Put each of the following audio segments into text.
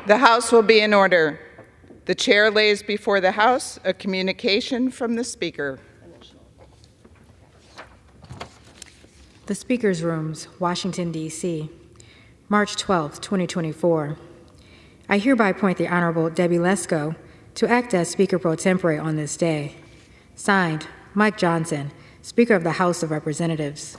The House will be in order. The chair lays before the House a communication from the Speaker. The Speaker's Rooms, Washington, D.C., March 12, 2024. I hereby appoint the Honorable Debbie Lesko to act as Speaker pro tempore on this day. Signed, Mike Johnson, Speaker of the House of Representatives.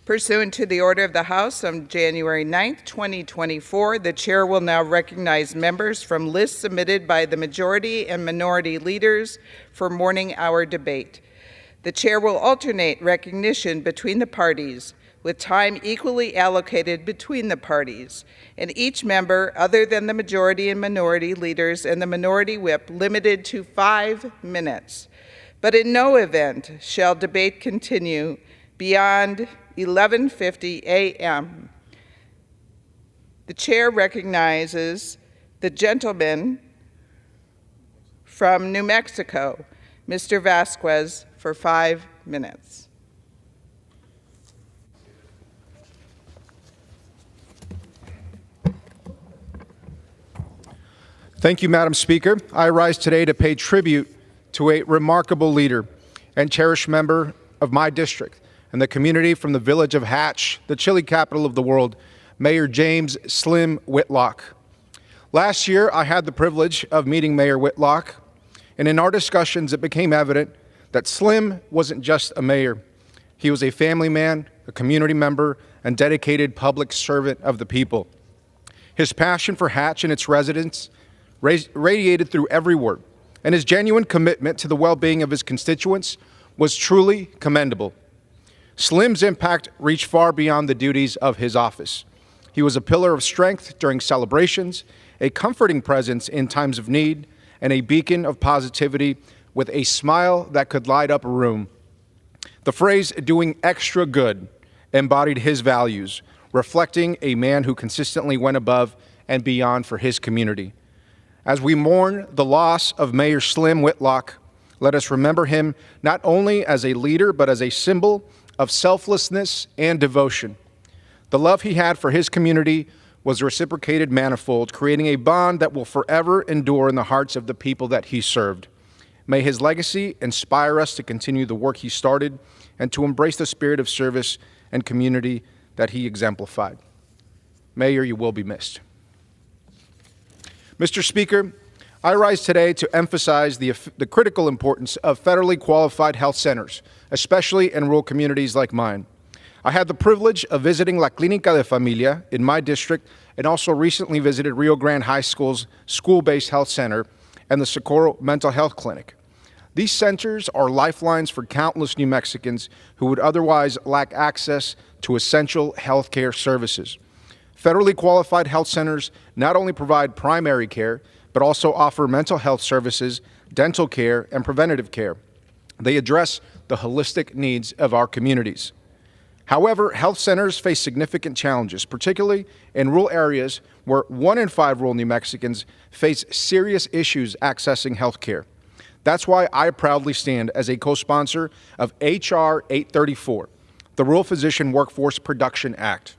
Pursuant to the order of the House on January 9, 2024, the Chair will now recognize members from lists submitted by the majority and minority leaders for morning hour debate. The Chair will alternate recognition between the parties, with time equally allocated between the parties, and each member, other than the majority and minority leaders and the minority whip, limited to 5 minutes. But in no event shall debate continue beyond 11:50 a.m. The Chair recognizes the gentleman from New Mexico, Mr. Vasquez, for 5 minutes. Thank you, Madam Speaker. I rise today to pay tribute to a remarkable leader and cherished member of my district and the community from the village of Hatch, the chili capital of the world, Mayor James Slim Whitlock. Last year, I had the privilege of meeting Mayor Whitlock, and in our discussions, it became evident that Slim wasn't just a mayor. He was a family man, a community member, and dedicated public servant of the people. His passion for Hatch and its residents radiated through every word, and his genuine commitment to the well-being of his constituents was truly commendable. Slim's impact reached far beyond the duties of his office. He was a pillar of strength during celebrations, a comforting presence in times of need, and a beacon of positivity with a smile that could light up a room. The phrase "doing extra good" embodied his values, reflecting a man who consistently went above and beyond for his community. As we mourn the loss of Mayor Slim Whitlock, let us remember him not only as a leader, but as a symbol of selflessness and devotion. The love he had for his community was reciprocated manifold, creating a bond that will forever endure in the hearts of the people that he served. May his legacy inspire us to continue the work he started and to embrace the spirit of service and community that he exemplified. Mayor, you will be missed. Mr. Speaker, I rise today to emphasize the critical importance of federally qualified health centers, especially in rural communities like mine. I had the privilege of visiting La Clínica de Familia in my district and also recently visited Rio Grande High School's school-based health center and the Socorro Mental Health Clinic. These centers are lifelines for countless New Mexicans who would otherwise lack access to essential health care services. Federally qualified health centers not only provide primary care, but also offer mental health services, dental care, and preventative care. They address the holistic needs of our communities. However, health centers face significant challenges, particularly in rural areas where 1 in 5 rural New Mexicans face serious issues accessing health care. That's why I proudly stand as a co-sponsor of H.R. 834, the Rural Physician Workforce Production Act.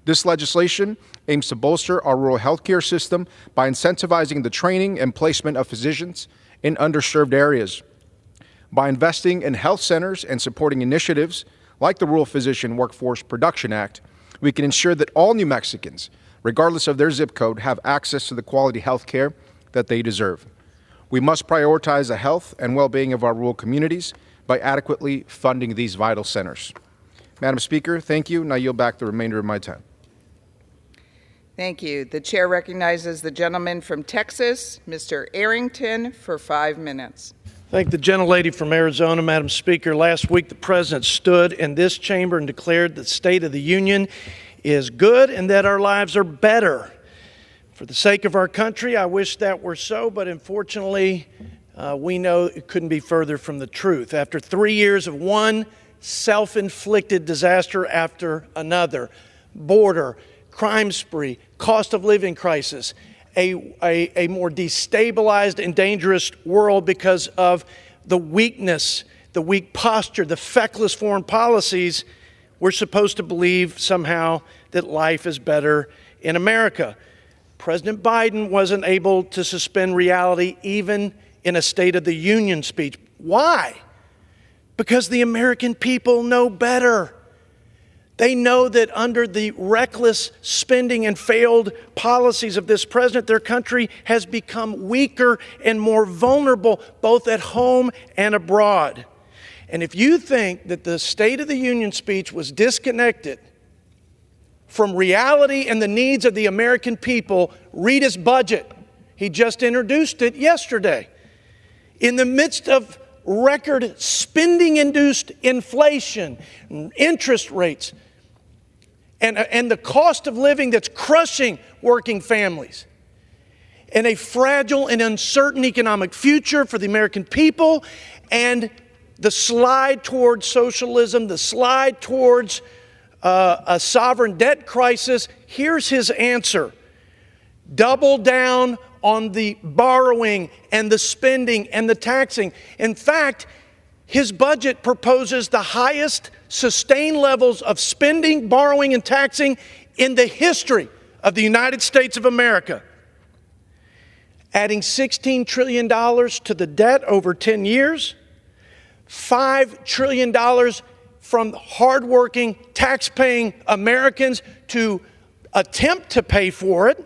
This legislation aims to bolster our rural healthcare system by incentivizing the training and placement of physicians in underserved areas. By investing in health centers and supporting initiatives like the Rural Physician Workforce Production Act, we can ensure that all New Mexicans, regardless of their zip code, have access to the quality health care that they deserve. We must prioritize the health and well-being of our rural communities by adequately funding these vital centers. Madam Speaker, thank you, and I yield back the remainder of my time. Thank you. The chair recognizes the gentleman from Texas, Mr. Arrington, for 5 minutes. Thank the gentlelady from Arizona, Madam Speaker. Last week, the President stood in this chamber and declared that the State of the Union is good and that our lives are better. For the sake of our country, I wish that were so, but unfortunately, we know it couldn't be further from the truth. After 3 years of one self-inflicted disaster after another, border, crime spree, cost of living crisis, a more destabilized and dangerous world because of the weakness, the weak posture, the feckless foreign policies, we're supposed to believe somehow that life is better in America. President Biden wasn't able to suspend reality even in a State of the Union speech. Why? Because the American people know better. They know that under the reckless spending and failed policies of this president, their country has become weaker and more vulnerable, both at home and abroad. And if you think that the State of the Union speech was disconnected from reality and the needs of the American people, read his budget. He just introduced it yesterday. In the midst of record spending-induced inflation, interest rates, and the cost of living that's crushing working families, and a fragile and uncertain economic future for the American people, and the slide towards socialism, the slide towards a sovereign debt crisis, here's his answer. Double down on the borrowing and the spending and the taxing. In fact, his budget proposes the highest sustained levels of spending, borrowing, and taxing in the history of the United States of America. Adding $16 trillion to the debt over 10 years, $5 trillion from hardworking, tax-paying Americans to attempt to pay for it.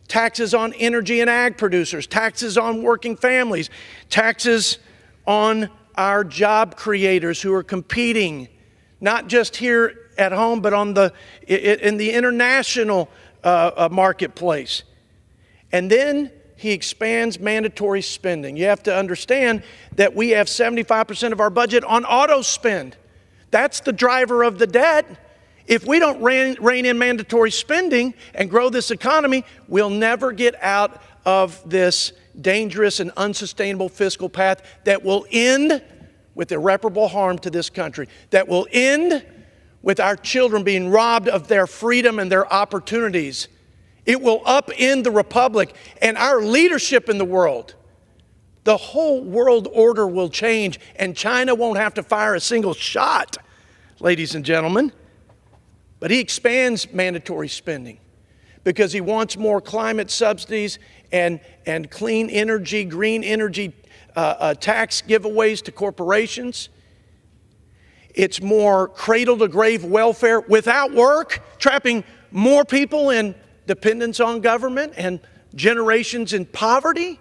Taxes on energy and ag producers, taxes on working families, taxes on our job creators who are competing, not just here at home, but in the international marketplace. And then he expands mandatory spending. You have to understand that we have 75% of our budget on auto spend. That's the driver of the debt. If we don't rein in mandatory spending and grow this economy, we'll never get out of this dangerous and unsustainable fiscal path that will end with irreparable harm to this country, that will end with our children being robbed of their freedom and their opportunities. It will upend the republic and our leadership in the world. The whole world order will change, and China won't have to fire a single shot, ladies and gentlemen. But he expands mandatory spending because he wants more climate subsidies and clean energy, green energy tax giveaways to corporations. It's more cradle-to-grave welfare without work, trapping more people in dependence on government and generations in poverty.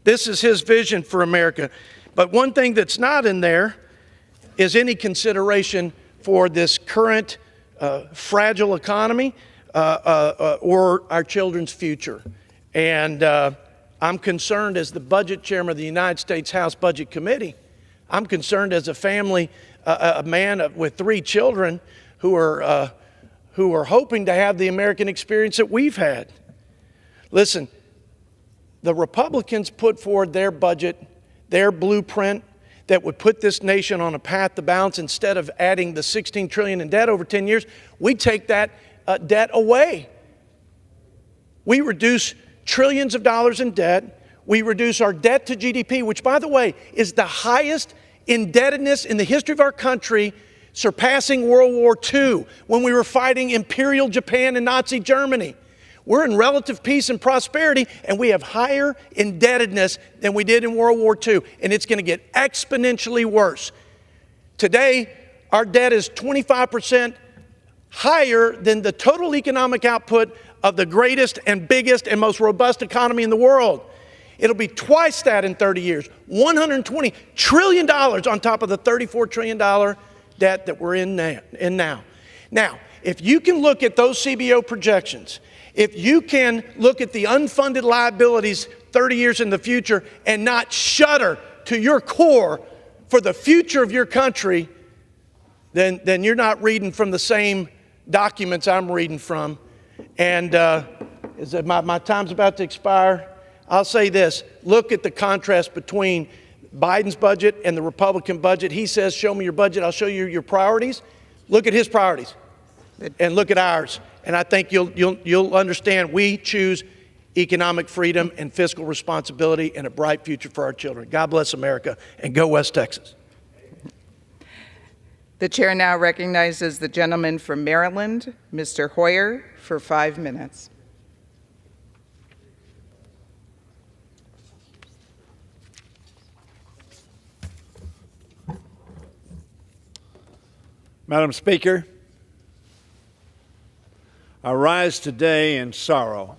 This is his vision for America. But one thing that's not in there is any consideration for this current fragile economy or our children's future. And I'm concerned as the budget chairman of the United States House Budget Committee. I'm concerned as a family, a man with 3 children who are hoping to have the American experience that we've had. Listen, the Republicans put forward their budget, their blueprint that would put this nation on a path to balance. Instead of adding the $16 trillion in debt over 10 years, we take that debt away. We reduce trillions of dollars in debt. We reduce our debt to GDP, which, by the way, is the highest indebtedness in the history of our country, surpassing World War II when we were fighting Imperial Japan and Nazi Germany. We're in relative peace and prosperity, and we have higher indebtedness than we did in World War II, and it's going to get exponentially worse. Today, our debt is 25% higher than the total economic output of the greatest and biggest and most robust economy in the world. It'll be twice that in 30 years, $120 trillion on top of the $34 trillion debt that we're in now. Now, if you can look at those CBO projections, if you can look at the unfunded liabilities 30 years in the future and not shudder to your core for the future of your country, then you're not reading from the same documents I'm reading from. And my time's about to expire. I'll say this. Look at the contrast between Biden's budget and the Republican budget. He says, show me your budget, I'll show you your priorities. Look at his priorities and look at ours. And I think you'll understand we choose economic freedom and fiscal responsibility and a bright future for our children. God bless America, and go West Texas. The chair now recognizes the gentleman from Maryland, Mr. Hoyer, for 5 minutes. Madam Speaker, I rise today in sorrow,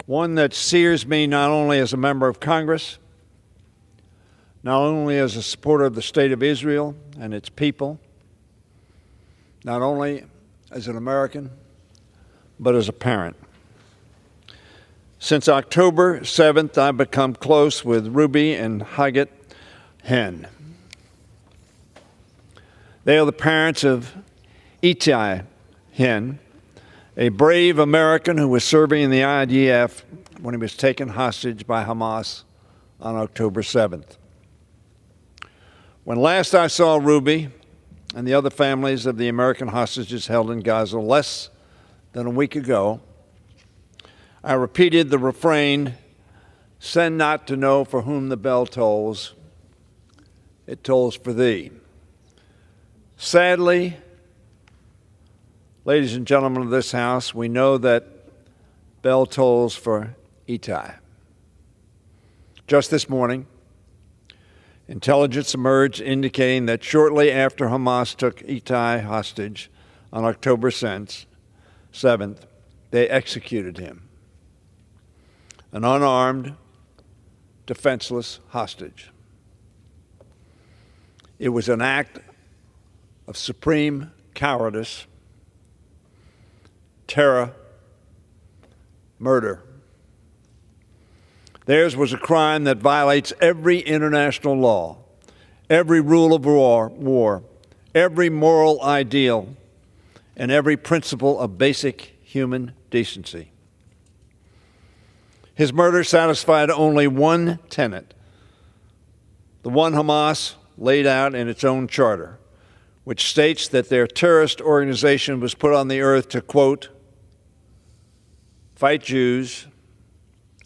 one that sears me not only as a member of Congress, not only as a supporter of the State of Israel and its people, not only as an American, but as a parent. Since October 7th, I've become close with Ruby and Haggett Henn. They are the parents of Itai Henn, a brave American who was serving in the IDF when he was taken hostage by Hamas on October 7th. When last I saw Ruby and the other families of the American hostages held in Gaza less than a week ago, I repeated the refrain, "Send not to know for whom the bell tolls, it tolls for thee." Sadly, ladies and gentlemen of this House, we know that bell tolls for Itai. Just this morning, intelligence emerged indicating that shortly after Hamas took Itai hostage on October 7th, they executed him, an unarmed, defenseless hostage. It was an act of supreme cowardice, terror, murder. Theirs was a crime that violates every international law, every rule of war, every moral ideal, and every principle of basic human decency. His murder satisfied only one tenet, the one Hamas laid out in its own charter, which states that their terrorist organization was put on the earth to, quote, fight Jews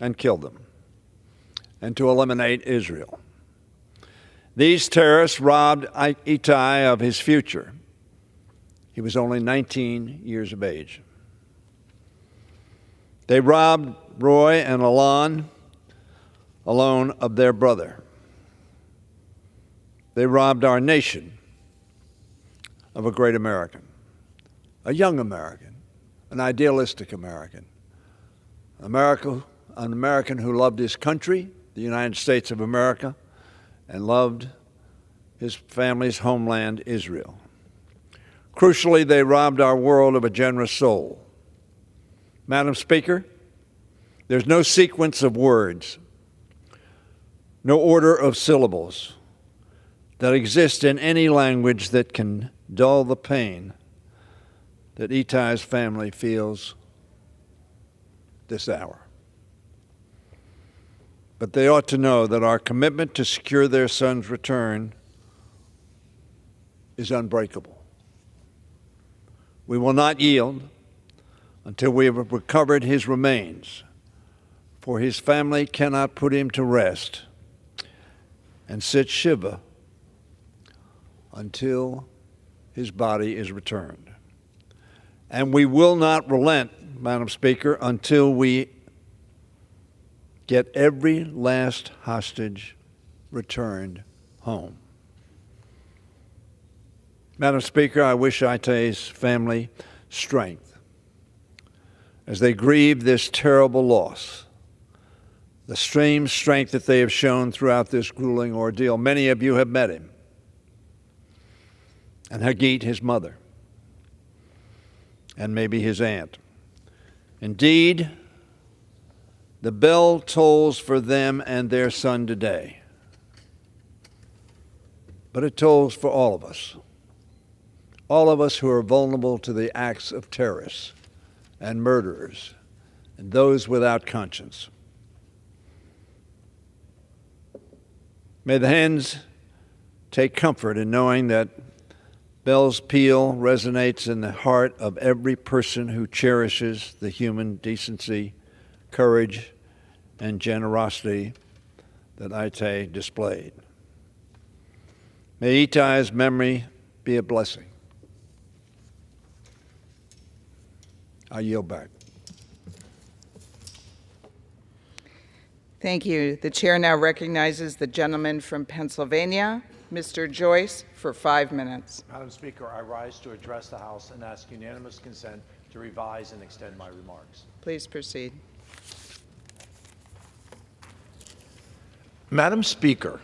and kill them, and to eliminate Israel. These terrorists robbed Itai of his future. He was only 19 years of age. They robbed Roy and Alon alone of their brother. They robbed our nation of a great American, a young American, an idealistic American, an American who loved his country, the United States of America, and loved his family's homeland, Israel. Crucially, they robbed our world of a generous soul. Madam Speaker, there's no sequence of words, no order of syllables that exist in any language that can dull the pain that Itai's family feels this hour. But they ought to know that our commitment to secure their son's return is unbreakable. We will not yield until we have recovered his remains, for his family cannot put him to rest and sit Shiva until his body is returned. And we will not relent, Madam Speaker, until we get every last hostage returned home. Madam Speaker, I wish Itai's family strength as they grieve this terrible loss, the same strength that they have shown throughout this grueling ordeal. Many of you have met him, and Hagit, his mother, and maybe his aunt. Indeed, the bell tolls for them and their son today, but it tolls for all of us who are vulnerable to the acts of terrorists and murderers and those without conscience. May the Henns take comfort in knowing that bell's peal resonates in the heart of every person who cherishes the human decency, courage, and generosity that Itai displayed. May Itai's memory be a blessing. I yield back. Thank you. The chair now recognizes the gentleman from Pennsylvania, Mr. Joyce for 5 minutes. Madam Speaker, I rise to address the House and ask unanimous consent to revise and extend my remarks. Please proceed. Madam Speaker,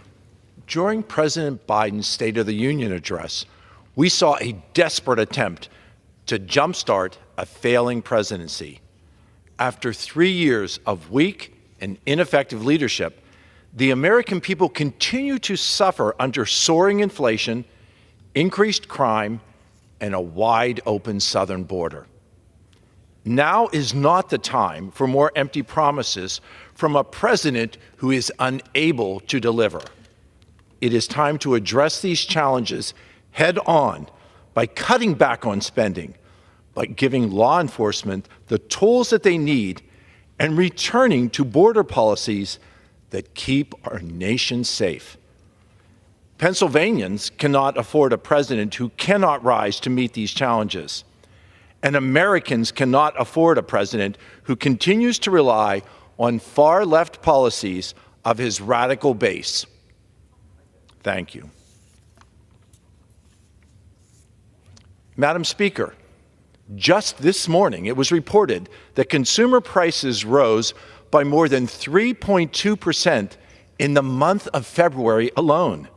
during President Biden's State of the Union address, we saw a desperate attempt to jumpstart a failing presidency. After 3 years of weak and ineffective leadership, the American people continue to suffer under soaring inflation, increased crime, and a wide open southern border. Now is not the time for more empty promises from a president who is unable to deliver. It is time to address these challenges head on by cutting back on spending, by giving law enforcement the tools that they need, and returning to border policies that keep our nation safe. Pennsylvanians cannot afford a president who cannot rise to meet these challenges. And Americans cannot afford a president who continues to rely on far-left policies of his radical base. Thank you. Madam Speaker, just this morning it was reported that consumer prices rose by more than 3.2% in the month of February alone.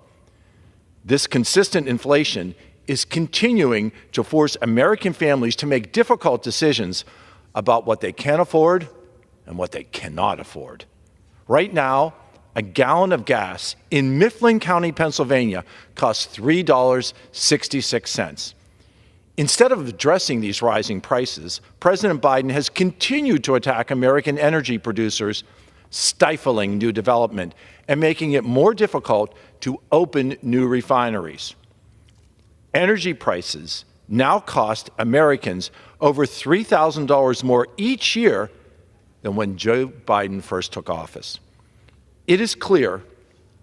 This consistent inflation is continuing to force American families to make difficult decisions about what they can afford and what they cannot afford. Right now, a gallon of gas in Mifflin County, Pennsylvania, costs $3.66. Instead of addressing these rising prices, President Biden has continued to attack American energy producers, stifling new development and making it more difficult to open new refineries. Energy prices now cost Americans over $3,000 more each year than when Joe Biden first took office. It is clear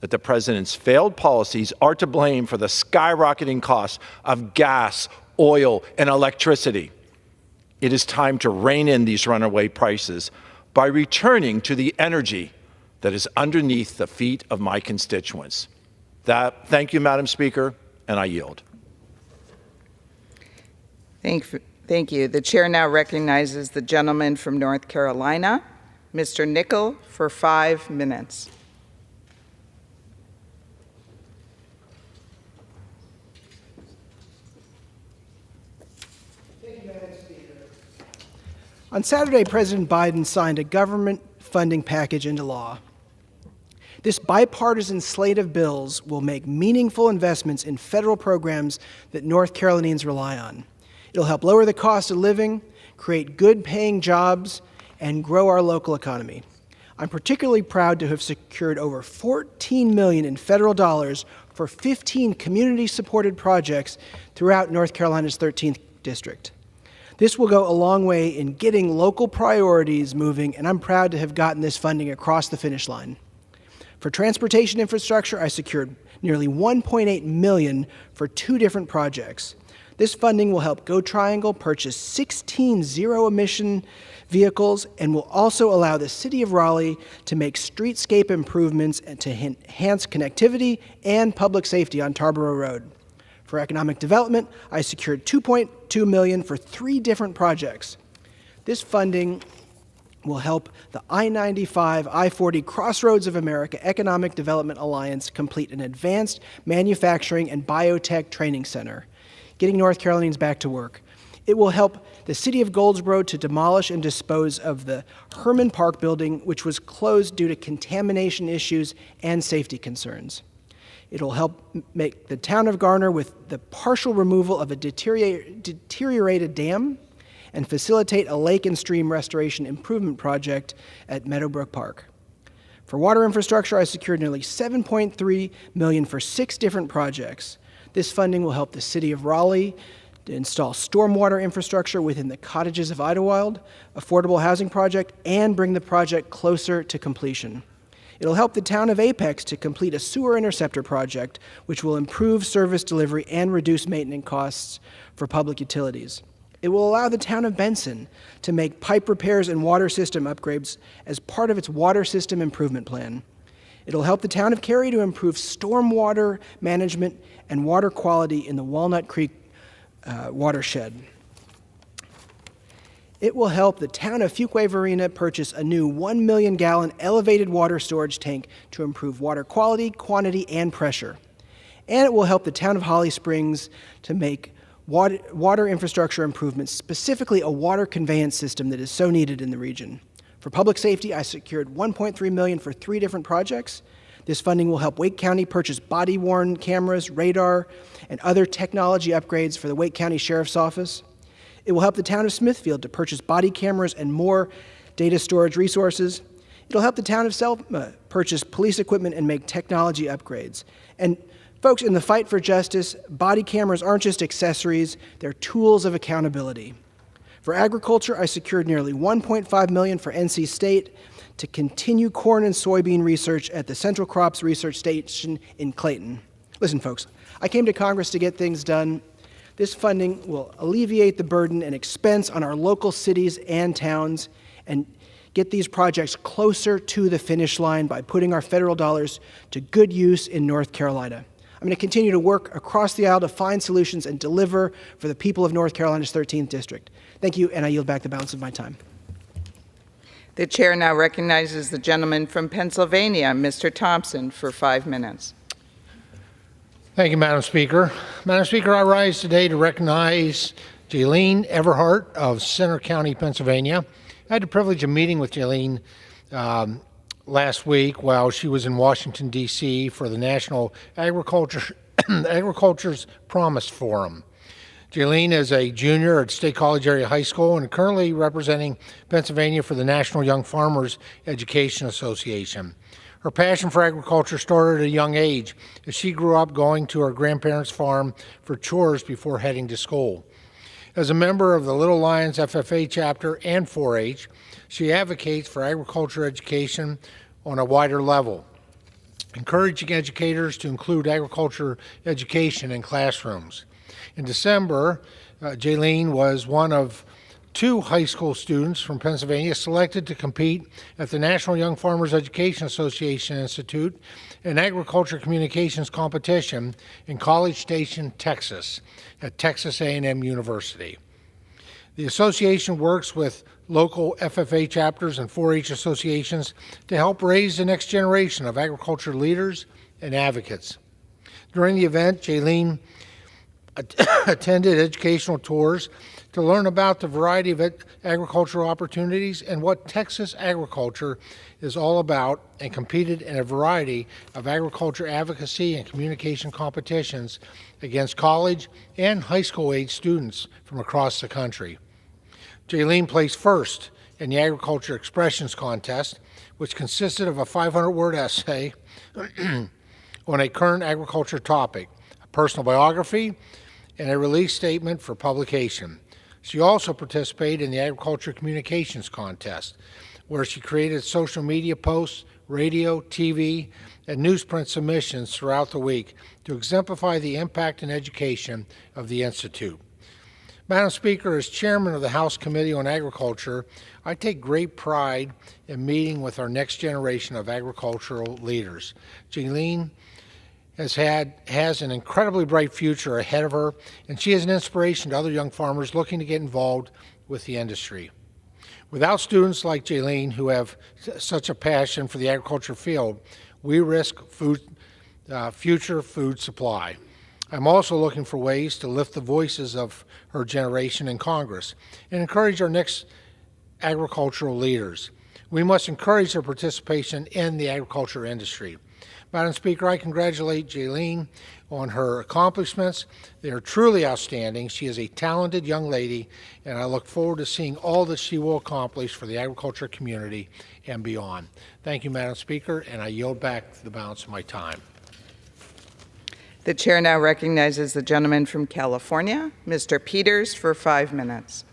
that the president's failed policies are to blame for the skyrocketing costs of gas, oil, and electricity. It is time to rein in these runaway prices by returning to the energy that is underneath the feet of my constituents. Thank you, Madam Speaker, and I yield. Thank you. The chair now recognizes the gentleman from North Carolina, Mr. Nickel, for 5 minutes. On Saturday, President Biden signed a government funding package into law. This bipartisan slate of bills will make meaningful investments in federal programs that North Carolinians rely on. It'll help lower the cost of living, create good-paying jobs, and grow our local economy. I'm particularly proud to have secured over $14 million in federal dollars for 15 community-supported projects throughout North Carolina's 13th district. This will go a long way in getting local priorities moving, and I'm proud to have gotten this funding across the finish line. For transportation infrastructure, I secured nearly $1.8 million for 2 different projects. This funding will help Go Triangle purchase 16 zero-emission vehicles and will also allow the City of Raleigh to make streetscape improvements and to enhance connectivity and public safety on Tarboro Road. For economic development, I secured $2.2 million for 3 different projects. This funding will help the I-95, I-40 Crossroads of America Economic Development Alliance complete an advanced manufacturing and biotech training center, getting North Carolinians back to work. It will help the City of Goldsboro to demolish and dispose of the Herman Park building, which was closed due to contamination issues and safety concerns. It'll help make the town of Garner with the partial removal of a deteriorated dam and facilitate a lake and stream restoration improvement project at Meadowbrook Park. For water infrastructure, I secured nearly $7.3 million for 6 different projects. This funding will help the City of Raleigh to install stormwater infrastructure within the Cottages of Idlewild affordable housing project and bring the project closer to completion. It'll help the town of Apex to complete a sewer interceptor project, which will improve service delivery and reduce maintenance costs for public utilities. It will allow the town of Benson to make pipe repairs and water system upgrades as part of its water system improvement plan. It'll help the town of Cary to improve stormwater management and water quality in the Walnut Creek watershed. It will help the town of Fuquay-Varina purchase a new 1 million gallon elevated water storage tank to improve water quality, quantity, and pressure. And it will help the town of Holly Springs to make water infrastructure improvements, specifically a water conveyance system that is so needed in the region. For public safety, I secured $1.3 million for 3 different projects. This funding will help Wake County purchase body-worn cameras, radar, and other technology upgrades for the Wake County Sheriff's Office. It will help the town of Smithfield to purchase body cameras and more data storage resources. It'll help the town of Selma purchase police equipment and make technology upgrades. And folks, in the fight for justice, body cameras aren't just accessories, they're tools of accountability. For agriculture, I secured nearly $1.5 million for NC State to continue corn and soybean research at the Central Crops Research Station in Clayton. Listen, folks, I came to Congress to get things done. This funding will alleviate the burden and expense on our local cities and towns and get these projects closer to the finish line by putting our federal dollars to good use in North Carolina. I'm going to continue to work across the aisle to find solutions and deliver for the people of North Carolina's 13th District. Thank you, and I yield back the balance of my time. The chair now recognizes the gentleman from Pennsylvania, Mr. Thompson, for 5 minutes. Thank you, Madam Speaker. Madam Speaker, I rise today to recognize Jaylene Everhart of Center County, Pennsylvania. I had the privilege of meeting with Jaylene last week while she was in Washington, D.C. for the National Agriculture's Promise Forum. Jaylene is a junior at State College Area High School and currently representing Pennsylvania for the National Young Farmers Education Association. Her passion for agriculture started at a young age as she grew up going to her grandparents' farm for chores before heading to school. As a member of the Little Lions FFA chapter and 4-H, she advocates for agriculture education on a wider level, encouraging educators to include agriculture education in classrooms. In December, Jaylene was one of 2 high school students from Pennsylvania selected to compete at the National Young Farmers Education Association Institute an agriculture communications competition in College Station, Texas, at Texas A&M University. The association works with local FFA chapters and 4-H associations to help raise the next generation of agriculture leaders and advocates. During the event, Jaylene attended educational tours to learn about the variety of agricultural opportunities and what Texas agriculture is all about, and competed in a variety of agriculture advocacy and communication competitions against college and high school age students from across the country. Jaylene placed first in the Agriculture Expressions Contest, which consisted of a 500-word essay on a current agriculture topic, a personal biography, and a release statement for publication. She also participated in the Agriculture Communications Contest, where she created social media posts, radio, TV, and newsprint submissions throughout the week to exemplify the impact and education of the Institute. Madam Speaker, as chairman of the House Committee on Agriculture, I take great pride in meeting with our next generation of agricultural leaders. Jaylene has an incredibly bright future ahead of her, and she is an inspiration to other young farmers looking to get involved with the industry. Without students like Jaylene, who have such a passion for the agriculture field, we risk future food supply. I'm also looking for ways to lift the voices of her generation in Congress and encourage our next agricultural leaders. We must encourage their participation in the agriculture industry. Madam Speaker, I congratulate Jaylene on her accomplishments. They are truly outstanding. She is a talented young lady, and I look forward to seeing all that she will accomplish for the agriculture community and beyond. Thank you, Madam Speaker, and I yield back the balance of my time. The chair now recognizes the gentleman from California, Mr. Peters, for 5 minutes.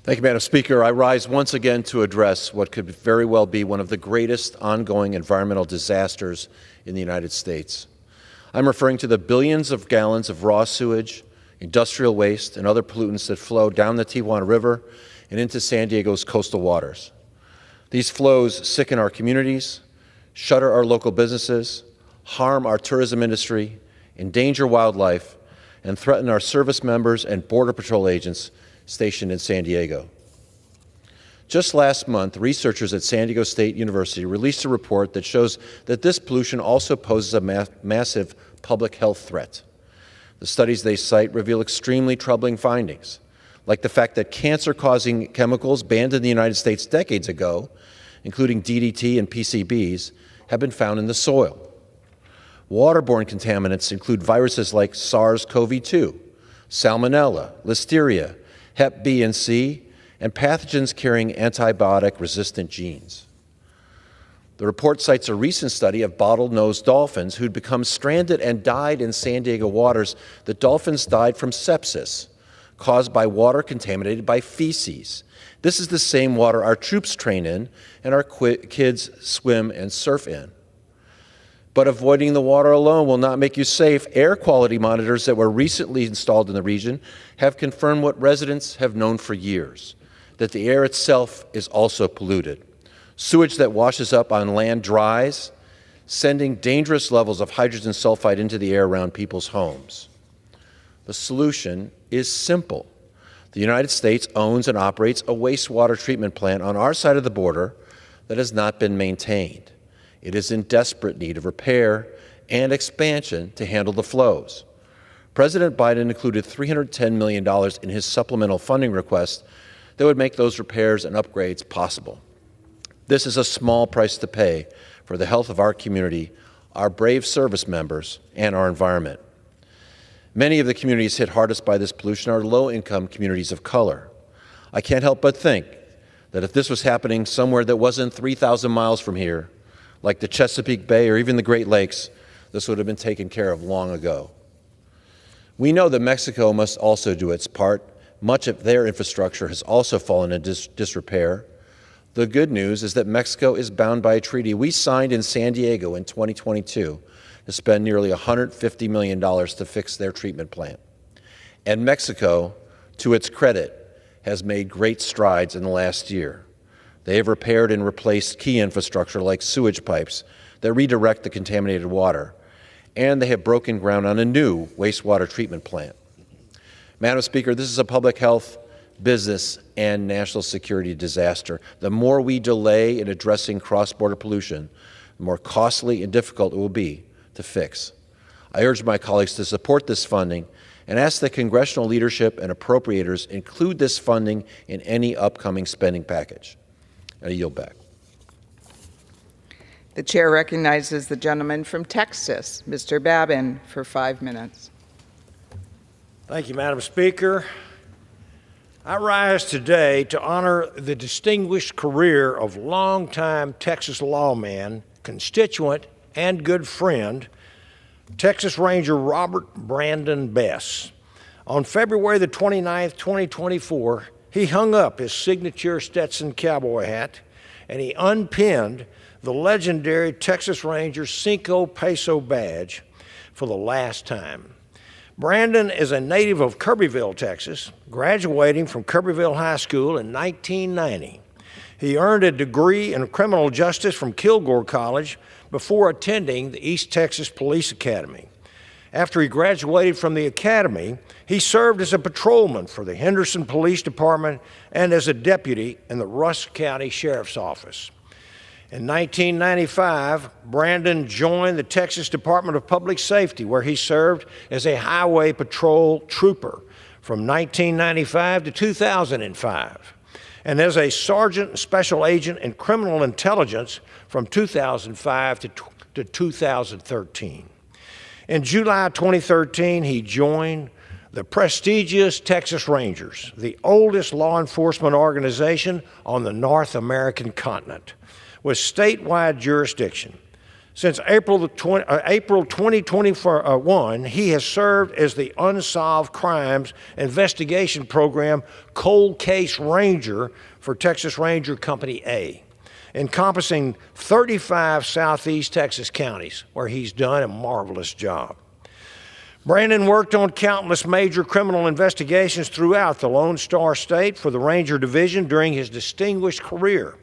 Thank you, Madam Speaker. I rise once again to address what could very well be one of the greatest ongoing environmental disasters in the United States. I'm referring to the billions of gallons of raw sewage industrial waste, and other pollutants that flow down the Tijuana River and into San Diego's coastal waters. These flows sicken our communities, shutter our local businesses, harm our tourism industry, endanger wildlife, and threaten our service members and Border Patrol agents stationed in San Diego. Just last month, researchers at San Diego State University released a report that shows that this pollution also poses a massive public health threat. The studies they cite reveal extremely troubling findings, like the fact that cancer-causing chemicals banned in the United States decades ago, including DDT and PCBs, have been found in the soil. Waterborne contaminants include viruses like SARS-CoV-2, Salmonella, Listeria, Hep B and C, and pathogens carrying antibiotic-resistant genes. The report cites a recent study of bottlenose dolphins who'd become stranded and died in San Diego waters. The dolphins died from sepsis, caused by water contaminated by feces. This is the same water our troops train in and our kids swim and surf in. But avoiding the water alone will not make you safe. Air quality monitors that were recently installed in the region have confirmed what residents have known for years, that the air itself is also polluted. Sewage that washes up on land dries, sending dangerous levels of hydrogen sulfide into the air around people's homes. The solution is simple. The United States owns and operates a wastewater treatment plant on our side of the border that has not been maintained. It is in desperate need of repair and expansion to handle the flows. President Biden included $310 million in his supplemental funding request that would make those repairs and upgrades possible. This is a small price to pay for the health of our community, our brave service members, and our environment. Many of the communities hit hardest by this pollution are low-income communities of color. I can't help but think that if this was happening somewhere that wasn't 3,000 miles from here, like the Chesapeake Bay or even the Great Lakes, this would have been taken care of long ago. We know that Mexico must also do its part. Much of their infrastructure has also fallen into disrepair. The good news is that Mexico is bound by a treaty we signed in San Diego in 2022 to spend nearly $150 million to fix their treatment plant. And Mexico, to its credit, has made great strides in the last year. They have repaired and replaced key infrastructure like sewage pipes that redirect the contaminated water, and they have broken ground on a new wastewater treatment plant. Madam Speaker, this is a public health, business, and national security disaster. The more we delay in addressing cross-border pollution, the more costly and difficult it will be to fix. I urge my colleagues to support this funding and ask that congressional leadership and appropriators include this funding in any upcoming spending package. I yield back. The chair recognizes the gentleman from Texas, Mr. Babin, for 5 minutes. Thank you, Madam Speaker. I rise today to honor the distinguished career of longtime Texas lawman, constituent, and good friend, Texas Ranger Robert Brandon Bess. On February the 29th, 2024, he hung up his signature Stetson cowboy hat and he unpinned the legendary Texas Ranger Cinco Peso badge for the last time. Brandon is a native of Kirbyville, Texas, graduating from Kirbyville High School in 1990. He earned a degree in criminal justice from Kilgore College before attending the East Texas Police Academy. After he graduated from the academy, he served as a patrolman for the Henderson Police Department and as a deputy in the Rusk County Sheriff's Office. In 1995, Brandon joined the Texas Department of Public Safety, where he served as a highway patrol trooper from 1995 to 2005, and as a sergeant and special agent in criminal intelligence from 2005 to 2013. In July 2013, he joined the prestigious Texas Rangers, the oldest law enforcement organization on the North American continent, with statewide jurisdiction. Since April 2021, he has served as the Unsolved Crimes Investigation Program Cold Case Ranger for Texas Ranger Company A, encompassing 35 Southeast Texas counties, where he's done a marvelous job. Brandon worked on countless major criminal investigations throughout the Lone Star State for the Ranger Division during his distinguished career.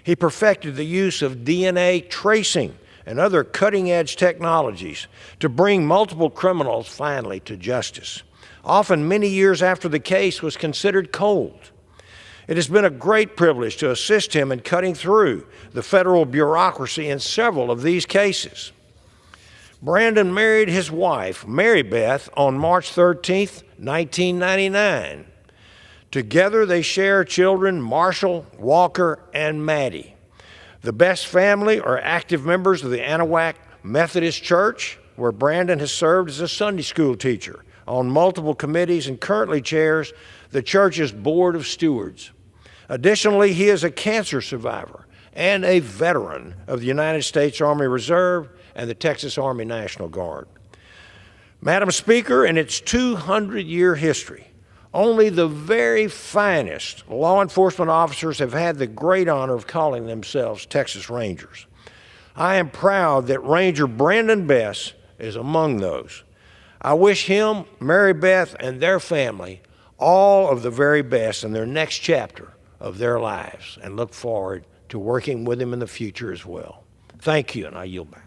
He perfected the use of DNA tracing and other cutting-edge technologies to bring multiple criminals finally to justice, often many years after the case was considered cold. It has been a great privilege to assist him in cutting through the federal bureaucracy in several of these cases. Brandon married his wife, Mary Beth, on March 13, 1999. Together they share children Marshall, Walker, and Maddie. The Best family are active members of the Anahuac Methodist Church, where Brandon has served as a Sunday school teacher on multiple committees and currently chairs the church's Board of Stewards. Additionally, he is a cancer survivor and a veteran of the United States Army Reserve and the Texas Army National Guard. Madam Speaker, in its 200-year history, only the very finest law enforcement officers have had the great honor of calling themselves Texas Rangers. I am proud that Ranger Brandon Best is among those. I wish him, Mary Beth, and their family all of the very best in their next chapter of their lives and look forward to working with him in the future as well. Thank you, and I yield back.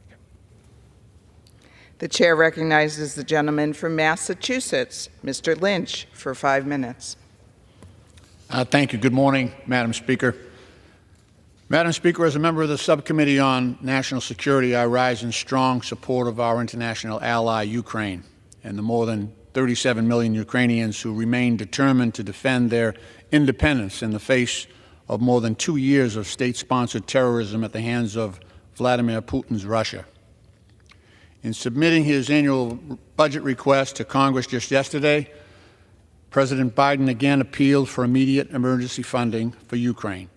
The chair recognizes the gentleman from Massachusetts, Mr. Lynch, for 5 minutes. Thank you. Good morning, Madam Speaker. Madam Speaker, as a member of the Subcommittee on National Security, I rise in strong support of our international ally, Ukraine, and the more than 37 million Ukrainians who remain determined to defend their independence in the face of more than 2 years of state-sponsored terrorism at the hands of Vladimir Putin's Russia. In submitting his annual budget request to Congress just yesterday, President Biden again appealed for immediate emergency funding for Ukraine,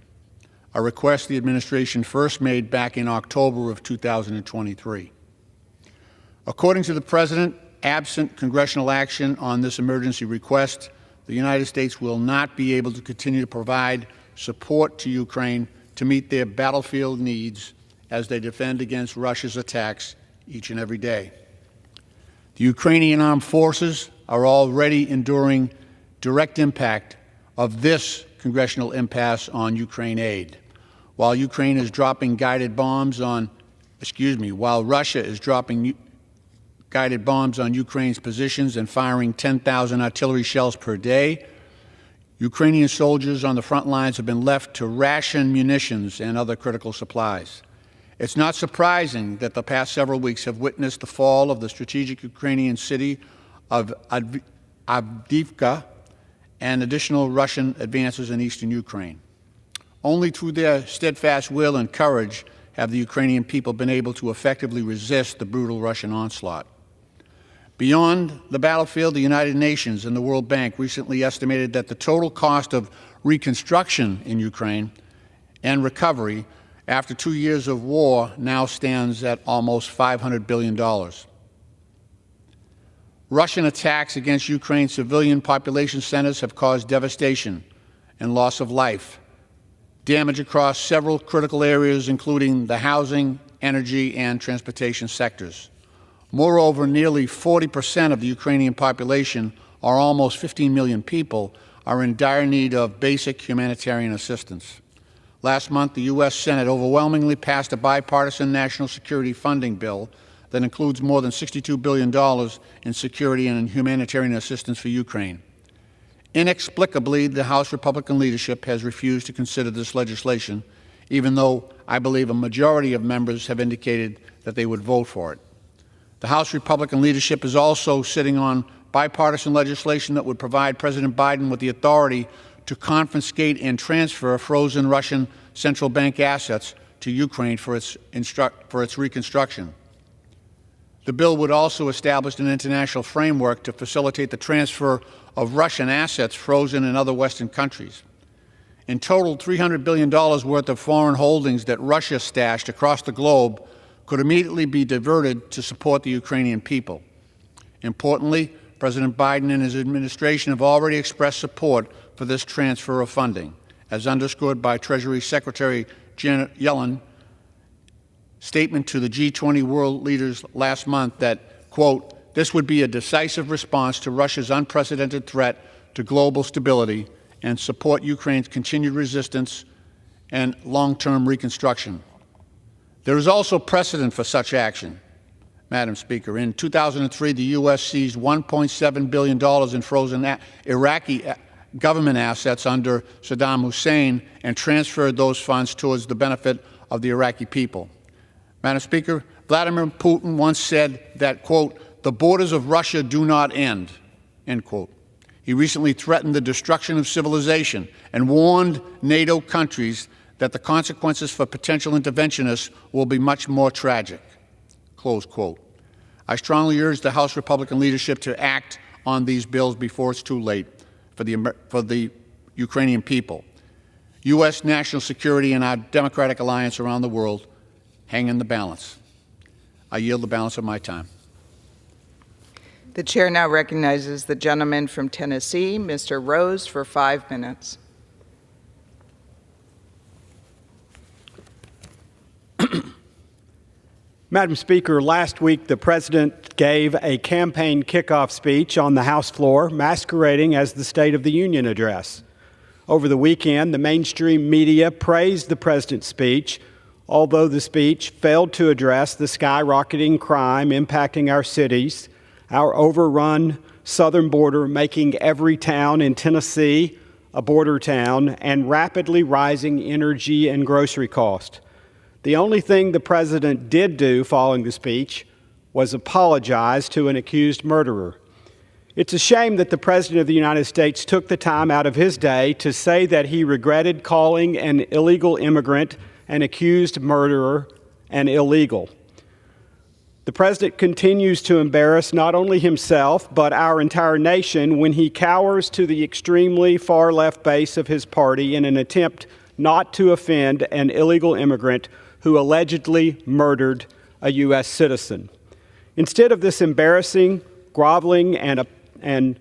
a request the administration first made back in October of 2023. According to the President, absent congressional action on this emergency request, the United States will not be able to continue to provide support to Ukraine to meet their battlefield needs as they defend against Russia's attacks each and every day. The Ukrainian armed forces are already enduring direct impact of this congressional impasse on Ukraine aid. While Ukraine is dropping guided bombs on, while Russia is dropping guided bombs on Ukraine's positions and firing 10,000 artillery shells per day, Ukrainian soldiers on the front lines have been left to ration munitions and other critical supplies. It's not surprising that the past several weeks have witnessed the fall of the strategic Ukrainian city of Avdiivka and additional Russian advances in eastern Ukraine. Only through their steadfast will and courage have the Ukrainian people been able to effectively resist the brutal Russian onslaught. Beyond the battlefield, the United Nations and the World Bank recently estimated that the total cost of reconstruction in Ukraine and recovery after 2 years of war now stands at almost $500 billion. Russian attacks against Ukraine's civilian population centers have caused devastation and loss of life, damage across several critical areas, including the housing, energy, and transportation sectors. Moreover, nearly 40% of the Ukrainian population, or almost 15 million people, are in dire need of basic humanitarian assistance. Last month, the U.S. Senate overwhelmingly passed a bipartisan national security funding bill that includes more than $62 billion in security and humanitarian assistance for Ukraine. Inexplicably, the House Republican leadership has refused to consider this legislation, even though I believe a majority of members have indicated that they would vote for it. The House Republican leadership is also sitting on bipartisan legislation that would provide President Biden with the authority to confiscate and transfer frozen Russian central bank assets to Ukraine for its reconstruction. The bill would also establish an international framework to facilitate the transfer of Russian assets frozen in other Western countries. In total, $300 billion worth of foreign holdings that Russia stashed across the globe could immediately be diverted to support the Ukrainian people. Importantly, President Biden and his administration have already expressed support for this transfer of funding, as underscored by Treasury Secretary Janet Yellen's statement to the G20 world leaders last month that, quote, This would be a decisive response to Russia's unprecedented threat to global stability and support Ukraine's continued resistance and long-term reconstruction. There is also precedent for such action, Madam Speaker. In 2003, the U.S. seized $1.7 billion in frozen Iraqi government assets under Saddam Hussein and transferred those funds towards the benefit of the Iraqi people. Madam Speaker, Vladimir Putin once said that, quote, "the borders of Russia do not end," end quote. He recently threatened the destruction of civilization and warned NATO countries that the consequences for potential interventionists will be much more tragic, close quote. I strongly urge the House Republican leadership to act on these bills before it's too late for the Ukrainian people. U.S. national security and our democratic alliance around the world hang in the balance. I yield the balance of my time. The chair now recognizes the gentleman from Tennessee, Mr. Rose, for 5 minutes. Madam Speaker, last week the President gave a campaign kickoff speech on the House floor, masquerading as the State of the Union address. Over the weekend, the mainstream media praised the President's speech, although the speech failed to address the skyrocketing crime impacting our cities, our overrun southern border making every town in Tennessee a border town, and rapidly rising energy and grocery costs. The only thing the President did do following the speech was apologize to an accused murderer. It's a shame that the President of the United States took the time out of his day to say that he regretted calling an illegal immigrant an accused murderer and illegal. The President continues to embarrass not only himself, but our entire nation when he cowers to the extremely far-left base of his party in an attempt not to offend an illegal immigrant who allegedly murdered a U.S. citizen. Instead of this embarrassing, groveling, and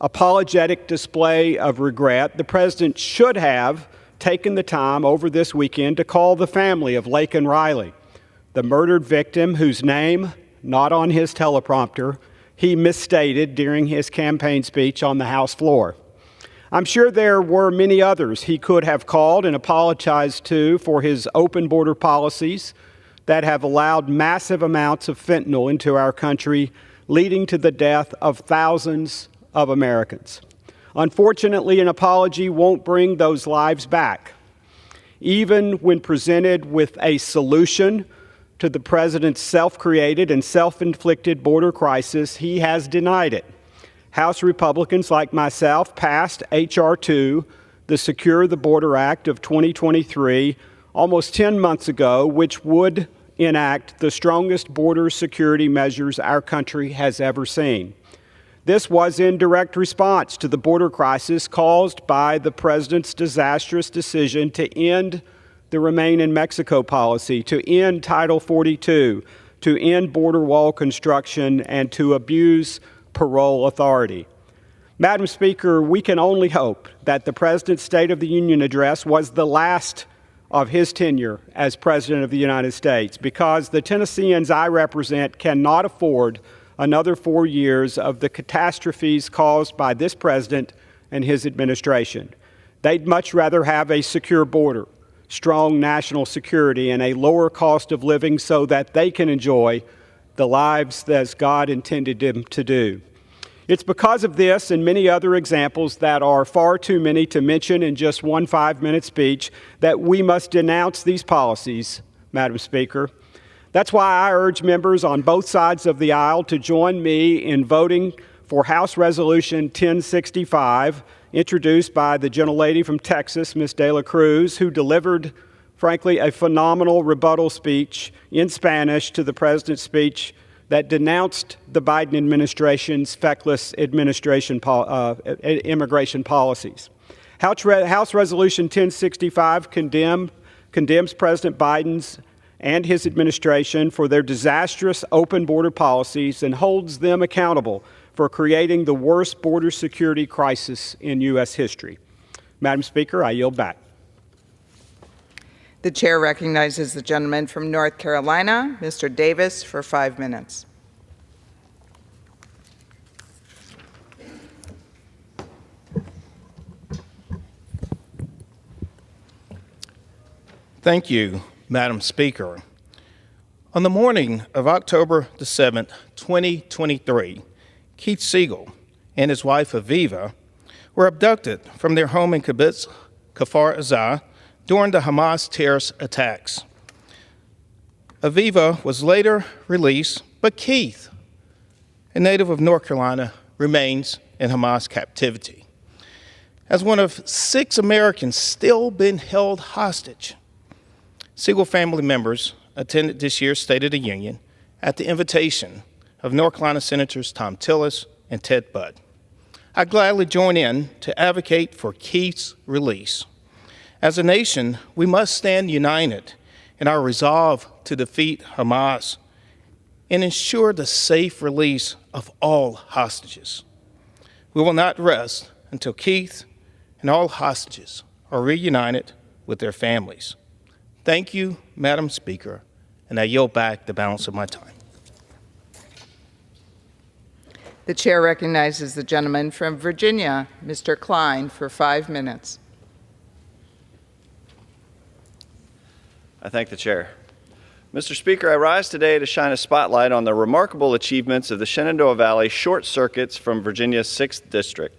apologetic display of regret, the President should have taken the time over this weekend to call the family of Laken Riley, the murdered victim whose name, not on his teleprompter, he misstated during his campaign speech on the House floor. I'm sure there were many others he could have called and apologized to for his open border policies that have allowed massive amounts of fentanyl into our country, leading to the death of thousands of Americans. Unfortunately, an apology won't bring those lives back. Even when presented with a solution to the President's self-created and self-inflicted border crisis, he has denied it. House Republicans like myself passed H.R. 2, the Secure the Border Act of 2023, almost 10 months ago, which would enact the strongest border security measures our country has ever seen. This was in direct response to the border crisis caused by the President's disastrous decision to end the Remain in Mexico policy, to end Title 42, to end border wall construction, and to abuse parole authority. Madam Speaker, we can only hope that the President's State of the Union address was the last of his tenure as President of the United States, because the Tennesseans I represent cannot afford another 4 years of the catastrophes caused by this President and his administration. They'd much rather have a secure border, strong national security, and a lower cost of living so that they can enjoy the lives as God intended them to do. It's because of this and many other examples that are far too many to mention in just one 5-minute speech that we must denounce these policies, Madam Speaker. That's why I urge members on both sides of the aisle to join me in voting for House Resolution 1065, introduced by the gentlelady from Texas, Ms. De La Cruz, who delivered, frankly, a phenomenal rebuttal speech in Spanish to the President's speech that denounced the Biden administration's feckless immigration policies. House Resolution 1065 condemns President Biden's and his administration for their disastrous open border policies and holds them accountable for creating the worst border security crisis in U.S. history. Madam Speaker, I yield back. The chair recognizes the gentleman from North Carolina, Mr. Davis, for 5 minutes. Thank you, Madam Speaker. On the morning of October the 7th, 2023, Keith Siegel and his wife Aviva were abducted from their home in Kibbutz Kfar Aza during the Hamas terrorist attacks. Aviva was later released, but Keith, a native of North Carolina, remains in Hamas captivity. As one of 6 Americans still being held hostage, Siegel family members attended this year's State of the Union at the invitation of North Carolina Senators Thom Tillis and Ted Budd. I gladly join in to advocate for Keith's release. As a nation, we must stand united in our resolve to defeat Hamas and ensure the safe release of all hostages. We will not rest until Keith and all hostages are reunited with their families. Thank you, Madam Speaker, and I yield back the balance of my time. The chair recognizes the gentleman from Virginia, Mr. Klein, for 5 minutes. I thank the chair. Mr. Speaker, I rise today to shine a spotlight on the remarkable achievements of the Shenandoah Valley Short Circuits from Virginia's 6th District.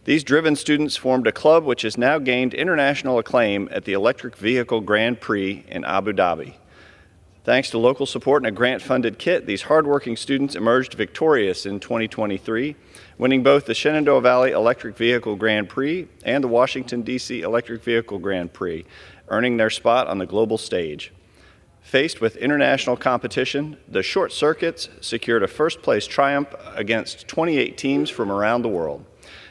These driven students formed a club which has now gained international acclaim at the Electric Vehicle Grand Prix in Abu Dhabi. Thanks to local support and a grant-funded kit, these hardworking students emerged victorious in 2023, winning both the Shenandoah Valley Electric Vehicle Grand Prix and the Washington, D.C. Electric Vehicle Grand Prix, earning their spot on the global stage. Faced with international competition, the Short Circuits secured a first-place triumph against 28 teams from around the world.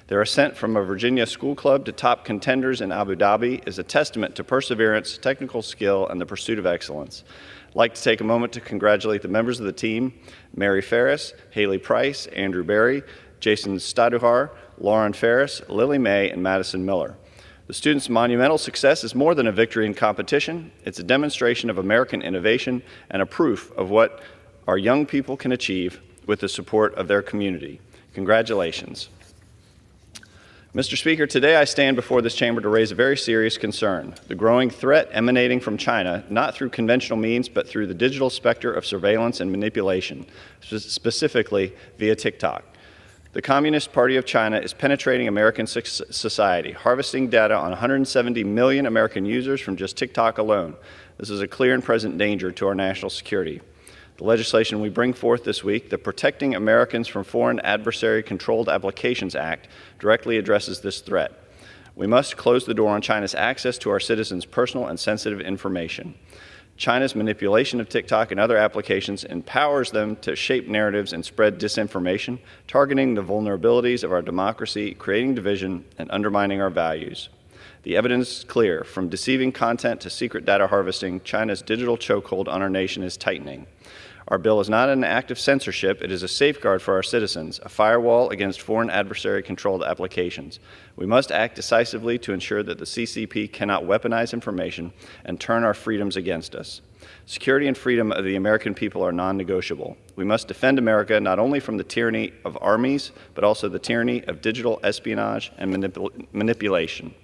Their ascent from a Virginia school club to top contenders in Abu Dhabi is a testament to perseverance, technical skill, and the pursuit of excellence. I'd like to take a moment to congratulate the members of the team, Mary Ferris, Haley Price, Andrew Berry, Jason Staduhar, Lauren Ferris, Lily May, and Madison Miller. The students' monumental success is more than a victory in competition. It's a demonstration of American innovation and a proof of what our young people can achieve with the support of their community. Congratulations. Mr. Speaker, today I stand before this chamber to raise a very serious concern, the growing threat emanating from China, not through conventional means, but through the digital specter of surveillance and manipulation, specifically via TikTok. The Communist Party of China is penetrating American society, harvesting data on 170 million American users from just TikTok alone. This is a clear and present danger to our national security. The legislation we bring forth this week, the Protecting Americans from Foreign Adversary Controlled Applications Act, directly addresses this threat. We must close the door on China's access to our citizens' personal and sensitive information. China's manipulation of TikTok and other applications empowers them to shape narratives and spread disinformation, targeting the vulnerabilities of our democracy, creating division, and undermining our values. The evidence is clear. From deceiving content to secret data harvesting, China's digital chokehold on our nation is tightening. Our bill is not an act of censorship. It is a safeguard for our citizens, a firewall against foreign adversary-controlled applications. We must act decisively to ensure that the CCP cannot weaponize information and turn our freedoms against us. Security and freedom of the American people are non-negotiable. We must defend America not only from the tyranny of armies, but also the tyranny of digital espionage and manipulation.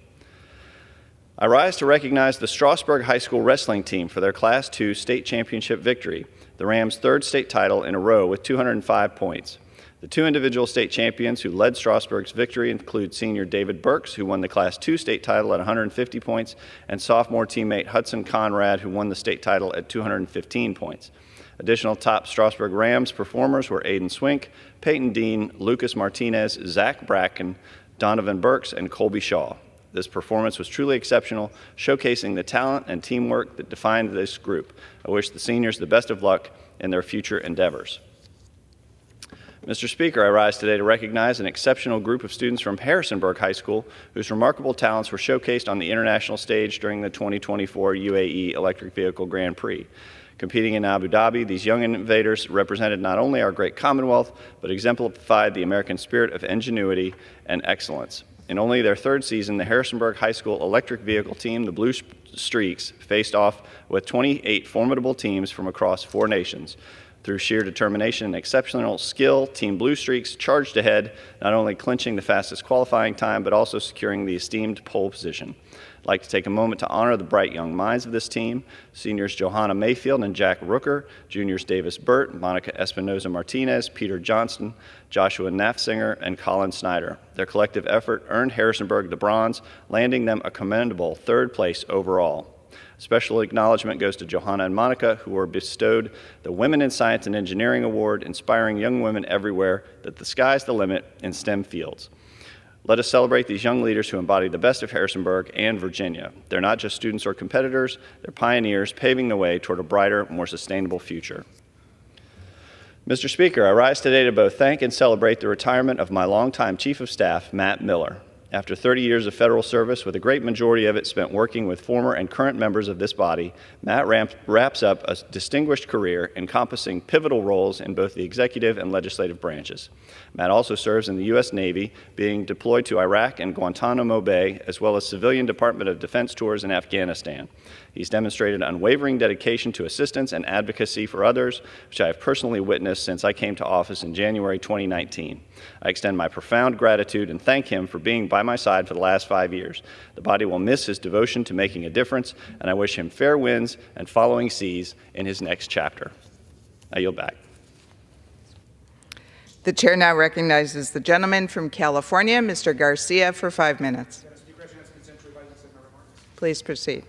I rise to recognize the Strasburg High School wrestling team for their Class II state championship victory, the Rams' 3rd state title in a row with 205 points. The 2 individual state champions who led Strasburg's victory include senior David Burks, who won the Class II state title at 150 points, and sophomore teammate Hudson Conrad, who won the state title at 215 points. Additional top Strasburg Rams performers were Aiden Swink, Peyton Dean, Lucas Martinez, Zach Bracken, Donovan Burks, and Colby Shaw. This performance was truly exceptional, showcasing the talent and teamwork that defined this group. I wish the seniors the best of luck in their future endeavors. Mr. Speaker, I rise today to recognize an exceptional group of students from Harrisonburg High School whose remarkable talents were showcased on the international stage during the 2024 UAE Electric Vehicle Grand Prix. Competing in Abu Dhabi, these young innovators represented not only our great Commonwealth, but exemplified the American spirit of ingenuity and excellence. In only their 3rd season, the Harrisonburg High School electric vehicle team, the Blue Streaks, faced off with 28 formidable teams from across 4 nations. Through sheer determination and exceptional skill, Team Blue Streaks charged ahead, not only clinching the fastest qualifying time, but also securing the esteemed pole position. I'd like to take a moment to honor the bright young minds of this team, seniors Johanna Mayfield and Jack Rooker, juniors Davis Burt, Monica Espinoza Martinez, Peter Johnston, Joshua Nafsinger, and Colin Snyder. Their collective effort earned Harrisonburg the bronze, landing them a commendable third place overall. Special acknowledgement goes to Johanna and Monica, who were bestowed the Women in Science and Engineering Award, inspiring young women everywhere that the sky's the limit in STEM fields. Let us celebrate these young leaders who embody the best of Harrisonburg and Virginia. They're not just students or competitors, they're pioneers paving the way toward a brighter, more sustainable future. Mr. Speaker, I rise today to both thank and celebrate the retirement of my longtime Chief of Staff, Matt Miller. After 30 years of federal service, with a great majority of it spent working with former and current members of this body, Matt wraps up a distinguished career encompassing pivotal roles in both the executive and legislative branches. Matt also serves in the U.S. Navy, being deployed to Iraq and Guantanamo Bay, as well as civilian Department of Defense tours in Afghanistan. He's demonstrated unwavering dedication to assistance and advocacy for others, which I have personally witnessed since I came to office in January 2019. I extend my profound gratitude and thank him for being by my side for the last 5 years. The body will miss his devotion to making a difference, and I wish him fair winds and following seas in his next chapter. I yield back. The chair now recognizes the gentleman from California, Mr. Garcia, for 5 minutes. Please proceed.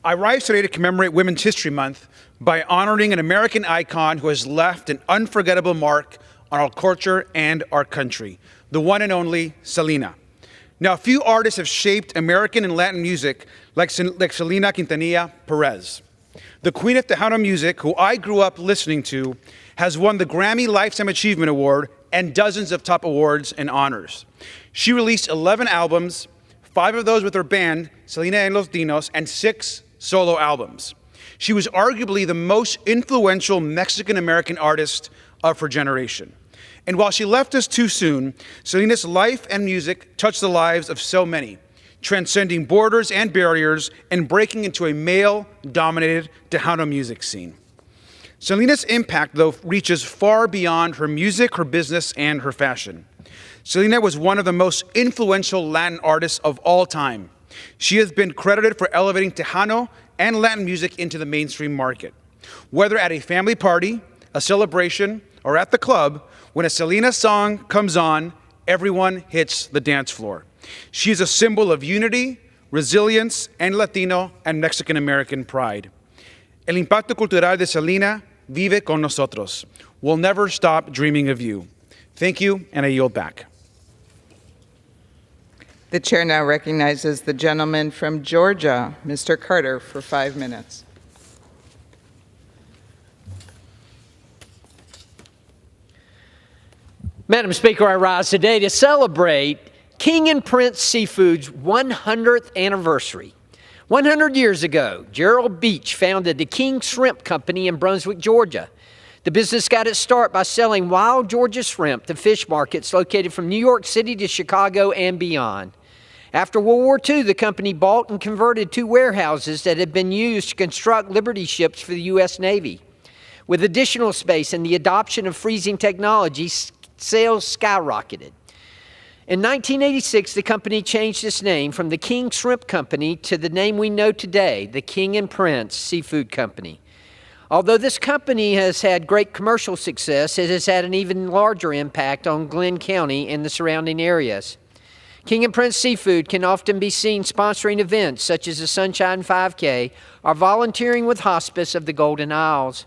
I rise today to commemorate Women's History Month by honoring an American icon who has left an unforgettable mark on our culture and our country, the one and only Selena. Now, few artists have shaped American and Latin music like Selena Quintanilla Perez. The Queen of Tejano music, who I grew up listening to, has won the Grammy Lifetime Achievement Award and dozens of top awards and honors. She released 11 albums, 5 of those with her band, Selena and Los Dinos, and 6 solo albums. She was arguably the most influential Mexican-American artist of her generation. And while she left us too soon, Selena's life and music touched the lives of so many, transcending borders and barriers and breaking into a male-dominated Tejano music scene. Selena's impact, though, reaches far beyond her music, her business, and her fashion. Selena was one of the most influential Latin artists of all time. She has been credited for elevating Tejano and Latin music into the mainstream market. Whether at a family party, a celebration, or at the club, when a Selena song comes on, everyone hits the dance floor. She is a symbol of unity, resilience, and Latino and Mexican-American pride. El impacto cultural de Selena vive con nosotros. We'll never stop dreaming of you. Thank you, and I yield back. The chair now recognizes the gentleman from Georgia, Mr. Carter, for 5 minutes. Madam Speaker, I rise today to celebrate King and Prince Seafood's 100th anniversary. 100 years ago, Gerald Beach founded the King Shrimp Company in Brunswick, Georgia. The business got its start by selling wild Georgia shrimp to fish markets located from New York City to Chicago and beyond. After World War II, the company bought and converted 2 warehouses that had been used to construct Liberty ships for the U.S. Navy. With additional space and the adoption of freezing technology, sales skyrocketed. In 1986, the company changed its name from the King Shrimp Company to the name we know today, the King and Prince Seafood Company. Although this company has had great commercial success, it has had an even larger impact on Glenn County and the surrounding areas. King and Prince Seafood can often be seen sponsoring events such as the Sunshine 5K or volunteering with Hospice of the Golden Isles.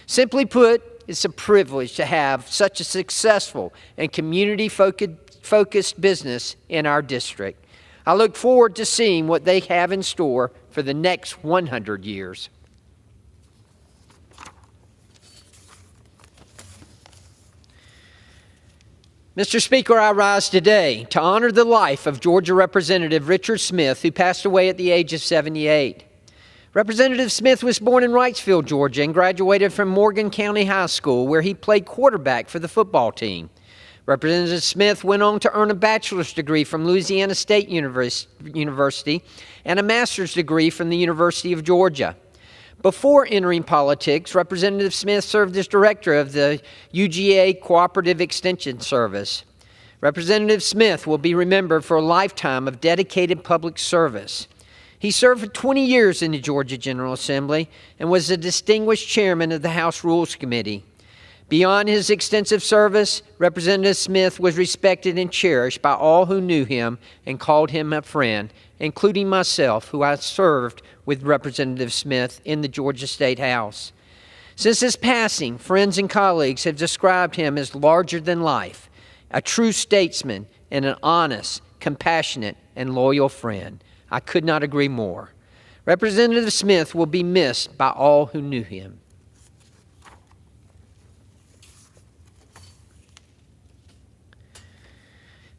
Simply put, it's a privilege to have such a successful and community-focused business in our district. I look forward to seeing what they have in store for the next 100 years. Mr. Speaker, I rise today to honor the life of Georgia Representative Richard Smith, who passed away at the age of 78. Representative Smith was born in Wrightsville, Georgia, and graduated from Morgan County High School, where he played quarterback for the football team. Representative Smith went on to earn a bachelor's degree from Louisiana State University and a master's degree from the University of Georgia. Before entering politics, Representative Smith served as director of the UGA Cooperative Extension Service. Representative Smith will be remembered for a lifetime of dedicated public service. He served for 20 years in the Georgia General Assembly and was a distinguished chairman of the House Rules Committee. Beyond his extensive service, Representative Smith was respected and cherished by all who knew him and called him a friend, including myself, who I served with Representative Smith in the Georgia State House. Since his passing, friends and colleagues have described him as larger than life, a true statesman, and an honest, compassionate, and loyal friend. I could not agree more. Representative Smith will be missed by all who knew him.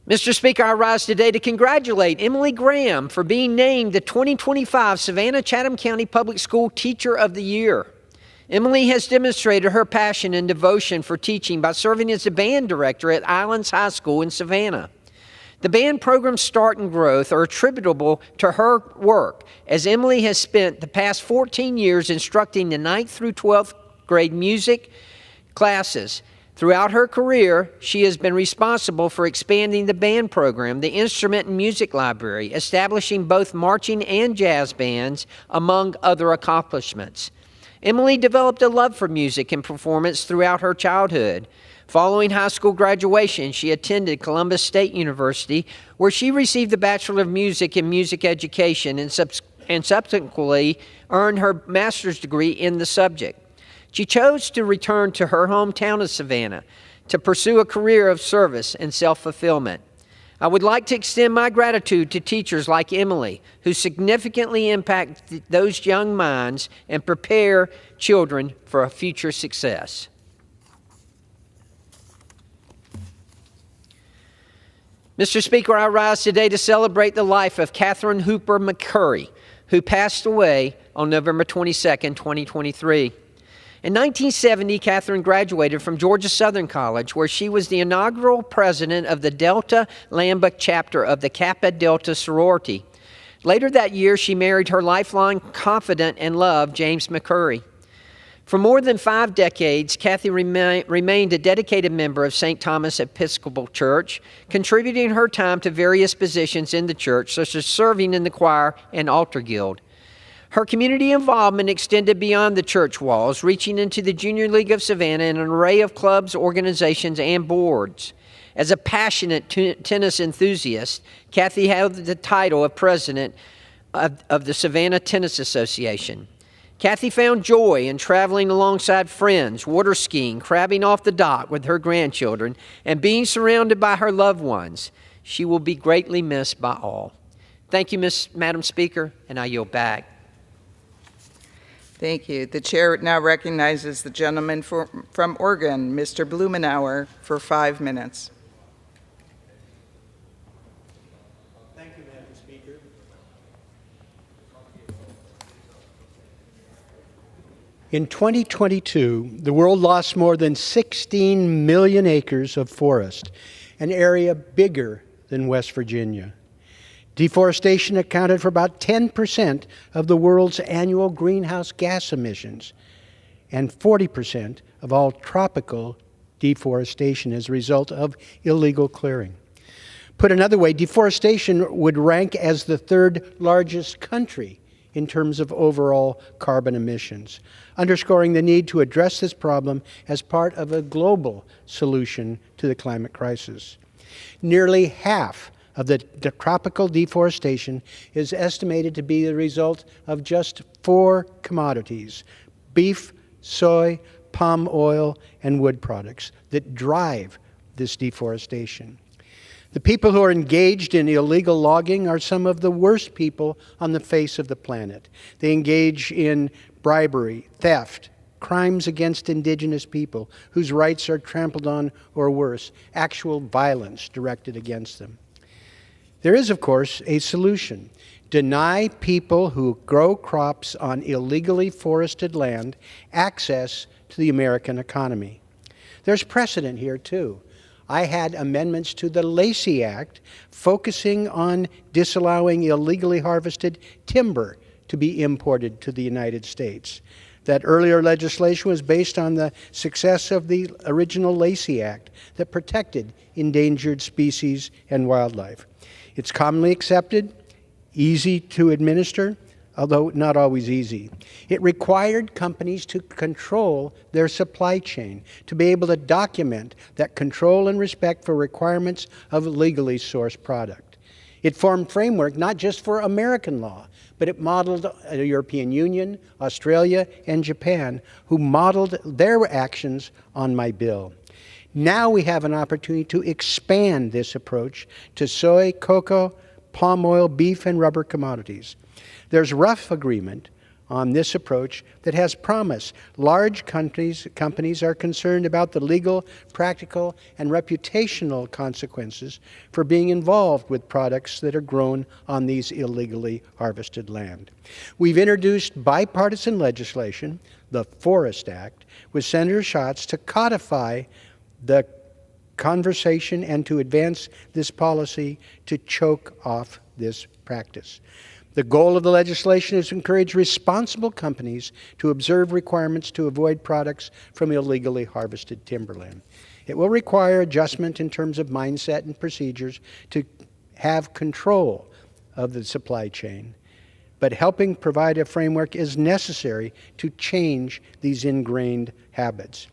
Mr. Speaker, I rise today to congratulate Emily Graham for being named the 2025 Savannah-Chatham County Public School Teacher of the Year. Emily has demonstrated her passion and devotion for teaching by serving as the band director at Islands High School in Savannah. The band program's start and growth are attributable to her work, as Emily has spent the past 14 years instructing the 9th through 12th grade music classes. Throughout her career, she has been responsible for expanding the band program, the instrument and music library, establishing both marching and jazz bands, among other accomplishments. Emily developed a love for music and performance throughout her childhood. Following high school graduation, she attended Columbus State University, where she received a Bachelor of Music in Music Education and subsequently earned her master's degree in the subject. She chose to return to her hometown of Savannah to pursue a career of service and self-fulfillment. I would like to extend my gratitude to teachers like Emily, who significantly impact those young minds and prepare children for a future success. Mr. Speaker, I rise today to celebrate the life of Catherine Hooper McCurry, who passed away on November 22, 2023. In 1970, Catherine graduated from Georgia Southern College, where she was the inaugural president of the Delta Lambda chapter of the Kappa Delta sorority. Later that year, she married her lifelong confidant and love, James McCurry. For more than 5 decades, Kathy remained a dedicated member of St. Thomas Episcopal Church, contributing her time to various positions in the church, such as serving in the choir and altar guild. Her community involvement extended beyond the church walls, reaching into the Junior League of Savannah and an array of clubs, organizations, and boards. As a passionate tennis enthusiast, Kathy held the title of president of the Savannah Tennis Association. Kathy found joy in traveling alongside friends, water skiing, crabbing off the dock with her grandchildren, and being surrounded by her loved ones. She will be greatly missed by all. Thank you, Madam Speaker, and I yield back. Thank you. The chair now recognizes the gentleman from Oregon, Mr. Blumenauer, for 5 minutes. Thank you, Madam Speaker. In 2022, the world lost more than 16 million acres of forest, an area bigger than West Virginia. Deforestation accounted for about 10% of the world's annual greenhouse gas emissions and 40% of all tropical deforestation as a result of illegal clearing. Put another way, deforestation would rank as the 3rd largest country in terms of overall carbon emissions, underscoring the need to address this problem as part of a global solution to the climate crisis. Nearly half of the tropical deforestation is estimated to be the result of just 4 commodities: beef, soy, palm oil, and wood products that drive this deforestation. The people who are engaged in illegal logging are some of the worst people on the face of the planet. They engage in bribery, theft, crimes against indigenous people whose rights are trampled on, or worse, actual violence directed against them. There is, of course, a solution. Deny people who grow crops on illegally forested land access to the American economy. There's precedent here, too. I had amendments to the Lacey Act focusing on disallowing illegally harvested timber to be imported to the United States. That earlier legislation was based on the success of the original Lacey Act that protected endangered species and wildlife. It's commonly accepted, easy to administer, although not always easy. It required companies to control their supply chain, to be able to document that control and respect for requirements of legally sourced product. It formed framework not just for American law, but it modeled the European Union, Australia, and Japan, who modeled their actions on my bill. Now we have an opportunity to expand this approach to soy, cocoa, palm oil, beef, and rubber commodities. There's rough agreement on this approach that has promise. Large companies are concerned about the legal, practical, and reputational consequences for being involved with products that are grown on these illegally harvested land. We've introduced bipartisan legislation, the Forest Act, with Senator Schatz to codify the conversation and to advance this policy to choke off this practice. The goal of the legislation is to encourage responsible companies to observe requirements to avoid products from illegally harvested timberland. It will require adjustment in terms of mindset and procedures to have control of the supply chain, but helping provide a framework is necessary to change these ingrained habits.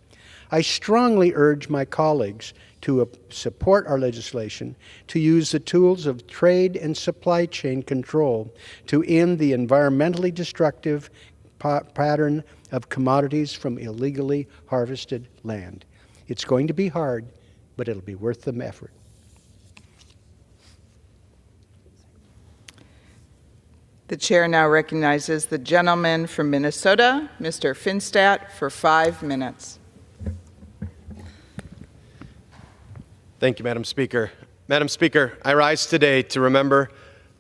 I strongly urge my colleagues to support our legislation, to use the tools of trade and supply chain control to end the environmentally destructive pattern of commodities from illegally harvested land. It's going to be hard, but it'll be worth the effort. The chair now recognizes the gentleman from Minnesota, Mr. Finstadt, for 5 minutes. Thank you, Madam Speaker. Madam Speaker, I rise today to remember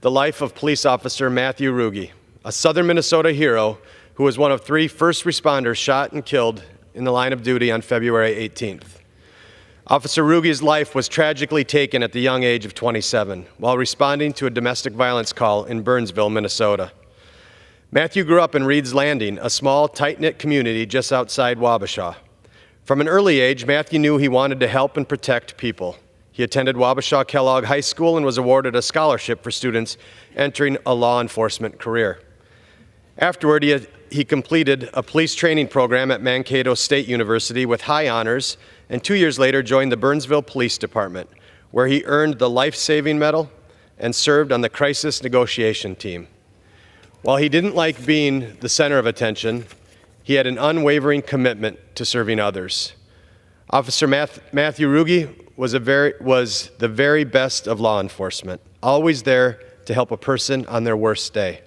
the life of police officer Matthew Ruge, a southern Minnesota hero who was one of 3 first responders shot and killed in the line of duty on February 18th. Officer Ruge's life was tragically taken at the young age of 27 while responding to a domestic violence call in Burnsville, Minnesota. Matthew grew up in Reed's Landing, a small, tight-knit community just outside Wabasha. From an early age, Matthew knew he wanted to help and protect people. He attended Wabasha Kellogg High School and was awarded a scholarship for students entering a law enforcement career. Afterward, he completed a police training program at Mankato State University with high honors, and 2 years later joined the Burnsville Police Department, where he earned the Life-Saving Medal and served on the crisis negotiation team. While he didn't like being the center of attention, he had an unwavering commitment to serving others. Officer Matthew Ruge was the very best of law enforcement, always there to help a person on their worst day.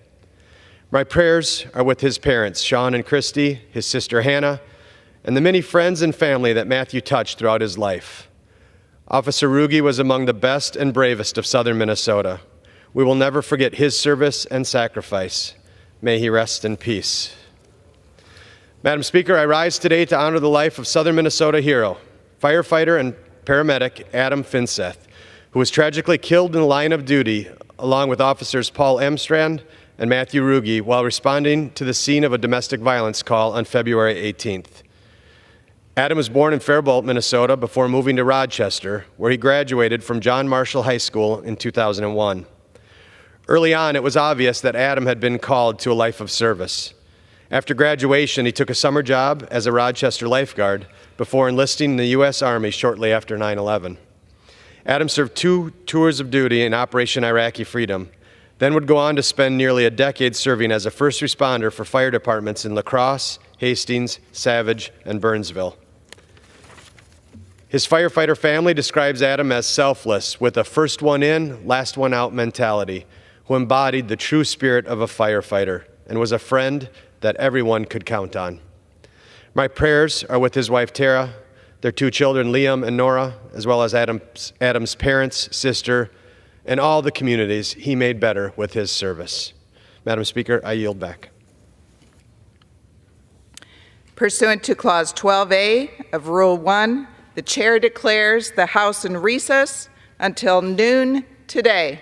My prayers are with his parents, Sean and Christy, his sister Hannah, and the many friends and family that Matthew touched throughout his life. Officer Ruge was among the best and bravest of southern Minnesota. We will never forget his service and sacrifice. May he rest in peace. Madam Speaker, I rise today to honor the life of southern Minnesota hero, firefighter and paramedic Adam Finseth, who was tragically killed in the line of duty along with officers Paul Emstrand and Matthew Ruge while responding to the scene of a domestic violence call on February 18th. Adam was born in Faribault, Minnesota, before moving to Rochester, where he graduated from John Marshall High School in 2001. Early on, it was obvious that Adam had been called to a life of service. After graduation, he took a summer job as a Rochester lifeguard before enlisting in the U.S. Army shortly after 9/11. Adam served 2 tours of duty in Operation Iraqi Freedom, then would go on to spend nearly a decade serving as a first responder for fire departments in La Crosse, Hastings, Savage, and Burnsville. His firefighter family describes Adam as selfless, with a first one in, last one out mentality, who embodied the true spirit of a firefighter and was a friend that everyone could count on. My prayers are with his wife Tara, their 2 children Liam and Nora, as well as Adam's parents, sister, and all the communities he made better with his service. Madam Speaker, I yield back. Pursuant to Clause 12A of Rule 1, The chair declares the House in recess until noon today.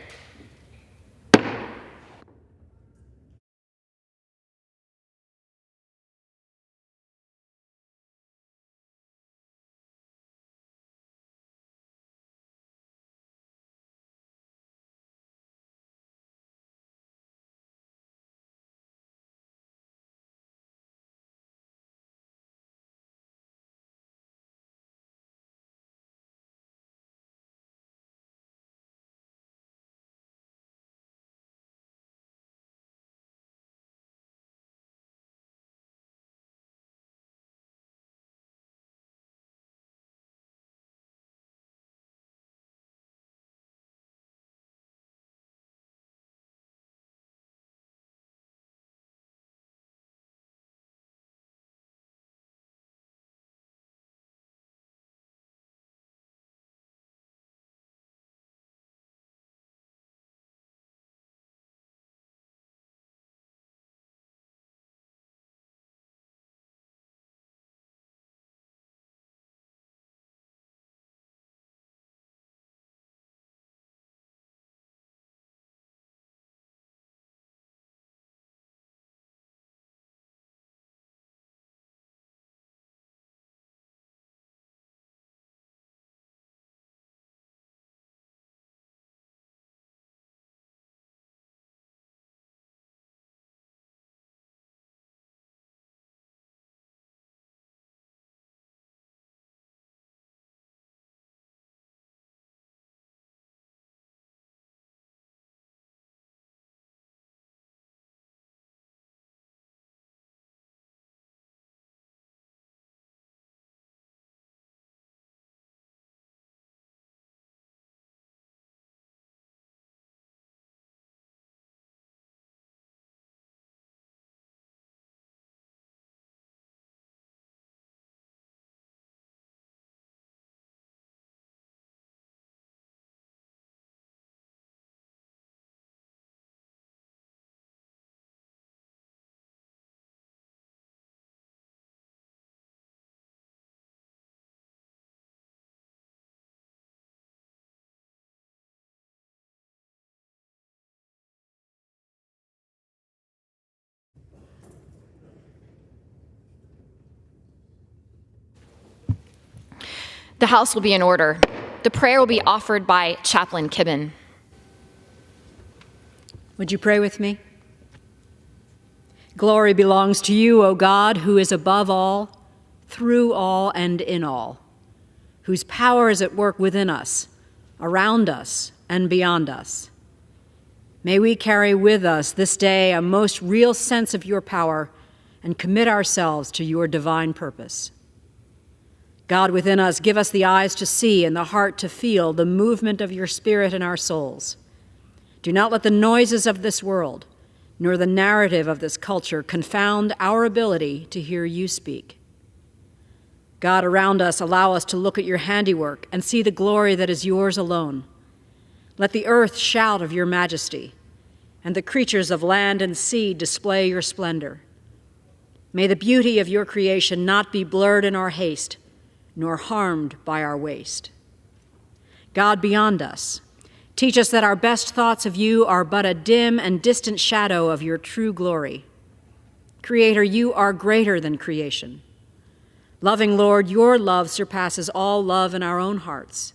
The House will be in order. The prayer will be offered by Chaplain Kibben. Would you pray with me? Glory belongs to you, O God, who is above all, through all, and in all, whose power is at work within us, around us, and beyond us. May we carry with us this day a most real sense of your power and commit ourselves to your divine purpose. God within us, give us the eyes to see and the heart to feel the movement of your Spirit in our souls. Do not let the noises of this world, nor the narrative of this culture confound our ability to hear you speak. God, around us, allow us to look at your handiwork and see the glory that is yours alone. Let the earth shout of your majesty, and the creatures of land and sea display your splendor. May the beauty of your creation not be blurred in our haste, nor harmed by our waste. God beyond us, teach us that our best thoughts of you are but a dim and distant shadow of your true glory. Creator, you are greater than creation. Loving Lord, your love surpasses all love in our own hearts.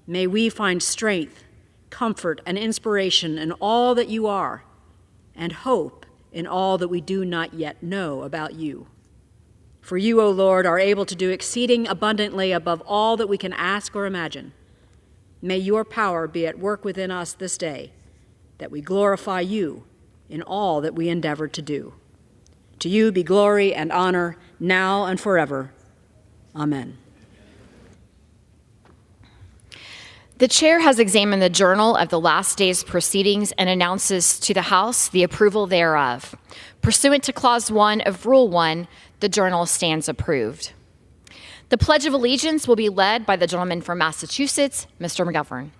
May we find strength, comfort, and inspiration in all that you are, and hope in all that we do not yet know about you. For you, O Lord, are able to do exceeding abundantly above all that we can ask or imagine. May your power be at work within us this day, that we glorify you in all that we endeavor to do. To you be glory and honor, now and forever. Amen. The chair has examined the journal of the last day's proceedings and announces to the House the approval thereof. Pursuant to Clause 1 of Rule 1, the journal stands approved. The Pledge of Allegiance will be led by the gentleman from Massachusetts, Mr. McGovern.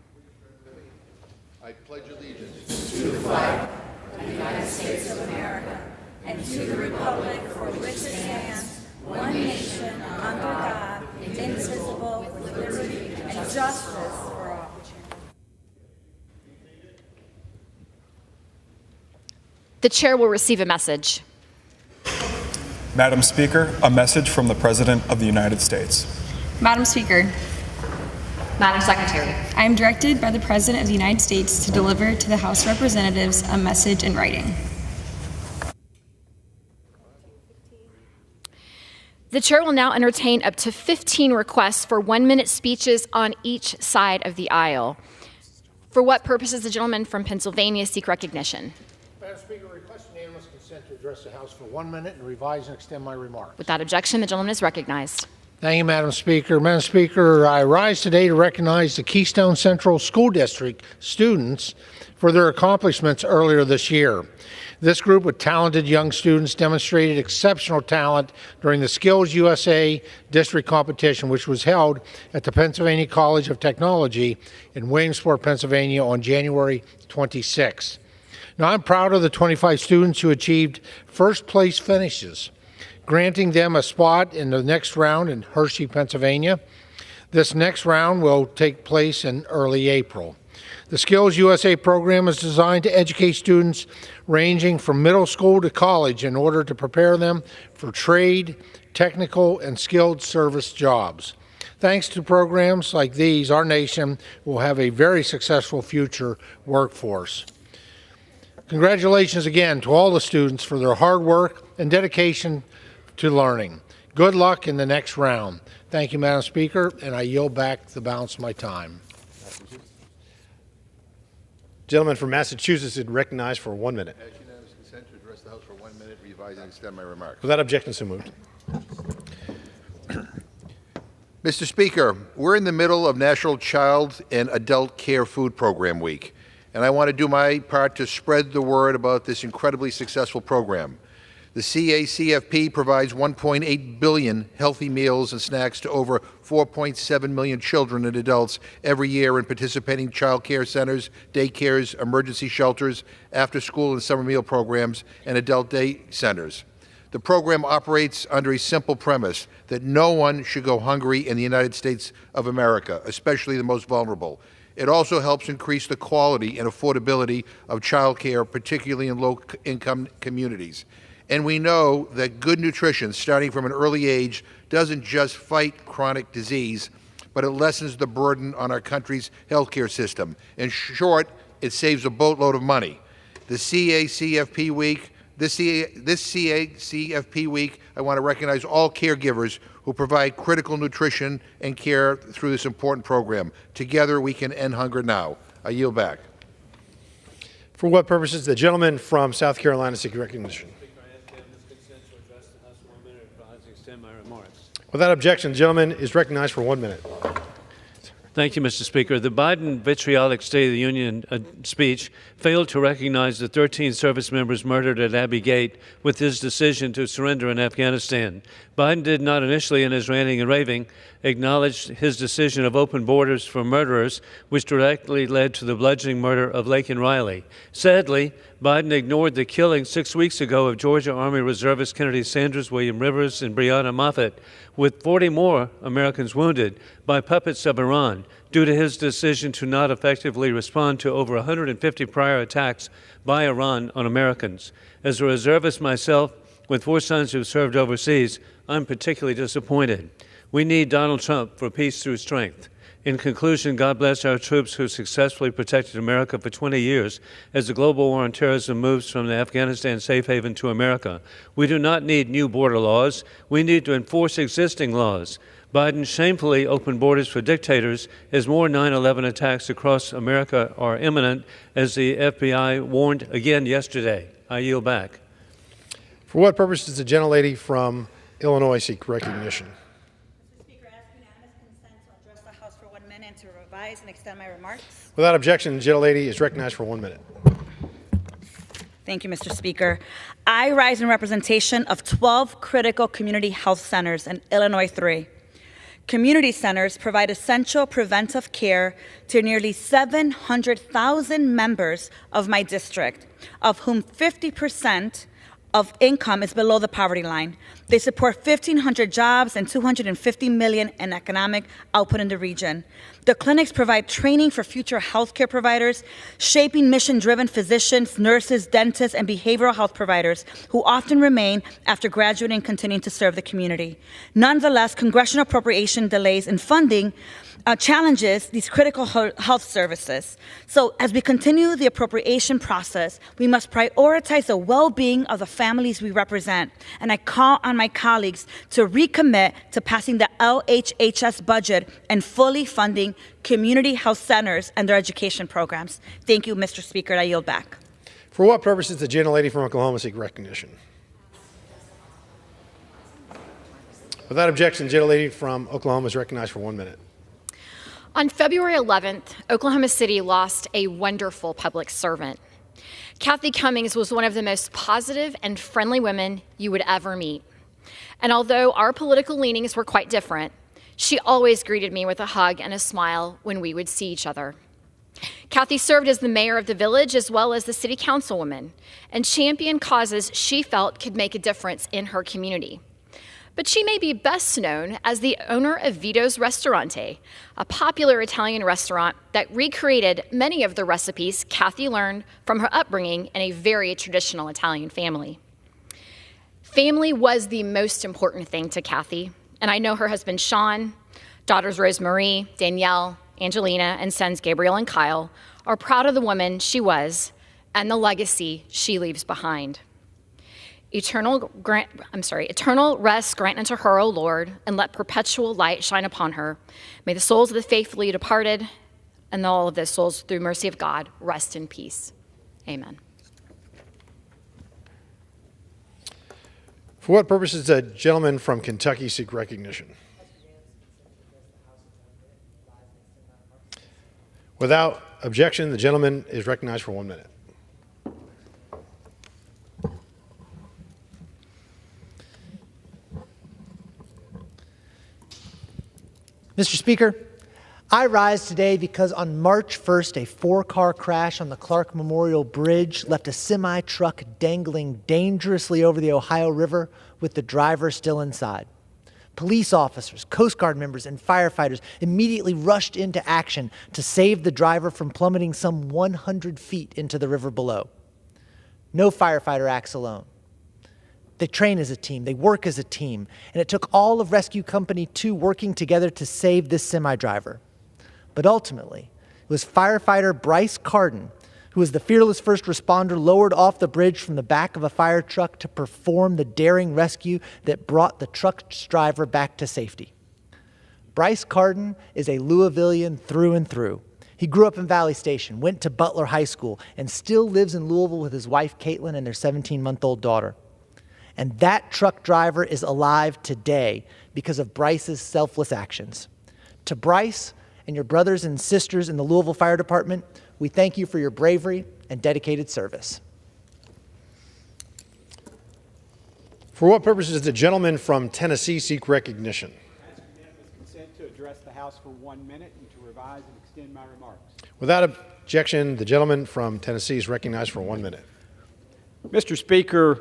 I pledge allegiance to the flag of the United States of America and to the republic for which it stands, one nation, under God, indivisible, Justice for all. The chair will receive a message. Madam Speaker, a message from the President of the United States. Madam Speaker, Madam Secretary, I am directed by the President of the United States to deliver to the House of Representatives a message in writing. The chair will now entertain up to 15 requests for 1-minute speeches on each side of the aisle. For what purpose does the gentleman from Pennsylvania seek recognition? Madam Speaker, request unanimous consent to address the House for 1 minute and revise and extend my remarks. Without objection, the gentleman is recognized. Thank you, Madam Speaker. Madam Speaker, I rise today to recognize the Keystone Central School District students for their accomplishments earlier this year. This group of talented young students demonstrated exceptional talent during the Skills USA District Competition, which was held at the Pennsylvania College of Technology in Williamsport, Pennsylvania on January 26. Now, I'm proud of the 25 students who achieved first place finishes, granting them a spot in the next round in Hershey, Pennsylvania. This next round will take place in early April. The Skills USA program is designed to educate students ranging from middle school to college in order to prepare them for trade, technical, and skilled service jobs. Thanks to programs like these, our nation will have a very successful future workforce. Congratulations again to all the students for their hard work and dedication to learning. Good luck in the next round. Thank you, Madam Speaker, and I yield back the balance of my time. Gentleman from Massachusetts is recognized for 1 minute. Ask unanimous consent to address the House for 1 minute, revise and extend my remarks. Without objection, so moved. Mr. Speaker, we're in the middle of National Child and Adult Care Food Program Week, and I want to do my part to spread the word about this incredibly successful program. The CACFP provides 1.8 billion healthy meals and snacks to over 4.7 million children and adults every year in participating child care centers, daycares, emergency shelters, after-school and summer meal programs, and adult day centers. The program operates under a simple premise that no one should go hungry in the United States of America, especially the most vulnerable. It also helps increase the quality and affordability of child care, particularly in low-income communities. And we know that good nutrition, starting from an early age, doesn't just fight chronic disease, but it lessens the burden on our country's healthcare system. In short, it saves a boatload of money. The CACFP Week, this CACFP Week, I want to recognize all caregivers who provide critical nutrition and care through this important program. Together, we can end hunger now. I yield back. For what purposes? The gentleman from South Carolina seeking recognition. Without objection, the gentleman is recognized for 1 minute. Thank you, Mr. Speaker. The Biden vitriolic State of the Union speech failed to recognize the 13 service members murdered at Abbey Gate with his decision to surrender in Afghanistan. Biden did not initially, in his ranting and raving, acknowledge his decision of open borders for murderers, which directly led to the bludgeoning murder of Laken Riley. Sadly, Biden ignored the killing 6 weeks ago of Georgia Army Reservist Kennedy Sanders, William Rivers, and Breonna Moffett, with 40 more Americans wounded by puppets of Iran due to his decision to not effectively respond to over 150 prior attacks by Iran on Americans. As a reservist myself, with 4 sons who served overseas, I'm particularly disappointed. We need Donald Trump for peace through strength. In conclusion, God bless our troops who successfully protected America for 20 years as the global war on terrorism moves from the Afghanistan safe haven to America. We do not need new border laws. We need to enforce existing laws. Biden shamefully opened borders for dictators as more 9/11 attacks across America are imminent, as the FBI warned again yesterday. I yield back. For what purpose does the gentlelady from Illinois seek recognition? To revise and extend my remarks. Without objection, the gentlelady is recognized for 1 minute. Thank you, Mr. Speaker. I rise in representation of 12 critical community health centers in Illinois 3. Community centers provide essential preventive care to nearly 700,000 members of my district, of whom 50% of income is below the poverty line. They support 1,500 jobs and $250 million in economic output in the region. The clinics provide training for future healthcare providers, shaping mission-driven physicians, nurses, dentists, and behavioral health providers who often remain after graduating and continuing to serve the community. Nonetheless, congressional appropriation delays in funding challenges these critical health services. So as we continue the appropriation process, we must prioritize the well-being of the families we represent. And I call on my colleagues to recommit to passing the LHHS budget and fully funding community health centers and their education programs. Thank you, Mr. Speaker, and I yield back. For what purpose does the gentlelady from Oklahoma seek recognition? Without objection, the gentlelady from Oklahoma is recognized for 1 minute. On February 11th, Oklahoma City lost a wonderful public servant. Kathy Cummings was one of the most positive and friendly women you would ever meet. And although our political leanings were quite different, she always greeted me with a hug and a smile when we would see each other. Kathy served as the mayor of the village as well as the city councilwoman and championed causes she felt could make a difference in her community. But she may be best known as the owner of Vito's Ristorante, a popular Italian restaurant that recreated many of the recipes Kathy learned from her upbringing in a very traditional Italian family. Family was the most important thing to Kathy, and I know her husband Sean, daughters Rosemarie, Danielle, Angelina, and sons Gabriel and Kyle are proud of the woman she was and the legacy she leaves behind. Eternal rest grant unto her, O Lord, and let perpetual light shine upon her. May the souls of the faithfully departed and all of those souls, through mercy of God, rest in peace. Amen. For what purpose does the gentleman from Kentucky seek recognition? Without objection, the gentleman is recognized for 1 minute. Mr. Speaker, I rise today because on March 1st, a four-car crash on the Clark Memorial Bridge left a semi-truck dangling dangerously over the Ohio River with the driver still inside. Police officers, Coast Guard members, and firefighters immediately rushed into action to save the driver from plummeting some 100 feet into the river below. No firefighter acts alone. They train as a team, they work as a team, and it took all of Rescue Company 2 working together to save this semi-driver. But ultimately, it was firefighter Bryce Carden, who was the fearless first responder lowered off the bridge from the back of a fire truck to perform the daring rescue that brought the truck's driver back to safety. Bryce Carden is a Louisvillian through and through. He grew up in Valley Station, went to Butler High School, and still lives in Louisville with his wife Caitlin and their 17-month-old daughter. And that truck driver is alive today because of Bryce's selfless actions. To Bryce and your brothers and sisters in the Louisville Fire Department, we thank you for your bravery and dedicated service. For what purpose does the gentleman from Tennessee seek recognition? I ask unanimous consent to address the House for 1 minute and to revise and extend my remarks. Without objection, the gentleman from Tennessee is recognized for 1 minute. Mr. Speaker,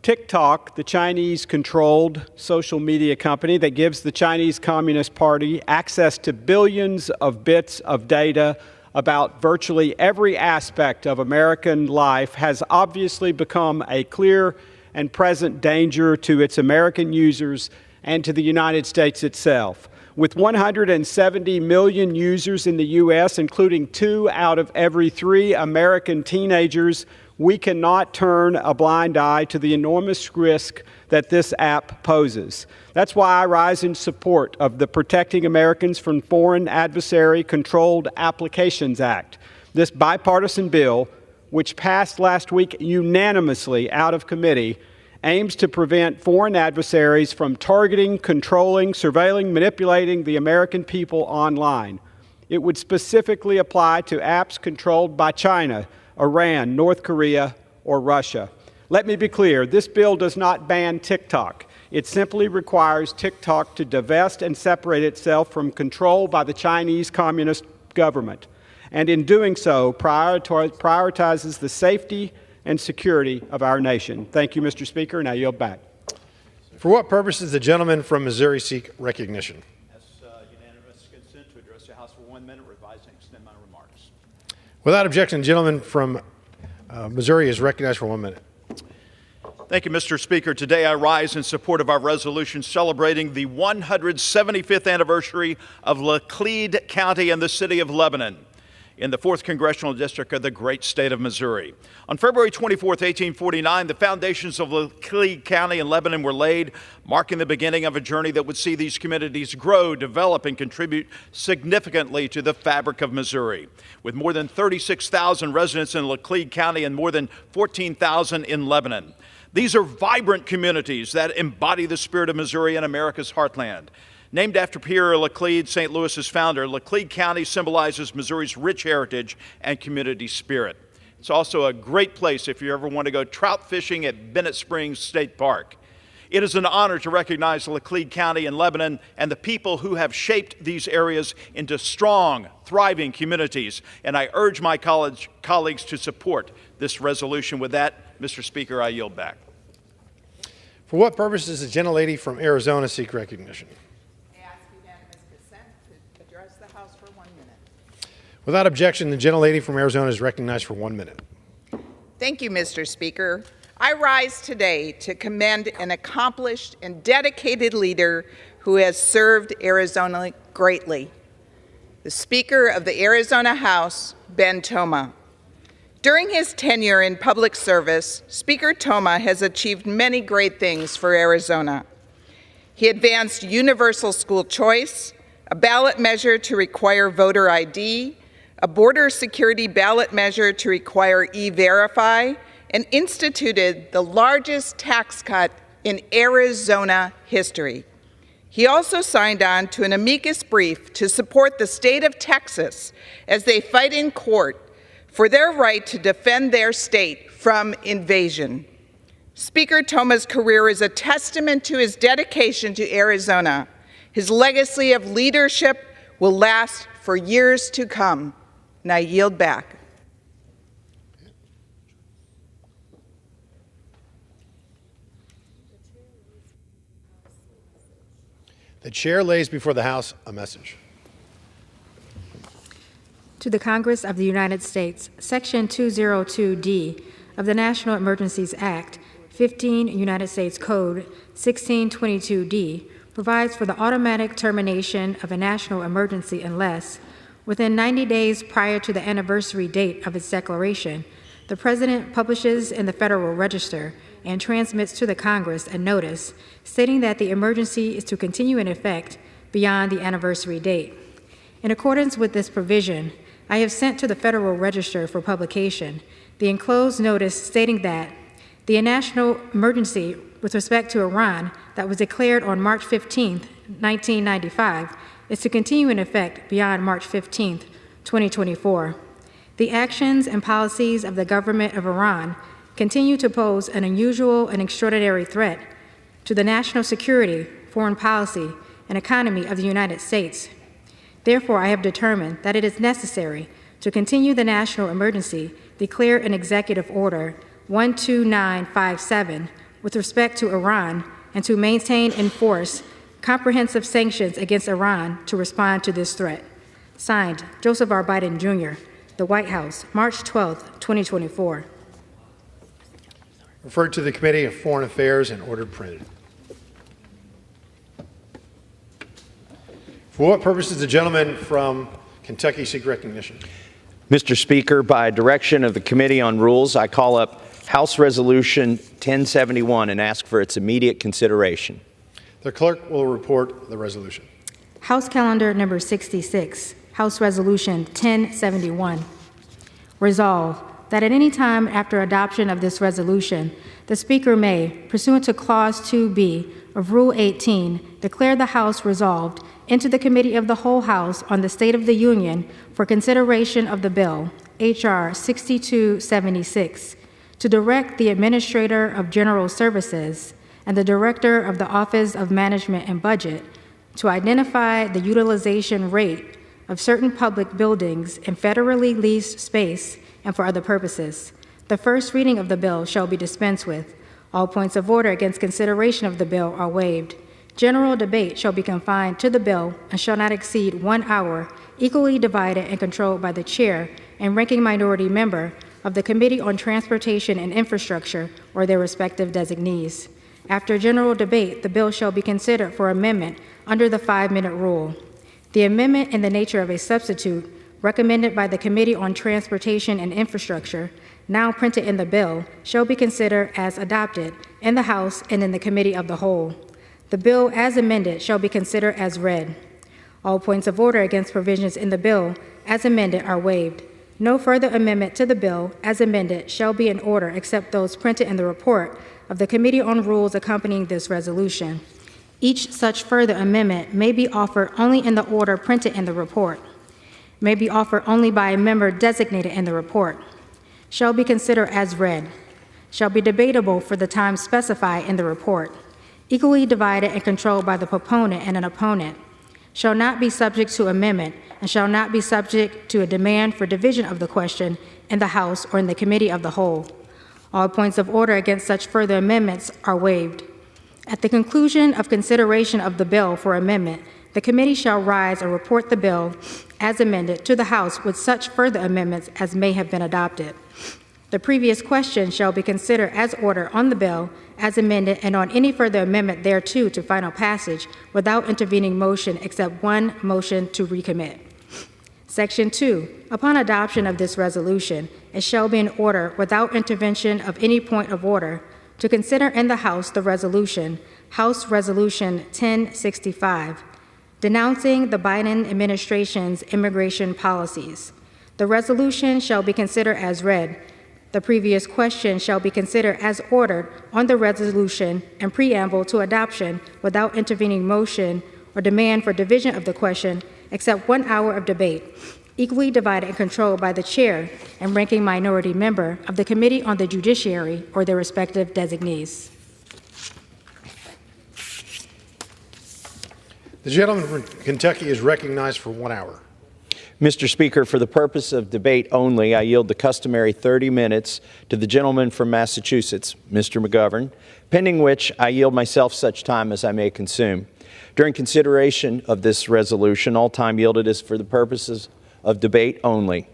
TikTok, the Chinese-controlled social media company that gives the Chinese Communist Party access to billions of bits of data about virtually every aspect of American life, has obviously become a clear and present danger to its American users and to the United States itself. With 170 million users in the U.S., including 2 out of every 3 American teenagers, we cannot turn a blind eye to the enormous risk that this app poses. That's why I rise in support of the Protecting Americans from Foreign Adversary Controlled Applications Act. This bipartisan bill, which passed last week unanimously out of committee, aims to prevent foreign adversaries from targeting, controlling, surveilling, manipulating the American people online. It would specifically apply to apps controlled by China, Iran, North Korea, or Russia. Let me be clear, this bill does not ban TikTok. It simply requires TikTok to divest and separate itself from control by the Chinese Communist government, and in doing so, prioritizes the safety and security of our nation. Thank you, Mr. Speaker, and I yield back. For what purpose does the gentleman from Missouri seek recognition? Unanimous consent to address the House for 1 minute, revise and extend my remarks. Without objection, the gentleman from Missouri is recognized for 1 minute. Thank you, Mr. Speaker. Today I rise in support of our resolution celebrating the 175th anniversary of Laclede County and the city of Lebanon in the 4th Congressional District of the great state of Missouri. On February 24, 1849, the foundations of Laclede County in Lebanon were laid, marking the beginning of a journey that would see these communities grow, develop, and contribute significantly to the fabric of Missouri. With more than 36,000 residents in Laclede County and more than 14,000 in Lebanon. These are vibrant communities that embody the spirit of Missouri and America's heartland. Named after Pierre Laclede, St. Louis's founder, Laclede County symbolizes Missouri's rich heritage and community spirit. It's also a great place if you ever want to go trout fishing at Bennett Springs State Park. It is an honor to recognize Laclede County and Lebanon and the people who have shaped these areas into strong, thriving communities, and I urge my colleagues to support this resolution. With that, Mr. Speaker, I yield back. For what purpose does the gentlelady from Arizona seek recognition? Without objection, the gentlelady from Arizona is recognized for 1 minute. Thank you, Mr. Speaker. I rise today to commend an accomplished and dedicated leader who has served Arizona greatly, the Speaker of the Arizona House, Ben Toma. During his tenure in public service, Speaker Toma has achieved many great things for Arizona. He advanced universal school choice, a ballot measure to require voter ID, a border security ballot measure to require E-Verify, and instituted the largest tax cut in Arizona history. He also signed on to an amicus brief to support the state of Texas as they fight in court for their right to defend their state from invasion. Speaker Toma's career is a testament to his dedication to Arizona. His legacy of leadership will last for years to come. And I yield back. The chair lays before the House a message. To the Congress of the United States, Section 202D of the National Emergencies Act, 15 United States Code 1622D, provides for the automatic termination of a national emergency unless, within 90 days prior to the anniversary date of its declaration, the President publishes in the Federal Register and transmits to the Congress a notice stating that the emergency is to continue in effect beyond the anniversary date. In accordance with this provision, I have sent to the Federal Register for publication the enclosed notice stating that the national emergency with respect to Iran that was declared on March 15, 1995, is to continue in effect beyond March 15, 2024. The actions and policies of the government of Iran continue to pose an unusual and extraordinary threat to the national security, foreign policy, and economy of the United States. Therefore, I have determined that it is necessary to continue the national emergency declared in Executive Order 12957 with respect to Iran and to maintain and enforce comprehensive sanctions against Iran to respond to this threat. Signed, Joseph R. Biden, Jr., The White House, March 12, 2024. Referred to the Committee of Foreign Affairs and ordered printed. For what purpose does the gentleman from Kentucky seek recognition? Mr. Speaker, by direction of the Committee on Rules, I call up House Resolution 1071 and ask for its immediate consideration. The clerk will report the resolution. House Calendar Number 66, House Resolution 1071. Resolve that at any time after adoption of this resolution, the Speaker may, pursuant to Clause 2B of Rule 18, declare the House resolved into the Committee of the Whole House on the State of the Union for consideration of the bill, H.R. 6276, to direct the Administrator of General Services and the Director of the Office of Management and Budget to identify the utilization rate of certain public buildings in federally leased space and for other purposes. The first reading of the bill shall be dispensed with. All points of order against consideration of the bill are waived. General debate shall be confined to the bill and shall not exceed 1 hour, equally divided and controlled by the chair and ranking minority member of the Committee on Transportation and Infrastructure or their respective designees. After general debate, the bill shall be considered for amendment under the 5-minute rule. The amendment in the nature of a substitute recommended by the Committee on Transportation and Infrastructure, now printed in the bill, shall be considered as adopted in the House and in the Committee of the Whole. The bill as amended shall be considered as read. All points of order against provisions in the bill as amended are waived. No further amendment to the bill as amended shall be in order except those printed in the report of the Committee on Rules accompanying this resolution. Each such further amendment may be offered only in the order printed in the report, may be offered only by a member designated in the report, shall be considered as read, shall be debatable for the time specified in the report, equally divided and controlled by the proponent and an opponent, shall not be subject to amendment, and shall not be subject to a demand for division of the question in the House or in the Committee of the Whole. All points of order against such further amendments are waived. At the conclusion of consideration of the bill for amendment, the committee shall rise and report the bill as amended to the House with such further amendments as may have been adopted. The previous question shall be considered as order on the bill as amended and on any further amendment thereto to final passage without intervening motion except one motion to recommit. Section 2. Upon adoption of this resolution, it shall be in order without intervention of any point of order to consider in the House the resolution, House Resolution 1065, denouncing the Biden administration's immigration policies. The resolution shall be considered as read. The previous question shall be considered as ordered on the resolution and preamble to adoption without intervening motion or demand for division of the question except 1 hour of debate, equally divided and controlled by the chair and ranking minority member of the Committee on the Judiciary or their respective designees. The gentleman from Kentucky is recognized for 1 hour. Mr. Speaker, for the purpose of debate only, I yield the customary 30 minutes to the gentleman from Massachusetts, Mr. McGovern, pending which I yield myself such time as I may consume. During consideration of this resolution, all time yielded is for the purposes of debate only.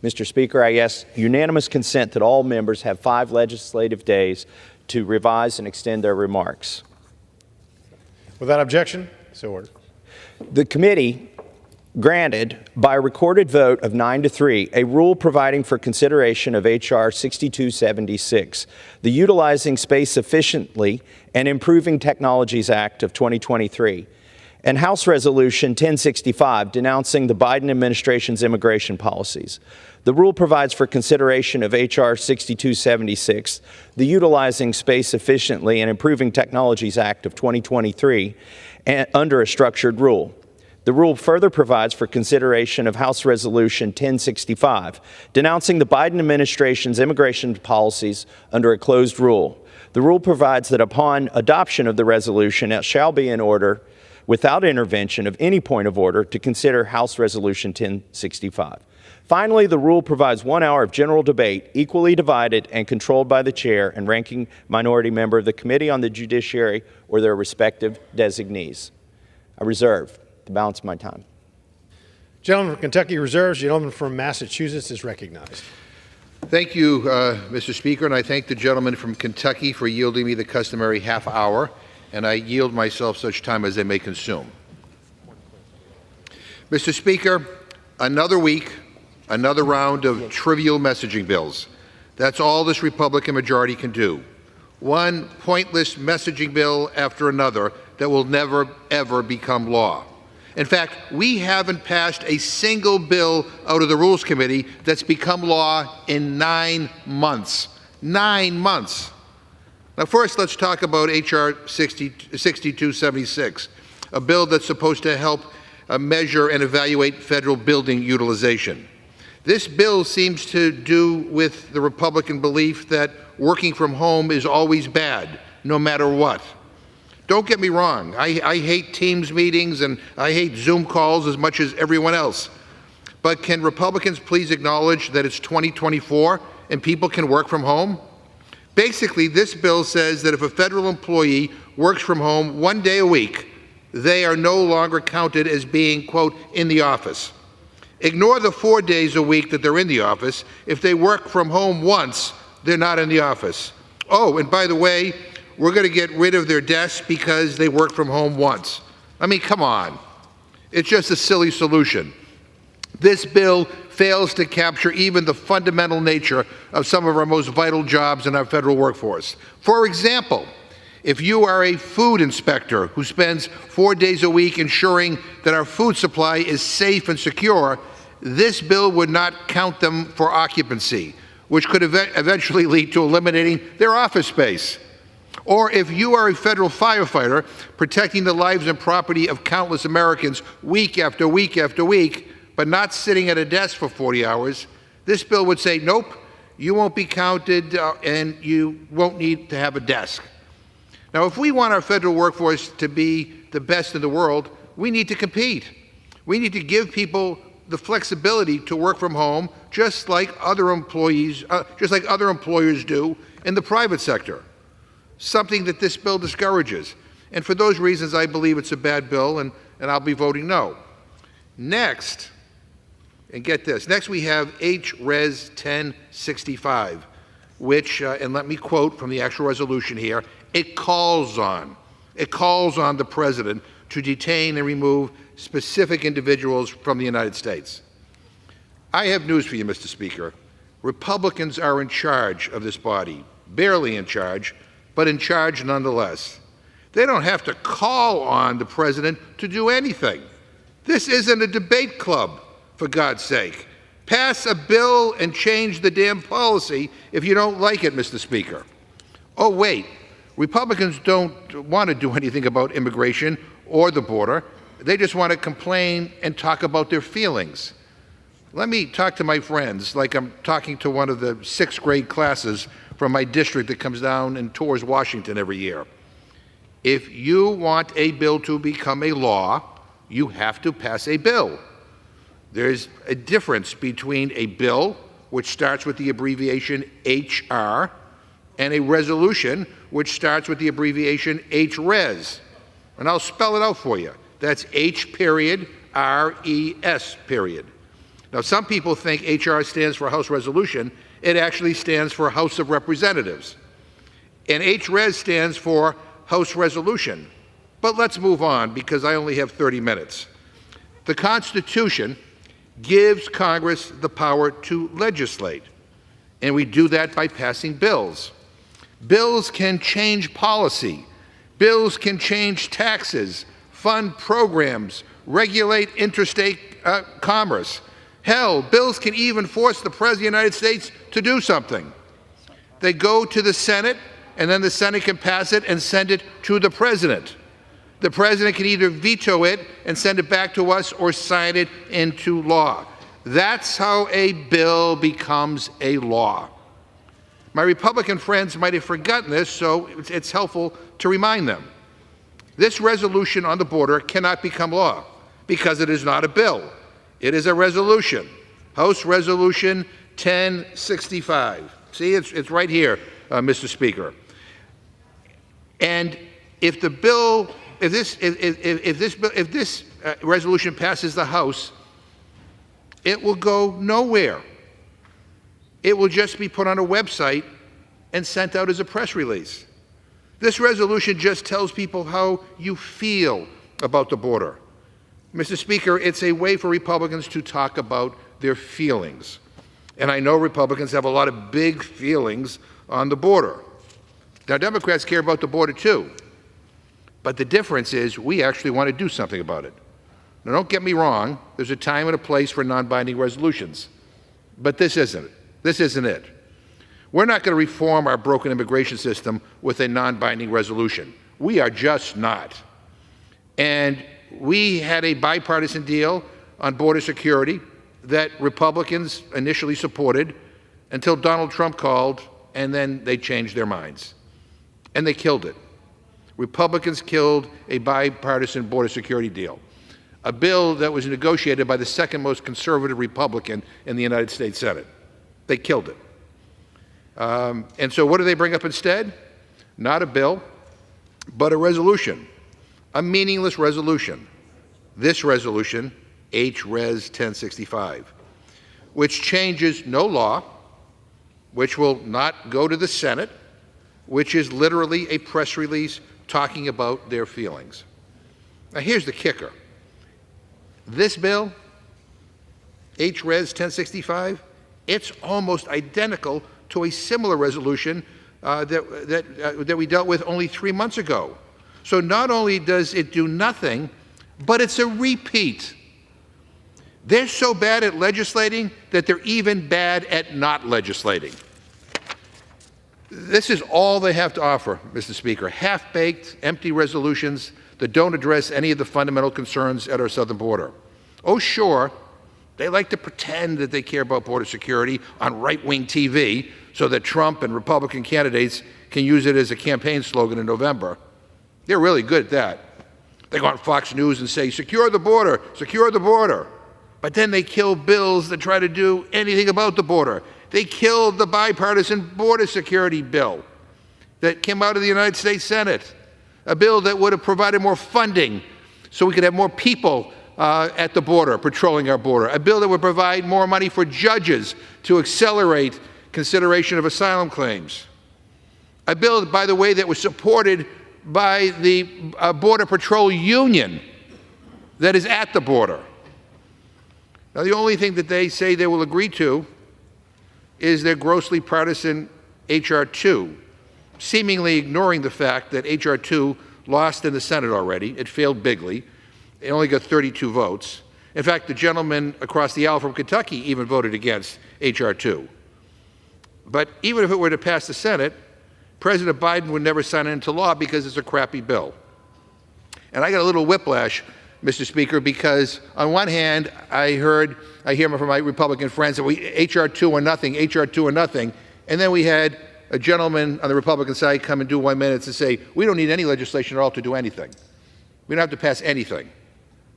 Mr. Speaker, I ask unanimous consent that all members have 5 legislative days to revise and extend their remarks. Without objection, so ordered. The committee granted, by a recorded vote of 9-3, a rule providing for consideration of H.R. 6276, the Utilizing Space Efficiently and Improving Technologies Act of 2023, and House Resolution 1065, denouncing the Biden administration's immigration policies. The rule provides for consideration of H.R. 6276, the Utilizing Space Efficiently and Improving Technologies Act of 2023, and under a structured rule. The rule further provides for consideration of House Resolution 1065, denouncing the Biden administration's immigration policies under a closed rule. The rule provides that upon adoption of the resolution, it shall be in order, without intervention of any point of order, to consider House Resolution 1065. Finally, the rule provides 1 hour of general debate, equally divided and controlled by the chair and ranking minority member of the Committee on the Judiciary or their respective designees. I reserve the balance of my time. Gentleman from Kentucky reserves. Gentleman from Massachusetts is recognized. Thank you, Mr. Speaker, and I thank the gentleman from Kentucky for yielding me the customary half hour, and I yield myself such time as I may consume. Mr. Speaker, another week, another round of trivial messaging bills. That's all this Republican majority can do. One pointless messaging bill after another that will never, ever become law. In fact, we haven't passed a single bill out of the Rules Committee that's become law in 9 months. 9 months. Now, first, let's talk about H.R. 6276, a bill that's supposed to help measure and evaluate federal building utilization. This bill seems to do with the Republican belief that working from home is always bad, no matter what. Don't get me wrong, I hate Teams meetings and I hate Zoom calls as much as everyone else. But can Republicans please acknowledge that it's 2024 and people can work from home? Basically, this bill says that if a federal employee works from home 1 day a week, they are no longer counted as being, quote, in the office. Ignore the 4 days a week that they're in the office. If they work from home once, they're not in the office. Oh, and by the way, we're going to get rid of their desks because they work from home once. I mean, come on. It's just a silly solution. This bill fails to capture even the fundamental nature of some of our most vital jobs in our federal workforce. For example, if you are a food inspector who spends 4 days a week ensuring that our food supply is safe and secure, this bill would not count them for occupancy, which could eventually lead to eliminating their office space. Or if you are a federal firefighter protecting the lives and property of countless Americans week after week after week, but not sitting at a desk for 40 hours, this bill would say, nope, you won't be counted and you won't need to have a desk. Now, if we want our federal workforce to be the best in the world, we need to compete. We need to give people the flexibility to work from home, just like other employers do in the private sector, something that this bill discourages. And for those reasons, I believe it's a bad bill, and I'll be voting no. Next, and get this, next we have HRes 1065, which, and let me quote from the actual resolution here, it calls on the President to detain and remove specific individuals from the United States. I have news for you, Mr. Speaker. Republicans are in charge of this body, barely in charge, but in charge nonetheless. They don't have to call on the President to do anything. This isn't a debate club, for God's sake. Pass a bill and change the damn policy if you don't like it, Mr. Speaker. Oh, wait. Republicans don't want to do anything about immigration or the border. They just want to complain and talk about their feelings. Let me talk to my friends like I'm talking to one of the 6th grade classes from my district that comes down and tours Washington every year. If you want a bill to become a law, you have to pass a bill. There's a difference between a bill, which starts with the abbreviation HR, and a resolution, which starts with the abbreviation HRes. And I'll spell it out for you. That's H period, R-E-S period. Now, some people think HR stands for House Resolution. It actually stands for House of Representatives. And HRes stands for House Resolution. But let's move on, because I only have 30 minutes. The Constitution gives Congress the power to legislate, and we do that by passing bills. Bills can change policy. Bills can change taxes, fund programs, regulate interstate commerce. Hell, bills can even force the President of the United States to do something. They go to the Senate, and then the Senate can pass it and send it to the President. The President can either veto it and send it back to us or sign it into law. That's how a bill becomes a law. My Republican friends might have forgotten this, so it's helpful to remind them. This resolution on the border cannot become law because it is not a bill. It is a resolution. House Resolution 1065. See, it's right here, Mr. Speaker. And if this resolution passes the House, it will go nowhere. It will just be put on a website and sent out as a press release. This resolution just tells people how you feel about the border. Mr. Speaker, it's a way for Republicans to talk about their feelings. And I know Republicans have a lot of big feelings on the border. Now, Democrats care about the border too. But the difference is we actually want to do something about it. Now, don't get me wrong. There's a time and a place for non-binding resolutions. But this isn't it. This isn't it. We're not going to reform our broken immigration system with a non-binding resolution. We are just not. And we had a bipartisan deal on border security that Republicans initially supported until Donald Trump called, and then they changed their minds. And they killed it. Republicans killed a bipartisan border security deal, a bill that was negotiated by the second most conservative Republican in the United States Senate. They killed it. And so what do they bring up instead? Not a bill, but a resolution, a meaningless resolution. This resolution, H-Res 1065, which changes no law, which will not go to the Senate, which is literally a press release talking about their feelings. Now here's the kicker. This bill, H-Res 1065, it's almost identical to a similar resolution that we dealt with only 3 months ago. So not only does it do nothing, but it's a repeat. They're so bad at legislating that they're even bad at not legislating. This is all they have to offer, Mr. Speaker, half-baked, empty resolutions that don't address any of the fundamental concerns at our southern border. Oh, sure, they like to pretend that they care about border security on right-wing TV so that Trump and Republican candidates can use it as a campaign slogan in November. They're really good at that. They go on Fox News and say, secure the border, secure the border. But then they kill bills that try to do anything about the border. They killed the bipartisan border security bill that came out of the United States Senate, a bill that would have provided more funding so we could have more people at the border, patrolling our border, a bill that would provide more money for judges to accelerate consideration of asylum claims, a bill, by the way, that was supported by the Border Patrol Union that is at the border. Now, the only thing that they say they will agree to is their grossly partisan H.R. 2, seemingly ignoring the fact that H.R. 2 lost in the Senate already. It failed bigly. It only got 32 votes. In fact, the gentleman across the aisle from Kentucky even voted against H.R. 2. But even if it were to pass the Senate, President Biden would never sign it into law because it's a crappy bill. And I got a little whiplash, Mr. Speaker, because on one hand, I hear from my Republican friends that H.R. 2 or nothing, H.R. 2 or nothing, and then we had a gentleman on the Republican side come and do 1 minute and say, we don't need any legislation at all to do anything. We don't have to pass anything.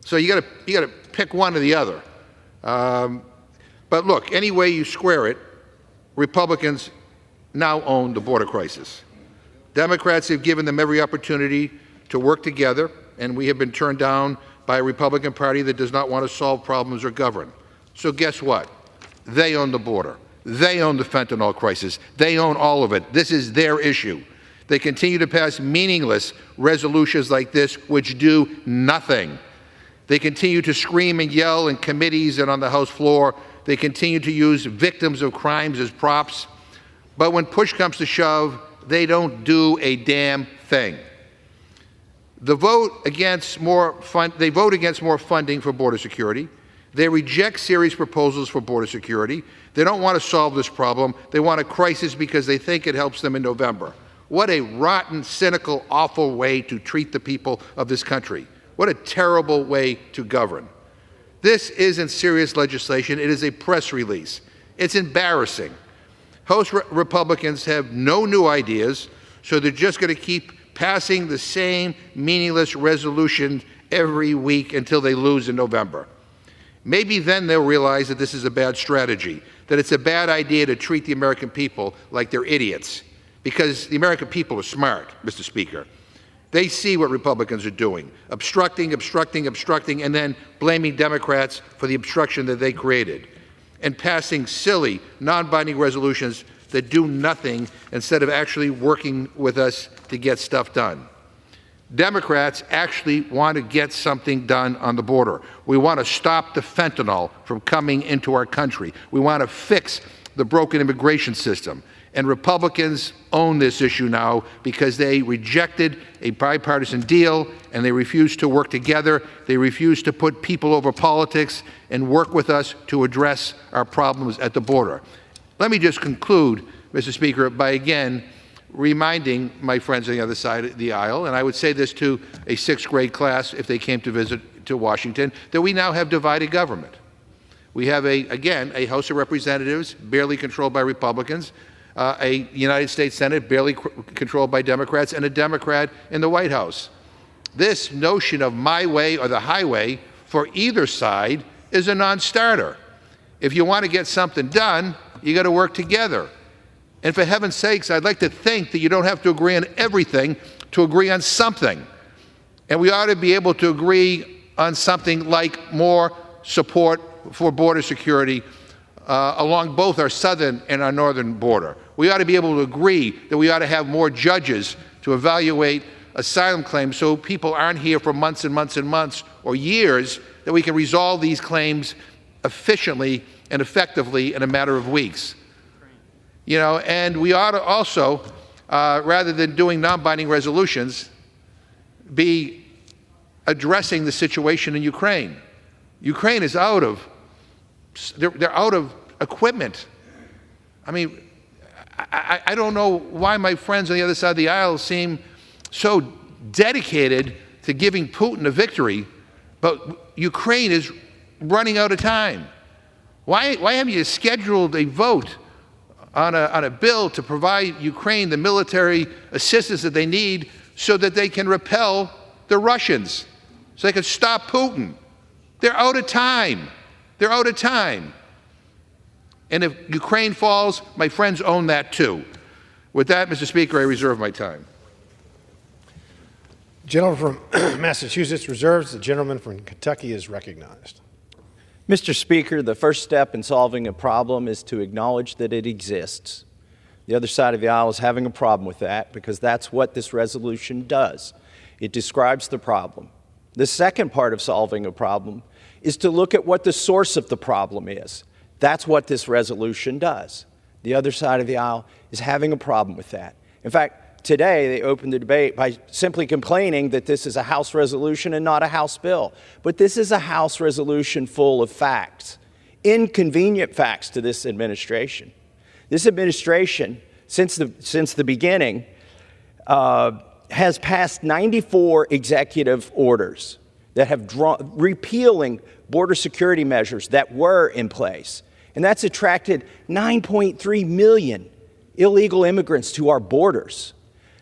So you got to pick one or the other. But look, any way you square it, Republicans now own the border crisis. Democrats have given them every opportunity to work together, and we have been turned down by a Republican Party that does not want to solve problems or govern. So guess what? They own the border. They own the fentanyl crisis. They own all of it. This is their issue. They continue to pass meaningless resolutions like this, which do nothing. They continue to scream and yell in committees and on the House floor. They continue to use victims of crimes as props. But when push comes to shove, they don't do a damn thing. They vote against more funding for border security. They reject serious proposals for border security. They don't want to solve this problem. They want a crisis because they think it helps them in November. What a rotten, cynical, awful way to treat the people of this country. What a terrible way to govern. This isn't serious legislation. It is a press release. It's embarrassing. House Republicans have no new ideas, so they're just going to keep passing the same meaningless resolution every week until they lose in November. Maybe then they'll realize that this is a bad strategy, that it's a bad idea to treat the American people like they're idiots, because the American people are smart, Mr. Speaker. They see what Republicans are doing, obstructing, and then blaming Democrats for the obstruction that they created, and passing silly, non-binding resolutions that do nothing instead of actually working with us to get stuff done. Democrats actually want to get something done on the border. We want to stop the fentanyl from coming into our country. We want to fix the broken immigration system. And Republicans own this issue now because they rejected a bipartisan deal and they refuse to work together. They refuse to put people over politics and work with us to address our problems at the border. Let me just conclude, Mr. Speaker, by again reminding my friends on the other side of the aisle, and I would say this to a sixth grade class if they came to visit to Washington, that we now have divided government. We have, again, a House of Representatives barely controlled by Republicans, a United States Senate barely controlled by Democrats, and a Democrat in the White House. This notion of my way or the highway for either side is a non-starter. If you want to get something done, you got to work together. And for heaven's sakes, I'd like to think that you don't have to agree on everything to agree on something. And we ought to be able to agree on something like more support for border security along both our southern and our northern border. We ought to be able to agree that we ought to have more judges to evaluate asylum claims so people aren't here for months and months and months or years, that we can resolve these claims efficiently and effectively in a matter of weeks. You know, and we ought to also, rather than doing non-binding resolutions, be addressing the situation in Ukraine. Ukraine is out of, they're out of equipment. I mean, I don't know why my friends on the other side of the aisle seem so dedicated to giving Putin a victory, but Ukraine is running out of time. Why haven't you scheduled a vote on a bill to provide Ukraine the military assistance that they need so that they can repel the Russians, so they can stop Putin? They're out of time. They're out of time. And if Ukraine falls, my friends own that too. With that, Mr. Speaker, I reserve my time. Gentleman from Massachusetts reserves. The gentleman from Kentucky is recognized. Mr. Speaker, the first step in solving a problem is to acknowledge that it exists. The other side of the aisle is having a problem with that because that's what this resolution does. It describes the problem. The second part of solving a problem is to look at what the source of the problem is. That's what this resolution does. The other side of the aisle is having a problem with that. In fact, today they opened the debate by simply complaining that this is a House resolution and not a House bill. But this is a House resolution full of facts, inconvenient facts to this administration. This administration, since the beginning, has passed 94 executive orders that have repealing border security measures that were in place. And that's attracted 9.3 million illegal immigrants to our borders.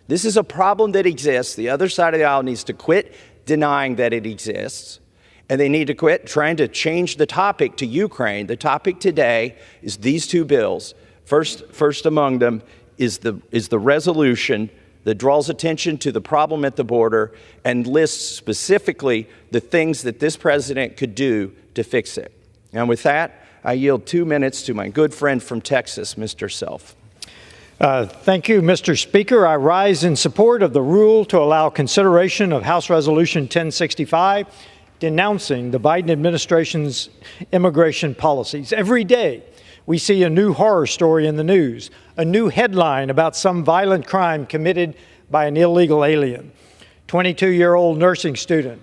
This is a problem that exists. The other side of the aisle needs to quit denying that it exists, and they need to quit trying to change the topic to Ukraine. The topic today is these two bills. First among them is the resolution that draws attention to the problem at the border and lists specifically the things that this president could do to fix it. And with that, I yield 2 minutes to my good friend from Texas, Mr. Self. Thank you, Mr. Speaker. I rise in support of the rule to allow consideration of House Resolution 1065, denouncing the Biden administration's immigration policies. Every day, we see a new horror story in the news, a new headline about some violent crime committed by an illegal alien. 22-year-old nursing student,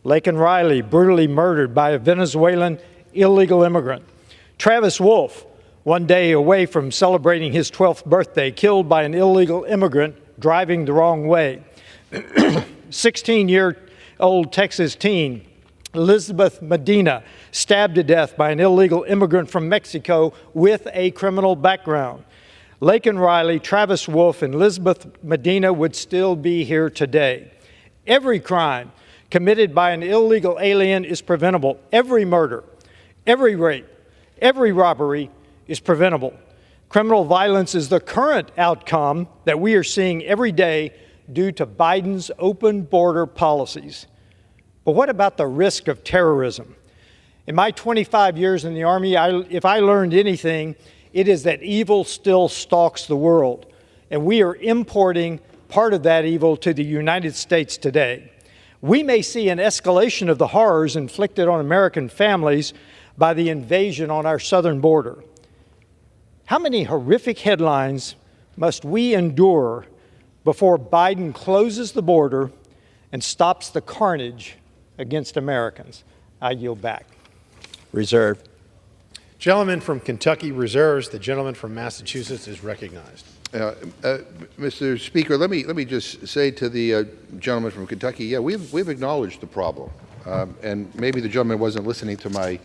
Laken Riley, brutally murdered by a Venezuelan illegal immigrant. Travis Wolf, one day away from celebrating his 12th birthday, killed by an illegal immigrant driving the wrong way. 16-year-old Texas teen, Elizabeth Medina, stabbed to death by an illegal immigrant from Mexico with a criminal background. Laken Riley, Travis Wolf, and Elizabeth Medina would still be here today. Every crime committed by an illegal alien is preventable. Every murder, every rape, every robbery is preventable. Criminal violence is the current outcome that we are seeing every day due to Biden's open border policies. But what about the risk of terrorism? In my 25 years in the Army, if I learned anything, it is that evil still stalks the world, and we are importing part of that evil to the United States today. We may see an escalation of the horrors inflicted on American families by the invasion on our southern border. How many horrific headlines must we endure before Biden closes the border and stops the carnage against Americans? I yield back. Reserve. Gentleman from Kentucky reserves. The gentleman from Massachusetts is recognized. Mr. Speaker, let me just say to the gentleman from Kentucky, yeah, we've acknowledged the problem, and maybe the gentleman wasn't listening to my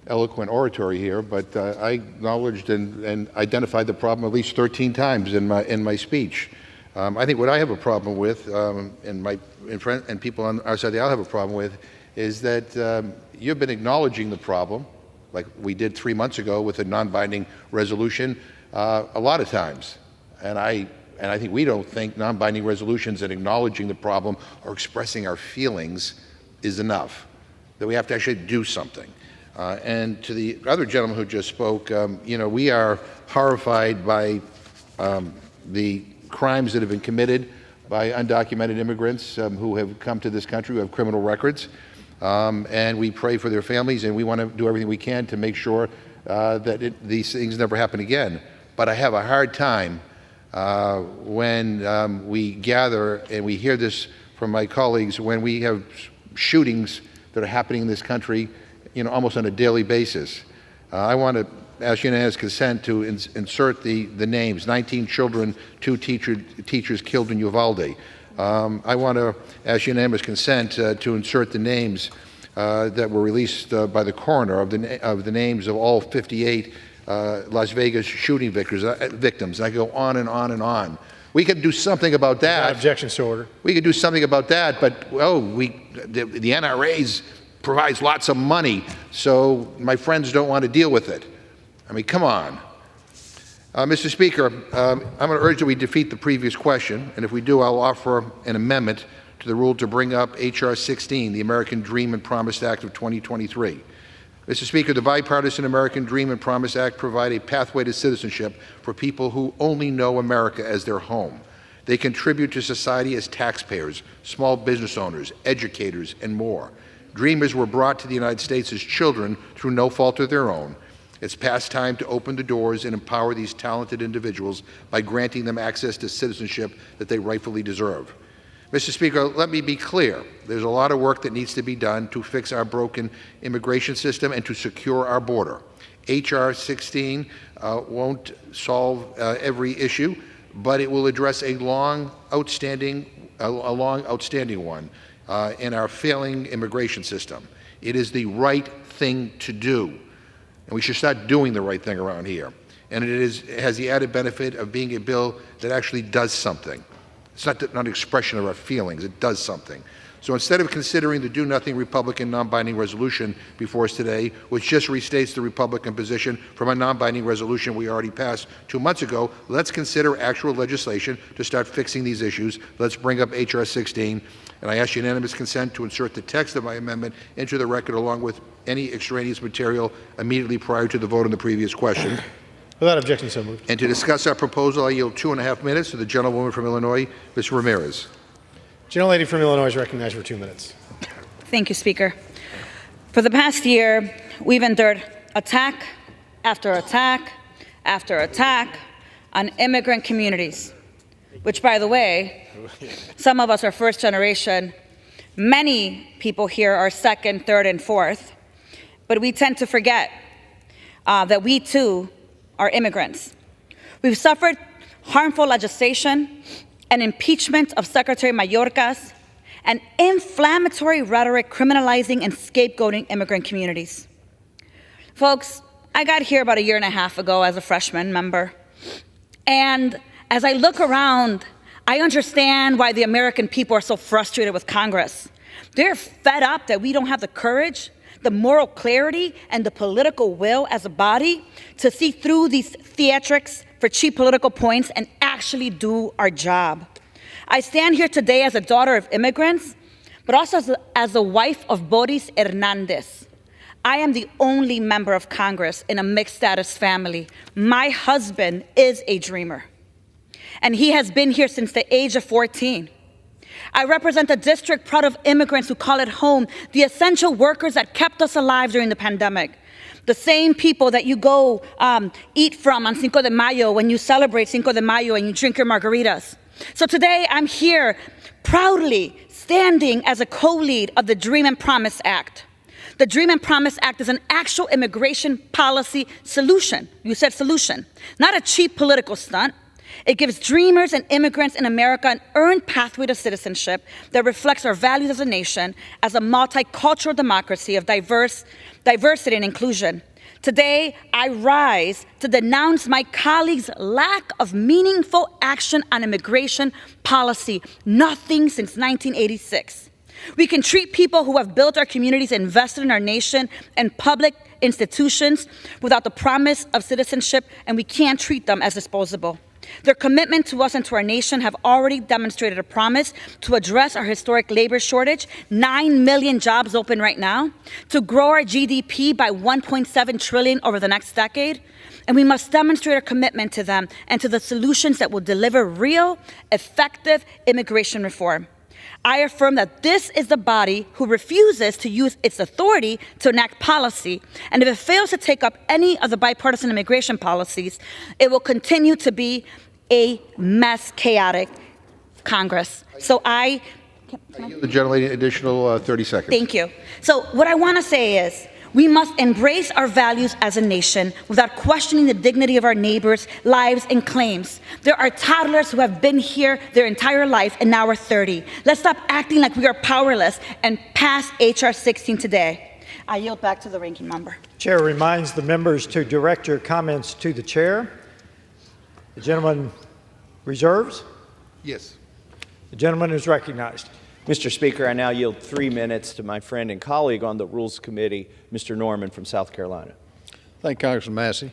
eloquent oratory here, but I acknowledged and identified the problem at least 13 times in my speech. I think what I have a problem with, and people on our side of the aisle have a problem with, is that you've been acknowledging the problem, like we did 3 months ago with a non-binding resolution, a lot of times. And I think we don't think non-binding resolutions and acknowledging the problem or expressing our feelings is enough, that we have to actually do something. And to the other gentleman who just spoke, we are horrified by the crimes that have been committed by undocumented immigrants who have come to this country, who have criminal records. And we pray for their families, and we want to do everything we can to make sure that these things never happen again. But I have a hard time when we gather, and we hear this from my colleagues, when we have shootings that are happening in this country, almost on a daily basis. I want to ask unanimous consent to insert the names: 19 children, 2 teachers killed in Uvalde. I want to ask unanimous consent to insert the names that were released by the coroner of the names of all 58 Las Vegas shooting victims. I go on and on and on. We could do something about that. Objections to order. We could do something about that, but the NRA provides lots of money, so my friends don't want to deal with it. I mean, come on. Mr. Speaker, I'm going to urge that we defeat the previous question, and if we do, I'll offer an amendment to the rule to bring up H.R. 16, the American Dream and Promise Act of 2023. Mr. Speaker, the bipartisan American Dream and Promise Act provide a pathway to citizenship for people who only know America as their home. They contribute to society as taxpayers, small business owners, educators, and more. Dreamers were brought to the United States as children through no fault of their own. It's past time to open the doors and empower these talented individuals by granting them access to citizenship that they rightfully deserve. Mr. Speaker, let me be clear. There's a lot of work that needs to be done to fix our broken immigration system and to secure our border. H.R. 16 won't solve every issue, but it will address a long outstanding one in our failing immigration system. It is the right thing to do, and we should start doing the right thing around here. And it has the added benefit of being a bill that actually does something. It's not an expression of our feelings, it does something. So instead of considering the do-nothing Republican non-binding resolution before us today, which just restates the Republican position from a non-binding resolution we already passed 2 months ago, let's consider actual legislation to start fixing these issues. Let's bring up H.R. 16, and I ask unanimous consent to insert the text of my amendment into the record along with any extraneous material immediately prior to the vote on the previous question. Without objection, so moved. And to discuss our proposal, I yield 2.5 minutes to the gentlewoman from Illinois, Ms. Ramirez. Gentlelady from Illinois is recognized for 2 minutes. Thank you, Speaker. For the past year, we've endured attack after attack after attack on immigrant communities, which, by the way, some of us are first generation. Many people here are second, third, and fourth. But we tend to forget that we, too, are immigrants. We've suffered harmful legislation, an impeachment of Secretary Mayorkas, and inflammatory rhetoric criminalizing and scapegoating immigrant communities. Folks, I got here about 1.5 years ago as a freshman member. And as I look around, I understand why the American people are so frustrated with Congress. They're fed up that we don't have the courage, the moral clarity, and the political will as a body to see through these theatrics for cheap political points and actually do our job. I stand here today as a daughter of immigrants, but also as a wife of Boris Hernandez. I am the only member of Congress in a mixed status family. My husband is a dreamer, and he has been here since the age of 14. I represent a district proud of immigrants who call it home, the essential workers that kept us alive during the pandemic. The same people that you go eat from on Cinco de Mayo when you celebrate Cinco de Mayo and you drink your margaritas. So today I'm here proudly standing as a co-lead of the Dream and Promise Act. The Dream and Promise Act is an actual immigration policy solution. You said solution, not a cheap political stunt. It gives dreamers and immigrants in America an earned pathway to citizenship that reflects our values as a nation, as a multicultural democracy of diversity and inclusion. Today, I rise to denounce my colleagues' lack of meaningful action on immigration policy, nothing since 1986. We can treat people who have built our communities, invested in our nation and public institutions without the promise of citizenship, and we can't treat them as disposable. Their commitment to us and to our nation have already demonstrated a promise to address our historic labor shortage, 9 million jobs open right now, to grow our GDP by 1.7 trillion over the next decade, and we must demonstrate our commitment to them and to the solutions that will deliver real, effective immigration reform. I affirm that this is the body who refuses to use its authority to enact policy, and if it fails to take up any of the bipartisan immigration policies, it will continue to be a mess, chaotic Congress. So I give the gentlelady an additional 30 seconds. Thank you. So what I want to say is, we must embrace our values as a nation without questioning the dignity of our neighbors' lives and claims. There are toddlers who have been here their entire life and now are 30. Let's stop acting like we are powerless and pass H.R. 16 today. I yield back to the ranking member. Chair reminds the members to direct your comments to the chair. The gentleman reserves? Yes. The gentleman is recognized. Mr. Speaker, I now yield 3 minutes to my friend and colleague on the Rules Committee, Mr. Norman from South Carolina. Thank you, Congressman Massey.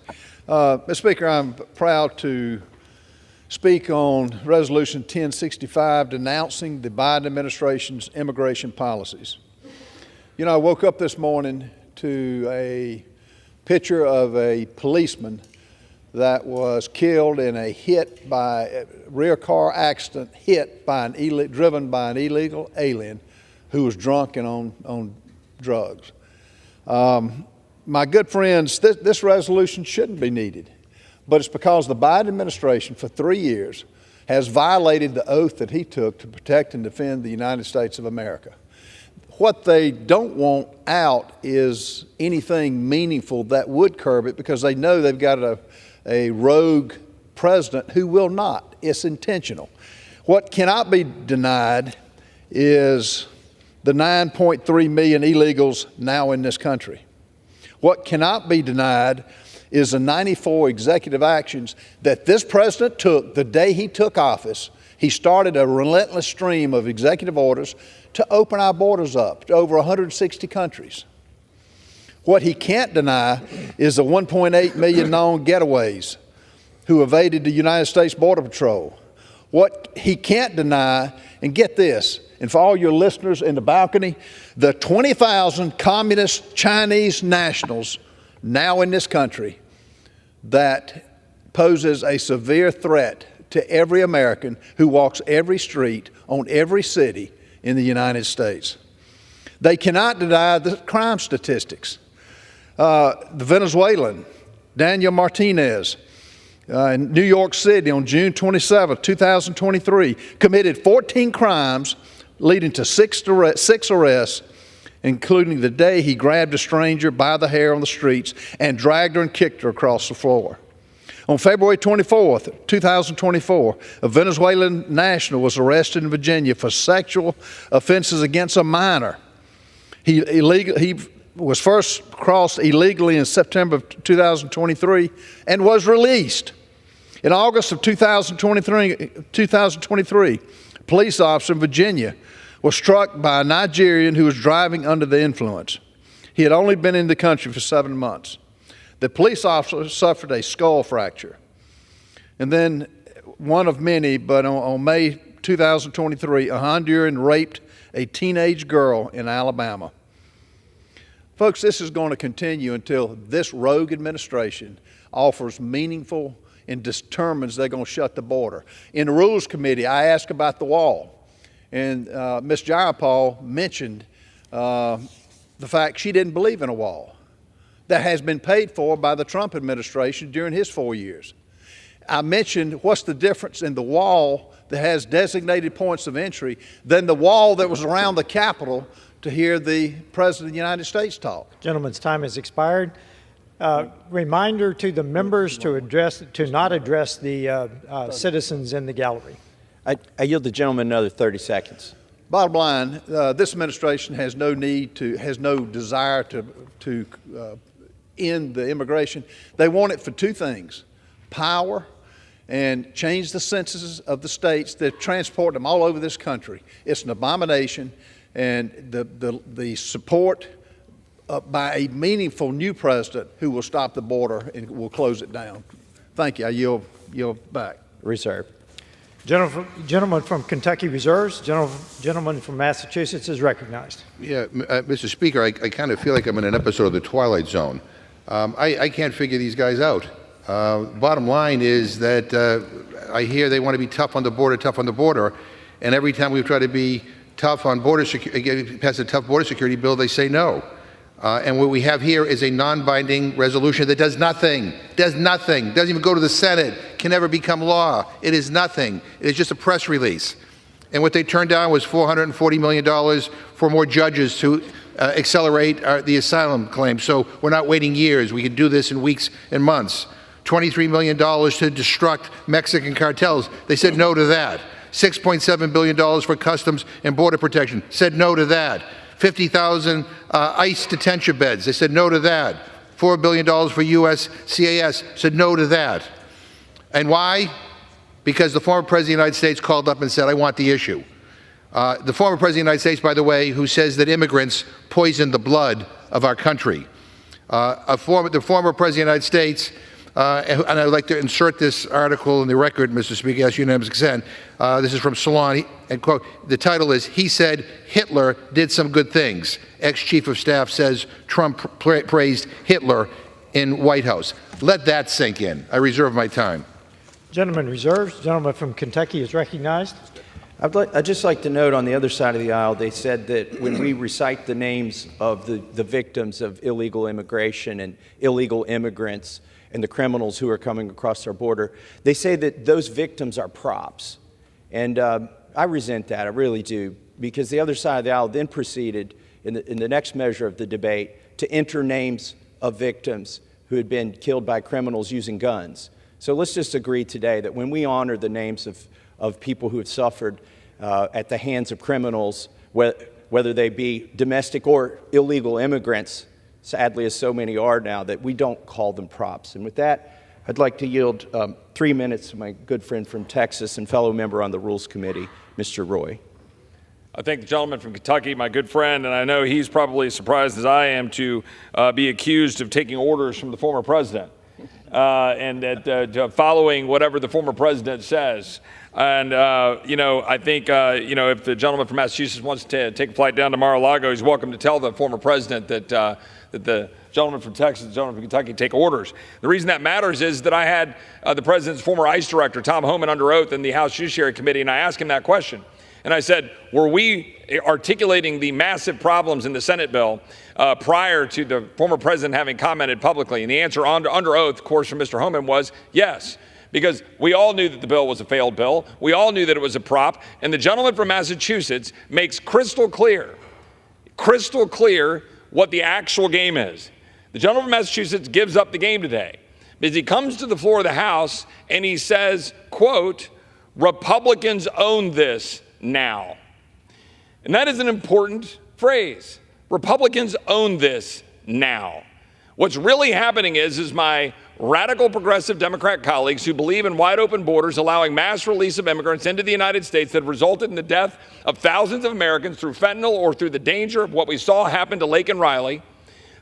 Mr. Speaker, I'm proud to speak on Resolution 1065 denouncing the Biden administration's immigration policies. You know, I woke up this morning to a picture of a policeman that was killed in a rear car accident, driven by an illegal alien who was drunk and on drugs. My good friends, this resolution shouldn't be needed, but it's because the Biden administration for 3 years has violated the oath that he took to protect and defend the United States of America. What they don't want out is anything meaningful that would curb it, because they know they've got a rogue president who will not. It's intentional. What cannot be denied is the 9.3 million illegals now in this country. What cannot be denied is the 94 executive actions that this president took the day he took office. He started a relentless stream of executive orders to open our borders up to over 160 countries. What he can't deny is the 1.8 million known getaways who evaded the United States Border Patrol. What he can't deny, and get this, and for all your listeners in the balcony, the 20,000 communist Chinese nationals now in this country that poses a severe threat to every American who walks every street on every city in the United States. They cannot deny the crime statistics. The Venezuelan, Daniel Martinez, in New York City on June 27, 2023, committed 14 crimes leading to six arrests, including the day he grabbed a stranger by the hair on the streets and dragged her and kicked her across the floor. On February 24, 2024, a Venezuelan national was arrested in Virginia for sexual offenses against a minor. He was first crossed illegally in September of 2023 and was released. In August of 2023, a police officer in Virginia was struck by a Nigerian who was driving under the influence. He had only been in the country for 7 months. The police officer suffered a skull fracture. And then, one of many, but on May 2023, a Honduran raped a teenage girl in Alabama. Folks, this is going to continue until this rogue administration offers meaningful and determines they're going to shut the border. In the Rules Committee, I asked about the wall, and Ms. Jayapal mentioned the fact she didn't believe in a wall that has been paid for by the Trump administration during his 4 years. I mentioned what's the difference in the wall that has designated points of entry than the wall that was around the Capitol to hear the President of the United States talk. Gentleman's time has expired. Reminder to the members to not address the citizens in the gallery. I yield the gentleman another 30 seconds. Bottom line, this administration has no desire to end the immigration. They want it for two things: power and change the censuses of the states that transport them all over this country. It's an abomination. and the support by a meaningful new president who will stop the border and will close it down. Thank you. I yield back. Reserve. Gentleman from Kentucky reserves. Gentleman from Massachusetts is recognized. Yeah, Mr. Speaker, I kind of feel like I'm in an episode of The Twilight Zone. I can't figure these guys out. Bottom line is that I hear they want to be tough on the border, and every time we try to be tough on border security, pass a tough border security bill, they say no. And what we have here is a non-binding resolution that does nothing, doesn't even go to the Senate, can never become law. It is nothing. It is just a press release. And what they turned down was $440 million for more judges to accelerate the asylum claim. So we're not waiting years. We can do this in weeks and months. $23 million to destruct Mexican cartels. They said no to that. $6.7 billion for customs and border protection. Said no to that. 50,000 ICE detention beds. They said no to that. $4 billion for USCIS. Said no to that. And why? Because the former President of the United States called up and said, I want the issue. The former President of the United States, by the way, who says that immigrants poison the blood of our country. The former President of the United States, and I'd like to insert this article in the record, Mr. Speaker, as unanimous consent. This is from Salon, and quote, the title is, he said Hitler did some good things. Ex-Chief of Staff says Trump praised Hitler in White House. Let that sink in. I reserve my time. Gentleman reserves. Gentleman from Kentucky is recognized. I'd just like to note on the other side of the aisle, they said that when we recite the names of the victims of illegal immigration and illegal immigrants and the criminals who are coming across our border, they say that those victims are props. And I resent that, I really do, because the other side of the aisle then proceeded in the next measure of the debate to enter names of victims who had been killed by criminals using guns. So let's just agree today that when we honor the names of people who have suffered at the hands of criminals, whether they be domestic or illegal immigrants, sadly as so many are now, that we don't call them props. And with that, I'd like to yield 3 minutes to my good friend from Texas and fellow member on the Rules Committee, Mr. Roy. I thank the gentleman from Kentucky, my good friend, and I know he's probably as surprised as I am to be accused of taking orders from the former president and that following whatever the former president says. And, I think, if the gentleman from Massachusetts wants to take a flight down to Mar-a-Lago, he's welcome to tell the former president that the gentleman from Texas, the gentleman from Kentucky take orders. The reason that matters is that I had the president's former ICE director, Tom Homan, under oath in the House Judiciary Committee, and I asked him that question. And I said, were we articulating the massive problems in the Senate bill prior to the former president having commented publicly? And the answer under oath, of course, from Mr. Homan was yes. Because we all knew that the bill was a failed bill. We all knew that it was a prop. And the gentleman from Massachusetts makes crystal clear what the actual game is. The gentleman from Massachusetts gives up the game today because he comes to the floor of the House and he says, quote, Republicans own this now. And that is an important phrase. Republicans own this now. What's really happening is my radical progressive Democrat colleagues who believe in wide open borders, allowing mass release of immigrants into the United States that have resulted in the death of thousands of Americans through fentanyl or through the danger of what we saw happen to Laken Riley.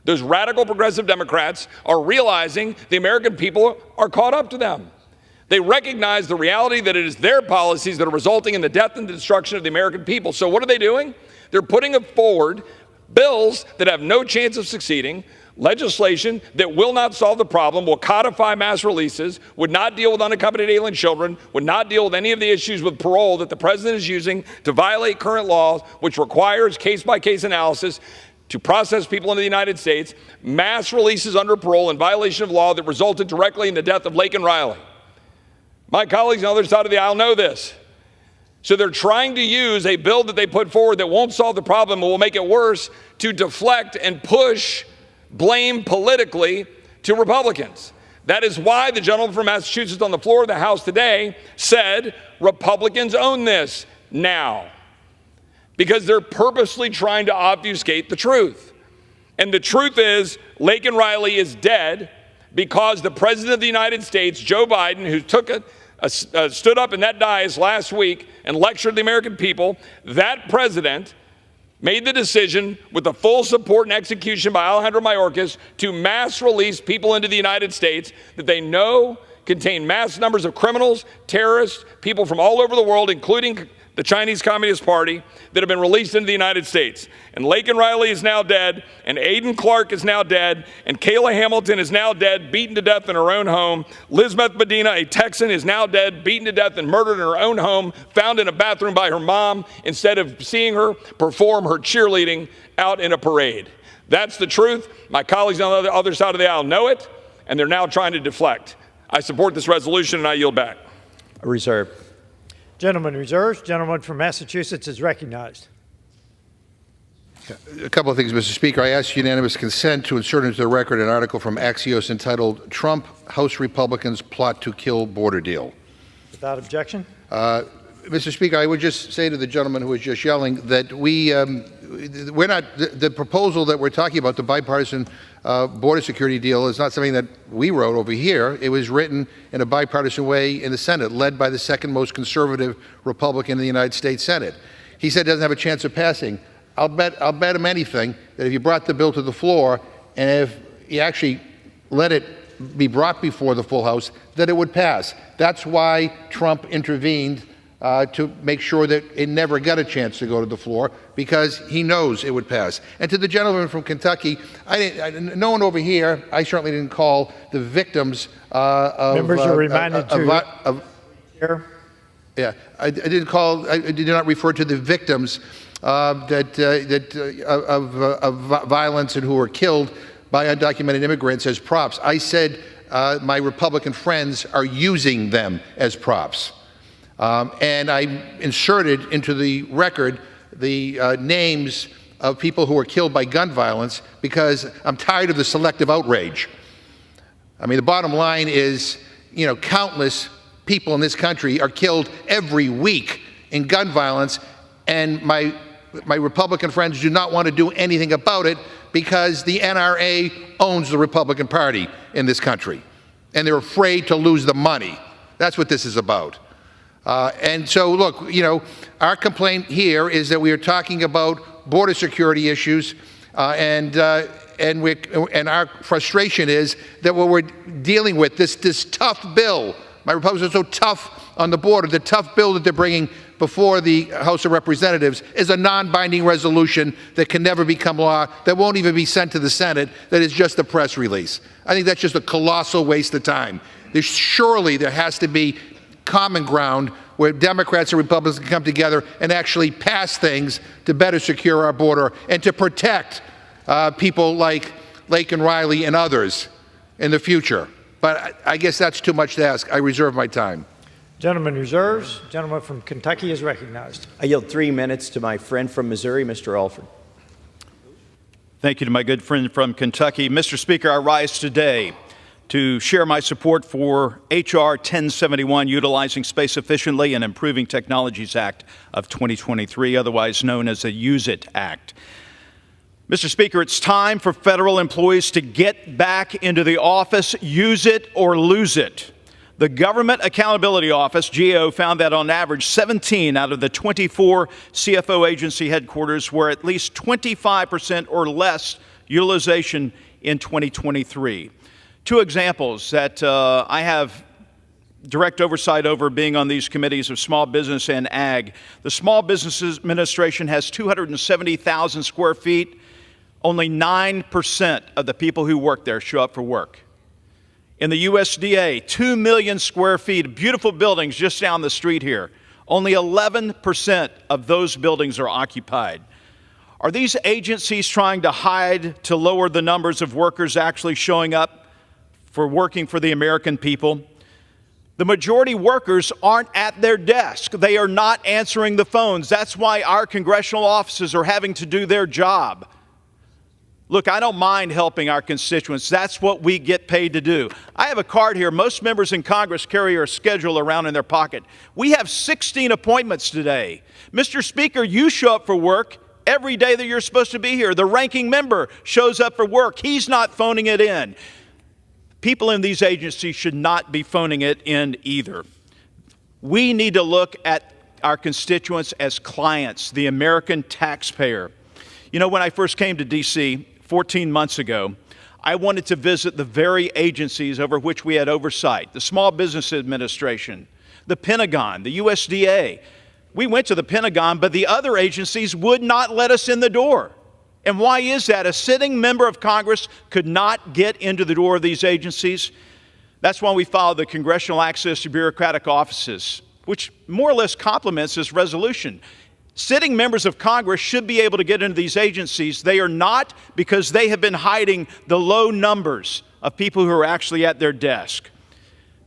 Those radical progressive Democrats are realizing the American people are caught up to them. They recognize the reality that it is their policies that are resulting in the death and the destruction of the American people. So what are they doing? They're putting forward bills that have no chance of succeeding, legislation that will not solve the problem, will codify mass releases, would not deal with unaccompanied alien children, would not deal with any of the issues with parole that the president is using to violate current laws, which requires case-by-case analysis to process people into the United States, mass releases under parole in violation of law that resulted directly in the death of Laken Riley. My colleagues on the other side of the aisle know this. So they're trying to use a bill that they put forward that won't solve the problem and will make it worse to deflect and push blame politically to Republicans. That is why the gentleman from Massachusetts on the floor of the House today said Republicans own this now, because they're purposely trying to obfuscate the truth. And the truth is Laken Riley is dead because the President of the United States, Joe Biden, who stood up in that dais last week and lectured the American people, that president made the decision, with the full support and execution by Alejandro Mayorkas, to mass release people into the United States that they know contain mass numbers of criminals, terrorists, people from all over the world, including the Chinese Communist Party, that have been released into the United States. And Laken Riley is now dead, and Aiden Clark is now dead, and Kayla Hamilton is now dead, beaten to death in her own home. Lizbeth Medina, a Texan, is now dead, beaten to death and murdered in her own home, found in a bathroom by her mom, instead of seeing her perform her cheerleading out in a parade. That's the truth. My colleagues on the other side of the aisle know it, and they're now trying to deflect. I support this resolution, and I yield back. Reserve. Gentleman reserves. Gentleman from Massachusetts is recognized. A couple of things, Mr. Speaker. I ask unanimous consent to insert into the record an article from Axios entitled "Trump House Republicans Plot to Kill Border Deal." Without objection. Mr. Speaker, I would just say to the gentleman who was just yelling that we're not, the proposal that we're talking about, the bipartisan border security deal, is not something that we wrote over here. It was written in a bipartisan way in the Senate, led by the second most conservative Republican in the United States Senate. He said it doesn't have a chance of passing. I'll bet him anything that if you brought the bill to the floor and if you actually let it be brought before the full House, that it would pass. That's why Trump intervened to make sure that it never got a chance to go to the floor, because he knows it would pass. And to the gentleman from Kentucky, no one over here, I certainly didn't call the victims of... Members are reminded Yeah, I did not refer to the victims of violence and who were killed by undocumented immigrants as props. I said my Republican friends are using them as props. And I inserted into the record the names of people who were killed by gun violence, because I'm tired of the selective outrage. I mean, the bottom line is, countless people in this country are killed every week in gun violence, and my Republican friends do not want to do anything about it because the NRA owns the Republican Party in this country, and they're afraid to lose the money. That's what this is about. And so, look, our complaint here is that we are talking about border security issues, and our frustration is that what we're dealing with, this tough bill, my Republicans are so tough on the border, the tough bill that they're bringing before the House of Representatives is a non-binding resolution that can never become law, that won't even be sent to the Senate, that is just a press release. I think that's just a colossal waste of time. Surely there has to be common ground where Democrats and Republicans can come together and actually pass things to better secure our border and to protect people like Laken Riley and others in the future. But I guess that's too much to ask. I reserve my time. Gentleman reserves. Gentleman from Kentucky is recognized. I yield 3 minutes to my friend from Missouri, Mr. Alford. Thank you to my good friend from Kentucky. Mr. Speaker, I rise today to share my support for H.R. 1071, Utilizing Space Efficiently and Improving Technologies Act of 2023, otherwise known as the Use It Act. Mr. Speaker, it's time for federal employees to get back into the office. Use it or lose it. The Government Accountability Office, GAO, found that on average 17 out of the 24 CFO agency headquarters were at least 25% or less utilization in 2023. Two examples that I have direct oversight over, being on these committees of small business and ag. The Small Business Administration has 270,000 square feet. Only 9% of the people who work there show up for work. In the USDA, 2 million square feet, beautiful buildings just down the street here. Only 11% of those buildings are occupied. Are these agencies trying to hide to lower the numbers of workers actually showing up for working for the American people? The majority workers aren't at their desk. They are not answering the phones. That's why our congressional offices are having to do their job. Look, I don't mind helping our constituents. That's what we get paid to do. I have a card here. Most members in Congress carry a schedule around in their pocket. We have 16 appointments today. Mr. Speaker, you show up for work every day that you're supposed to be here. The ranking member shows up for work. He's not phoning it in. People in these agencies should not be phoning it in either. We need to look at our constituents as clients, the American taxpayer. You know, when I first came to D.C. 14 months ago, I wanted to visit the very agencies over which we had oversight, the Small Business Administration, the Pentagon, the USDA. We went to the Pentagon, but the other agencies would not let us in the door. And why is that? A sitting member of Congress could not get into the door of these agencies. That's why we filed the Congressional Access to Bureaucratic Offices, which more or less complements this resolution. Sitting members of Congress should be able to get into these agencies. They are not, because they have been hiding the low numbers of people who are actually at their desk.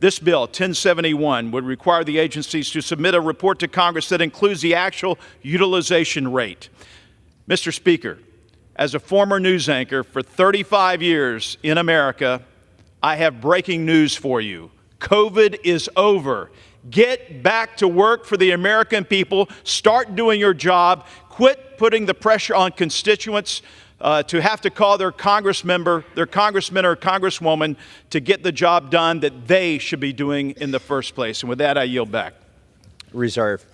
This bill, 1071, would require the agencies to submit a report to Congress that includes the actual utilization rate. Mr. Speaker, as a former news anchor for 35 years in America, I have breaking news for you. COVID is over. Get back to work for the American people. Start doing your job. Quit putting the pressure on constituents to have to call their congressman or congresswoman to get the job done that they should be doing in the first place. And with that, I yield back. Reserve.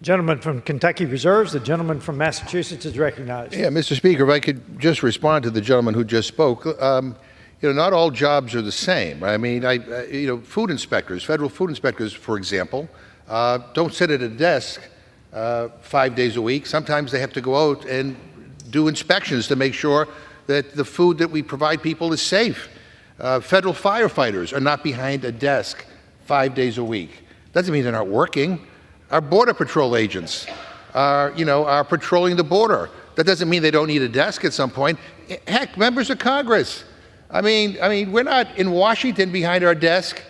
Gentleman from Kentucky reserves. The gentleman from Massachusetts is recognized. Yeah, Mr. Speaker, if I could just respond to the gentleman who just spoke. Not all jobs are the same. I mean, food inspectors, federal food inspectors, for example, don't sit at a desk 5 days a week. Sometimes they have to go out and do inspections to make sure that the food that we provide people is safe. Federal firefighters are not behind a desk 5 days a week. Doesn't mean they're not working. Our Border Patrol agents are patrolling the border. That doesn't mean they don't need a desk at some point. Heck, members of Congress. I mean, we're not in Washington behind our desk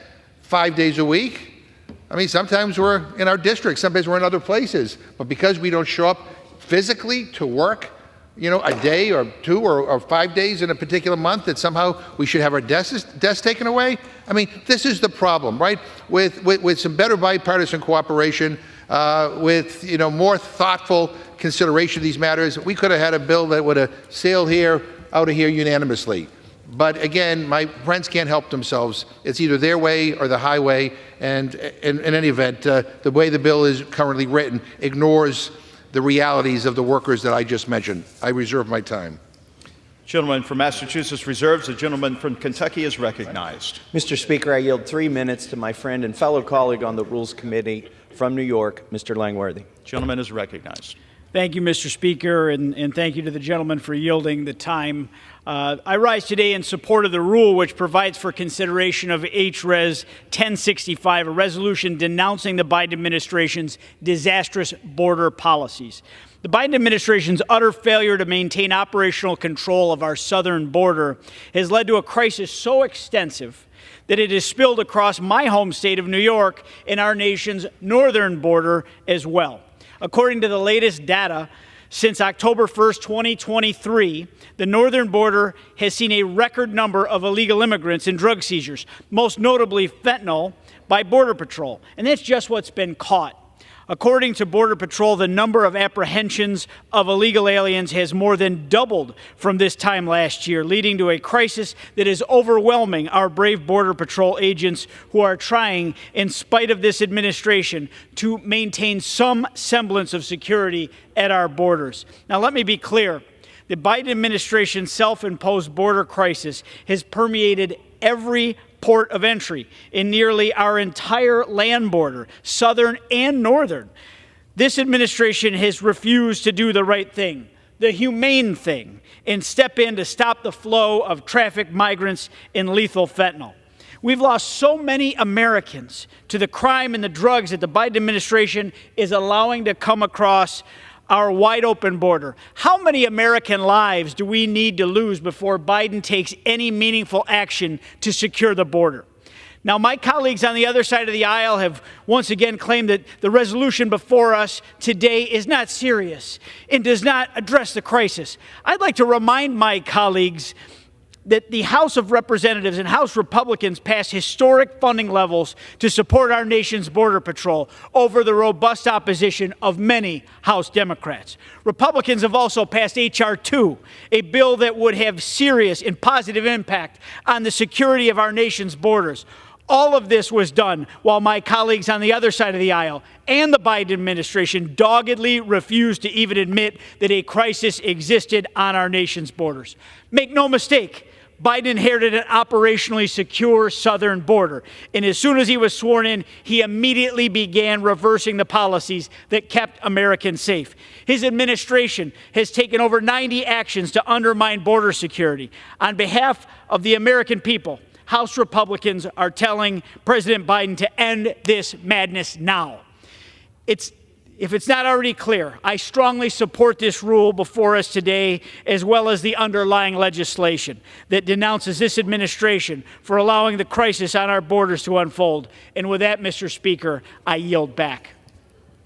5 days a week. I mean, sometimes we're in our district, sometimes we're in other places. But because we don't show up physically to work, a day or 2 or 5 days in a particular month, that somehow we should have our desk taken away? I mean, this is the problem, right? With some better bipartisan cooperation, with more thoughtful consideration of these matters, we could have had a bill that would have sailed out of here unanimously. But again, my friends can't help themselves. It's either their way or the highway, and in any event, the way the bill is currently written ignores the realities of the workers that I just mentioned. I reserve my time. Gentleman from Massachusetts reserves. The gentleman from Kentucky is recognized. Mr. Speaker, I yield 3 minutes to my friend and fellow colleague on the Rules Committee from New York, Mr. Langworthy. Gentleman is recognized. Thank you, Mr. Speaker, and thank you to the gentleman for yielding the time. I rise today in support of the rule which provides for consideration of HRES 1065, a resolution denouncing the Biden administration's disastrous border policies. The Biden administration's utter failure to maintain operational control of our southern border has led to a crisis so extensive that it has spilled across my home state of New York and our nation's northern border as well. According to the latest data, since October 1st, 2023, the northern border has seen a record number of illegal immigrants and drug seizures, most notably fentanyl, by Border Patrol. And that's just what's been caught. According to Border Patrol, the number of apprehensions of illegal aliens has more than doubled from this time last year, leading to a crisis that is overwhelming our brave Border Patrol agents who are trying, in spite of this administration, to maintain some semblance of security at our borders. Now, let me be clear. The Biden administration's self-imposed border crisis has permeated every port of entry in nearly our entire land border, southern and northern. This administration has refused to do the right thing, the humane thing, and step in to stop the flow of trafficked migrants and lethal fentanyl. We've lost so many Americans to the crime and the drugs that the Biden administration is allowing to come across our wide open border. How many American lives do we need to lose before Biden takes any meaningful action to secure the border? Now, my colleagues on the other side of the aisle have once again claimed that the resolution before us today is not serious and does not address the crisis. I'd like to remind my colleagues that the House of Representatives and House Republicans passed historic funding levels to support our nation's Border Patrol over the robust opposition of many House Democrats. Republicans have also passed H.R. 2, a bill that would have serious and positive impact on the security of our nation's borders. All of this was done while my colleagues on the other side of the aisle and the Biden administration doggedly refused to even admit that a crisis existed on our nation's borders. Make no mistake, Biden inherited an operationally secure southern border. And as soon as he was sworn in, he immediately began reversing the policies that kept Americans safe. His administration has taken over 90 actions to undermine border security. On behalf of the American people, House Republicans are telling President Biden to end this madness now. If it's not already clear, I strongly support this rule before us today, as well as the underlying legislation that denounces this administration for allowing the crisis on our borders to unfold. And with that, Mr. Speaker, I yield back.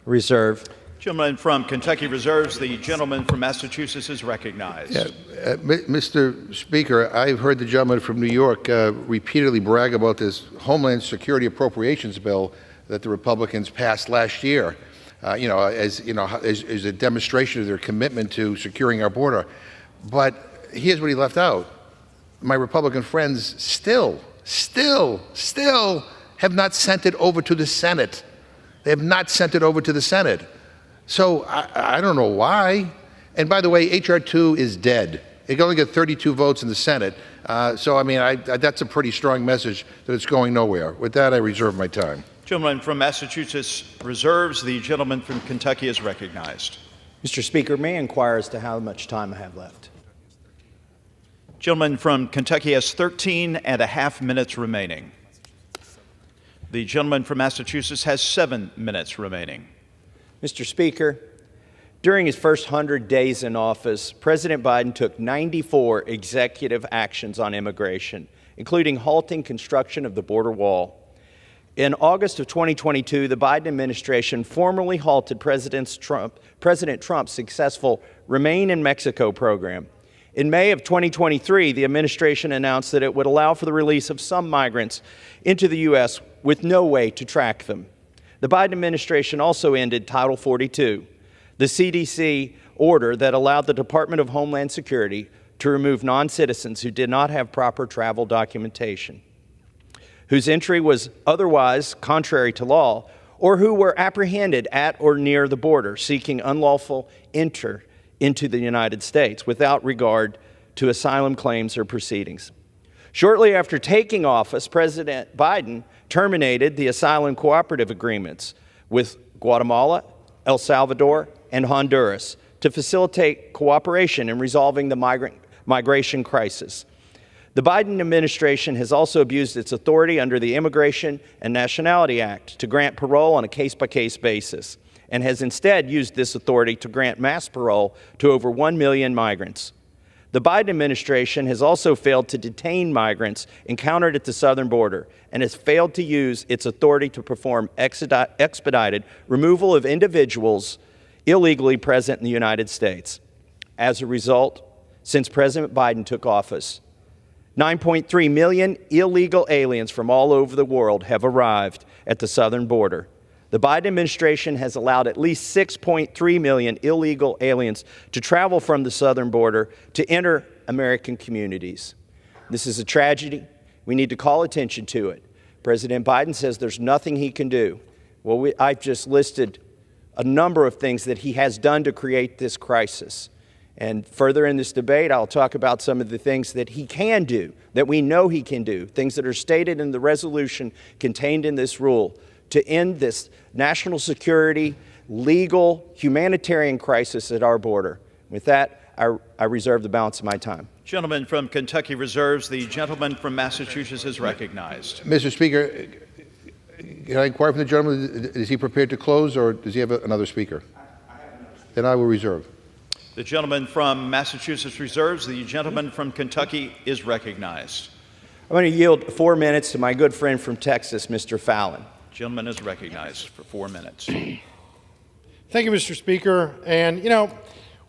Reserve. Gentleman from Kentucky reserves. The gentleman from Massachusetts is recognized. Mr. Speaker, I've heard the gentleman from New York repeatedly brag about this Homeland Security Appropriations Bill that the Republicans passed last year, as a demonstration of their commitment to securing our border. But here's what he left out. My Republican friends still have not sent it over to the Senate. They have not sent it over to the Senate. So I don't know why. And by the way, H.R. 2 is dead. It only got 32 votes in the Senate. So, I mean, that's a pretty strong message that it's going nowhere. With that, I reserve my time. Gentleman from Massachusetts reserves. The gentleman from Kentucky is recognized. Mr. Speaker, may I inquire as to how much time I have left? Gentleman from Kentucky has 13 and a half minutes remaining. The gentleman from Massachusetts has 7 minutes remaining. Mr. Speaker, during his first 100 days in office, President Biden took 94 executive actions on immigration, including halting construction of the border wall. In August of 2022, the Biden administration formally halted President Trump's successful Remain in Mexico program. In May of 2023, the administration announced that it would allow for the release of some migrants into the U.S. with no way to track them. The Biden administration also ended Title 42, the CDC order that allowed the Department of Homeland Security to remove non-citizens who did not have proper travel documentation, whose entry was otherwise contrary to law, or who were apprehended at or near the border seeking unlawful entry into the United States without regard to asylum claims or proceedings. Shortly after taking office, President Biden terminated the asylum cooperative agreements with Guatemala, El Salvador, and Honduras to facilitate cooperation in resolving the migration crisis. The Biden administration has also abused its authority under the Immigration and Nationality Act to grant parole on a case-by-case basis, and has instead used this authority to grant mass parole to over 1 million migrants. The Biden administration has also failed to detain migrants encountered at the southern border and has failed to use its authority to perform expedited removal of individuals illegally present in the United States. As a result, since President Biden took office, 9.3 million illegal aliens from all over the world have arrived at the southern border. The Biden administration has allowed at least 6.3 million illegal aliens to travel from the southern border to enter American communities. This is a tragedy. We need to call attention to it. President Biden says there's nothing he can do. Well, I've just listed a number of things that he has done to create this crisis. And further in this debate, I'll talk about some of the things that he can do, that we know he can do, things that are stated in the resolution contained in this rule to end this national security, legal, humanitarian crisis at our border. With that, I reserve the balance of my time. Gentleman from Kentucky reserves. The gentleman from Massachusetts is recognized. Mr. Speaker, can I inquire from the gentleman, is he prepared to close or does he have another speaker? Then I will reserve. The gentleman from Massachusetts reserves. The gentleman from Kentucky is recognized. I'm going to yield 4 minutes to my good friend from Texas, Mr. Fallon. Gentleman is recognized for 4 minutes. Thank you, Mr. Speaker. And, you know,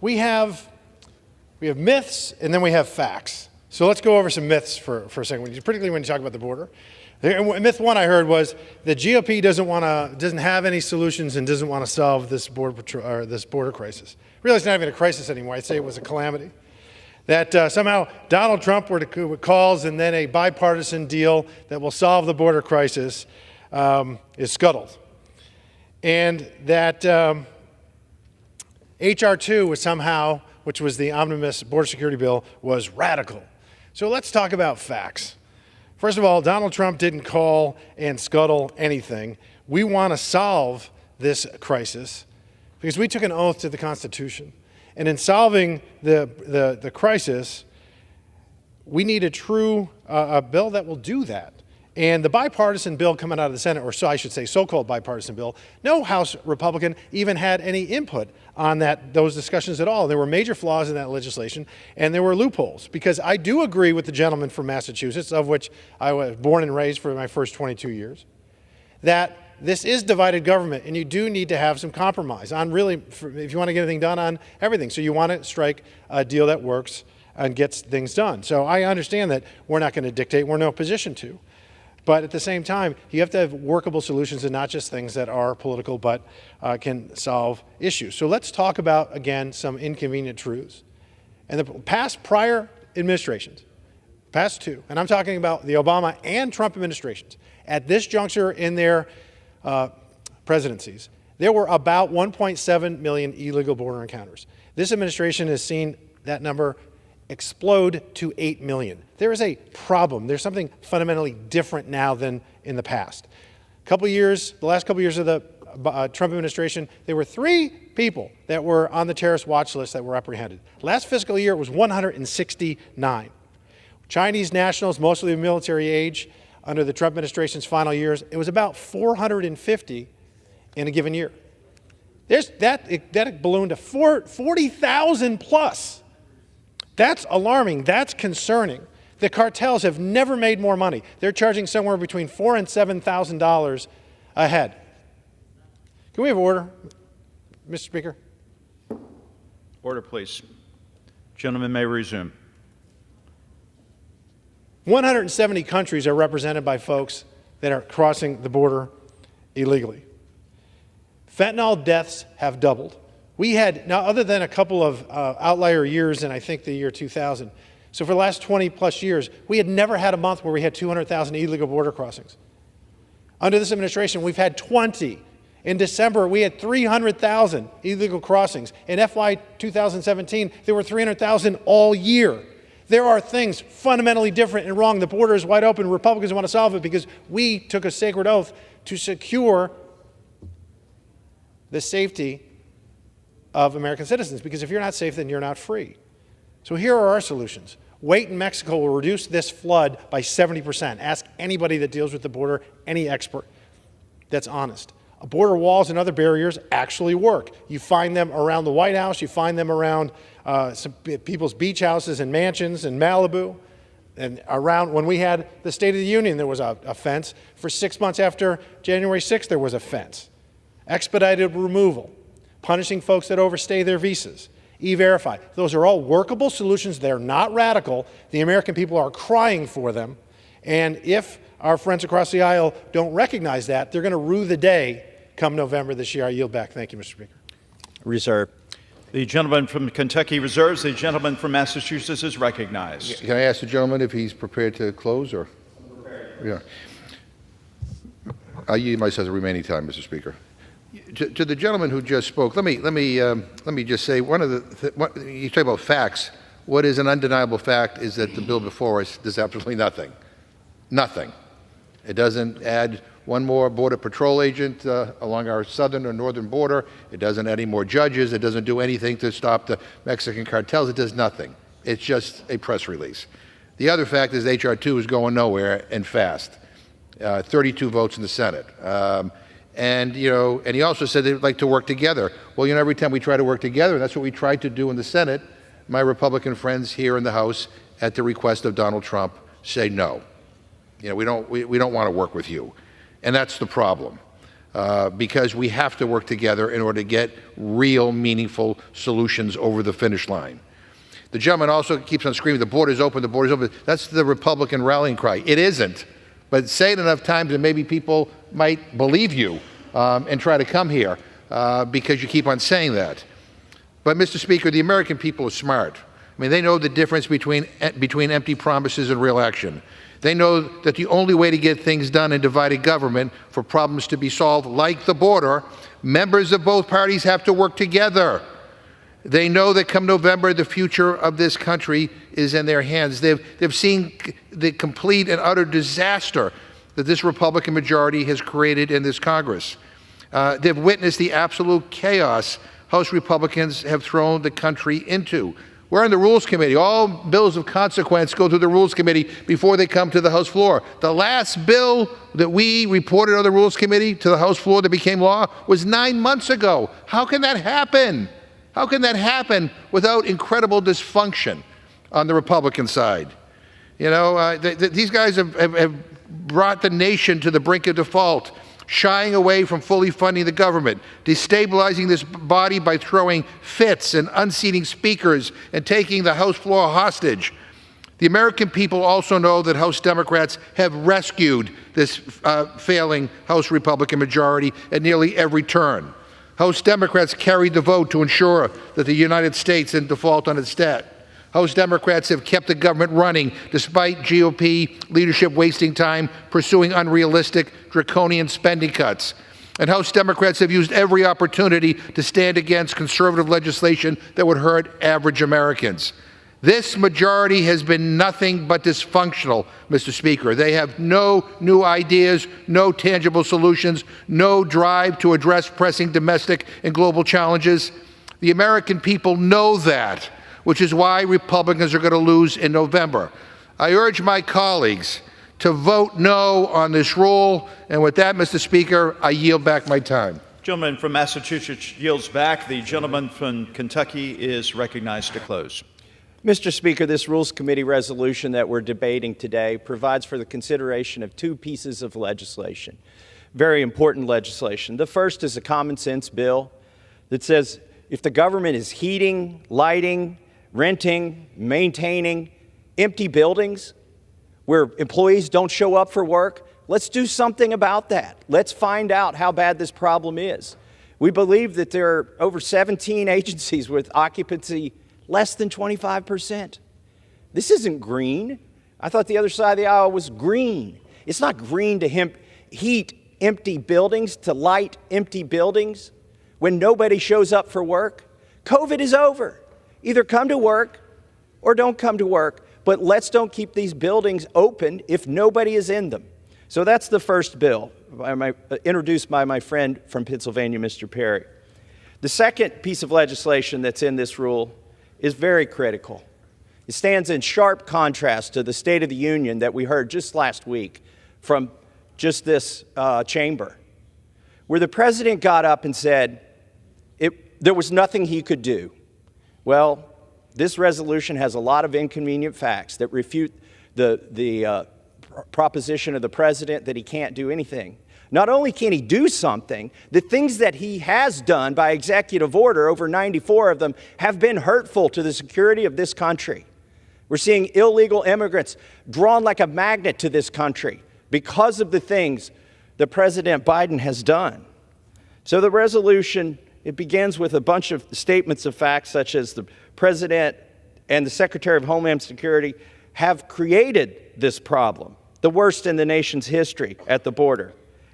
we have myths and then we have facts. So let's go over some myths for a second, particularly when you talk about the border. Myth one I heard was the GOP doesn't have any solutions and doesn't want to solve this border crisis. Really, it's not even a crisis anymore. I'd say it was a calamity. that somehow Donald Trump calls and then a bipartisan deal that will solve the border crisis is scuttled. And that H.R. 2 was somehow, which was the omnibus border security bill, was radical. So let's talk about facts. First of all, Donald Trump didn't call and scuttle anything. We want to solve this crisis because we took an oath to the Constitution. And in solving the crisis, we need a true bill that will do that. And the bipartisan bill coming out of the Senate, or so I should say so-called bipartisan bill, no House Republican even had any input on those discussions at all. There were major flaws in that legislation, and there were loopholes. Because I do agree with the gentleman from Massachusetts, of which I was born and raised for my first 22 years, that this is divided government, and you do need to have some compromise on really, if you want to get anything done on everything. So you want to strike a deal that works and gets things done. So I understand that we're not going to dictate. We're in no position to. But at the same time, you have to have workable solutions and not just things that are political but can solve issues. So let's talk about, again, some inconvenient truths. And the prior administrations, past two, and I'm talking about the Obama and Trump administrations, at this juncture in their presidencies, there were about 1.7 million illegal border encounters. This administration has seen that number explode to 8 million. There is a problem. There's something fundamentally different now than in the past. The last couple years of the Trump administration, there were 3 people that were on the terrorist watch list that were apprehended. Last fiscal year, it was 169. Chinese nationals, mostly of military age, under the Trump administration's final years, it was about 450 in a given year. That ballooned to 40,000 plus. That's alarming. That's concerning. The cartels have never made more money. They're charging somewhere between $4,000 and $7,000 a head. Can we have order, Mr. Speaker? Order, please. Gentlemen may resume. 170 countries are represented by folks that are crossing the border illegally. Fentanyl deaths have doubled. We had, now other than a couple of outlier years in I think the year 2000, so for the last 20 plus years, we had never had a month where we had 200,000 illegal border crossings. Under this administration, we've had 20. In December, we had 300,000 illegal crossings. In FY 2017, there were 300,000 all year. There are things fundamentally different and wrong. The border is wide open. Republicans want to solve it because we took a sacred oath to secure the safety of American citizens, because if you're not safe, then you're not free. So here are our solutions. Wait in Mexico will reduce this flood by 70%. Ask anybody that deals with the border, any expert that's honest. Border walls and other barriers actually work. You find them around the White House. You find them around some people's beach houses and mansions in Malibu. And around when we had the State of the Union, there was a fence. For 6 months after January 6th, there was a fence. Expedited removal. Punishing folks that overstay their visas, E-Verify. Those are all workable solutions. They're not radical. The American people are crying for them. And if our friends across the aisle don't recognize that, they're going to rue the day come November this year. I yield back. Thank you, Mr. Speaker. Reserve. The gentleman from Kentucky reserves. The gentleman from Massachusetts is recognized. Can I ask the gentleman if he's prepared to close? Or? Yeah. I yield myself the remaining time, Mr. Speaker. To the gentleman who just spoke, let me just say you talk about facts. What is an undeniable fact is that the bill before us does absolutely nothing. Nothing. It doesn't add one more Border Patrol agent along our southern or northern border. It doesn't add any more judges. It doesn't do anything to stop the Mexican cartels. It does nothing. It's just a press release. The other fact is H.R. 2 is going nowhere and fast. 32 votes in the Senate. And he also said they'd like to work together. Well, every time we try to work together, and that's what we tried to do in the Senate, my Republican friends here in the House, at the request of Donald Trump, say no. We don't want to work with you. And that's the problem, because we have to work together in order to get real, meaningful solutions over the finish line. The gentleman also keeps on screaming, the border's open, the border's open. That's the Republican rallying cry. It isn't. But say it enough times and maybe people might believe you and try to come here because you keep on saying that. But, Mr. Speaker, the American people are smart. I mean, they know the difference between empty promises and real action. They know that the only way to get things done in divided government for problems to be solved, like the border, members of both parties have to work together. They know that come November, the future of this country is in their hands. They've seen the complete and utter disaster that this Republican majority has created in this Congress. They've witnessed the absolute chaos House Republicans have thrown the country into. We're in the Rules Committee. All bills of consequence go through the Rules Committee before they come to the House floor. The last bill that we reported on the Rules Committee to the House floor that became law was 9 months ago. How can that happen? How can that happen without incredible dysfunction on the Republican side? You know, these guys have brought the nation to the brink of default, shying away from fully funding the government, destabilizing this body by throwing fits and unseating speakers and taking the House floor hostage. The American people also know that House Democrats have rescued this failing House Republican majority at nearly every turn. House Democrats carried the vote to ensure that the United States didn't default on its debt. House Democrats have kept the government running despite GOP leadership wasting time pursuing unrealistic, draconian spending cuts. And House Democrats have used every opportunity to stand against conservative legislation that would hurt average Americans. This majority has been nothing but dysfunctional, Mr. Speaker. They have no new ideas, no tangible solutions, no drive to address pressing domestic and global challenges. The American people know that, which is why Republicans are going to lose in November. I urge my colleagues to vote no on this rule. And with that, Mr. Speaker, I yield back my time. Gentleman from Massachusetts yields back. The gentleman from Kentucky is recognized to close. Mr. Speaker, this Rules Committee resolution that we're debating today provides for the consideration of two pieces of legislation, very important legislation. The first is a common sense bill that says if the government is heating, lighting, renting, maintaining empty buildings where employees don't show up for work, let's do something about that. Let's find out how bad this problem is. We believe that there are over 17 agencies with occupancy less than 25%. This isn't green. I thought the other side of the aisle was green. It's not green to heat empty buildings, to light empty buildings when nobody shows up for work. COVID is over. Either come to work or don't come to work, but let's don't keep these buildings open if nobody is in them. So that's the first bill, introduced by my friend from Pennsylvania, Mr. Perry. The second piece of legislation that's in this rule is very critical. It stands in sharp contrast to the State of the Union that we heard just last week from just this chamber, where the president got up and said there was nothing he could do. Well, this resolution has a lot of inconvenient facts that refute the proposition of the president that he can't do anything. Not only can he do something, the things that he has done by executive order, over 94 of them, have been hurtful to the security of this country. We're seeing illegal immigrants drawn like a magnet to this country because of the things that President Biden has done. So the resolution, it begins with a bunch of statements of facts, such as the President and the Secretary of Homeland Security have created this problem, the worst in the nation's history at the border,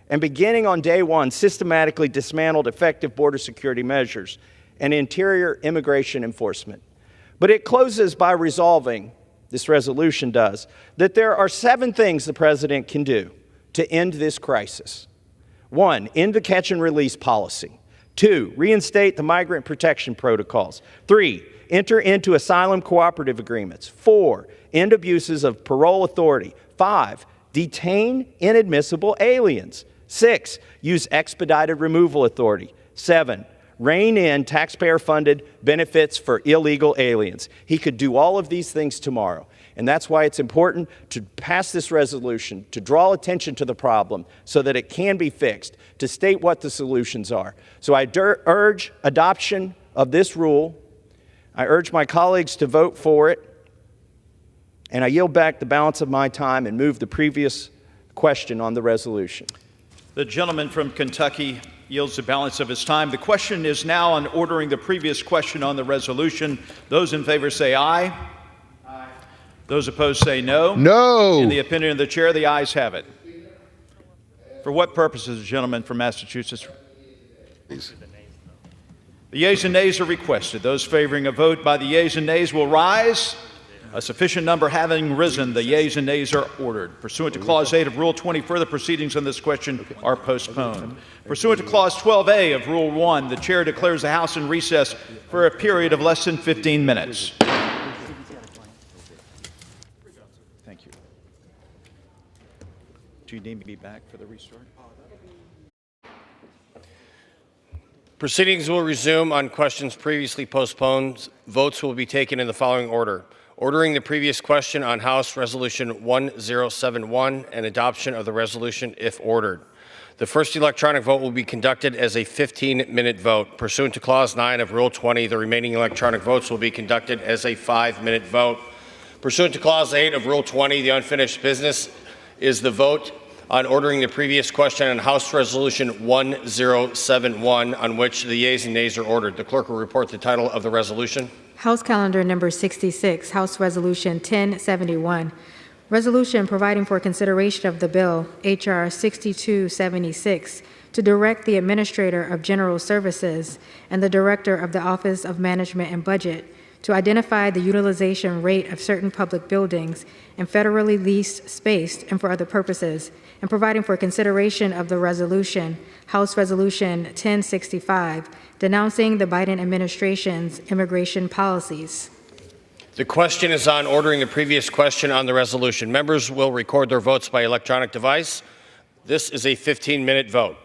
and beginning on day one, systematically dismantled effective border security measures and interior immigration enforcement. But it closes by resolving, this resolution does, that there are 7 things the president can do to end this crisis. 1, end the catch and release policy. 2, reinstate the migrant protection protocols. 3, enter into asylum cooperative agreements. 4, end abuses of parole authority. 5, detain inadmissible aliens. 6, use expedited removal authority. 7, rein in taxpayer-funded benefits for illegal aliens. He could do all of these things tomorrow. And that's why it's important to pass this resolution, to draw attention to the problem so that it can be fixed, to state what the solutions are. So I urge adoption of this rule. I urge my colleagues to vote for it. And I yield back the balance of my time and move the previous question on the resolution. The gentleman from Kentucky yields the balance of his time. The question is now on ordering the previous question on the resolution. Those in favor say aye. Aye. Those opposed say no. No. In the opinion of the chair, the ayes have it. For what purposes, gentlemen from Massachusetts? Please. The yeas and nays are requested. Those favoring a vote by the yeas and nays will rise. A sufficient number having risen, the yeas and nays are ordered. Pursuant to Clause 8 of Rule 20, further proceedings on this question are postponed. Pursuant to Clause 12A of Rule 1, the chair declares the House in recess for a period of less than 15 minutes. Thank you. Do you need me to be back for the restart? Proceedings will resume on questions previously postponed. Votes will be taken in the following order. Ordering the previous question on House Resolution 1071 and adoption of the resolution if ordered. The first electronic vote will be conducted as a 15-minute vote. Pursuant to Clause 9 of Rule 20, the remaining electronic votes will be conducted as a 5-minute vote. Pursuant to Clause 8 of Rule 20, the unfinished business is the vote on ordering the previous question on House Resolution 1071, on which the yeas and nays are ordered. The clerk will report the title of the resolution. House Calendar Number 66, House Resolution 1071, Resolution providing for consideration of the bill, H.R. 6276, to direct the Administrator of General Services and the Director of the Office of Management and Budget to identify the utilization rate of certain public buildings and federally leased space and for other purposes, and providing for consideration of the resolution, House Resolution 1065, denouncing the Biden administration's immigration policies. The question is on ordering the previous question on the resolution. Members will record their votes by electronic device. This is a 15-minute vote.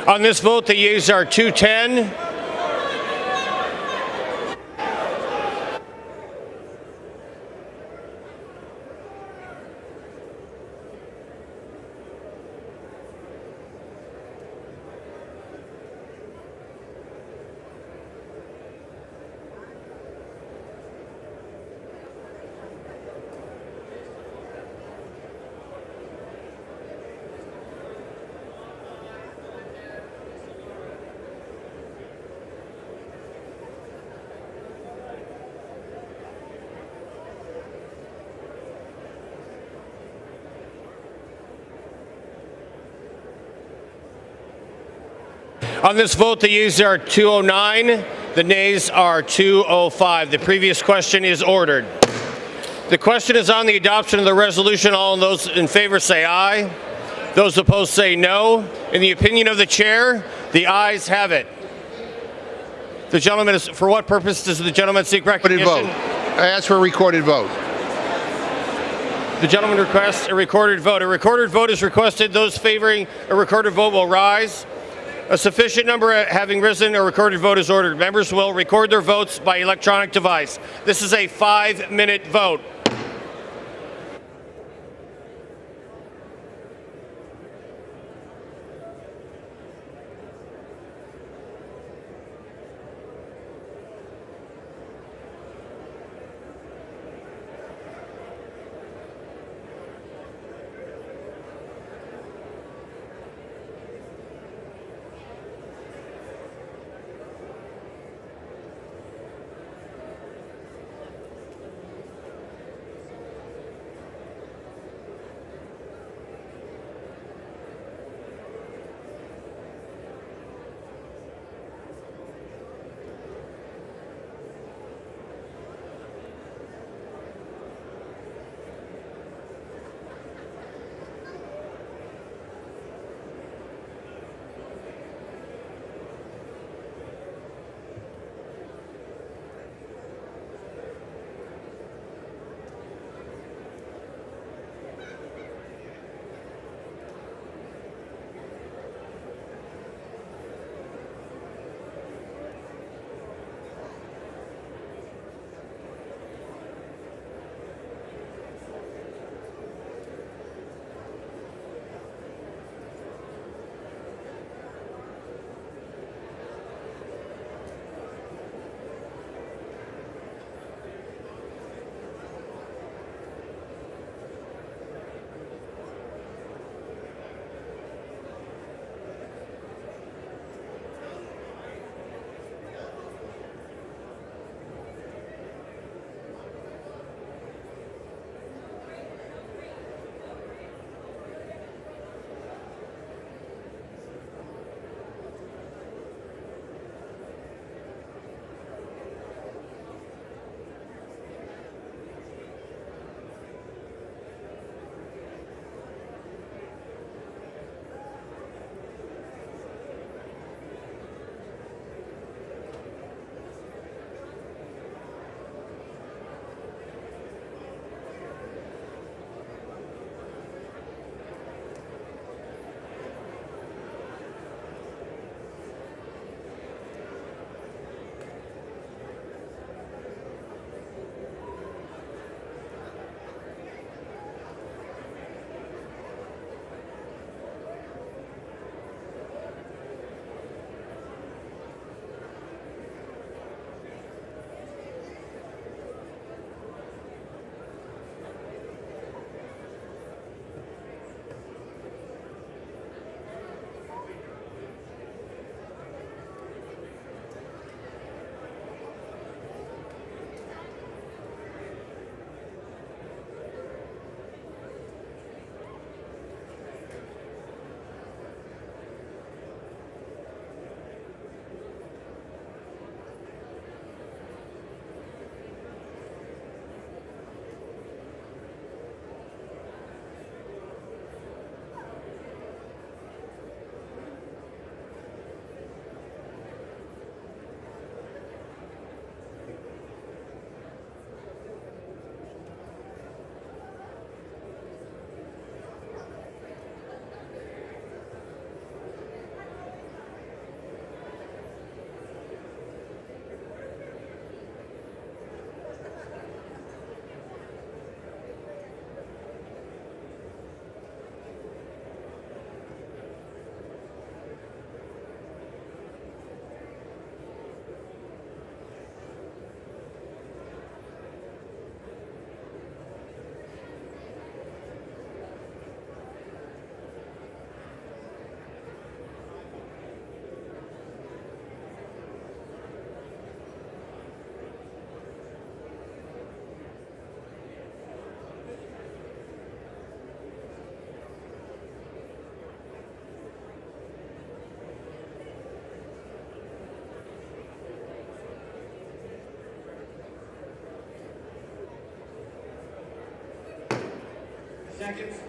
On this vote, the yeas are 210. On this vote, the yeas are 209. The nays are 205. The previous question is ordered. The question is on the adoption of the resolution. All those in favor say aye. Those opposed say no. In the opinion of the chair, the ayes have it. The gentleman is, for what purpose does the gentleman seek recognition? Recorded vote. I ask for a recorded vote. The gentleman requests a recorded vote. A recorded vote is requested. Those favoring a recorded vote will rise. A sufficient number having risen, a recorded vote is ordered. Members will record their votes by electronic device. This is a 5-minute vote. seconds.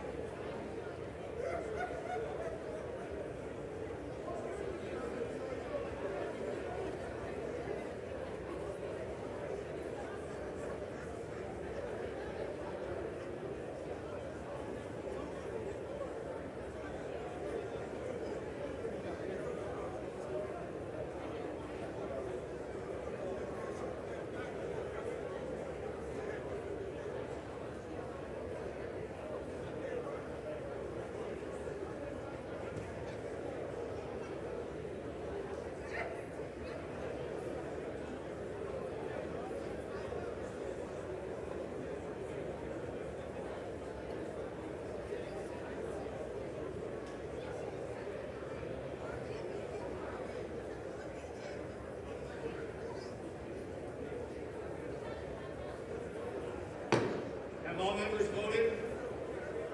Have all members voted?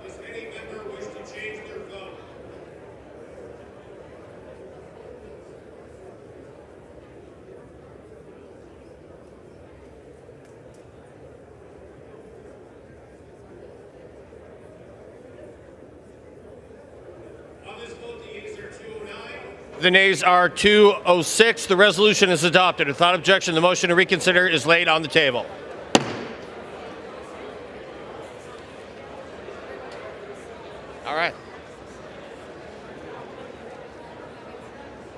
Does any member wish to change their vote? On this vote, the yeas are 209. The nays are 206. The resolution is adopted. Without objection, the motion to reconsider is laid on the table. All right.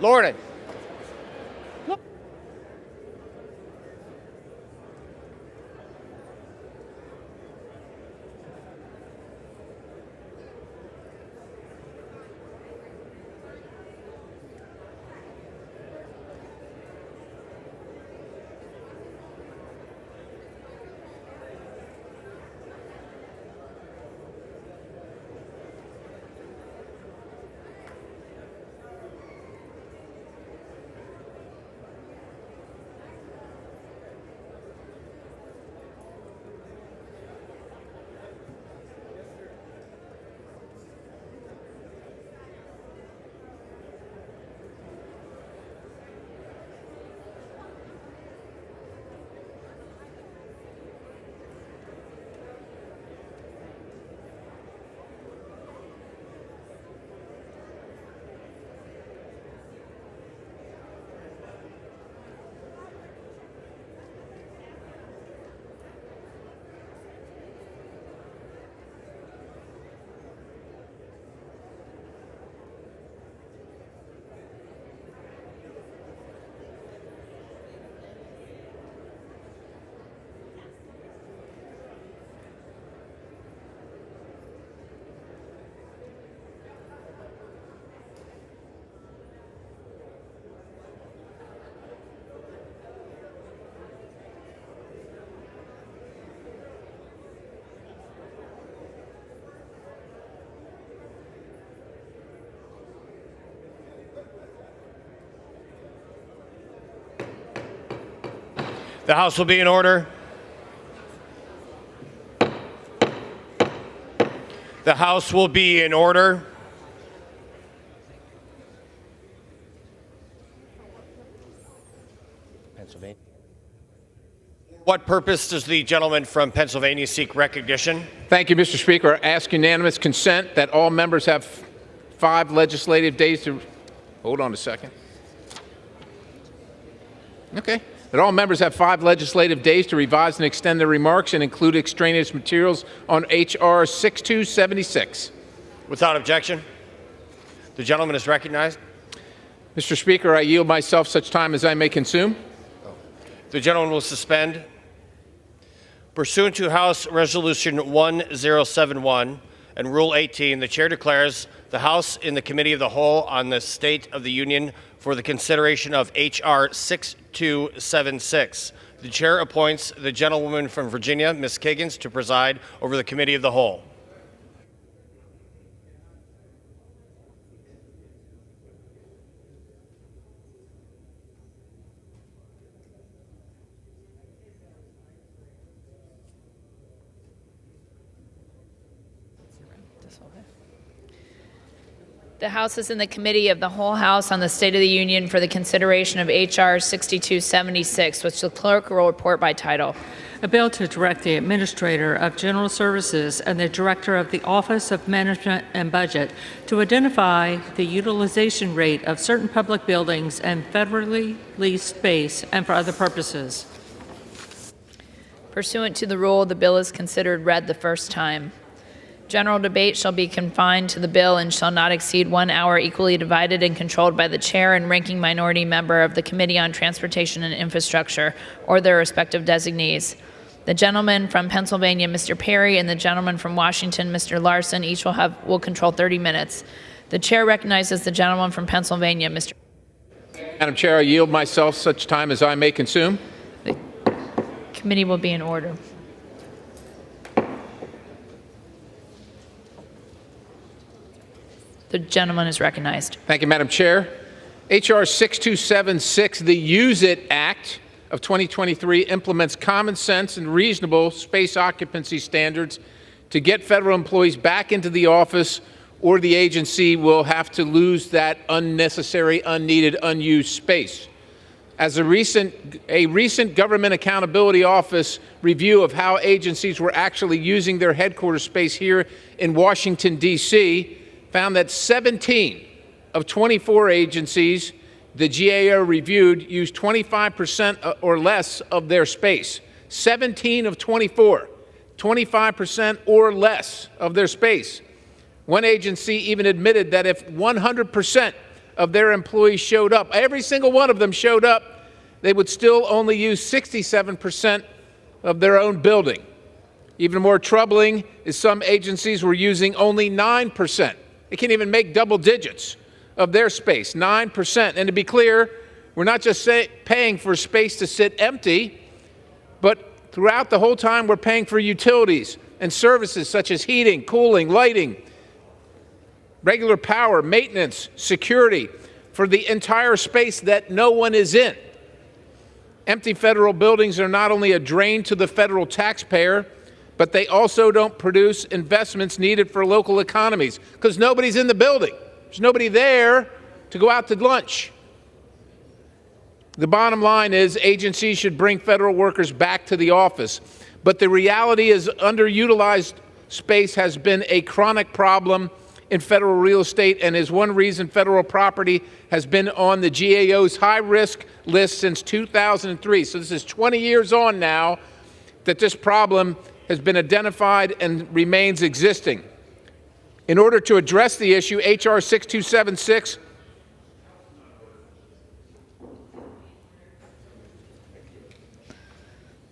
Lorden. The House will be in order. The House will be in order. Pennsylvania. What purpose does the gentleman from Pennsylvania seek recognition? Thank you, Mr. Speaker. I ask unanimous consent that all members have 5 legislative days to... Hold on a second. Okay. That all members have 5 legislative days to revise and extend their remarks and include extraneous materials on H.R. 6276. Without objection, the gentleman is recognized. Mr. Speaker, I yield myself such time as I may consume. The gentleman will suspend. Pursuant to House Resolution 1071 and Rule 18, the Chair declares the House in the Committee of the Whole on the State of the Union for the consideration of H.R. 6276. The Chair appoints the gentlewoman from Virginia, Ms. Kiggins, to preside over the Committee of the Whole. The House is in the Committee of the Whole House on the State of the Union for the consideration of H.R. 6276, which the clerk will report by title. A bill to direct the Administrator of General Services and the Director of the Office of Management and Budget to identify the utilization rate of certain public buildings and federally leased space and for other purposes. Pursuant to the rule, the bill is considered read the first time. General debate shall be confined to the bill and shall not exceed 1 hour, equally divided and controlled by the chair and ranking minority member of the Committee on Transportation and Infrastructure or their respective designees. The gentleman from Pennsylvania, Mr. Perry, and the gentleman from Washington, Mr. Larson, each will control 30 minutes. The chair recognizes the gentleman from Pennsylvania, Mr. Madam Chair, I yield myself such time as I may consume. The committee will be in order. The gentleman is recognized. Thank you, Madam Chair. H.R. 6276, the Use It Act of 2023, implements common sense and reasonable space occupancy standards to get federal employees back into the office, or the agency will have to lose that unnecessary, unneeded, unused space. As a recent Government Accountability Office review of how agencies were actually using their headquarters space here in Washington, D.C., found that 17 of 24 agencies the GAO reviewed used 25% or less of their space. 17 of 24, 25% or less of their space. One agency even admitted that if 100% of their employees showed up, every single one of them showed up, they would still only use 67% of their own building. Even more troubling is some agencies were using only 9%. They can't even make double digits of their space, 9%. And to be clear, we're not just paying for space to sit empty, but throughout the whole time we're paying for utilities and services such as heating, cooling, lighting, regular power, maintenance, security for the entire space that no one is in. Empty federal buildings are not only a drain to the federal taxpayer, but they also don't produce investments needed for local economies because nobody's in the building. There's nobody there to go out to lunch. The bottom line is agencies should bring federal workers back to the office, but the reality is underutilized space has been a chronic problem in federal real estate and is one reason federal property has been on the GAO's high-risk list since 2003. So this is 20 years on now that this problem has been identified and remains existing. In order to address the issue, H.R. 6276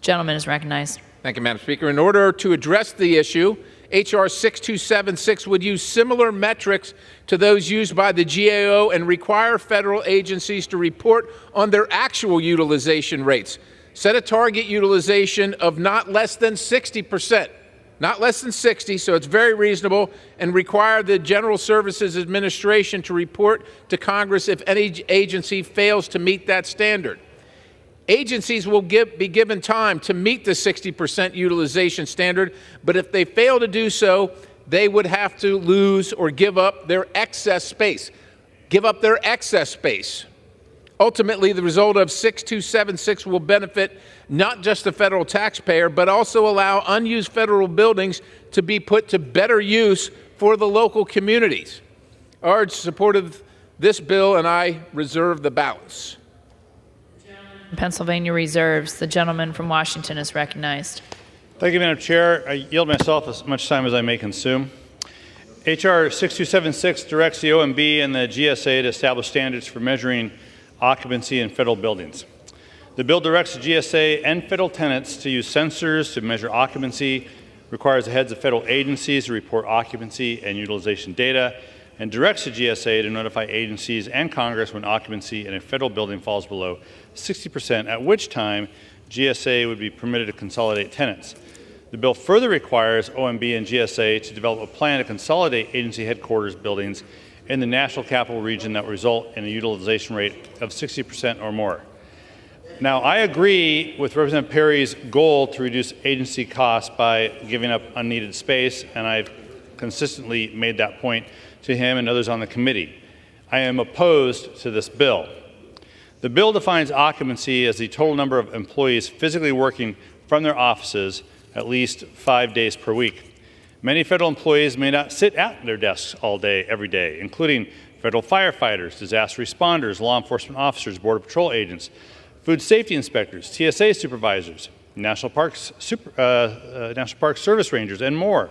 Gentleman is recognized. Thank you, Madam Speaker. In order to address the issue, H.R. 6276 would use similar metrics to those used by the GAO and require federal agencies to report on their actual utilization rates. Set a target utilization of not less than 60%, not less than 60, so it's very reasonable, and require the General Services Administration to report to Congress if any agency fails to meet that standard. Agencies will be given time to meet the 60% utilization standard, but if they fail to do so, they would have to lose or give up their excess space. Give up their excess space. Ultimately, the result of 6276 will benefit not just the federal taxpayer, but also allow unused federal buildings to be put to better use for the local communities. I urge support of this bill, and I reserve the balance. Pennsylvania reserves. The gentleman from Washington is recognized. Thank you, Madam Chair. I yield myself as much time as I may consume. H.R. 6276 directs the OMB and the GSA to establish standards for measuring occupancy in federal buildings. The bill directs the GSA and federal tenants to use sensors to measure occupancy, requires the heads of federal agencies to report occupancy and utilization data, and directs the GSA to notify agencies and Congress when occupancy in a federal building falls below 60%, at which time GSA would be permitted to consolidate tenants. The bill further requires OMB and GSA to develop a plan to consolidate agency headquarters buildings in the National Capital Region that will result in a utilization rate of 60% or more. Now, I agree with Representative Perry's goal to reduce agency costs by giving up unneeded space, and I've consistently made that point to him and others on the committee. I am opposed to this bill. The bill defines occupancy as the total number of employees physically working from their offices at least 5 days per week. Many federal employees may not sit at their desks all day, every day, including federal firefighters, disaster responders, law enforcement officers, Border Patrol agents, food safety inspectors, TSA supervisors, National Park Service rangers, and more.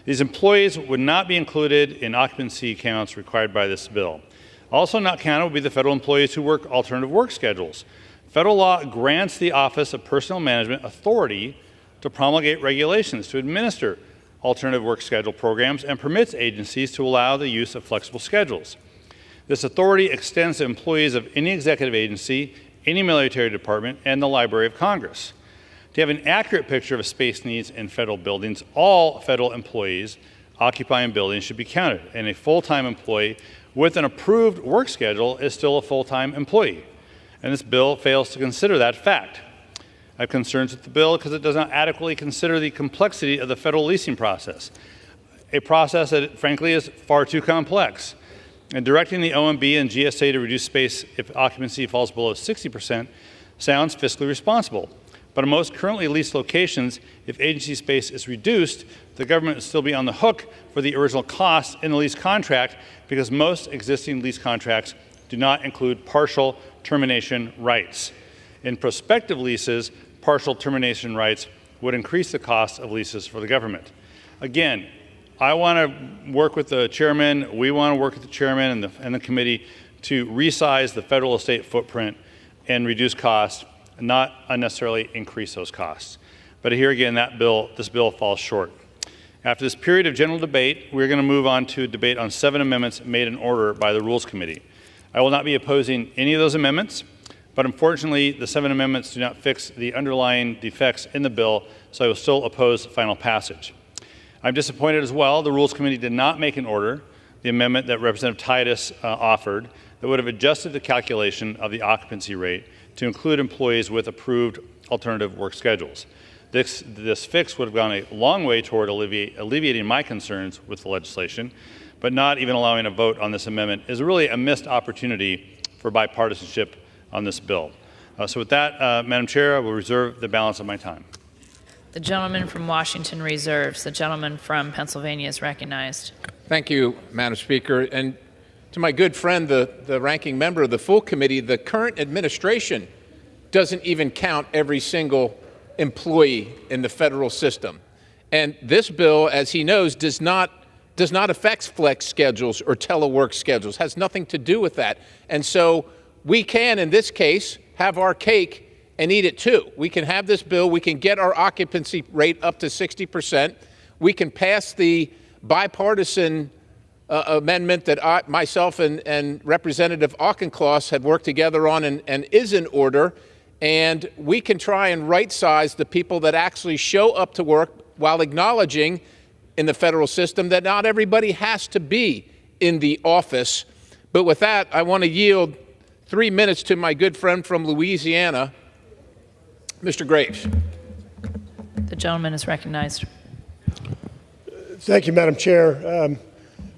These employees would not be included in occupancy counts required by this bill. Also not counted would be the federal employees who work alternative work schedules. Federal law grants the Office of Personnel Management authority to promulgate regulations to administer alternative work schedule programs and permits agencies to allow the use of flexible schedules. This authority extends to employees of any executive agency, any military department, and the Library of Congress. To have an accurate picture of space needs in federal buildings, all federal employees occupying buildings should be counted, and a full-time employee with an approved work schedule is still a full-time employee. And this bill fails to consider that fact. I have concerns with the bill because it does not adequately consider the complexity of the federal leasing process, a process that, frankly, is far too complex. And directing the OMB and GSA to reduce space if occupancy falls below 60% sounds fiscally responsible. But in most currently leased locations, if agency space is reduced, the government will still be on the hook for the original cost in the lease contract because most existing lease contracts do not include partial termination rights. In prospective leases, partial termination rights would increase the cost of leases for the government. Again, I want to work with the chairman, we want to work with the chairman and the committee to resize the federal estate footprint and reduce costs, not unnecessarily increase those costs. But here again, this bill falls short. After this period of general debate, we're going to move on to a debate on 7 amendments made in order by the Rules Committee. I will not be opposing any of those amendments, but unfortunately, the 7 amendments do not fix the underlying defects in the bill, so I will still oppose final passage. I'm disappointed as well the Rules Committee did not make in order the amendment that Representative Titus offered that would have adjusted the calculation of the occupancy rate to include employees with approved alternative work schedules. This fix would have gone a long way toward alleviating my concerns with the legislation, but not even allowing a vote on this amendment is really a missed opportunity for bipartisanship on this bill. So with that, Madam Chair, I will reserve the balance of my time. The gentleman from Washington reserves. The gentleman from Pennsylvania is recognized. Thank you, Madam Speaker. And to my good friend, the ranking member of the full committee, the current administration doesn't even count every single employee in the federal system. And this bill, as he knows, does not affect flex schedules or telework schedules, has nothing to do with that. And so we can, in this case, have our cake and eat it too. We can have this bill, we can get our occupancy rate up to 60%, we can pass the bipartisan amendment that myself and Representative Auchincloss had worked together on and is in order, and we can try and right-size the people that actually show up to work while acknowledging in the federal system that not everybody has to be in the office. But with that, I want to yield 3 minutes to my good friend from Louisiana, Mr. Graves. The gentleman is recognized. Thank you, Madam Chair.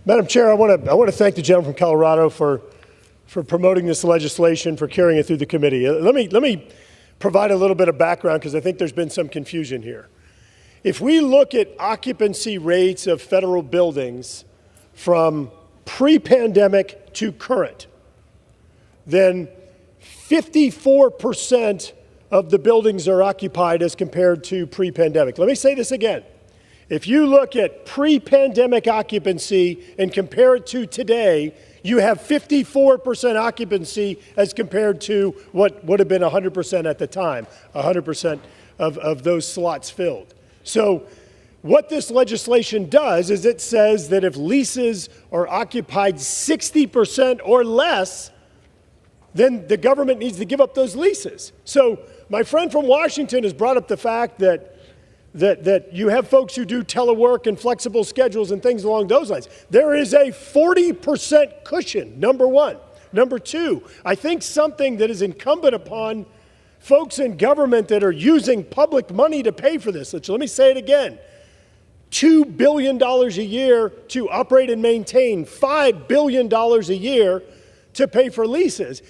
Madam Chair, I want to thank the gentleman from Colorado for promoting this legislation, for carrying it through the committee. Let me provide a little bit of background because I think there's been some confusion here. If we look at occupancy rates of federal buildings from pre-pandemic to current, then 54% of the buildings are occupied as compared to pre-pandemic. Let me say this again. If you look at pre-pandemic occupancy and compare it to today, you have 54% occupancy as compared to what would have been 100% at the time, 100% of those slots filled. So what this legislation does is it says that if leases are occupied 60% or less, then the government needs to give up those leases. So my friend from Washington has brought up the fact that you have folks who do telework and flexible schedules and things along those lines. There is a 40% cushion, number one. Number two, I think something that is incumbent upon folks in government that are using public money to pay for this, let me say it again. $2 billion a year to operate and maintain, $5 billion a year to pay for leases.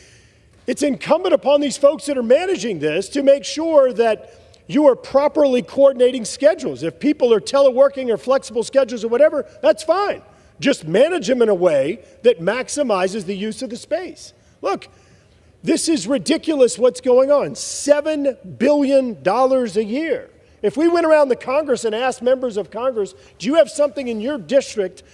It's incumbent upon these folks that are managing this to make sure that you are properly coordinating schedules. If people are teleworking or flexible schedules or whatever, that's fine. Just manage them in a way that maximizes the use of the space. Look, this is ridiculous what's going on. $7 billion a year. If we went around the Congress and asked members of Congress, do you have something in your district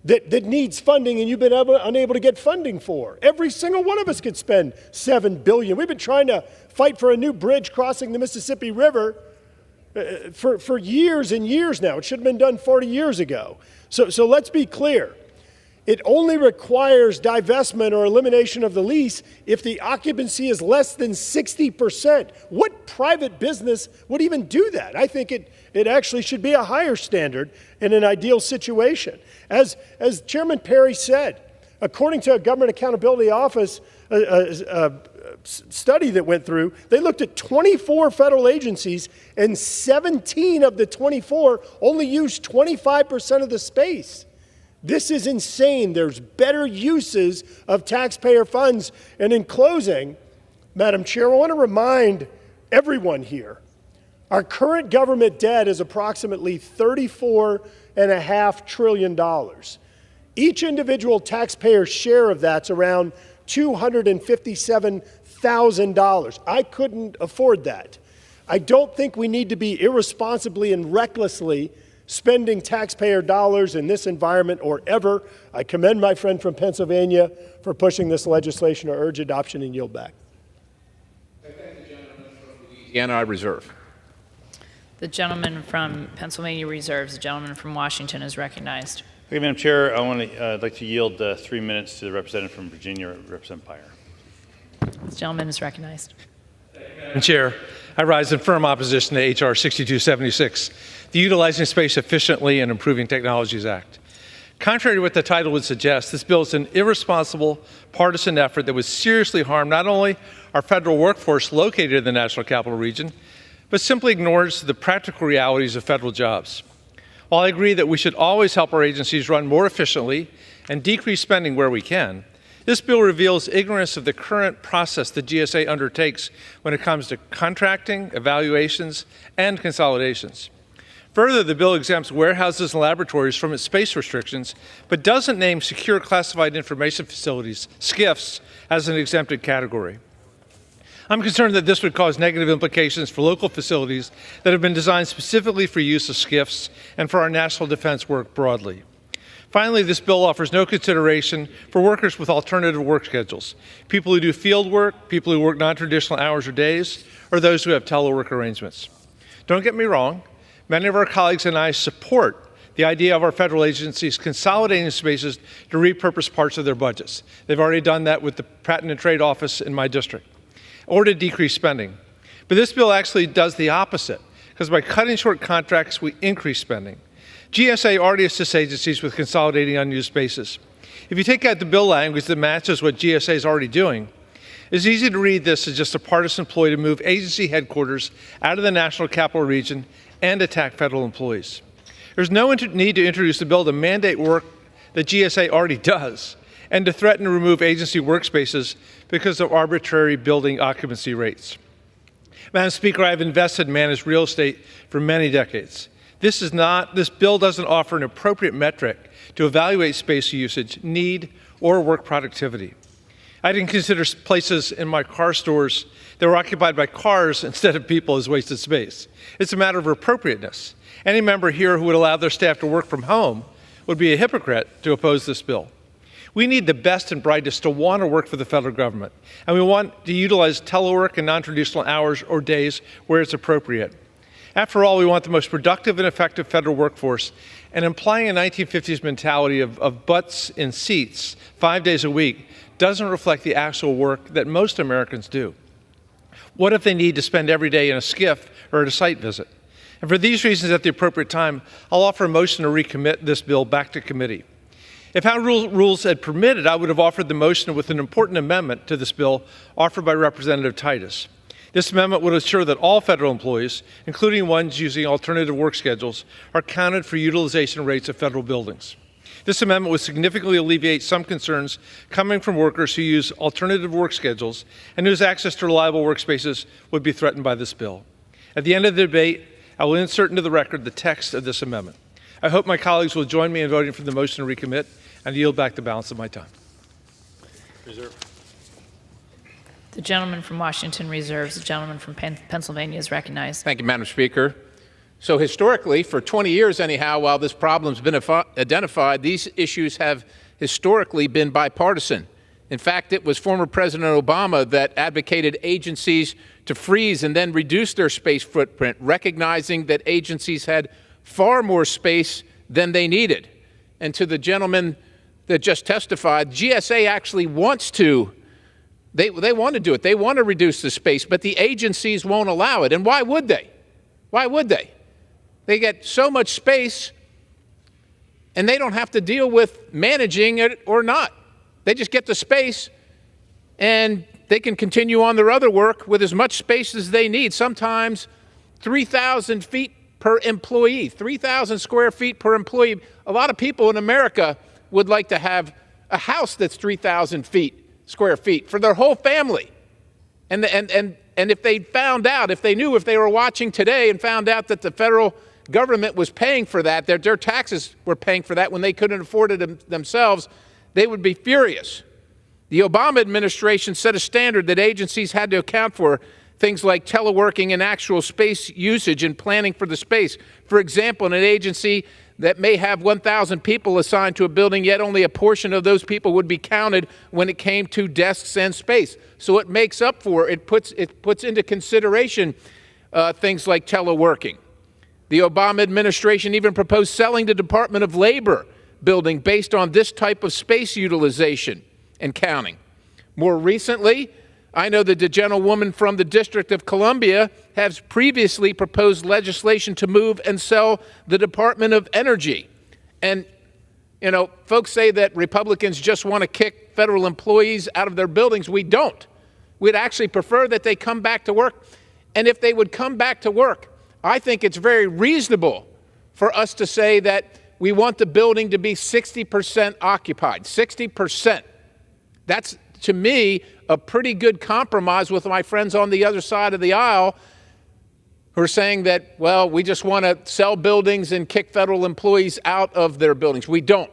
that needs funding and you've been unable to get funding for? Every single one of us could spend $7 billion. We've been trying to fight for a new bridge crossing the Mississippi River for years and years now. It should have been done 40 years ago. So let's be clear. It only requires divestment or elimination of the lease if the occupancy is less than 60%. What private business would even do that? I think it actually should be a higher standard in an ideal situation. As Chairman Perry said, according to a Government Accountability Office study that went through, they looked at 24 federal agencies, and 17 of the 24 only used 25% of the space. This is insane. There's better uses of taxpayer funds. And in closing, Madam Chair, I want to remind everyone here, our current government debt is approximately $34.5 trillion. Each individual taxpayer's share of that's around $257,000. I couldn't afford that. I don't think we need to be irresponsibly and recklessly spending taxpayer dollars in this environment or ever. I commend my friend from Pennsylvania for pushing this legislation or urge adoption and yield back. I thank the gentleman from Louisiana. I reserve. The gentleman from Pennsylvania reserves. The gentleman from Washington is recognized. Thank you, Madam Chair. I'd like to yield 3 minutes to the representative from Virginia, Representative Pyre. The gentleman is recognized. Madam Chair, I rise in firm opposition to H.R. 6276, the Utilizing Space Efficiently and Improving Technologies Act. Contrary to what the title would suggest, this bill is an irresponsible partisan effort that would seriously harm not only our federal workforce located in the National Capital Region, but simply ignores the practical realities of federal jobs. While I agree that we should always help our agencies run more efficiently and decrease spending where we can, this bill reveals ignorance of the current process the GSA undertakes when it comes to contracting, evaluations, and consolidations. Further, the bill exempts warehouses and laboratories from its space restrictions, but doesn't name secure classified information facilities, SCIFs, as an exempted category. I'm concerned that this would cause negative implications for local facilities that have been designed specifically for use of SCIFs and for our national defense work broadly. Finally, this bill offers no consideration for workers with alternative work schedules, people who do field work, people who work non-traditional hours or days, or those who have telework arrangements. Don't get me wrong, many of our colleagues and I support the idea of our federal agencies consolidating spaces to repurpose parts of their budgets. They've already done that with the Patent and Trade Office in my district, or to decrease spending. But this bill actually does the opposite, because by cutting short contracts, we increase spending. GSA already assists agencies with consolidating unused spaces. If you take out the bill language that matches what GSA is already doing, it's easy to read this as just a partisan ploy to move agency headquarters out of the National Capital Region and attack federal employees. There's no need to introduce a bill to mandate work that GSA already does and to threaten to remove agency workspaces because of arbitrary building occupancy rates. Madam Speaker, I have invested and managed real estate for many decades. This bill doesn't offer an appropriate metric to evaluate space usage, need, or work productivity. I didn't consider places in my car stores that were occupied by cars instead of people as wasted space. It's a matter of appropriateness. Any member here who would allow their staff to work from home would be a hypocrite to oppose this bill. We need the best and brightest to want to work for the federal government, and we want to utilize telework and non-traditional hours or days where it's appropriate. After all, we want the most productive and effective federal workforce, and implying a 1950s mentality of butts in seats 5 days a week doesn't reflect the actual work that most Americans do. What if they need to spend every day in a SCIF or at a site visit? And for these reasons, at the appropriate time, I'll offer a motion to recommit this bill back to committee. If House rules had permitted, I would have offered the motion with an important amendment to this bill offered by Representative Titus. This amendment would ensure that all federal employees, including ones using alternative work schedules, are counted for utilization rates of federal buildings. This amendment would significantly alleviate some concerns coming from workers who use alternative work schedules and whose access to reliable workspaces would be threatened by this bill. At the end of the debate, I will insert into the record the text of this amendment. I hope my colleagues will join me in voting for the motion to recommit and yield back the balance of my time. The gentleman from Washington reserves. The gentleman from Pennsylvania is recognized. Thank you, Madam Speaker. So historically, for 20 years anyhow, while this problem's been identified, these issues have historically been bipartisan. In fact, it was former President Obama that advocated agencies to freeze and then reduce their space footprint, recognizing that agencies had far more space than they needed. And to the gentleman that just testified, GSA actually wants to, they want to do it. They want to reduce the space, but the agencies won't allow it. And why would they? Why would they? They get so much space, and they don't have to deal with managing it or not. They just get the space, and they can continue on their other work with as much space as they need, sometimes 3,000 feet per employee, 3,000 square feet per employee. A lot of people in America would like to have a house that's 3,000 square feet for their whole family. And if they found out, if they knew, if they were watching today and found out that the federal government was paying for that, their taxes were paying for that when they couldn't afford it themselves, they would be furious. The Obama administration set a standard that agencies had to account for things like teleworking and actual space usage and planning for the space. For example, in an agency that may have 1,000 people assigned to a building, yet only a portion of those people would be counted when it came to desks and space. So it makes up for, it puts into consideration things like teleworking. The Obama administration even proposed selling the Department of Labor building based on this type of space utilization and counting. More recently, I know that the gentlewoman from the District of Columbia has previously proposed legislation to move and sell the Department of Energy. And, you know, folks say that Republicans just want to kick federal employees out of their buildings. We don't. We'd actually prefer that they come back to work. And if they would come back to work, I think it's very reasonable for us to say that we want the building to be 60% occupied, 60%. That's, to me, a pretty good compromise with my friends on the other side of the aisle who are saying that, well, we just want to sell buildings and kick federal employees out of their buildings. We don't.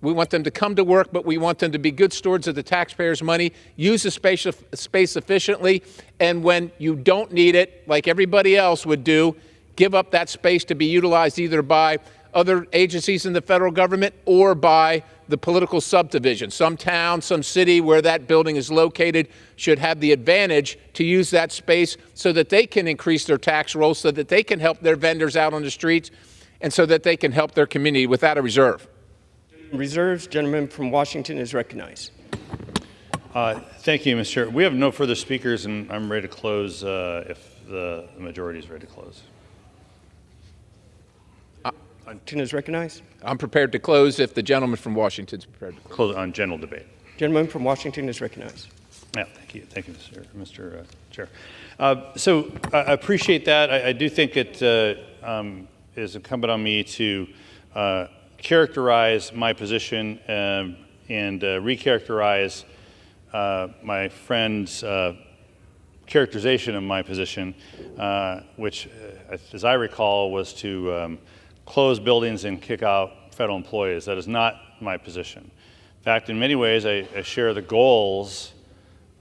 We want them to come to work, but we want them to be good stewards of the taxpayers' money, use the space efficiently, and when you don't need it, like everybody else would do, give up that space to be utilized either by other agencies in the federal government or by the political subdivision. Some town, some city where that building is located should have the advantage to use that space so that they can increase their tax rolls, so that they can help their vendors out on the streets, and so that they can help their community without a reserve. Reserves. Gentleman from Washington is recognized. Thank you, Mr. Chair. We have no further speakers, and I'm ready to close if the majority is ready to close. Washington is recognized. I'm prepared to close if the gentleman from Washington is prepared to close. Close on general debate. Gentleman from Washington is recognized. Yeah, thank you, Mr. Chair. So I appreciate that. I do think it is incumbent on me to characterize my position and recharacterize my friend's characterization of my position, which, as I recall, was to close buildings and kick out federal employees. That is not my position. In fact, in many ways, I share the goals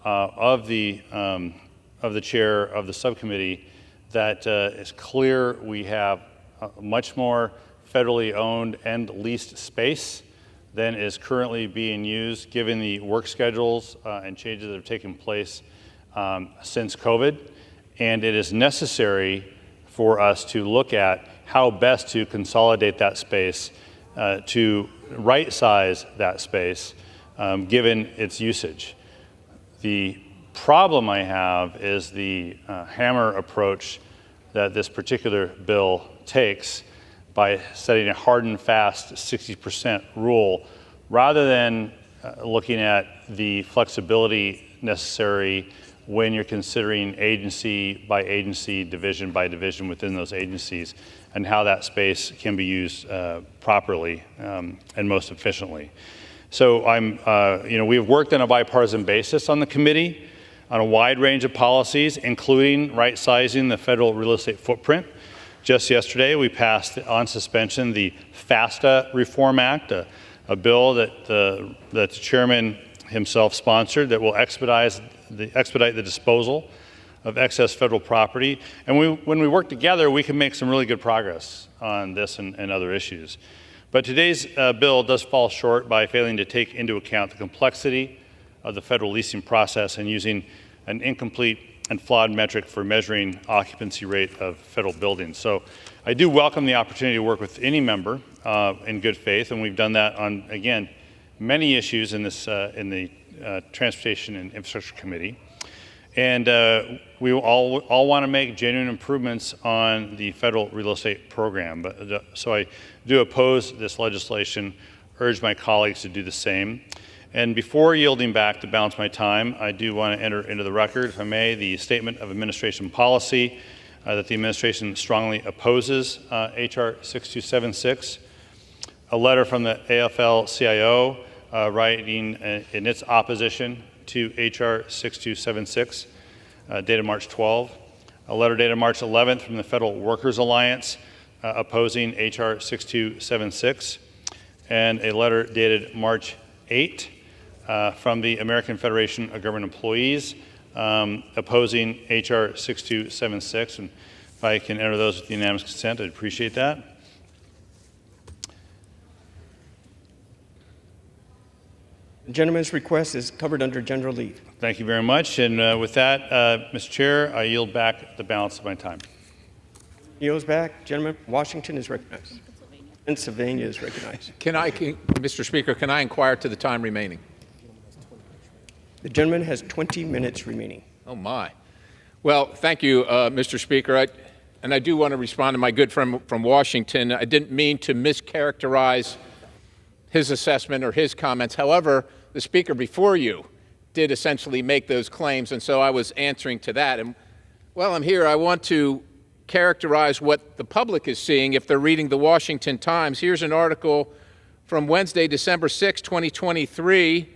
of the chair of the subcommittee that it's clear we have much more federally owned and leased space than is currently being used, given the work schedules and changes that have taken place since COVID. And it is necessary for us to look at how best to consolidate that space, to right-size that space, given its usage. The problem I have is the hammer approach that this particular bill takes by setting a hard and fast 60% rule, rather than looking at the flexibility necessary when you're considering agency by agency, division by division within those agencies, and how that space can be used properly and most efficiently. So we have worked on a bipartisan basis on the committee on a wide range of policies, including right-sizing the federal real estate footprint. Just yesterday, we passed on suspension the FASTA Reform Act, a bill that the chairman himself sponsored that will expedite the disposal of excess federal property. And when we work together, we can make some really good progress on this and other issues. But today's bill does fall short by failing to take into account the complexity of the federal leasing process and using an incomplete and flawed metric for measuring occupancy rate of federal buildings. So I do welcome the opportunity to work with any member in good faith, and we've done that on, again, many issues in the Transportation and Infrastructure Committee. And we all want to make genuine improvements on the federal real estate program. So I do oppose this legislation, urge my colleagues to do the same. And before yielding back to balance my time, I do want to enter into the record, if I may, the statement of administration policy that the administration strongly opposes H.R. 6276, a letter from the AFL-CIO writing in its opposition to H.R. 6276, dated March 12, a letter dated March 11th from the Federal Workers Alliance opposing H.R. 6276, and a letter dated March 8 from the American Federation of Government Employees opposing H.R. 6276. And if I can enter those with unanimous consent, I'd appreciate that. The gentleman's request is covered under general leave. Thank you very much. And with that, Mr. Chair, I yield back the balance of my time. Yields back. Gentleman from Washington is recognized. Pennsylvania is recognized. Mr. Speaker, can I inquire to the time remaining? The gentleman has 20 minutes remaining. Oh, my. Well, thank you, Mr. Speaker. And I do want to respond to my good friend from Washington. I didn't mean to mischaracterize his assessment or his comments. However, the speaker before you did essentially make those claims, and so I was answering to that. And while I'm here, I want to characterize what the public is seeing if they're reading the Washington Times. Here's an article from Wednesday, December 6, 2023.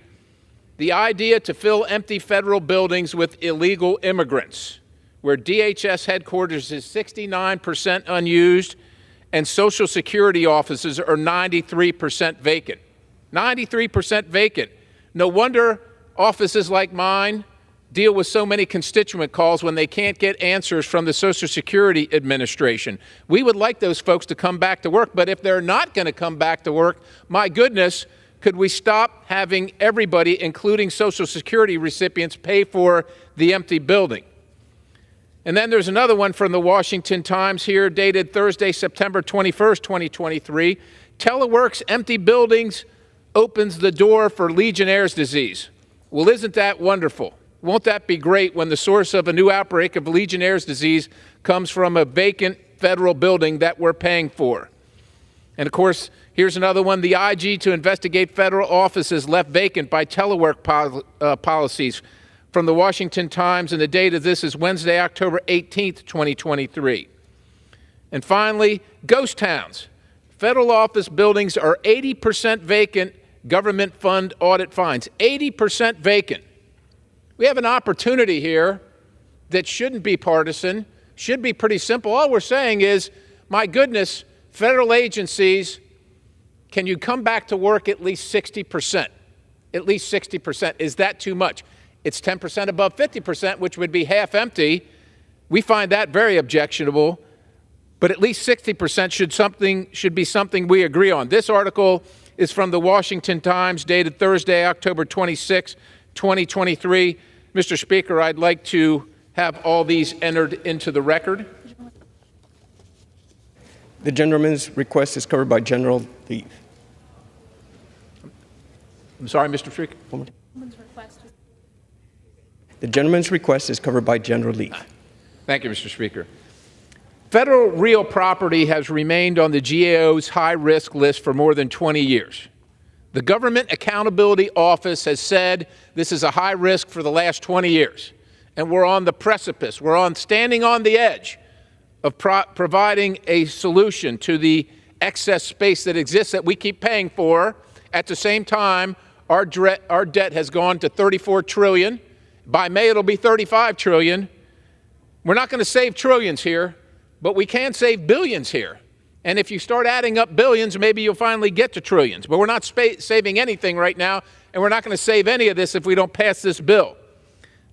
The idea to fill empty federal buildings with illegal immigrants, where DHS headquarters is 69% unused and Social Security offices are 93% vacant. 93% vacant. No wonder offices like mine deal with so many constituent calls when they can't get answers from the Social Security Administration. We would like those folks to come back to work, but if they're not going to come back to work, my goodness, could we stop having everybody, including Social Security recipients, pay for the empty building? And then there's another one from the Washington Times here, dated Thursday, September 21st, 2023. Telework's empty buildings opens the door for Legionnaire's disease. Well, isn't that wonderful? Won't that be great when the source of a new outbreak of Legionnaire's disease comes from a vacant federal building that we're paying for? And of course, here's another one. The IG to investigate federal offices left vacant by telework policies, from the Washington Times, and the date of this is Wednesday, October 18th, 2023. And finally, ghost towns. Federal office buildings are 80% vacant, government fund audit finds. 80% vacant. We have an opportunity here that shouldn't be partisan, should be pretty simple. All we're saying is, my goodness, federal agencies, can you come back to work at least 60%? At least 60%. Is that too much? It's 10% above 50%, which would be half empty. We find that very objectionable, but at least 60% should be something we agree on. This article is from the Washington Times, dated Thursday, October 26, 2023. Mr. Speaker, I'd like to have all these entered into the record. The gentleman's request is covered by general leave. I'm sorry, Mr. Speaker. The gentleman's request is covered by general leave. Thank you, Mr. Speaker. Federal real property has remained on the GAO's high-risk list for more than 20 years. The Government Accountability Office has said this is a high risk for the last 20 years. and we're on the precipice. We're standing on the edge of providing a solution to the excess space that exists that we keep paying for. At the same time, our debt has gone to $34 trillion. By May, it'll be $35 trillion. We're not going to save trillions here, but we can save billions here. And if you start adding up billions, maybe you'll finally get to trillions. But we're not saving anything right now, and we're not going to save any of this if we don't pass this bill.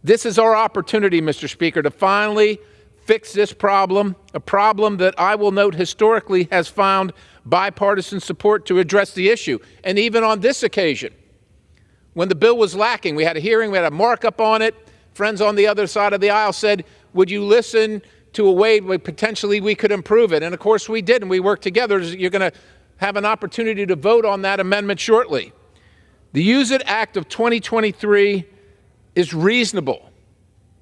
This is our opportunity, Mr. Speaker, to finally fix this problem, a problem that I will note historically has found bipartisan support to address the issue. And even on this occasion, when the bill was lacking, we had a hearing, we had a markup on it. Friends on the other side of the aisle said, would you listen to a way where potentially we could improve it? And of course we did, and we worked together. You're going to have an opportunity to vote on that amendment shortly. The Use It Act of 2023 is reasonable.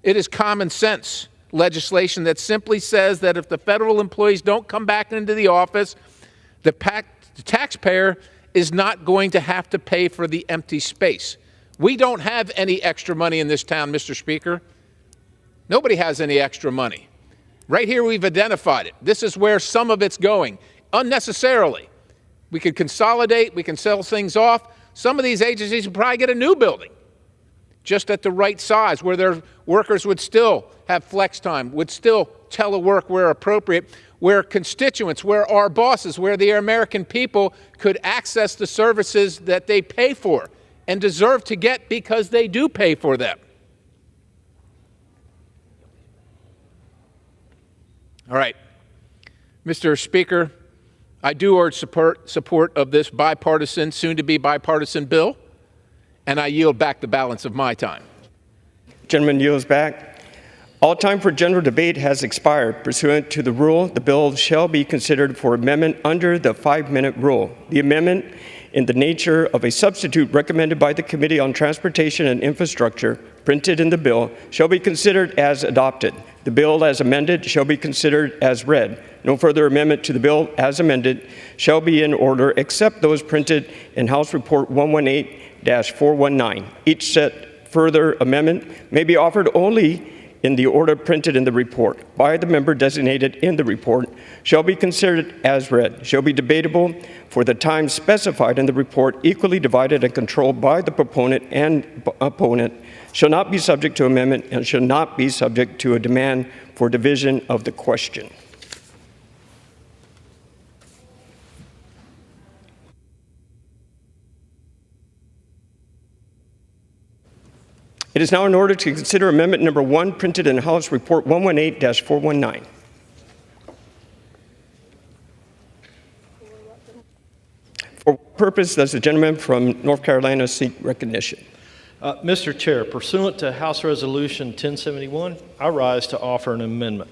It is common sense legislation that simply says that if the federal employees don't come back into the office, the taxpayer is not going to have to pay for the empty space. We don't have any extra money in this town, Mr. Speaker. Nobody has any extra money. Right here we've identified it. This is where some of it's going, unnecessarily. We could consolidate, we can sell things off. Some of these agencies would probably get a new building, just at the right size, where their workers would still have flex time, would still telework where appropriate, where constituents, where our bosses, where the American people could access the services that they pay for and deserve to get because they do pay for them. All right, Mr. Speaker, I do urge support of this bipartisan, soon-to-be bipartisan bill, and I yield back the balance of my time. Gentleman yields back. All time for general debate has expired. Pursuant to the rule, the bill shall be considered for amendment under the 5-minute rule. The amendment, in the nature of a substitute recommended by the Committee on Transportation and Infrastructure, printed in the bill, shall be considered as adopted. The bill as amended shall be considered as read. No further amendment to the bill as amended shall be in order except those printed in House Report 118-419. Each set further amendment may be offered only in the order printed in the report by the member designated in the report, shall be considered as read, shall be debatable for the time specified in the report, equally divided and controlled by the proponent and opponent, shall not be subject to amendment, and shall not be subject to a demand for division of the question. It is now in order to consider amendment number 1 printed in House Report 118-419. For what purpose does the gentleman from North Carolina seek recognition? Mr. Chair, pursuant to House Resolution 1071, I rise to offer an amendment.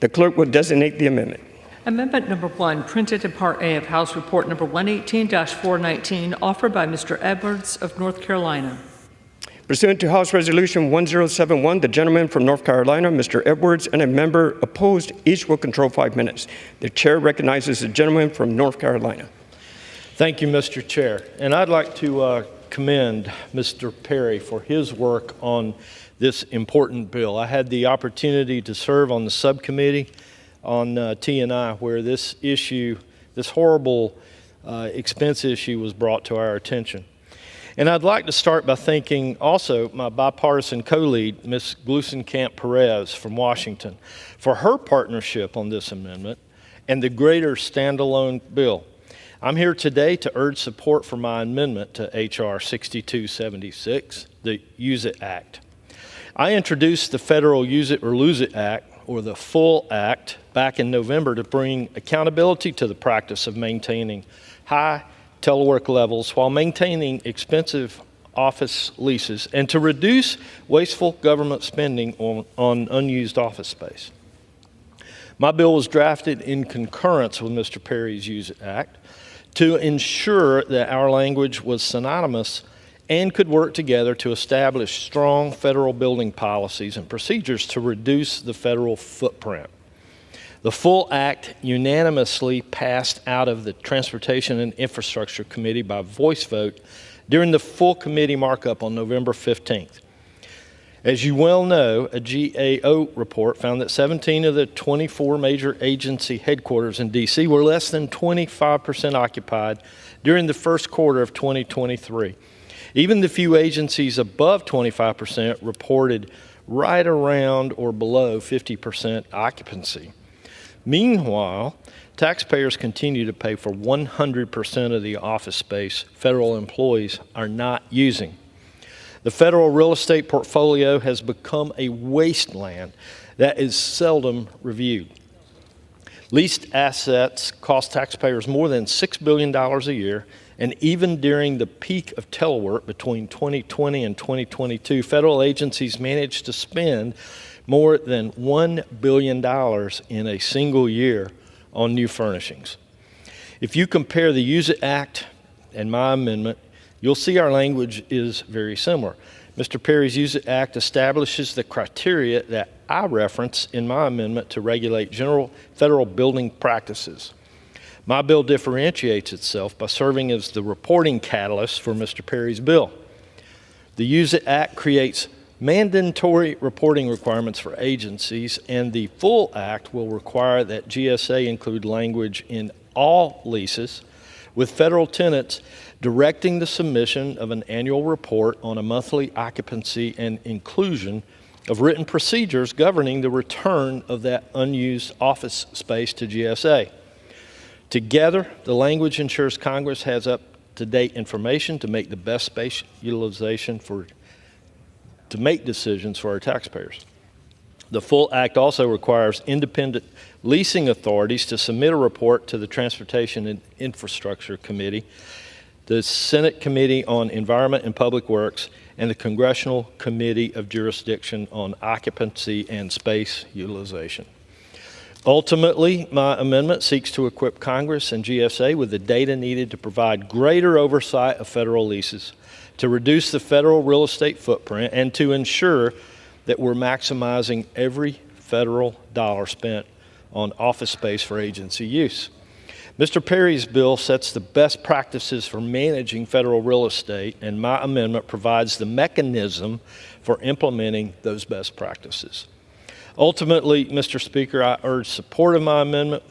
The clerk will designate the amendment. Amendment number 1, printed in Part A of House Report number 118-419, offered by Mr. Edwards of North Carolina. Pursuant to House Resolution 1071, the gentleman from North Carolina, Mr. Edwards, and a member opposed, each will control 5 minutes. The chair recognizes the gentleman from North Carolina. Thank you, Mr. Chair. And I'd like to commend Mr. Perry for his work on this important bill. I had the opportunity to serve on the subcommittee on T&I where this issue, this horrible expense issue was brought to our attention. And I'd like to start by thanking also my bipartisan co-lead, Ms. Gluesenkamp-Perez from Washington, for her partnership on this amendment and the greater standalone bill. I'm here today to urge support for my amendment to H.R. 6276, the Use It Act. I introduced the Federal Use It or Lose It Act, or the full act, back in November to bring accountability to the practice of maintaining high telework levels while maintaining expensive office leases and to reduce wasteful government spending on unused office space. My bill was drafted in concurrence with Mr. Perry's Use It Act to ensure that our language was synonymous and could work together to establish strong federal building policies and procedures to reduce the federal footprint. The full act unanimously passed out of the Transportation and Infrastructure Committee by voice vote during the full committee markup on November 15th. As you well know, a GAO report found that 17 of the 24 major agency headquarters in D.C. were less than 25% occupied during the first quarter of 2023. Even the few agencies above 25% reported right around or below 50% occupancy. Meanwhile, taxpayers continue to pay for 100% of the office space federal employees are not using. The federal real estate portfolio has become a wasteland that is seldom reviewed. Leased assets cost taxpayers more than $6 billion a year, and even during the peak of telework between 2020 and 2022, federal agencies managed to spend more than $1 billion in a single year on new furnishings. If you compare the Use It Act and my amendment, you'll see our language is very similar. Mr. Perry's Use It Act establishes the criteria that I reference in my amendment to regulate general federal building practices. My bill differentiates itself by serving as the reporting catalyst for Mr. Perry's bill. The Use It Act creates mandatory reporting requirements for agencies, and the full act will require that GSA include language in all leases with federal tenants directing the submission of an annual report on a monthly occupancy and inclusion of written procedures governing the return of that unused office space to GSA. Together, the language ensures Congress has up-to-date information to make the best space utilization to make decisions for our taxpayers. The full act also requires independent leasing authorities to submit a report to the Transportation and Infrastructure Committee, the Senate Committee on Environment and Public Works, and the Congressional Committee of Jurisdiction on Occupancy and Space Utilization. Ultimately, my amendment seeks to equip Congress and GSA with the data needed to provide greater oversight of federal leases, to reduce the federal real estate footprint, and to ensure that we're maximizing every federal dollar spent on office space for agency use. Mr. Perry's bill sets the best practices for managing federal real estate, and my amendment provides the mechanism for implementing those best practices. Ultimately, Mr. Speaker, I urge support of my amendment,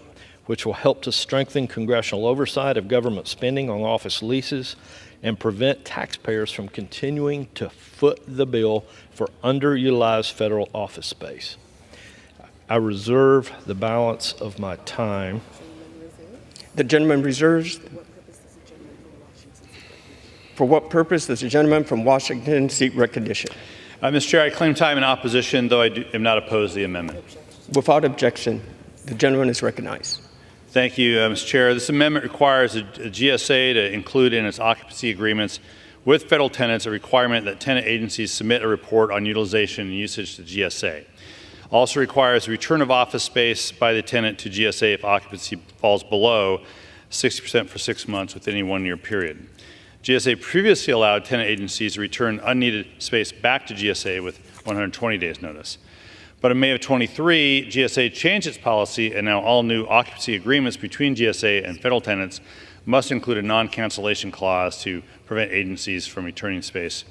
which will help to strengthen congressional oversight of government spending on office leases and prevent taxpayers from continuing to foot the bill for underutilized federal office space. I reserve the balance of my time. The gentleman reserves. For what purpose does the gentleman from Washington seek recognition? Mr. Chair, I claim time in opposition, though I am not opposed to the amendment. Without objection, the gentleman is recognized. Thank you, Mr. Chair. This amendment requires a GSA to include in its occupancy agreements with federal tenants a requirement that tenant agencies submit a report on utilization and usage to GSA. Also requires return of office space by the tenant to GSA if occupancy falls below 60% for 6 months within any 1 year period. GSA previously allowed tenant agencies to return unneeded space back to GSA with 120 days notice. But in May of 23, GSA changed its policy, and now all new occupancy agreements between GSA and federal tenants must include a non-cancellation clause to prevent agencies from returning space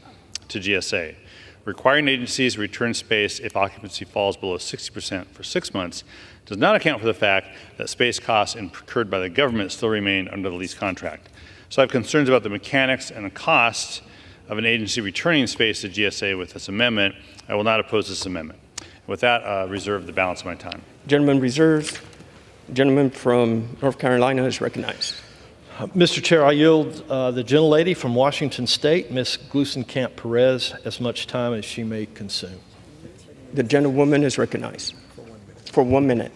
to GSA. Requiring agencies to return space if occupancy falls below 60% for 6 months does not account for the fact that space costs incurred by the government still remain under the lease contract. So I have concerns about the mechanics and the costs of an agency returning space to GSA with this amendment. I will not oppose this amendment. With that, reserve the balance of my time. Gentleman reserves. Gentleman from North Carolina is recognized. Mr. Chair, I yield the gentlelady from Washington State, Ms. Gluesenkamp-Perez, as much time as she may consume. The gentlewoman is recognized for 1 minute.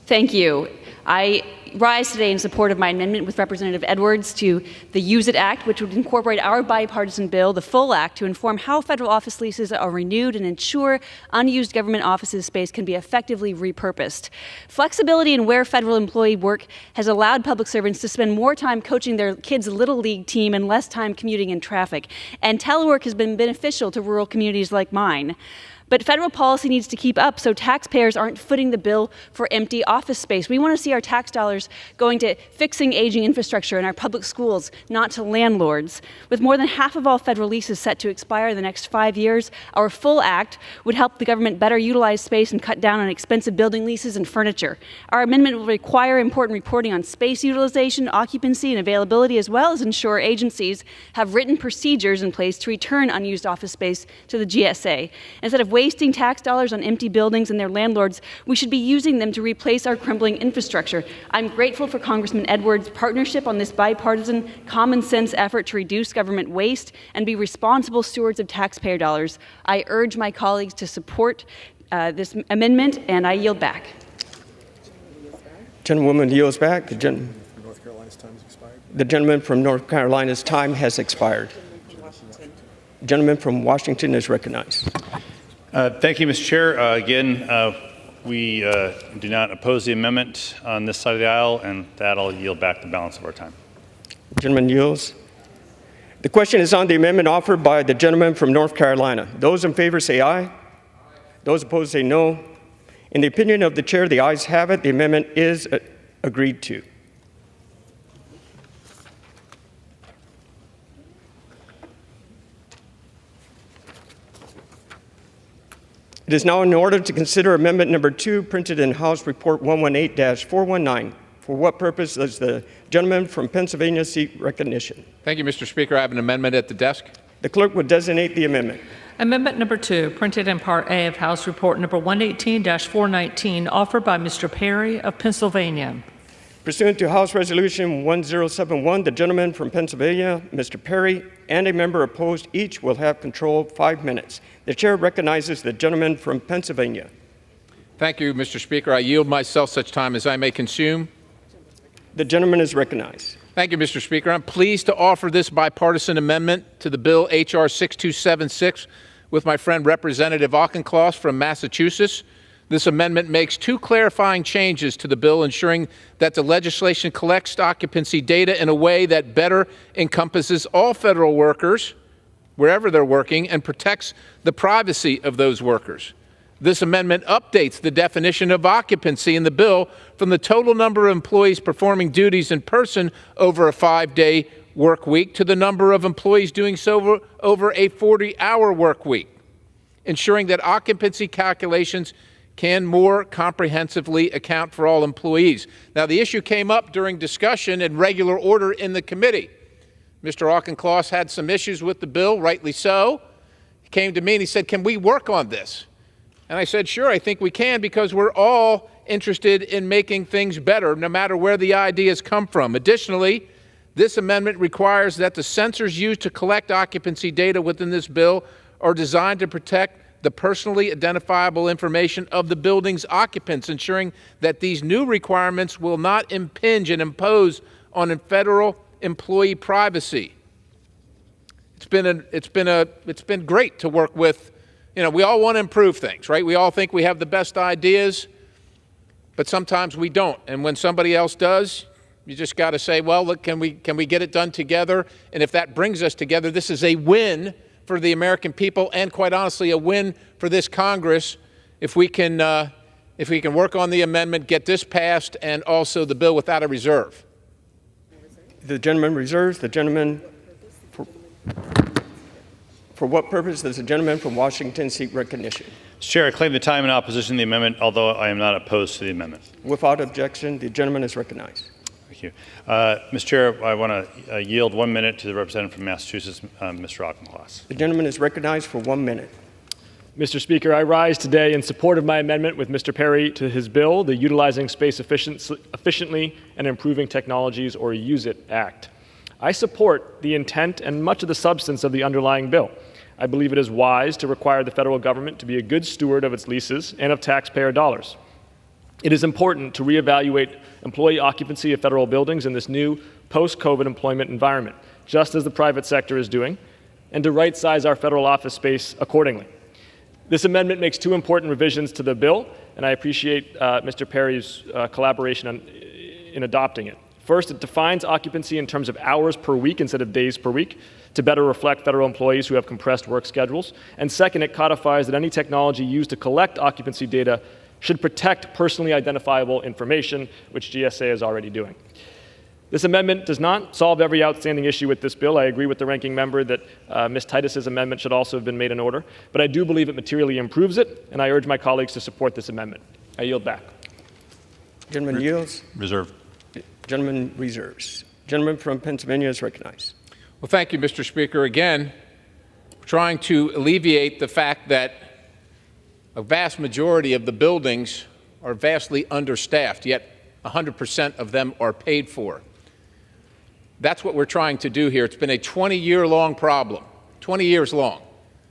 Thank you. I rise today in support of my amendment with Representative Edwards to the Use It Act, which would incorporate our bipartisan bill, the full act, to inform how federal office leases are renewed and ensure unused government offices space can be effectively repurposed. Flexibility in where federal employee work has allowed public servants to spend more time coaching their kids' Little League team and less time commuting in traffic. And telework has been beneficial to rural communities like mine. But federal policy needs to keep up so taxpayers aren't footing the bill for empty office space. We want to see our tax dollars going to fixing aging infrastructure in our public schools, not to landlords. With more than half of all federal leases set to expire in the next 5 years, our full act would help the government better utilize space and cut down on expensive building leases and furniture. Our amendment will require important reporting on space utilization, occupancy, and availability, as well as ensure agencies have written procedures in place to return unused office space to the GSA. Instead of wasting tax dollars on empty buildings and their landlords, we should be using them to replace our crumbling infrastructure. I'm grateful for Congressman Edwards' partnership on this bipartisan, common sense effort to reduce government waste and be responsible stewards of taxpayer dollars. I urge my colleagues to support this amendment, and I yield back. Gentlewoman yields back. The gentleman from North Carolina's time has expired. The gentleman from Washington is recognized. Thank you, Mr. Chair. Again, we do not oppose the amendment on this side of the aisle, and that I'll yield back the balance of our time. The gentleman yields. The question is on the amendment offered by the gentleman from North Carolina. Those in favor say aye. Those opposed say no. In the opinion of the chair, the ayes have it. The amendment is agreed to. It is now in order to consider amendment number 2, printed in House Report 118-419. For what purpose does the gentleman from Pennsylvania seek recognition? Thank you, Mr. Speaker. I have an amendment at the desk. The clerk will designate the amendment. Amendment number 2, printed in Part A of House Report number 118-419, offered by Mr. Perry of Pennsylvania. Pursuant to House Resolution 1071, the gentleman from Pennsylvania, Mr. Perry, and a member opposed each will have control 5 minutes. The chair recognizes the gentleman from Pennsylvania. Thank you, Mr. Speaker. I yield myself such time as I may consume. The gentleman is recognized. Thank you, Mr. Speaker. I'm pleased to offer this bipartisan amendment to the bill H.R. 6276 with my friend Representative Auchincloss from Massachusetts. This amendment makes 2 clarifying changes to the bill, ensuring that the legislation collects occupancy data in a way that better encompasses all federal workers, wherever they're working, and protects the privacy of those workers. This amendment updates the definition of occupancy in the bill from the total number of employees performing duties in person over a 5-day work week to the number of employees doing so over a 40-hour work week, ensuring that occupancy calculations can more comprehensively account for all employees. Now, the issue came up during discussion in regular order in the committee. Mr. Auchincloss had some issues with the bill, rightly so. He came to me and he said, "Can we work on this?" And I said, "Sure, I think we can, because we're all interested in making things better, no matter where the ideas come from." Additionally, this amendment requires that the sensors used to collect occupancy data within this bill are designed to protect the personally identifiable information of the building's occupants, ensuring that these new requirements will not impinge and impose on federal employee privacy. It's been great to work with. You know, we all want to improve things, right? We all think we have the best ideas, but sometimes we don't. And when somebody else does, you just got to say, well, look, can we get it done together? And if that brings us together, this is a win for the American people, and quite honestly, a win for this Congress if we can work on the amendment, get this passed, and also the bill without a reserve. The gentleman reserves. The gentleman for what purpose does the gentleman from Washington seek recognition? Mr. Chair, I claim the time in opposition to the amendment, although I am not opposed to the amendment. Without objection, the gentleman is recognized. Thank you. Mr. Chair, I want to yield 1 minute to the representative from Massachusetts, Mr. Auchincloss. The gentleman is recognized for 1 minute. Mr. Speaker, I rise today in support of my amendment with Mr. Perry to his bill, the Utilizing Space Efficiently and Improving Technologies, or USE IT Act. I support the intent and much of the substance of the underlying bill. I believe it is wise to require the federal government to be a good steward of its leases and of taxpayer dollars. It is important to reevaluate employee occupancy of federal buildings in this new post-COVID employment environment, just as the private sector is doing, and to right-size our federal office space accordingly. This amendment makes 2 important revisions to the bill, and I appreciate Mr. Perry's collaboration in adopting it. First, it defines occupancy in terms of hours per week instead of days per week to better reflect federal employees who have compressed work schedules. And second, it codifies that any technology used to collect occupancy data should protect personally identifiable information, which GSA is already doing. This amendment does not solve every outstanding issue with this bill. I agree with the ranking member that Ms. Titus's amendment should also have been made in order, but I do believe it materially improves it, and I urge my colleagues to support this amendment. I yield back. Gentleman yields. Reserve. Gentleman reserves. Gentleman from Pennsylvania is recognized. Well, thank you, Mr. Speaker. Again, trying to alleviate the fact that a vast majority of the buildings are vastly understaffed, yet 100% of them are paid for. That's what we're trying to do here. It's been a 20-year-long problem, 20 years long.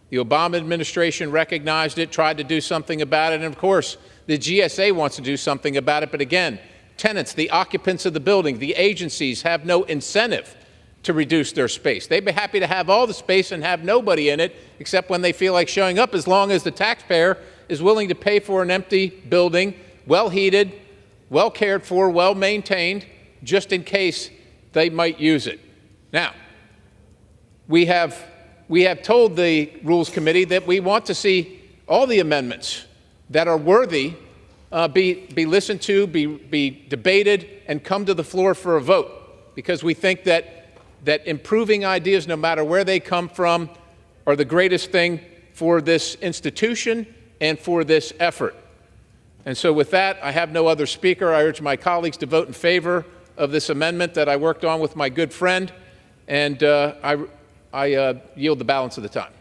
The Obama administration recognized it, tried to do something about it, and of course, the GSA wants to do something about it, but again, tenants, the occupants of the building, the agencies have no incentive to reduce their space. They'd be happy to have all the space and have nobody in it except when they feel like showing up, as long as the taxpayer is willing to pay for an empty building, well heated, well cared for, well maintained, just in case they might use it. Now, we have told the Rules Committee that we want to see all the amendments that are worthy be listened to, be debated, and come to the floor for a vote, because we think that improving ideas, no matter where they come from, are the greatest thing for this institution and for this effort. And so with that, I have no other speaker. I urge my colleagues to vote in favor of this amendment that I worked on with my good friend, and I yield the balance of the time.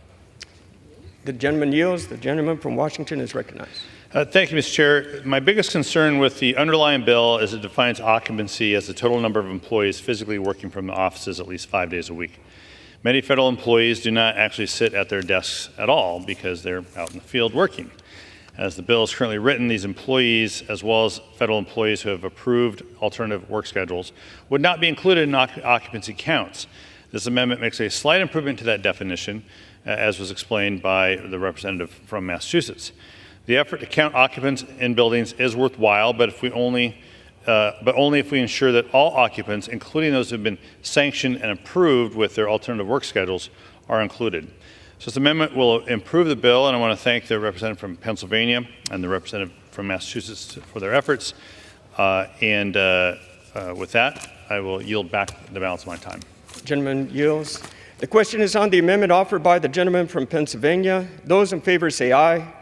The gentleman yields. The gentleman from Washington is recognized. Thank you, Mr. Chair. My biggest concern with the underlying bill is it defines occupancy as the total number of employees physically working from the offices at least 5 days a week. Many federal employees do not actually sit at their desks at all because they're out in the field working. As the bill is currently written, these employees, as well as federal employees who have approved alternative work schedules, would not be included in occupancy counts. This amendment makes a slight improvement to that definition, as was explained by the representative from Massachusetts. The effort to count occupants in buildings is worthwhile, but only if we ensure that all occupants, including those who have been sanctioned and approved with their alternative work schedules, are included. So this amendment will improve the bill, and I want to thank the representative from Pennsylvania and the representative from Massachusetts for their efforts. With that, I will yield back the balance of my time. Gentleman yields. The question is on the amendment offered by the gentleman from Pennsylvania. Those in favor say aye.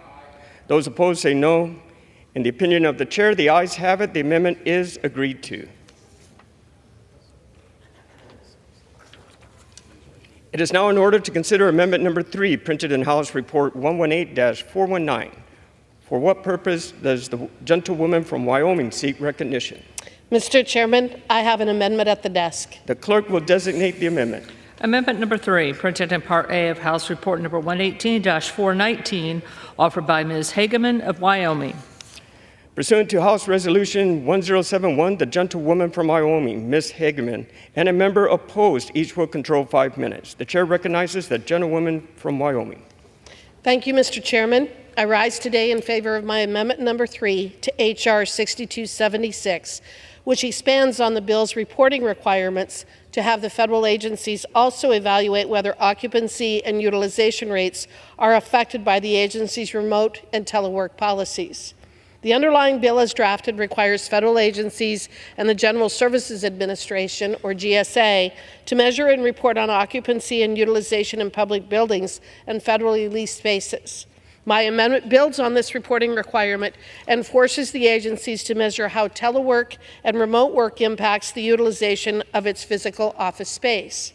Those opposed say no. In the opinion of the chair, the ayes have it. The amendment is agreed to. It is now in order to consider amendment number 3, printed in House Report 118-419. For what purpose does the gentlewoman from Wyoming seek recognition? Mr. Chairman, I have an amendment at the desk. The clerk will designate the amendment. Amendment number 3, printed in Part A of House Report number 118-419, offered by Ms. Hageman of Wyoming. Pursuant to House Resolution 1071, the gentlewoman from Wyoming, Ms. Hageman, and a member opposed, each will control 5 minutes. The chair recognizes the gentlewoman from Wyoming. Thank you, Mr. Chairman. I rise today in favor of my amendment number 3 to H.R. 6276, which expands on the bill's reporting requirements to have the federal agencies also evaluate whether occupancy and utilization rates are affected by the agency's remote and telework policies. The underlying bill as drafted requires federal agencies and the General Services Administration, or GSA, to measure and report on occupancy and utilization in public buildings and federally leased spaces. My amendment builds on this reporting requirement and forces the agencies to measure how telework and remote work impacts the utilization of its physical office space.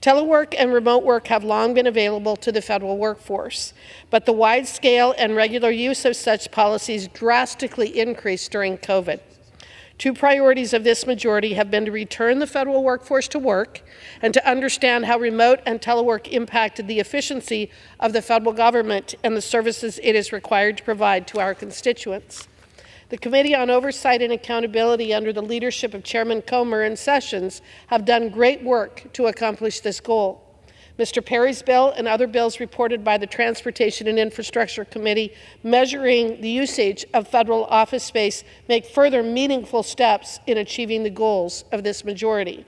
Telework and remote work have long been available to the federal workforce, but the wide scale and regular use of such policies drastically increased during COVID. Two priorities of this majority have been to return the federal workforce to work and to understand how remote and telework impacted the efficiency of the federal government and the services it is required to provide to our constituents. The Committee on Oversight and Accountability, under the leadership of Chairman Comer and Sessions, have done great work to accomplish this goal. Mr. Perry's bill and other bills reported by the Transportation and Infrastructure Committee measuring the usage of federal office space make further meaningful steps in achieving the goals of this majority.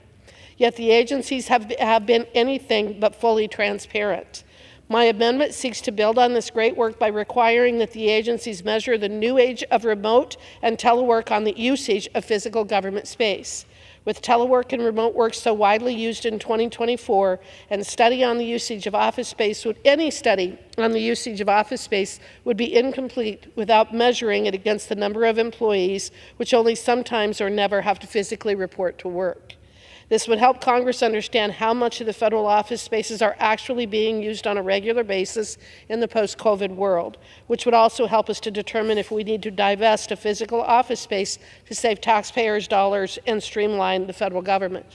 Yet the agencies have been anything but fully transparent. My amendment seeks to build on this great work by requiring that the agencies measure the new age of remote and telework on the usage of physical government space. With telework and remote work so widely used in 2024, and study on the usage of office space, any study on the usage of office space would be incomplete without measuring it against the number of employees, which only sometimes or never have to physically report to work. This would help Congress understand how much of the federal office spaces are actually being used on a regular basis in the post-COVID world, which would also help us to determine if we need to divest of physical office space to save taxpayers' dollars and streamline the federal government.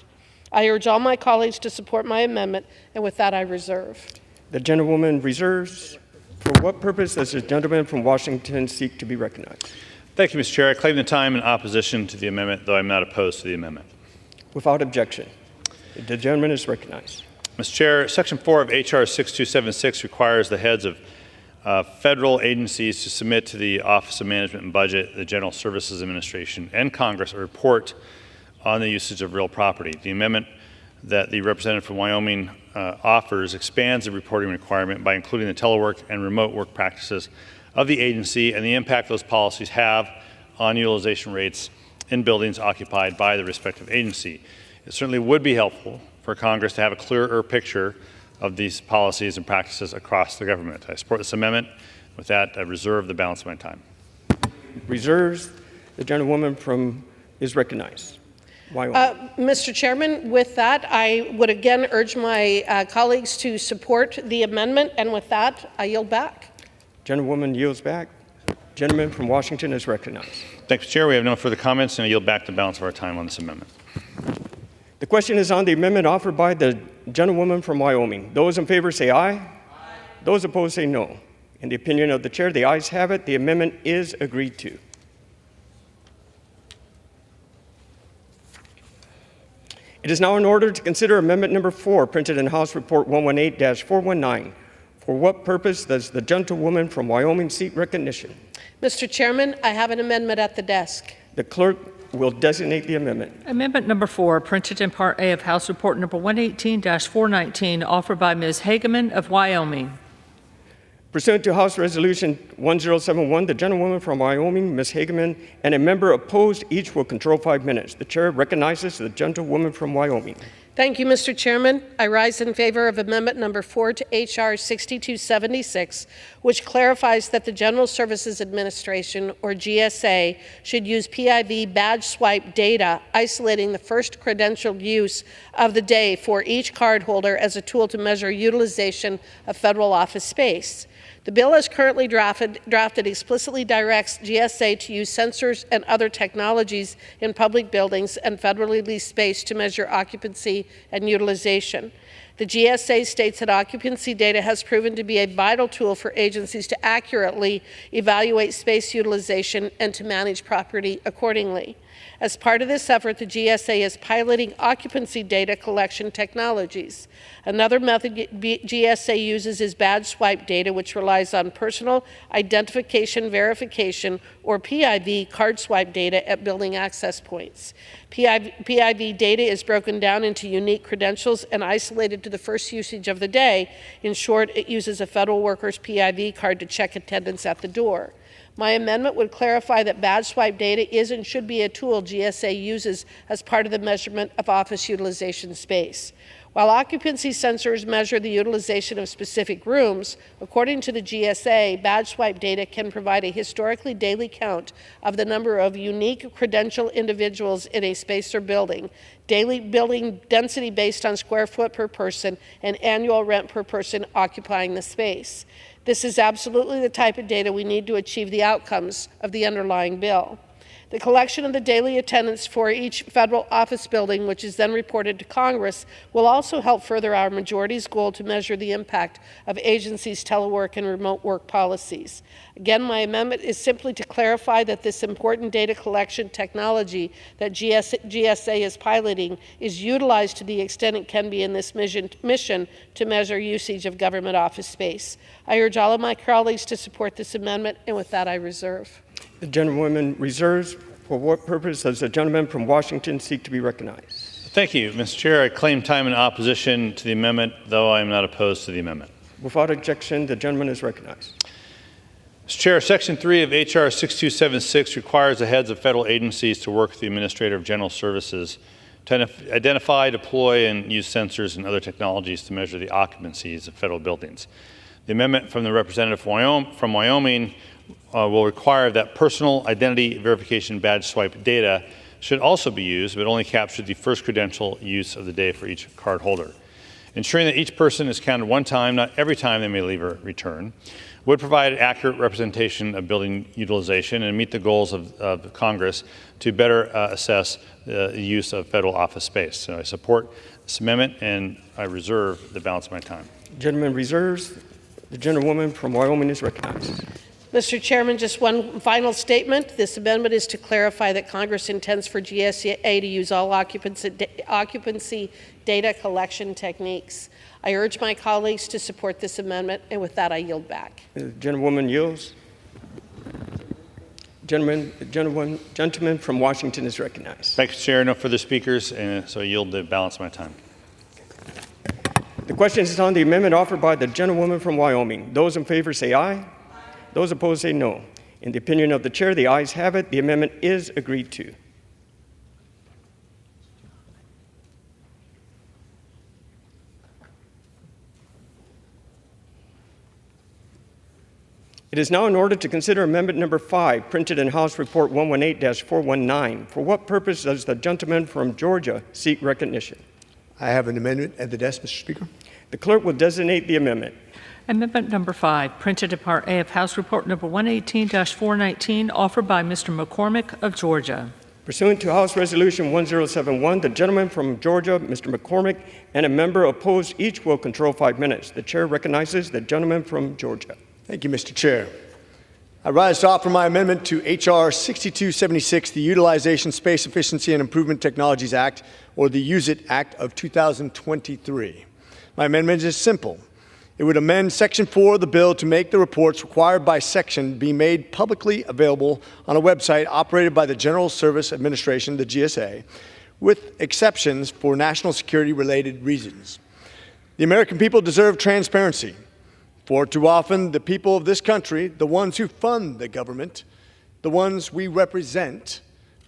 I urge all my colleagues to support my amendment, and with that I reserve. The gentlewoman reserves. For what purpose does the gentleman from Washington seek to be recognized? Thank you, Mr. Chair. I claim the time in opposition to the amendment, though I'm not opposed to the amendment. Without objection, the gentleman is recognized. Mr. Chair, Section 4 of H.R. 6276 requires the heads of federal agencies to submit to the Office of Management and Budget, the General Services Administration, and Congress a report on the usage of real property. The amendment that the representative from Wyoming offers expands the reporting requirement by including the telework and remote work practices of the agency and the impact those policies have on utilization rates in buildings occupied by the respective agency. It certainly would be helpful for Congress to have a clearer picture of these policies and practices across the government. I support this amendment. With that, I reserve the balance of my time. Reserves. The gentlewoman from is recognized. Mr. Chairman, with that, I would again urge my colleagues to support the amendment, and with that, I yield back. Gentlewoman yields back. Gentleman from Washington is recognized. Thank you, Chair. We have no further comments, and I yield back the balance of our time on this amendment. The question is on the amendment offered by the gentlewoman from Wyoming. Those in favor say aye. Aye. Those opposed say no. In the opinion of the chair, the ayes have it. The amendment is agreed to. It is now in order to consider amendment number 4, printed in House Report 118-419. For what purpose does the gentlewoman from Wyoming seek recognition? Mr. Chairman, I have an amendment at the desk. The clerk will designate the amendment. Amendment number 4, printed in Part A of House Report number 118-419, offered by Ms. Hageman of Wyoming. Pursuant to House Resolution 1071, the gentlewoman from Wyoming, Ms. Hageman, and a member opposed each will control 5 minutes. The chair recognizes the gentlewoman from Wyoming. Thank you, Mr. Chairman. I rise in favor of amendment number 4 to H.R. 6276, which clarifies that the General Services Administration, or GSA, should use PIV badge swipe data, isolating the first credentialed use of the day for each cardholder as a tool to measure utilization of federal office space. The bill as currently drafted explicitly directs GSA to use sensors and other technologies in public buildings and federally leased space to measure occupancy and utilization. The GSA states that occupancy data has proven to be a vital tool for agencies to accurately evaluate space utilization and to manage property accordingly. As part of this effort, the GSA is piloting occupancy data collection technologies. Another method GSA uses is badge swipe data, which relies on personal identification verification, or PIV card swipe data at building access points. PIV data is broken down into unique credentials and isolated to the first usage of the day. In short, it uses a federal worker's PIV card to check attendance at the door. My amendment would clarify that badge swipe data is and should be a tool GSA uses as part of the measurement of office utilization space. While occupancy sensors measure the utilization of specific rooms, according to the GSA, badge swipe data can provide a historically daily count of the number of unique credential individuals in a space or building, daily building density based on square foot per person, and annual rent per person occupying the space. This is absolutely the type of data we need to achieve the outcomes of the underlying bill. The collection of the daily attendance for each federal office building, which is then reported to Congress, will also help further our majority's goal to measure the impact of agencies' telework and remote work policies. Again, my amendment is simply to clarify that this important data collection technology that GSA is piloting is utilized to the extent it can be in this mission to measure usage of government office space. I urge all of my colleagues to support this amendment, and with that I reserve. The gentlewoman reserves. For what purpose does the gentleman from Washington seek to be recognized? Thank you, Mr. Chair. I claim time in opposition to the amendment, though I am not opposed to the amendment. Without objection, the gentleman is recognized. Mr. Chair, Section 3 of H.R. 6276 requires the heads of federal agencies to work with the Administrator of General Services to identify, deploy, and use sensors and other technologies to measure the occupancies of federal buildings. The amendment from the representative from Wyoming will require that personal identity verification badge swipe data should also be used, but only capture the first credential use of the day for each card holder. Ensuring that each person is counted one time, not every time they may leave or return, would provide accurate representation of building utilization and meet the goals of Congress to better assess the use of federal office space. So I support this amendment, and I reserve the balance of my time. Gentleman reserves. The gentlewoman from Wyoming is recognized. Mr. Chairman, just one final statement. This amendment is to clarify that Congress intends for GSA to use all occupancy data collection techniques. I urge my colleagues to support this amendment, and with that I yield back. The gentlewoman yields. Gentleman from Washington is recognized. Thank you, Chair. No further speakers, and so I yield the balance of my time. The question is on the amendment offered by the gentlewoman from Wyoming. Those in favor say aye. Those opposed say no. In the opinion of the chair, the ayes have it. The amendment is agreed to. It is now in order to consider amendment number 5, printed in House Report 118-419. For what purpose does the gentleman from Georgia seek recognition? I have an amendment at the desk, Mr. Speaker. The clerk will designate the amendment. Amendment number 5, printed in Part A of House Report number 118-419, offered by Mr. McCormick of Georgia. Pursuant to House Resolution 1071, the gentleman from Georgia, Mr. McCormick, and a member opposed each will control 5 minutes. The chair recognizes the gentleman from Georgia. Thank you, Mr. Chair. I rise to offer my amendment to H.R. 6276, the Utilization, Space Efficiency, and Improvement Technologies Act, or the Use It Act of 2023. My amendment is simple. It would amend Section 4 of the bill to make the reports required by section be made publicly available on a website operated by the General Service Administration, the GSA, with exceptions for national security-related reasons. The American people deserve transparency. For too often, the people of this country, the ones who fund the government, the ones we represent,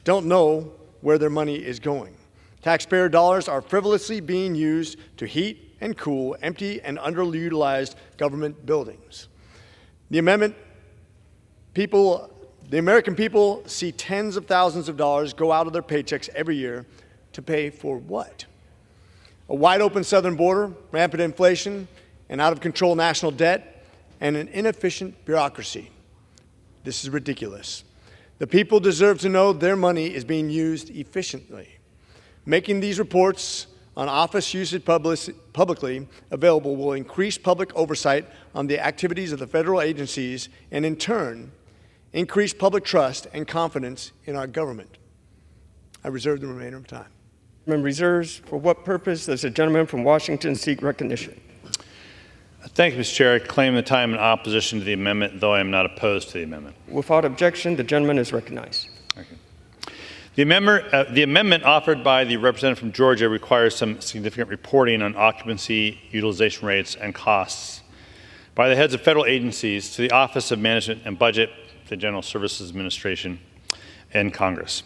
don't know where their money is going. Taxpayer dollars are frivolously being used to heat and cool empty and underutilized government buildings. The American people see tens of thousands of dollars go out of their paychecks every year to pay for what? A wide open southern border, rampant inflation, an out-of-control national debt, and an inefficient bureaucracy. This is ridiculous. The people deserve to know their money is being used efficiently. Making these reports on office usage publicly available will increase public oversight on the activities of the federal agencies and, in turn, increase public trust and confidence in our government. I reserve the remainder of time. Reserves. For what purpose does the gentleman from Washington seek recognition? Thank you, Mr. Chair. I claim the time in opposition to the amendment, though I am not opposed to the amendment. Without objection, the gentleman is recognized. Thank you. The amendment offered by the representative from Georgia requires some significant reporting on occupancy, utilization rates, and costs by the heads of federal agencies to the Office of Management and Budget, the General Services Administration, and Congress.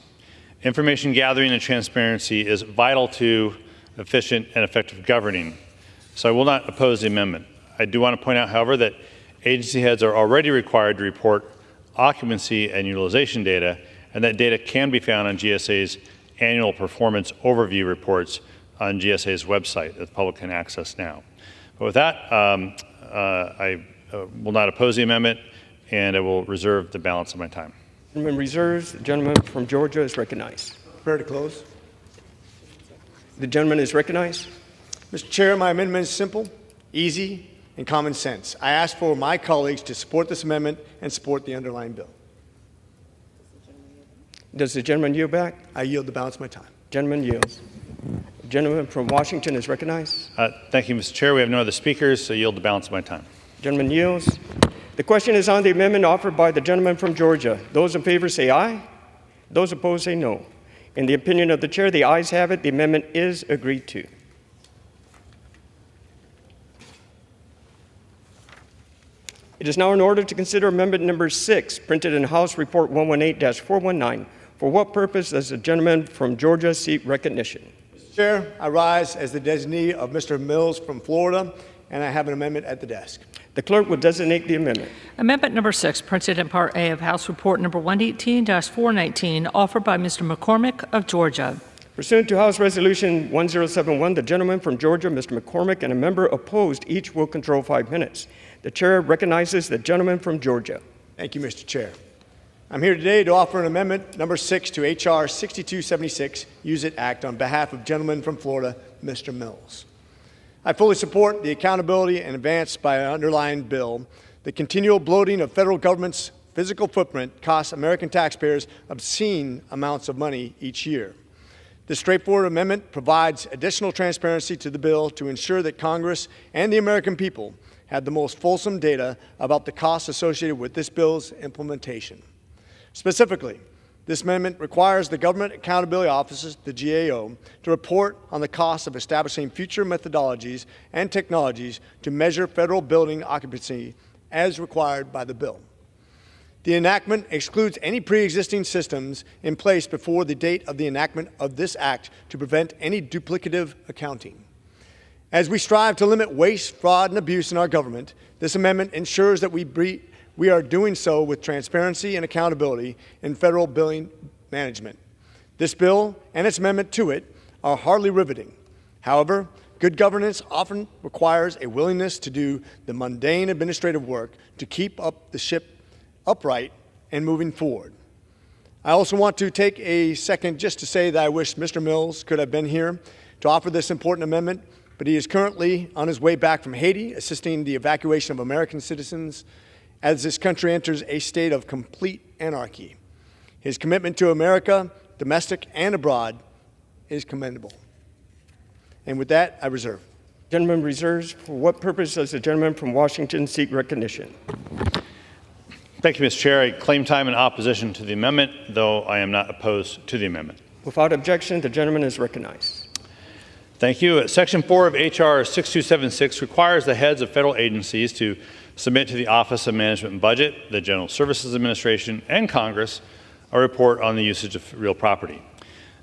Information gathering and transparency is vital to efficient and effective governing, so I will not oppose the amendment. I do want to point out, however, that agency heads are already required to report occupancy and utilization data, and that data can be found on GSA's annual performance overview reports on GSA's website that the public can access now. But with that, I will not oppose the amendment, and I will reserve the balance of my time. Gentleman reserves. The gentleman from Georgia is recognized. Prepare to close. The gentleman is recognized. Mr. Chair, my amendment is simple, easy, and common sense. I ask for my colleagues to support this amendment and support the underlying bill. Does the gentleman yield back? I yield the balance of my time. Gentleman yields. The gentleman from Washington is recognized. Thank you, Mr. Chair. We have no other speakers, so yield the balance of my time. Gentleman yields. The question is on the amendment offered by the gentleman from Georgia. Those in favor say aye. Those opposed say no. In the opinion of the chair, the ayes have it. The amendment is agreed to. It is now in order to consider amendment number 6, printed in House Report 118-419. For what purpose does the gentleman from Georgia seek recognition? Mr. Chair, I rise as the designee of Mr. Mills from Florida, and I have an amendment at the desk. The clerk will designate the amendment. Amendment number 6, printed in Part A of House Report number 118-419, offered by Mr. McCormick of Georgia. Pursuant to House Resolution 1071, the gentleman from Georgia, Mr. McCormick, and a member opposed each will control 5 minutes. The chair recognizes the gentleman from Georgia. Thank you, Mr. Chair. I'm here today to offer an amendment number 6 to H.R. 6276, Use It Act, on behalf of gentleman from Florida, Mr. Mills. I fully support the accountability and advance by an underlying bill. The continual bloating of federal government's physical footprint costs American taxpayers obscene amounts of money each year. This straightforward amendment provides additional transparency to the bill to ensure that Congress and the American people have the most fulsome data about the costs associated with this bill's implementation. Specifically, this amendment requires the Government Accountability Office, the GAO, to report on the cost of establishing future methodologies and technologies to measure federal building occupancy as required by the bill. The enactment excludes any pre-existing systems in place before the date of the enactment of this act to prevent any duplicative accounting. As we strive to limit waste, fraud, and abuse in our government, this amendment ensures that we are doing so with transparency and accountability in federal billing management. This bill and its amendment to it are hardly riveting. However, good governance often requires a willingness to do the mundane administrative work to keep up the ship upright and moving forward. I also want to take a second just to say that I wish Mr. Mills could have been here to offer this important amendment, but he is currently on his way back from Haiti, assisting the evacuation of American citizens as this country enters a state of complete anarchy. His commitment to America, domestic and abroad, is commendable. And with that, I reserve. Gentleman reserves. For what purpose does the gentleman from Washington seek recognition? Thank you, Mr. Chair. I claim time in opposition to the amendment, though I am not opposed to the amendment. Without objection, the gentleman is recognized. Thank you. Section 4 of H.R. 6276 requires the heads of federal agencies to submit to the Office of Management and Budget, the General Services Administration, and Congress a report on the usage of real property.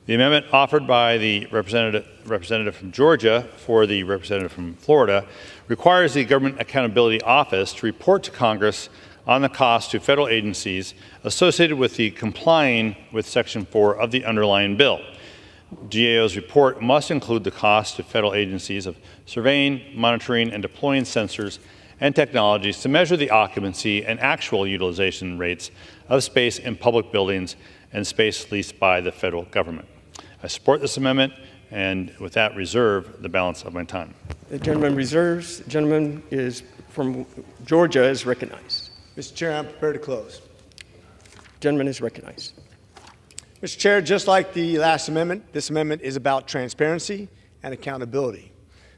The amendment offered by the representative from Georgia for the representative from Florida requires the Government Accountability Office to report to Congress on the cost to federal agencies associated with the complying with Section 4 of the underlying bill. GAO's report must include the cost to federal agencies of surveying, monitoring, and deploying sensors and technologies to measure the occupancy and actual utilization rates of space in public buildings and space leased by the federal government. I support this amendment and with that reserve the balance of my time. The gentleman reserves. The gentleman is from Georgia is recognized. Mr. Chair, I'm prepared to close. The gentleman is recognized. Mr. Chair, just like the last amendment, this amendment is about transparency and accountability.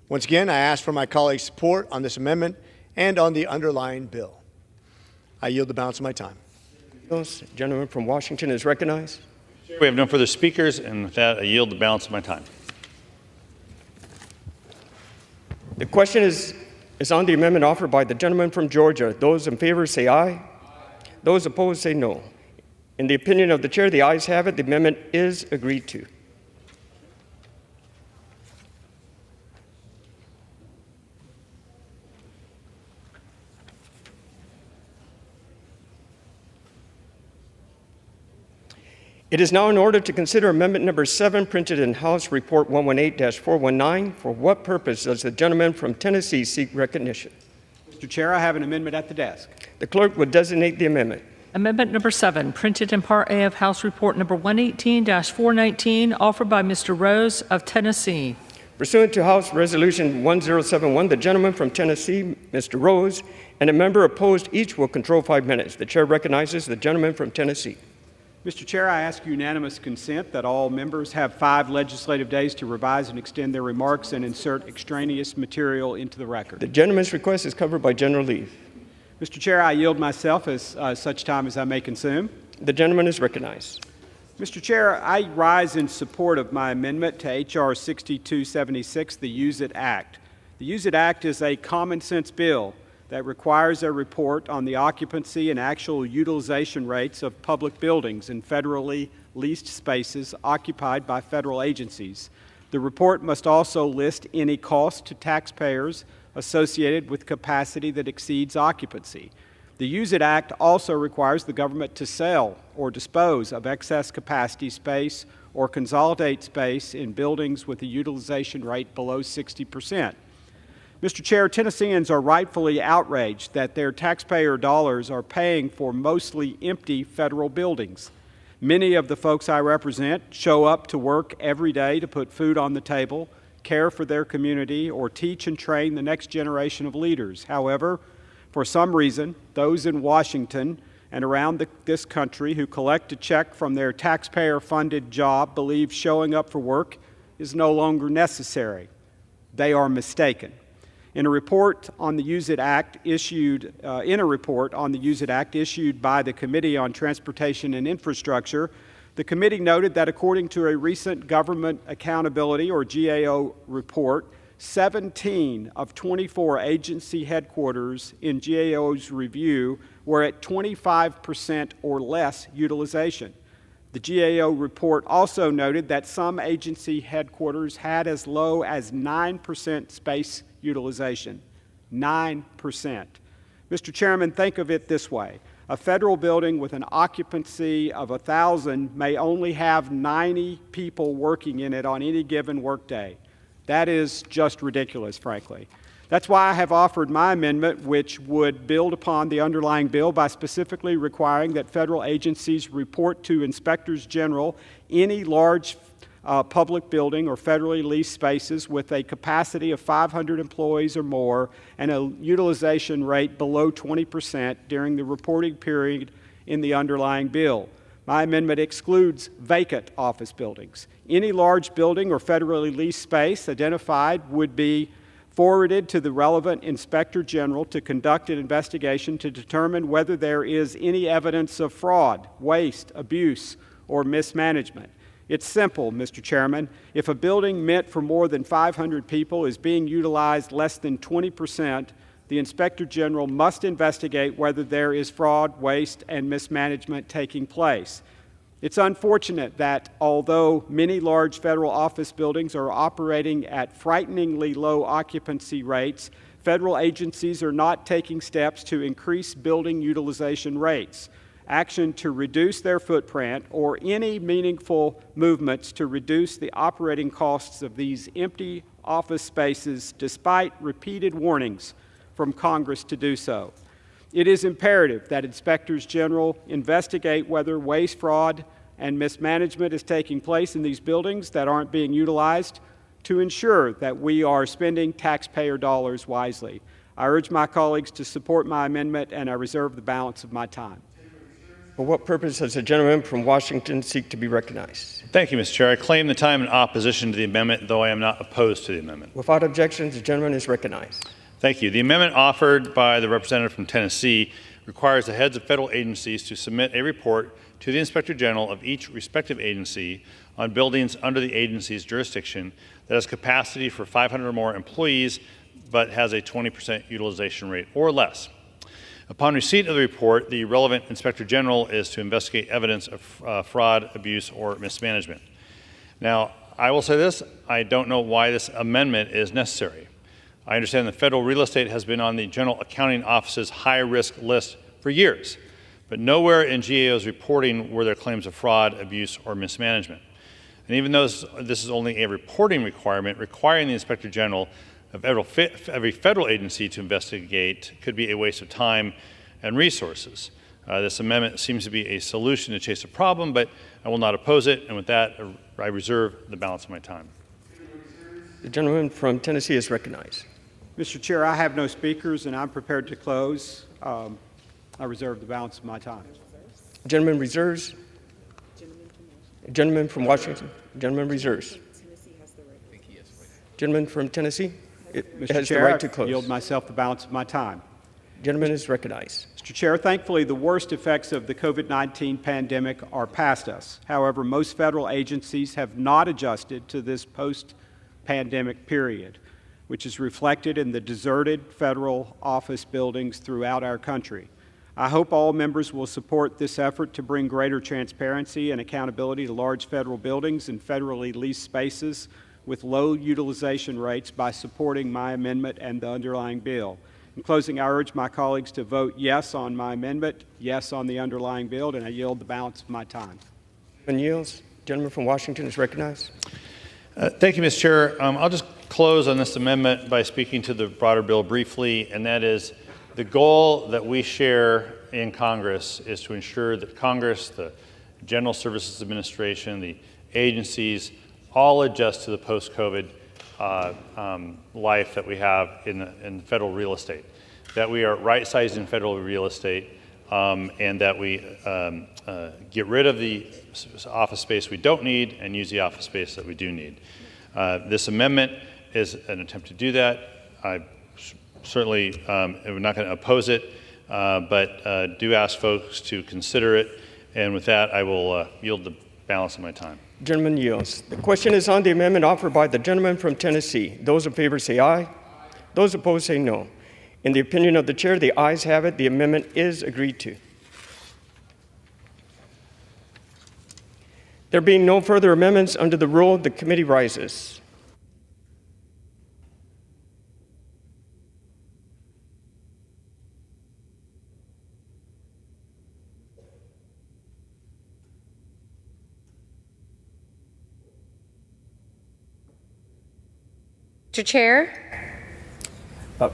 Once again, I ask for my colleagues' support on this amendment and on the underlying bill. I yield the balance of my time. The gentleman from Washington is recognized. We have no further speakers, and with that, I yield the balance of my time. The question is on the amendment offered by the gentleman from Georgia. Those in favor say aye. Those opposed say no. In the opinion of the chair, the ayes have it. The amendment is agreed to. It is now in order to consider amendment number 7, printed in House Report 118-419. For what purpose does the gentleman from Tennessee seek recognition? Mr. Chair, I have an amendment at the desk. The clerk will designate the amendment. Amendment number 7, printed in Part A of House Report number 118-419, offered by Mr. Rose of Tennessee. Pursuant to House Resolution 1071, the gentleman from Tennessee, Mr. Rose, and a member opposed each will control 5 minutes. The chair recognizes the gentleman from Tennessee. Mr. Chair, I ask unanimous consent that all members have 5 legislative days to revise and extend their remarks and insert extraneous material into the record. The gentleman's request is covered by general leave. Mr. Chair, I yield myself as such time as I may consume. The gentleman is recognized. Mr. Chair, I rise in support of my amendment to H.R. 6276, the Use It Act. The Use It Act is a common sense bill that requires a report on the occupancy and actual utilization rates of public buildings in federally leased spaces occupied by federal agencies. The report must also list any cost to taxpayers associated with capacity that exceeds occupancy. The Use It Act also requires the government to sell or dispose of excess capacity space or consolidate space in buildings with a utilization rate below 60%. Mr. Chair, Tennesseans are rightfully outraged that their taxpayer dollars are paying for mostly empty federal buildings. Many of the folks I represent show up to work every day to put food on the table, care for their community, or teach and train the next generation of leaders. However, for some reason, those in Washington and around this country who collect a check from their taxpayer-funded job believe showing up for work is no longer necessary. They are mistaken. In a report on the Use It Act issued by the Committee on Transportation and Infrastructure, the committee noted that according to a recent Government Accountability, or GAO, report, 17 of 24 agency headquarters in GAO's review were at 25% or less utilization. The GAO report also noted that some agency headquarters had as low as 9% space utilization. 9%. Mr. Chairman, think of it this way. A federal building with an occupancy of 1,000 may only have 90 people working in it on any given workday. That is just ridiculous, frankly. That's why I have offered my amendment, which would build upon the underlying bill by specifically requiring that federal agencies report to inspectors general any large public building or federally leased spaces with a capacity of 500 employees or more and a utilization rate below 20% during the reporting period in the underlying bill. My amendment excludes vacant office buildings. Any large building or federally leased space identified would be forwarded to the relevant inspector general to conduct an investigation to determine whether there is any evidence of fraud, waste, abuse, or mismanagement. It's simple, Mr. Chairman. If a building meant for more than 500 people is being utilized less than 20%, the Inspector General must investigate whether there is fraud, waste, and mismanagement taking place. It's unfortunate that although many large federal office buildings are operating at frighteningly low occupancy rates, federal agencies are not taking steps to increase building utilization rates. Action to reduce their footprint or any meaningful movements to reduce the operating costs of these empty office spaces despite repeated warnings from Congress to do so. It is imperative that inspectors general investigate whether waste, fraud, and mismanagement is taking place in these buildings that aren't being utilized to ensure that we are spending taxpayer dollars wisely. I urge my colleagues to support my amendment, and I reserve the balance of my time. For what purpose does the gentleman from Washington seek to be recognized? Thank you, Mr. Chair. I claim the time in opposition to the amendment, though I am not opposed to the amendment. Without objections, the gentleman is recognized. Thank you. The amendment offered by the representative from Tennessee requires the heads of federal agencies to submit a report to the Inspector General of each respective agency on buildings under the agency's jurisdiction that has capacity for 500 or more employees but has a 20% utilization rate or less. Upon receipt of the report, the relevant Inspector General is to investigate evidence of fraud, abuse, or mismanagement. Now, I will say this, I don't know why this amendment is necessary. I understand that federal real estate has been on the General Accounting Office's high-risk list for years, but nowhere in GAO's reporting were there claims of fraud, abuse, or mismanagement. And even though this is only a reporting requirement, requiring the Inspector General of every federal agency to investigate could be a waste of time and resources. This amendment seems to be a solution to chase a problem, but I will not oppose it. And with that, I reserve the balance of my time. The gentleman from Tennessee is recognized. Mr. Chair, I have no speakers, and I'm prepared to close. I reserve the balance of my time. Gentleman reserves. Gentleman from Washington. Gentleman reserves. Gentleman from Tennessee Mr. has Chair, the right to close. I yield myself the balance of my time. Gentleman is recognized. Mr. Chair, thankfully, the worst effects of the COVID-19 pandemic are past us. However, most federal agencies have not adjusted to this post-pandemic period, which is reflected in the deserted federal office buildings throughout our country. I hope all members will support this effort to bring greater transparency and accountability to large federal buildings and federally leased spaces with low utilization rates by supporting my amendment and the underlying bill. In closing, I urge my colleagues to vote yes on my amendment, yes on the underlying bill, and I yield the balance of my time. And yields. Gentleman from Washington is recognized. Thank you, Mr. Chair. I'll just close on this amendment by speaking to the broader bill briefly, and that is the goal that we share in Congress is to ensure that Congress, the General Services Administration, the agencies, all adjust to the post-COVID life that we have in federal real estate, that we are right-sized in federal real estate, and that we get rid of the office space we don't need and use the office space that we do need. This amendment is an attempt to do that. I certainly am not going to oppose it, but do ask folks to consider it. And with that, I will yield the balance of my time. Gentleman yields. The question is on the amendment offered by the gentleman from Tennessee. Those in favor say aye. Those opposed say no. In the opinion of the chair, the ayes have it. The amendment is agreed to. There being no further amendments under the rule, the committee rises. Mr. Chair.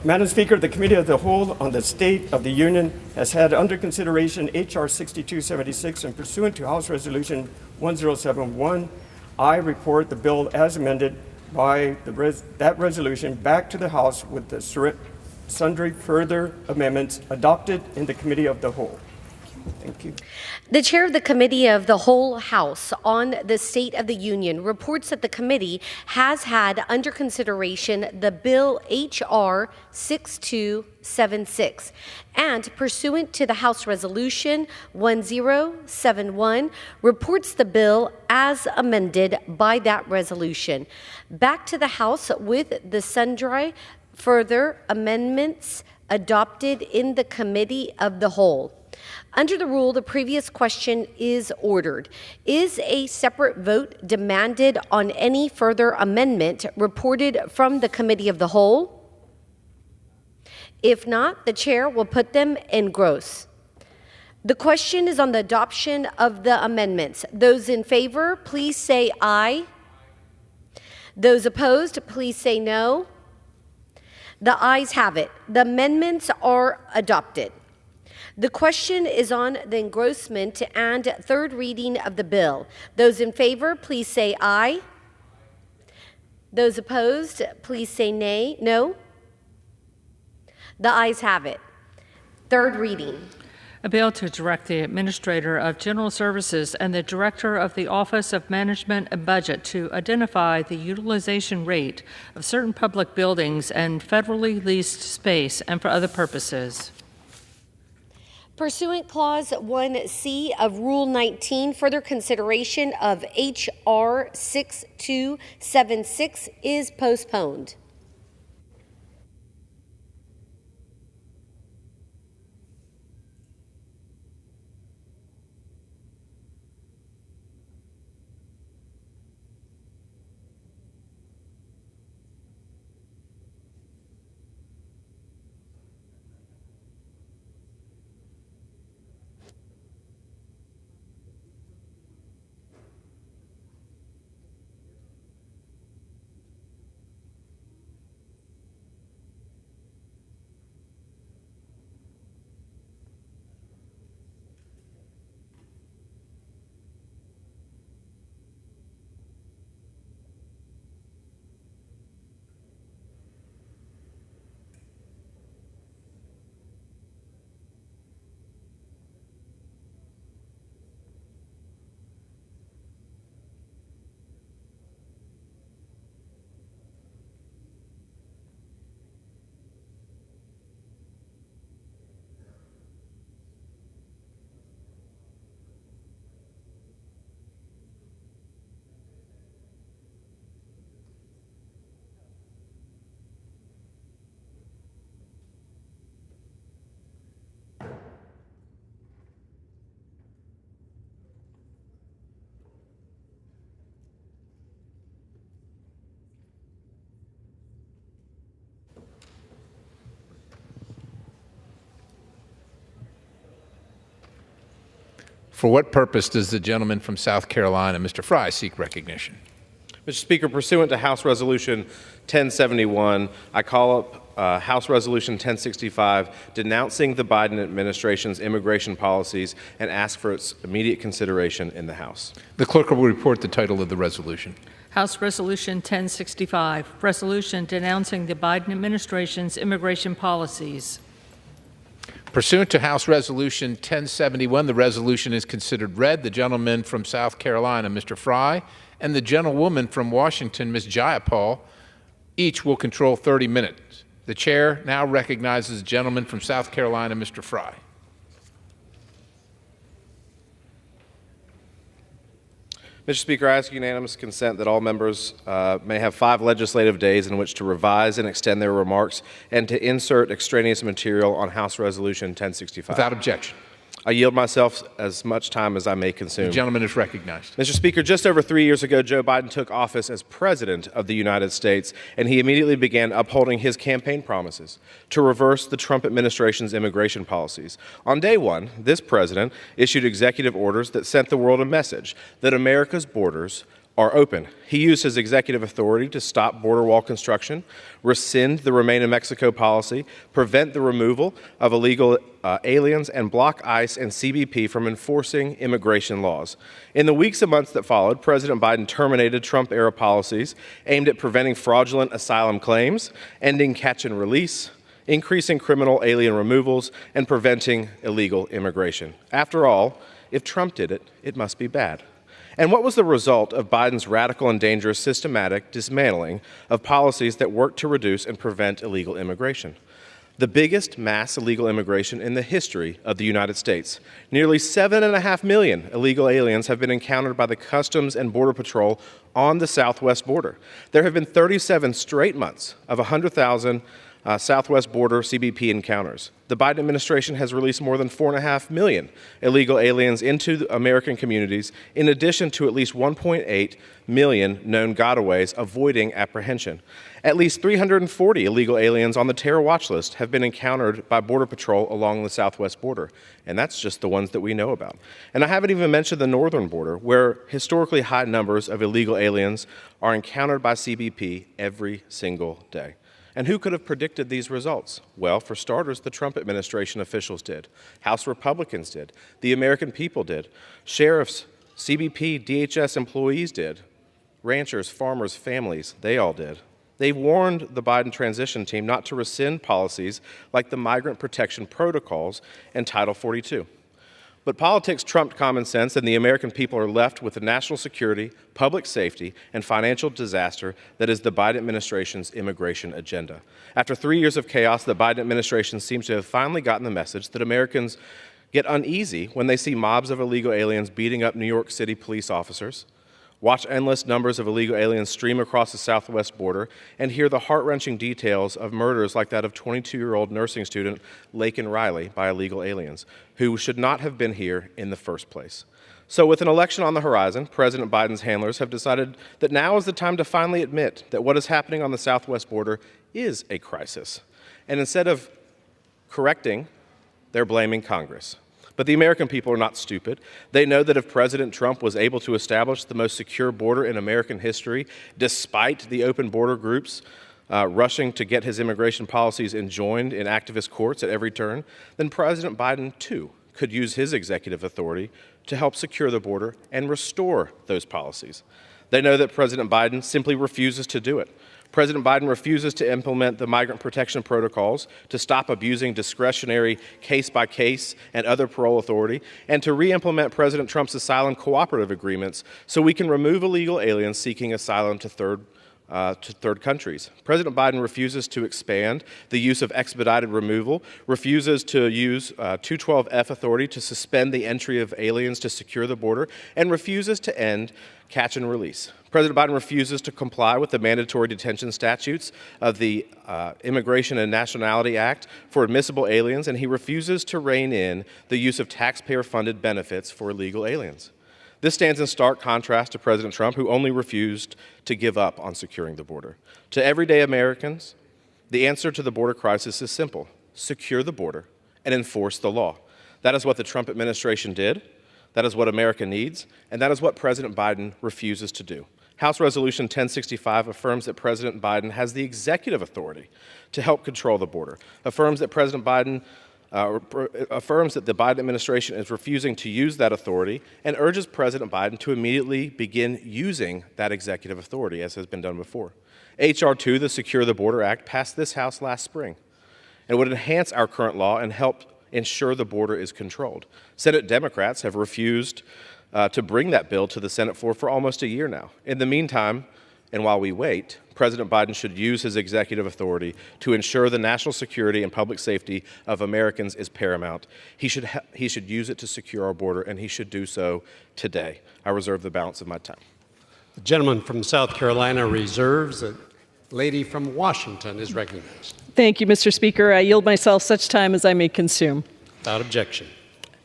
Madam Speaker, the Committee of the Whole on the State of the Union has had under consideration H.R. 6276 and pursuant to House Resolution 1071, I report the bill as amended by that resolution back to the House with the sundry further amendments adopted in the Committee of the Whole. Thank you. The chair of the Committee of the Whole House on the State of the Union reports that the committee has had under consideration the bill H.R. 6276 and pursuant to the House Resolution 1071 reports the bill as amended by that resolution back to the House with the sundry further amendments adopted in the Committee of the Whole. Under the rule, the previous question is ordered. Is a separate vote demanded on any further amendment reported from the Committee of the Whole? If not, the chair will put them in gross. The question is on the adoption of the amendments. Those in favor, please say aye. Those opposed, please say no. The ayes have it. The amendments are adopted. The question is on the engrossment and third reading of the bill. Those in favor, please say aye. Those opposed, please say nay. No. The ayes have it. Third reading. A bill to direct the Administrator of General Services and the Director of the Office of Management and Budget to identify the utilization rate of certain public buildings and federally leased space and for other purposes. Pursuant Clause 1C of Rule 19, further consideration of H.R. 6276 is postponed. For what purpose does the gentleman from South Carolina, Mr. Fry, seek recognition? Mr. Speaker, pursuant to House Resolution 1071, I call up House Resolution 1065 denouncing the Biden administration's immigration policies and ask for its immediate consideration in the House. The clerk will report the title of the resolution. House Resolution 1065, resolution denouncing the Biden administration's immigration policies. Pursuant to House Resolution 1071, the resolution is considered read. The gentleman from South Carolina, Mr. Fry, and the gentlewoman from Washington, Ms. Jayapal, each will control 30 minutes. The chair now recognizes the gentleman from South Carolina, Mr. Fry. Mr. Speaker, I ask unanimous consent that all members may have 5 legislative days in which to revise and extend their remarks and to insert extraneous material on House Resolution 1065. Without objection. I yield myself as much time as I may consume. The gentleman is recognized. Mr. Speaker, just over 3 years ago, Joe Biden took office as President of the United States, and he immediately began upholding his campaign promises to reverse the Trump administration's immigration policies. On day one, this president issued executive orders that sent the world a message that America's borders are open. He used his executive authority to stop border wall construction, rescind the Remain in Mexico policy, prevent the removal of illegal aliens, and block ICE and CBP from enforcing immigration laws. In the weeks and months that followed, President Biden terminated Trump-era policies aimed at preventing fraudulent asylum claims, ending catch and release, increasing criminal alien removals, and preventing illegal immigration. After all, if Trump did it, it must be bad. And what was the result of Biden's radical and dangerous systematic dismantling of policies that worked to reduce and prevent illegal immigration? The biggest mass illegal immigration in the history of the United States. Nearly 7.5 million illegal aliens have been encountered by the Customs and Border Patrol on the southwest border. There have been 37 straight months of 100,000 southwest border CBP encounters. The Biden administration has released more than 4.5 million illegal aliens into American communities, in addition to at least 1.8 million known gotaways avoiding apprehension. At least 340 illegal aliens on the terror watch list have been encountered by Border Patrol along the southwest border, and that's just the ones that we know about. And I haven't even mentioned the northern border, where historically high numbers of illegal aliens are encountered by CBP every single day. And who could have predicted these results? Well, for starters, the Trump administration officials did. House Republicans did. The American people did. Sheriffs, CBP, DHS employees did. Ranchers, farmers, families, they all did. They warned the Biden transition team not to rescind policies like the Migrant Protection Protocols and Title 42. But politics trumped common sense, and the American people are left with the national security, public safety, and financial disaster that is the Biden administration's immigration agenda. After 3 years of chaos, the Biden administration seems to have finally gotten the message that Americans get uneasy when they see mobs of illegal aliens beating up New York City police officers, watch endless numbers of illegal aliens stream across the southwest border, and hear the heart-wrenching details of murders like that of 22-year-old nursing student Laken Riley by illegal aliens, who should not have been here in the first place. So with an election on the horizon, President Biden's handlers have decided that now is the time to finally admit that what is happening on the southwest border is a crisis. And instead of correcting, they're blaming Congress. But the American people are not stupid. They know that if President Trump was able to establish the most secure border in American history, despite the open border groups rushing to get his immigration policies enjoined in activist courts at every turn, then President Biden, too, could use his executive authority to help secure the border and restore those policies. They know that President Biden simply refuses to do it. President Biden refuses to implement the migrant protection protocols, to stop abusing discretionary case-by-case and other parole authority, and to re-implement President Trump's asylum cooperative agreements so we can remove illegal aliens seeking asylum to third countries. President Biden refuses to expand the use of expedited removal, refuses to use 212F authority to suspend the entry of aliens to secure the border, and refuses to end catch and release. President Biden refuses to comply with the mandatory detention statutes of the Immigration and Nationality Act for admissible aliens, and he refuses to rein in the use of taxpayer-funded benefits for illegal aliens. This stands in stark contrast to President Trump, who only refused to give up on securing the border. To everyday Americans, the answer to the border crisis is simple: secure the border and enforce the law. That is what the Trump administration did. That is what America needs, and that is what President Biden refuses to do. House Resolution 1065 affirms that President Biden has the executive authority to help control the border, affirms that President Biden affirms that the Biden administration is refusing to use that authority, and urges President Biden to immediately begin using that executive authority, as has been done before. H.R. 2, the Secure the Border Act, passed this House last spring and would enhance our current law and help ensure the border is controlled. Senate Democrats have refused to bring that bill to the Senate floor for almost a year now. In the meantime, and while we wait, President Biden should use his executive authority to ensure the national security and public safety of Americans is paramount. He should use it to secure our border, and he should do so today. I reserve the balance of my time. The gentleman from South Carolina reserves. The lady from Washington is recognized. Thank you, Mr. Speaker. I yield myself such time as I may consume. Without objection.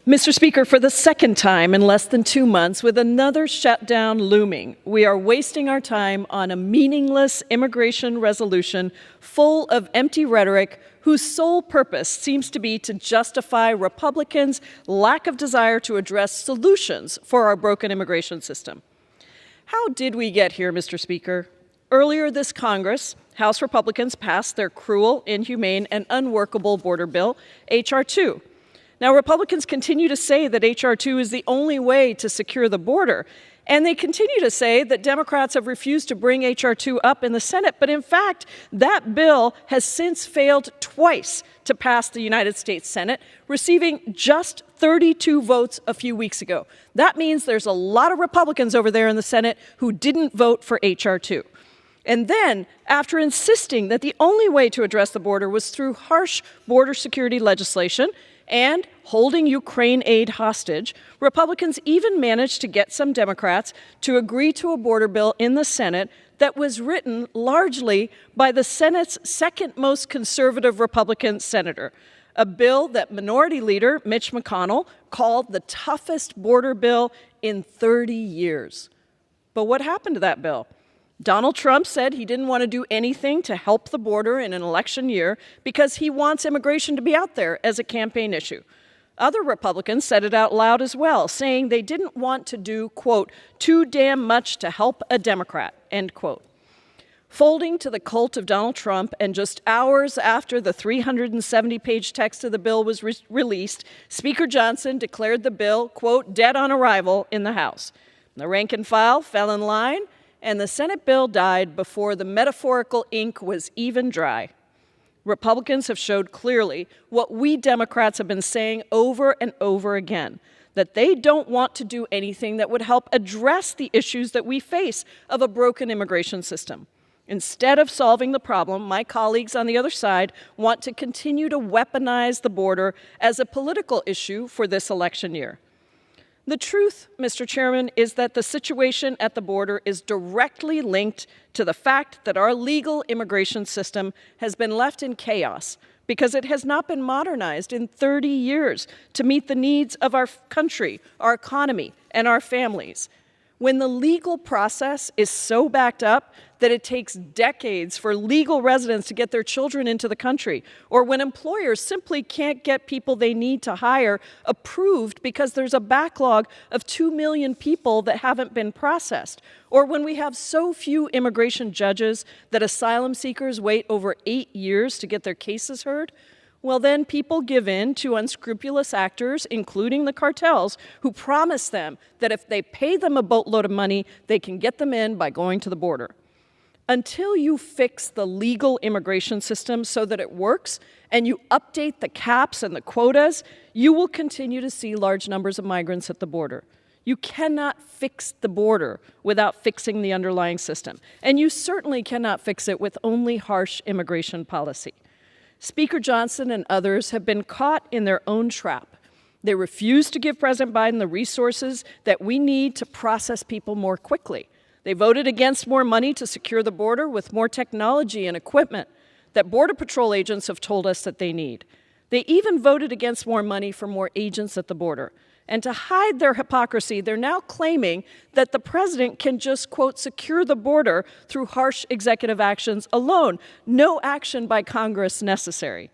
Mr. Speaker, for the second time in less than 2 months, with another shutdown looming, we are wasting our time on a meaningless immigration resolution full of empty rhetoric whose sole purpose seems to be to justify Republicans' lack of desire to address solutions for our broken immigration system. How did we get here, Mr. Speaker? Earlier this Congress, House Republicans passed their cruel, inhumane, and unworkable border bill, H.R. 2. Now, Republicans continue to say that H.R. 2 is the only way to secure the border, and they continue to say that Democrats have refused to bring H.R. 2 up in the Senate, but in fact, that bill has since failed twice to pass the United States Senate, receiving just 32 votes a few weeks ago. That means there's a lot of Republicans over there in the Senate who didn't vote for H.R. 2. And then, after insisting that the only way to address the border was through harsh border security legislation and holding Ukraine aid hostage, Republicans even managed to get some Democrats to agree to a border bill in the Senate that was written largely by the Senate's second most conservative Republican senator, a bill that Minority Leader Mitch McConnell called the toughest border bill in 30 years. But what happened to that bill? Donald Trump said he didn't want to do anything to help the border in an election year because he wants immigration to be out there as a campaign issue. Other Republicans said it out loud as well, saying they didn't want to do, quote, too damn much to help a Democrat, end quote. Folding to the cult of Donald Trump, and just hours after the 370-page text of the bill was released, Speaker Johnson declared the bill, quote, dead on arrival in the House. The rank and file fell in line, and the Senate bill died before the metaphorical ink was even dry. Republicans have showed clearly what we Democrats have been saying over and over again, that they don't want to do anything that would help address the issues that we face of a broken immigration system. Instead of solving the problem, my colleagues on the other side want to continue to weaponize the border as a political issue for this election year. The truth, Mr. Chairman, is that the situation at the border is directly linked to the fact that our legal immigration system has been left in chaos because it has not been modernized in 30 years to meet the needs of our country, our economy, and our families. When the legal process is so backed up that it takes decades for legal residents to get their children into the country, or when employers simply can't get people they need to hire approved because there's a backlog of 2 million people that haven't been processed, or when we have so few immigration judges that asylum seekers wait over 8 years to get their cases heard, well, then people give in to unscrupulous actors, including the cartels, who promise them that if they pay them a boatload of money, they can get them in by going to the border. Until you fix the legal immigration system so that it works and you update the caps and the quotas, you will continue to see large numbers of migrants at the border. You cannot fix the border without fixing the underlying system. And you certainly cannot fix it with only harsh immigration policy. Speaker Johnson and others have been caught in their own trap. They refuse to give President Biden the resources that we need to process people more quickly. They voted against more money to secure the border with more technology and equipment that Border Patrol agents have told us that they need. They even voted against more money for more agents at the border. And to hide their hypocrisy, they're now claiming that the president can just, quote, secure the border through harsh executive actions alone, no action by Congress necessary.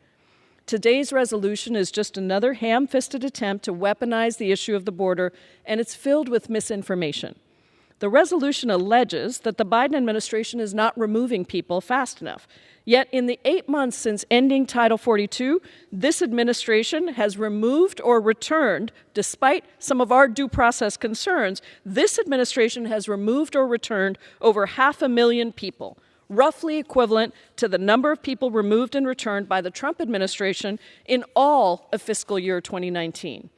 Today's resolution is just another ham-fisted attempt to weaponize the issue of the border, and it's filled with misinformation. The resolution alleges that the Biden administration is not removing people fast enough. Yet in the 8 months since ending Title 42, this administration has removed or returned, despite some of our due process concerns, this administration has removed or returned over 500,000 people, roughly equivalent to the number of people removed and returned by the Trump administration in all of fiscal year 2019.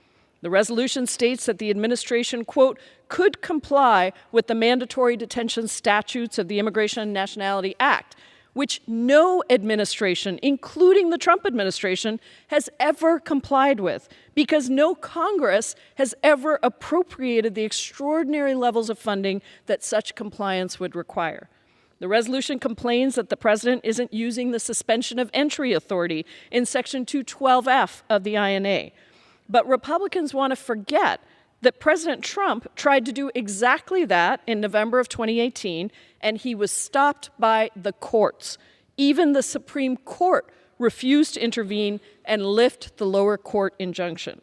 The resolution states that the administration, quote, could comply with the mandatory detention statutes of the Immigration and Nationality Act, which no administration, including the Trump administration, has ever complied with, because no Congress has ever appropriated the extraordinary levels of funding that such compliance would require. The resolution complains that the president isn't using the suspension of entry authority in Section 212F of the INA. But Republicans want to forget that President Trump tried to do exactly that in November of 2018, and he was stopped by the courts. Even the Supreme Court refused to intervene and lift the lower court injunction.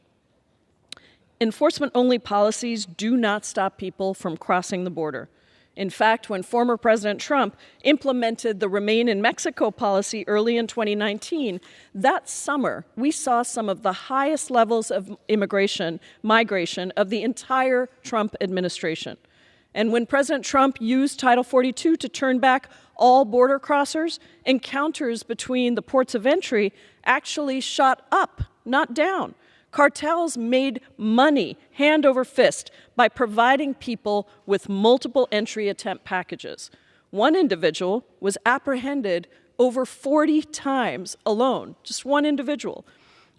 Enforcement-only policies do not stop people from crossing the border. In fact, when former President Trump implemented the Remain in Mexico policy early in 2019, that summer we saw some of the highest levels of migration of the entire Trump administration. And when President Trump used Title 42 to turn back all border crossers, encounters between the ports of entry actually shot up, not down. Cartels made money hand over fist by providing people with multiple entry attempt packages. One individual was apprehended over 40 times alone, just one individual.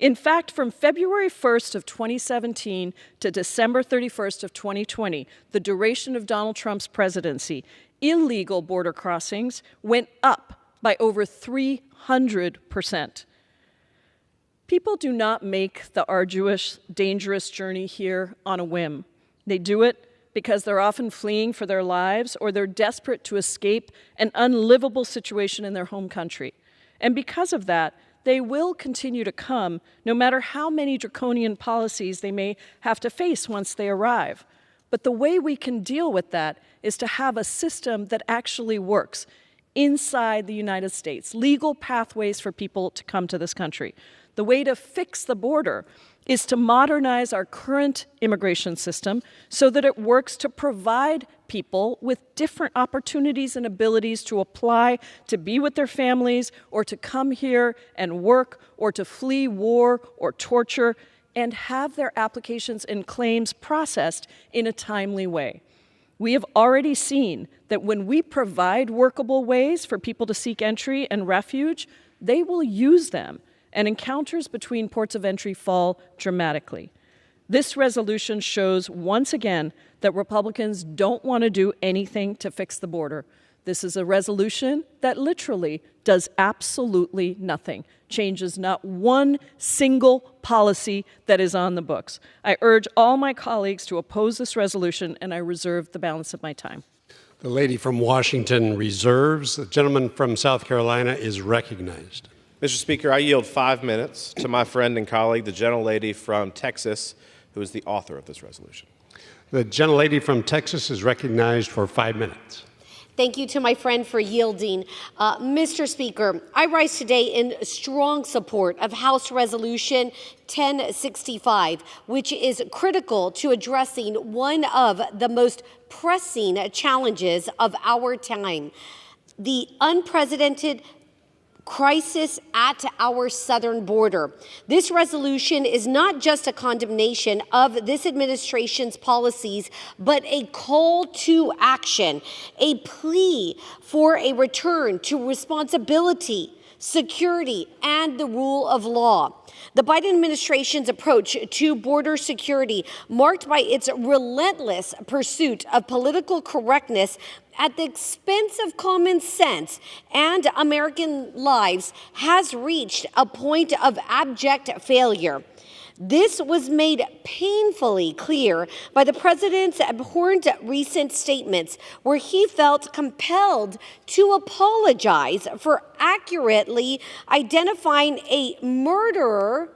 In fact, from February 1st of 2017 to December 31st of 2020, the duration of Donald Trump's presidency, illegal border crossings went up by over 300%. People do not make the arduous, dangerous journey here on a whim. They do it because they're often fleeing for their lives or they're desperate to escape an unlivable situation in their home country. And because of that, they will continue to come no matter how many draconian policies they may have to face once they arrive. But the way we can deal with that is to have a system that actually works inside the United States, legal pathways for people to come to this country. The way to fix the border is to modernize our current immigration system so that it works to provide people with different opportunities and abilities to apply to be with their families or to come here and work or to flee war or torture and have their applications and claims processed in a timely way. We have already seen that when we provide workable ways for people to seek entry and refuge, they will use them, and encounters between ports of entry fall dramatically. This resolution shows once again that Republicans don't want to do anything to fix the border. This is a resolution that literally does absolutely nothing, changes not one single policy that is on the books. I urge all my colleagues to oppose this resolution, and I reserve the balance of my time. The lady from Washington reserves. The gentleman from South Carolina is recognized. Mr. Speaker, I yield 5 minutes to my friend and colleague, the gentlelady from Texas, who is the author of this resolution. The gentlelady from Texas is recognized for 5 minutes. Thank you to my friend for yielding. Mr. Speaker, I rise today in strong support of House Resolution 1065, which is critical to addressing one of the most pressing challenges of our time, the unprecedented crisis at our southern border. This resolution is not just a condemnation of this administration's policies, but a call to action, a plea for a return to responsibility, security, and the rule of law. The Biden administration's approach to border security, marked by its relentless pursuit of political correctness at the expense of common sense and American lives, has reached a point of abject failure. This was made painfully clear by the president's abhorrent recent statements, where he felt compelled to apologize for accurately identifying a murderer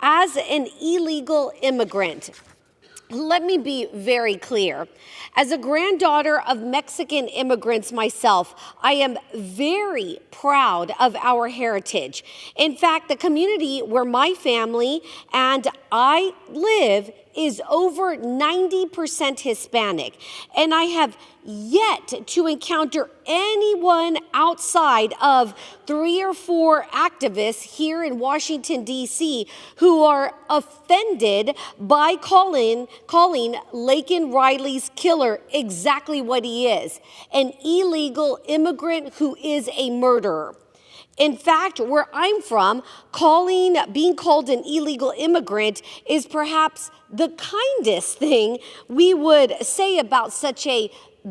as an illegal immigrant. Let me be very clear. As a granddaughter of Mexican immigrants myself, I am very proud of our heritage. In fact, the community where my family and I live is over 90% Hispanic, and I have yet to encounter anyone outside of 3 or 4 activists here in Washington, D.C. who are offended by calling Laken Riley's killer exactly what he is, an illegal immigrant who is a murderer. In fact, where I'm from, being called an illegal immigrant is perhaps the kindest thing we would say about such a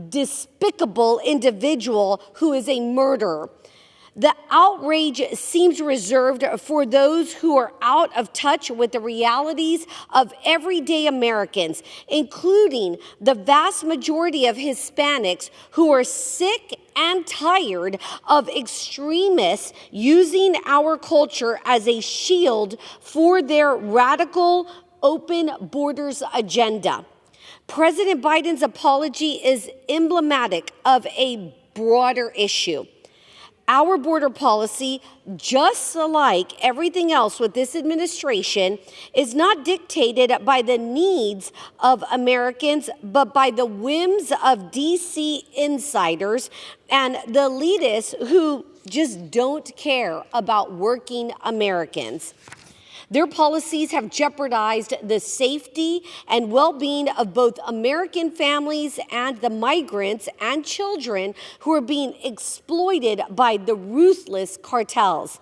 despicable individual who is a murderer. The outrage seems reserved for those who are out of touch with the realities of everyday Americans, including the vast majority of Hispanics who are sick and tired of extremists using our culture as a shield for their radical open borders agenda. President Biden's apology is emblematic of a broader issue. Our border policy, just like everything else with this administration, is not dictated by the needs of Americans, but by the whims of D.C. insiders and the elitists who just don't care about working Americans. Their policies have jeopardized the safety and well-being of both American families and the migrants and children who are being exploited by the ruthless cartels.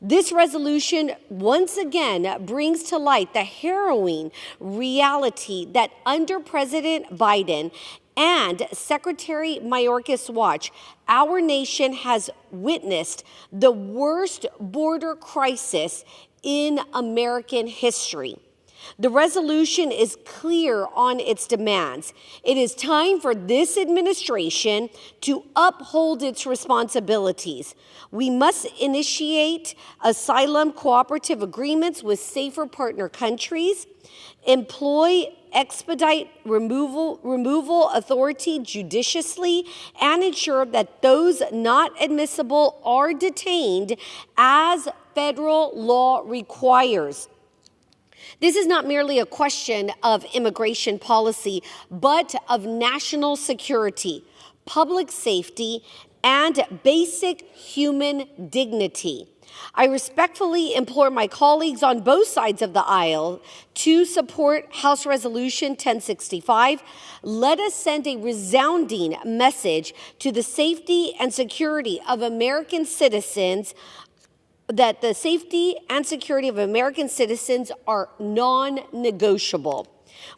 This resolution once again brings to light the harrowing reality that under President Biden and Secretary Mayorkas' watch, our nation has witnessed the worst border crisis in American history. The resolution is clear on its demands. It is time for this administration to uphold its responsibilities. We must initiate asylum cooperative agreements with safer partner countries, expedite removal authority judiciously, and ensure that those not admissible are detained as federal law requires. This is not merely a question of immigration policy, but of national security, public safety, and basic human dignity. I respectfully implore my colleagues on both sides of the aisle to support House Resolution 1065. Let us send a resounding message to the safety and security of American citizens that the safety and security of American citizens are non-negotiable.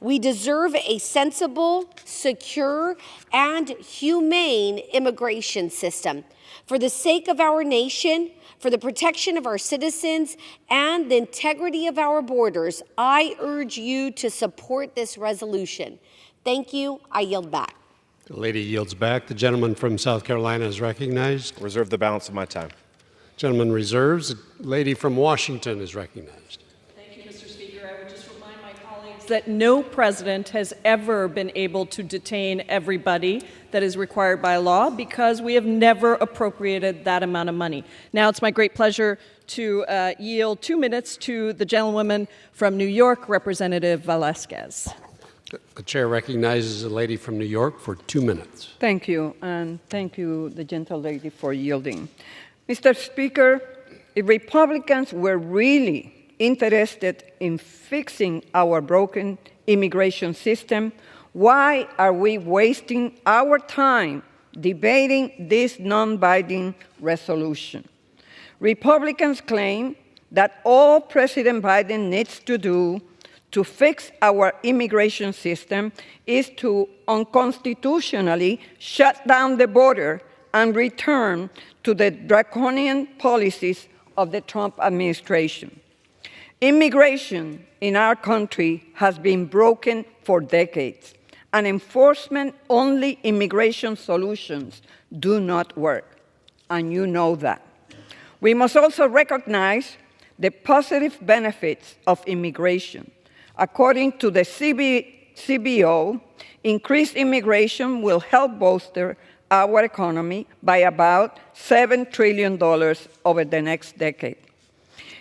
We deserve a sensible, secure, and humane immigration system. For the sake of our nation, for the protection of our citizens, and the integrity of our borders, I urge you to support this resolution. Thank you. I yield back. The lady yields back. The gentleman from South Carolina is recognized. Reserve the balance of my time. Gentleman reserves. The lady from Washington is recognized. Thank you, Mr. Speaker. I would just remind my colleagues that no president has ever been able to detain everybody that is required by law because we have never appropriated that amount of money. Now it's my great pleasure to yield 2 minutes to the gentlewoman from New York, Representative Velasquez. The chair recognizes the lady from New York for 2 minutes. Thank you, and thank you, the gentle lady, for yielding. Mr. Speaker, if Republicans were really interested in fixing our broken immigration system, why are we wasting our time debating this non-binding resolution? Republicans claim that all President Biden needs to do to fix our immigration system is to unconstitutionally shut down the border and return to the draconian policies of the Trump administration. Immigration in our country has been broken for decades, and enforcement-only immigration solutions do not work, and you know that. We must also recognize the positive benefits of immigration. According to the CBO, increased immigration will help bolster our economy by about $7 trillion over the next decade.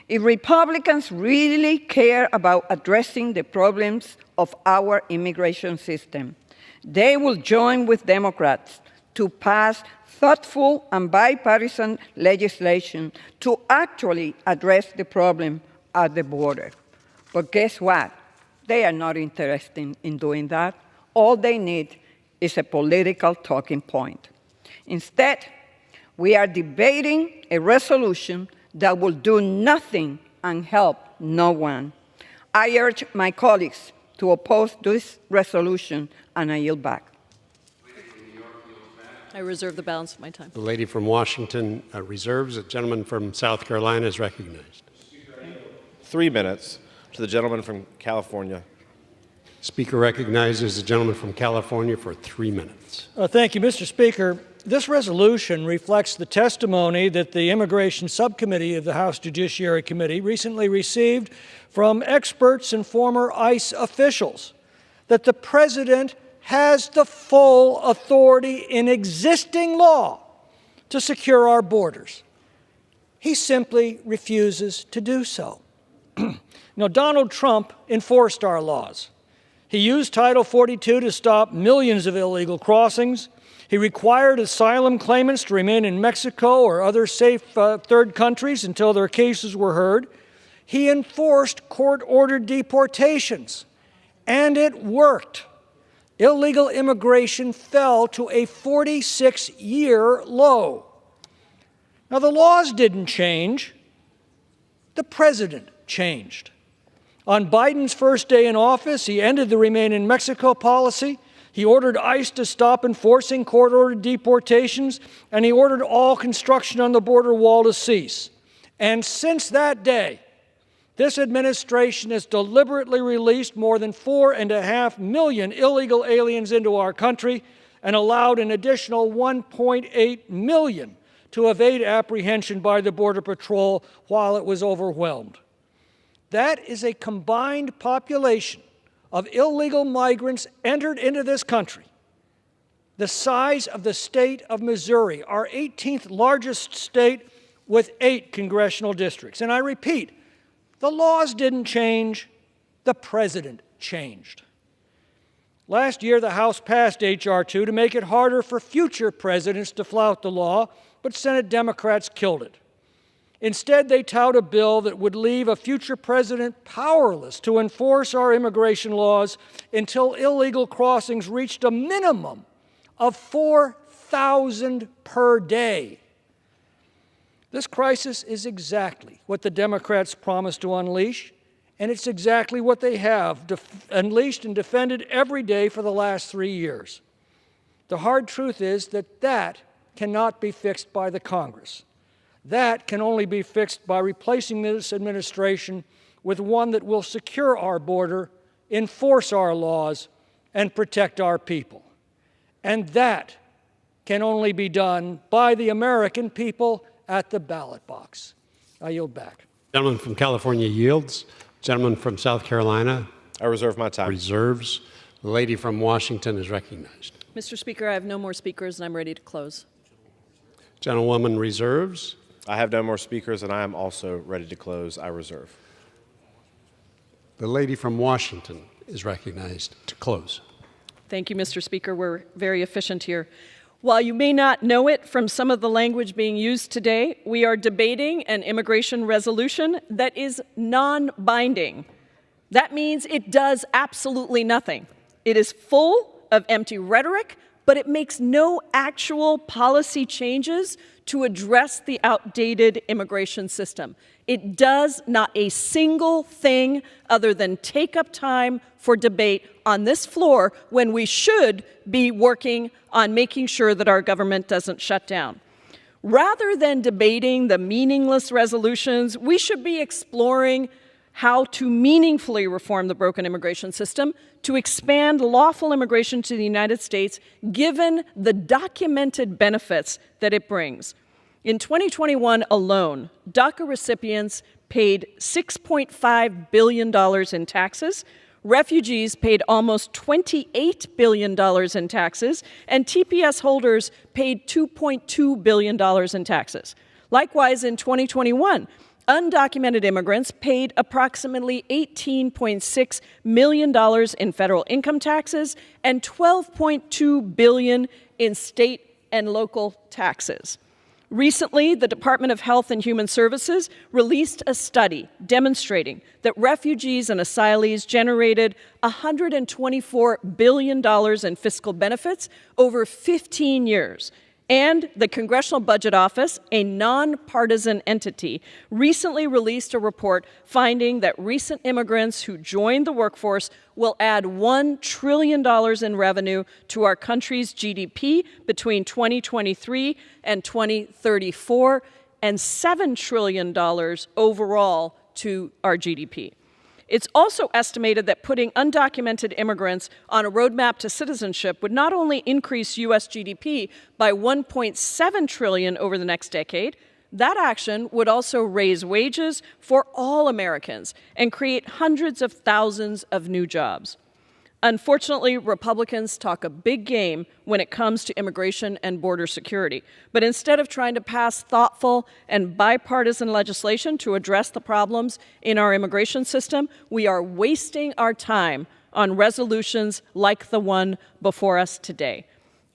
If Republicans really care about addressing the problems of our immigration system, they will join with Democrats to pass thoughtful and bipartisan legislation to actually address the problem at the border. But guess what? They are not interested in doing that. All they need is a political talking point. Instead, we are debating a resolution that will do nothing and help no one. I urge my colleagues to oppose this resolution, and I yield back. I reserve the balance of my time. The lady from Washington reserves. The gentleman from South Carolina is recognized. 3 minutes to the gentleman from California. Speaker recognizes the gentleman from California for 3 minutes. Thank you, Mr. Speaker. This resolution reflects the testimony that the Immigration Subcommittee of the House Judiciary Committee recently received from experts and former ICE officials that the President has the full authority in existing law to secure our borders. He simply refuses to do so. Now, Donald Trump enforced our laws. He used Title 42 to stop millions of illegal crossings. He required asylum claimants to remain in Mexico or other safe third countries until their cases were heard. He enforced court-ordered deportations, and it worked. Illegal immigration fell to a 46-year low. Now, the laws didn't change. The president changed. On Biden's first day in office, he ended the Remain in Mexico policy. He ordered ICE to stop enforcing court-ordered deportations, and he ordered all construction on the border wall to cease. And since that day, this administration has deliberately released more than 4.5 million illegal aliens into our country and allowed an additional 1.8 million to evade apprehension by the Border Patrol while it was overwhelmed. That is a combined population of illegal migrants entered into this country, the size of the state of Missouri, our 18th largest state with 8 congressional districts. And I repeat, the laws didn't change, the president changed. Last year, the House passed H.R. 2 to make it harder for future presidents to flout the law, but Senate Democrats killed it. Instead, they tout a bill that would leave a future president powerless to enforce our immigration laws until illegal crossings reached a minimum of 4,000 per day. This crisis is exactly what the Democrats promised to unleash, and it's exactly what they have unleashed and defended every day for the last 3 years. The hard truth is that that cannot be fixed by the Congress. That can only be fixed by replacing this administration with one that will secure our border, enforce our laws, and protect our people. And that can only be done by the American people at the ballot box. I yield back. Gentleman from California yields. Gentleman from South Carolina. I reserve my time. Reserves. The lady from Washington is recognized. Mr. Speaker, I have no more speakers, and I'm ready to close. Gentlewoman reserves. I have no more speakers, and I am also ready to close. I reserve. The lady from Washington is recognized to close. Thank you, Mr. Speaker. We're very efficient here. While you may not know it from some of the language being used today, we are debating an immigration resolution that is non-binding. That means it does absolutely nothing. It is full of empty rhetoric, but it makes no actual policy changes to address the outdated immigration system. It does not a single thing other than take up time for debate on this floor when we should be working on making sure that our government doesn't shut down. Rather than debating the meaningless resolutions, we should be exploring how to meaningfully reform the broken immigration system to expand lawful immigration to the United States, given the documented benefits that it brings. In 2021 alone, DACA recipients paid $6.5 billion in taxes, refugees paid almost $28 billion in taxes, and TPS holders paid $2.2 billion in taxes. Likewise, in 2021, undocumented immigrants paid approximately $18.6 million in federal income taxes and $12.2 billion in state and local taxes. Recently, the Department of Health and Human Services released a study demonstrating that refugees and asylees generated $124 billion in fiscal benefits over 15 years. And the Congressional Budget Office, a nonpartisan entity, recently released a report finding that recent immigrants who joined the workforce will add $1 trillion in revenue to our country's GDP between 2023 and 2034, and $7 trillion overall to our GDP. It's also estimated that putting undocumented immigrants on a roadmap to citizenship would not only increase U.S. GDP by $1.7 trillion over the next decade, that action would also raise wages for all Americans and create hundreds of thousands of new jobs. Unfortunately, Republicans talk a big game when it comes to immigration and border security. But instead of trying to pass thoughtful and bipartisan legislation to address the problems in our immigration system, we are wasting our time on resolutions like the one before us today.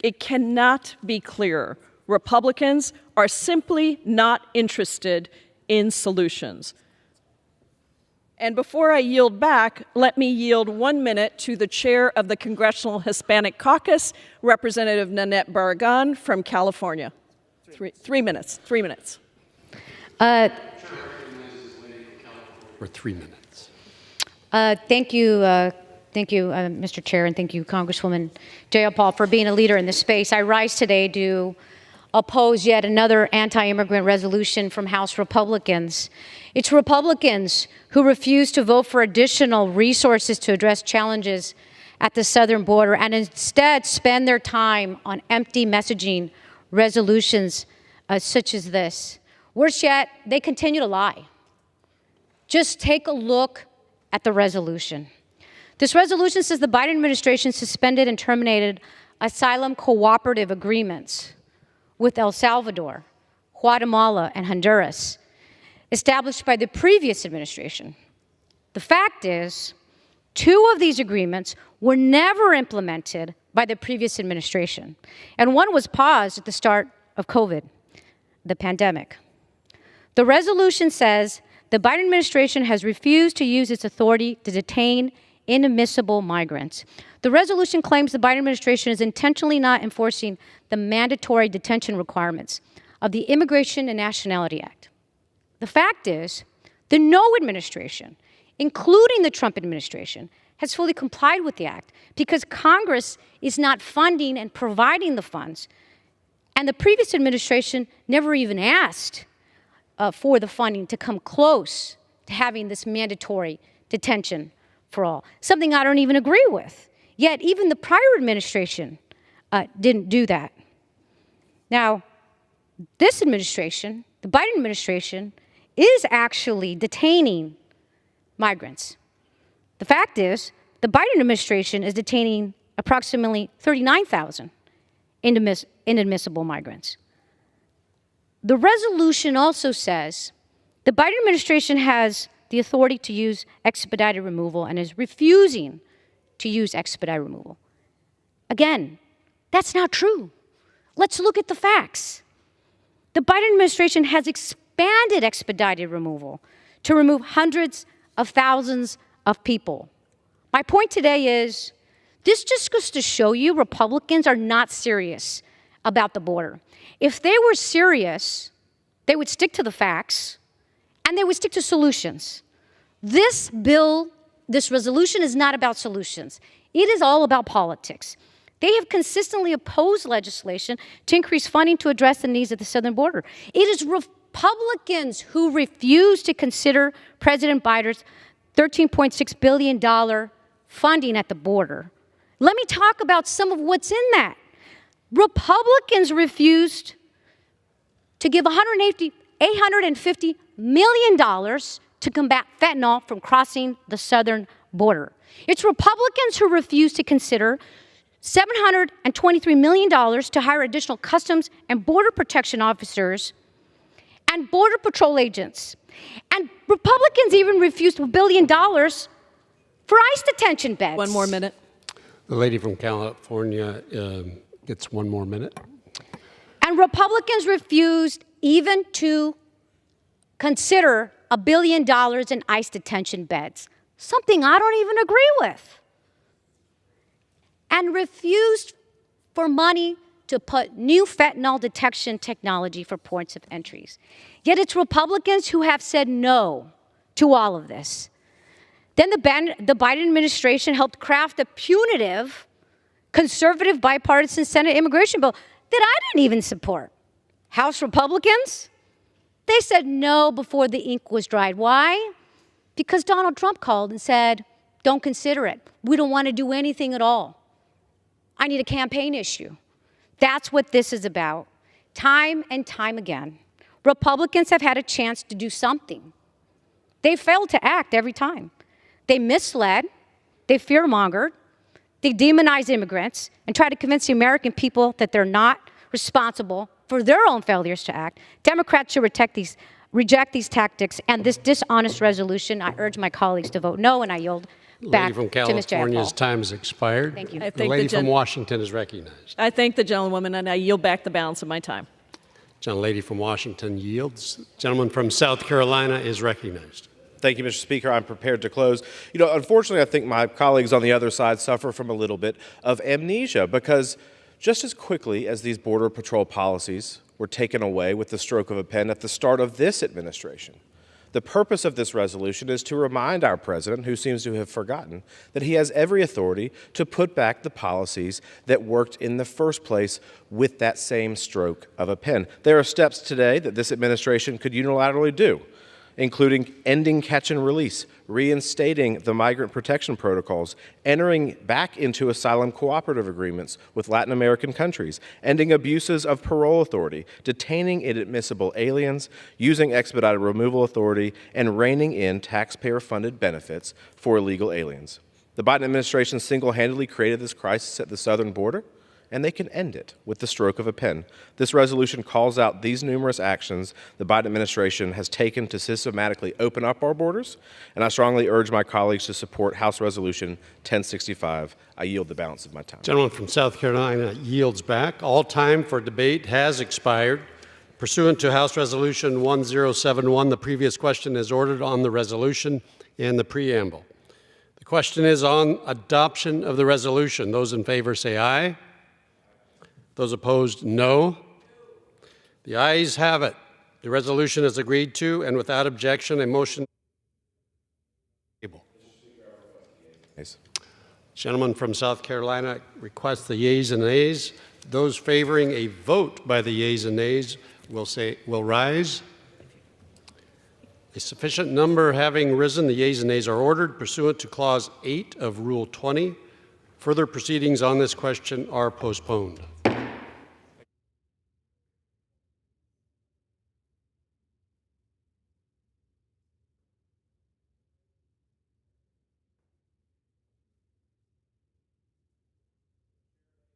It cannot be clearer. Republicans are simply not interested in solutions. And before I yield back, let me yield 1 minute to the chair of the Congressional Hispanic Caucus, Representative Nanette Barragan from California. Three minutes. For 3 minutes. Thank you, Mr. Chair, and thank you, Congresswoman Jayapal, for being a leader in this space. I rise today to oppose yet another anti-immigrant resolution from House Republicans. It's Republicans who refuse to vote for additional resources to address challenges at the southern border and instead spend their time on empty messaging resolutions such as this. Worse yet, they continue to lie. Just take a look at the resolution. This resolution says the Biden administration suspended and terminated asylum cooperative agreements with El Salvador, Guatemala, and Honduras, established by the previous administration. The fact is, 2 of these agreements were never implemented by the previous administration, and one was paused at the start of COVID, the pandemic. The resolution says the Biden administration has refused to use its authority to detain inadmissible migrants. The resolution claims the Biden administration is intentionally not enforcing the mandatory detention requirements of the Immigration and Nationality Act. The fact is, the no administration, including the Trump administration, has fully complied with the act because Congress is not funding and providing the funds, and the previous administration never even asked for the funding to come close to having this mandatory detention for all, something I don't even agree with. Yet even the prior administration didn't do that. Now, this administration, the Biden administration, is actually detaining migrants. The fact is, the Biden administration is detaining approximately 39,000 inadmissible migrants. The resolution also says the Biden administration has the authority to use expedited removal and is refusing to use expedited removal. Again, that's not true. Let's look at the facts. The Biden administration has expanded expedited removal to remove hundreds of thousands of people. My point today is, this just goes to show you Republicans are not serious about the border. If they were serious, they would stick to the facts and they would stick to solutions. This bill, this resolution is not about solutions. It is all about politics. They have consistently opposed legislation to increase funding to address the needs of the southern border. It is Republicans who refuse to consider President Biden's $13.6 billion funding at the border. Let me talk about some of what's in that. Republicans refused to give $850 million to combat fentanyl from crossing the southern border. It's Republicans who refused to consider $723 million to hire additional Customs and Border Protection officers and Border Patrol agents. And Republicans even refused $1 billion for ICE detention beds. One more minute. The lady from California gets one more minute. And Republicans refused even to consider $1 billion in ICE detention beds, something I don't even agree with. And refused for money to put new fentanyl detection technology for ports of entries. Yet it's Republicans who have said no to all of this. Then the Biden administration helped craft a punitive, conservative, bipartisan Senate immigration bill that I didn't even support. House Republicans, they said no before the ink was dried. Why? Because Donald Trump called and said, don't consider it. We don't want to do anything at all. I need a campaign issue. That's what this is about. Time and time again, Republicans have had a chance to do something. They failed to act every time. They misled, they fear-mongered, they demonized immigrants, and tried to convince the American people that they're not responsible for their own failures to act. Democrats should reject these tactics and this dishonest resolution. I urge my colleagues to vote no, and I yield back from to Ms. California's Jayapal. time has expired. Thank you. The lady from Washington is recognized. I thank the gentlewoman, and I yield back the balance of my time. Gentlelady from Washington yields. Gentleman from South Carolina is recognized. Thank you, Mr. Speaker. I'm prepared to close. You know, unfortunately, I think my colleagues on the other side suffer from a little bit of amnesia because just as quickly as these Border Patrol policies were taken away with the stroke of a pen at the start of this administration, the purpose of this resolution is to remind our president, who seems to have forgotten, that he has every authority to put back the policies that worked in the first place with that same stroke of a pen. There are steps today that this administration could unilaterally do, including ending catch and release, reinstating the migrant protection protocols, entering back into asylum cooperative agreements with Latin American countries, ending abuses of parole authority, detaining inadmissible aliens, using expedited removal authority, and reining in taxpayer-funded benefits for illegal aliens. The Biden administration single-handedly created this crisis at the southern border, and they can end it with the stroke of a pen. This resolution calls out these numerous actions the Biden administration has taken to systematically open up our borders, and I strongly urge my colleagues to support House Resolution 1065. I yield the balance of my time. Gentleman from South Carolina yields back. All time for debate has expired. Pursuant to House Resolution 1071, the previous question is ordered on the resolution and the preamble. The question is on adoption of the resolution. Those in favor say aye. Those opposed, no. The ayes have it. The resolution is agreed to, and without objection, a motion. Gentleman from South Carolina requests the yeas and nays. Those favoring a vote by the yeas and nays will rise. A sufficient number having risen, the yeas and nays are ordered pursuant to Clause 8 of Rule 20. Further proceedings on this question are postponed.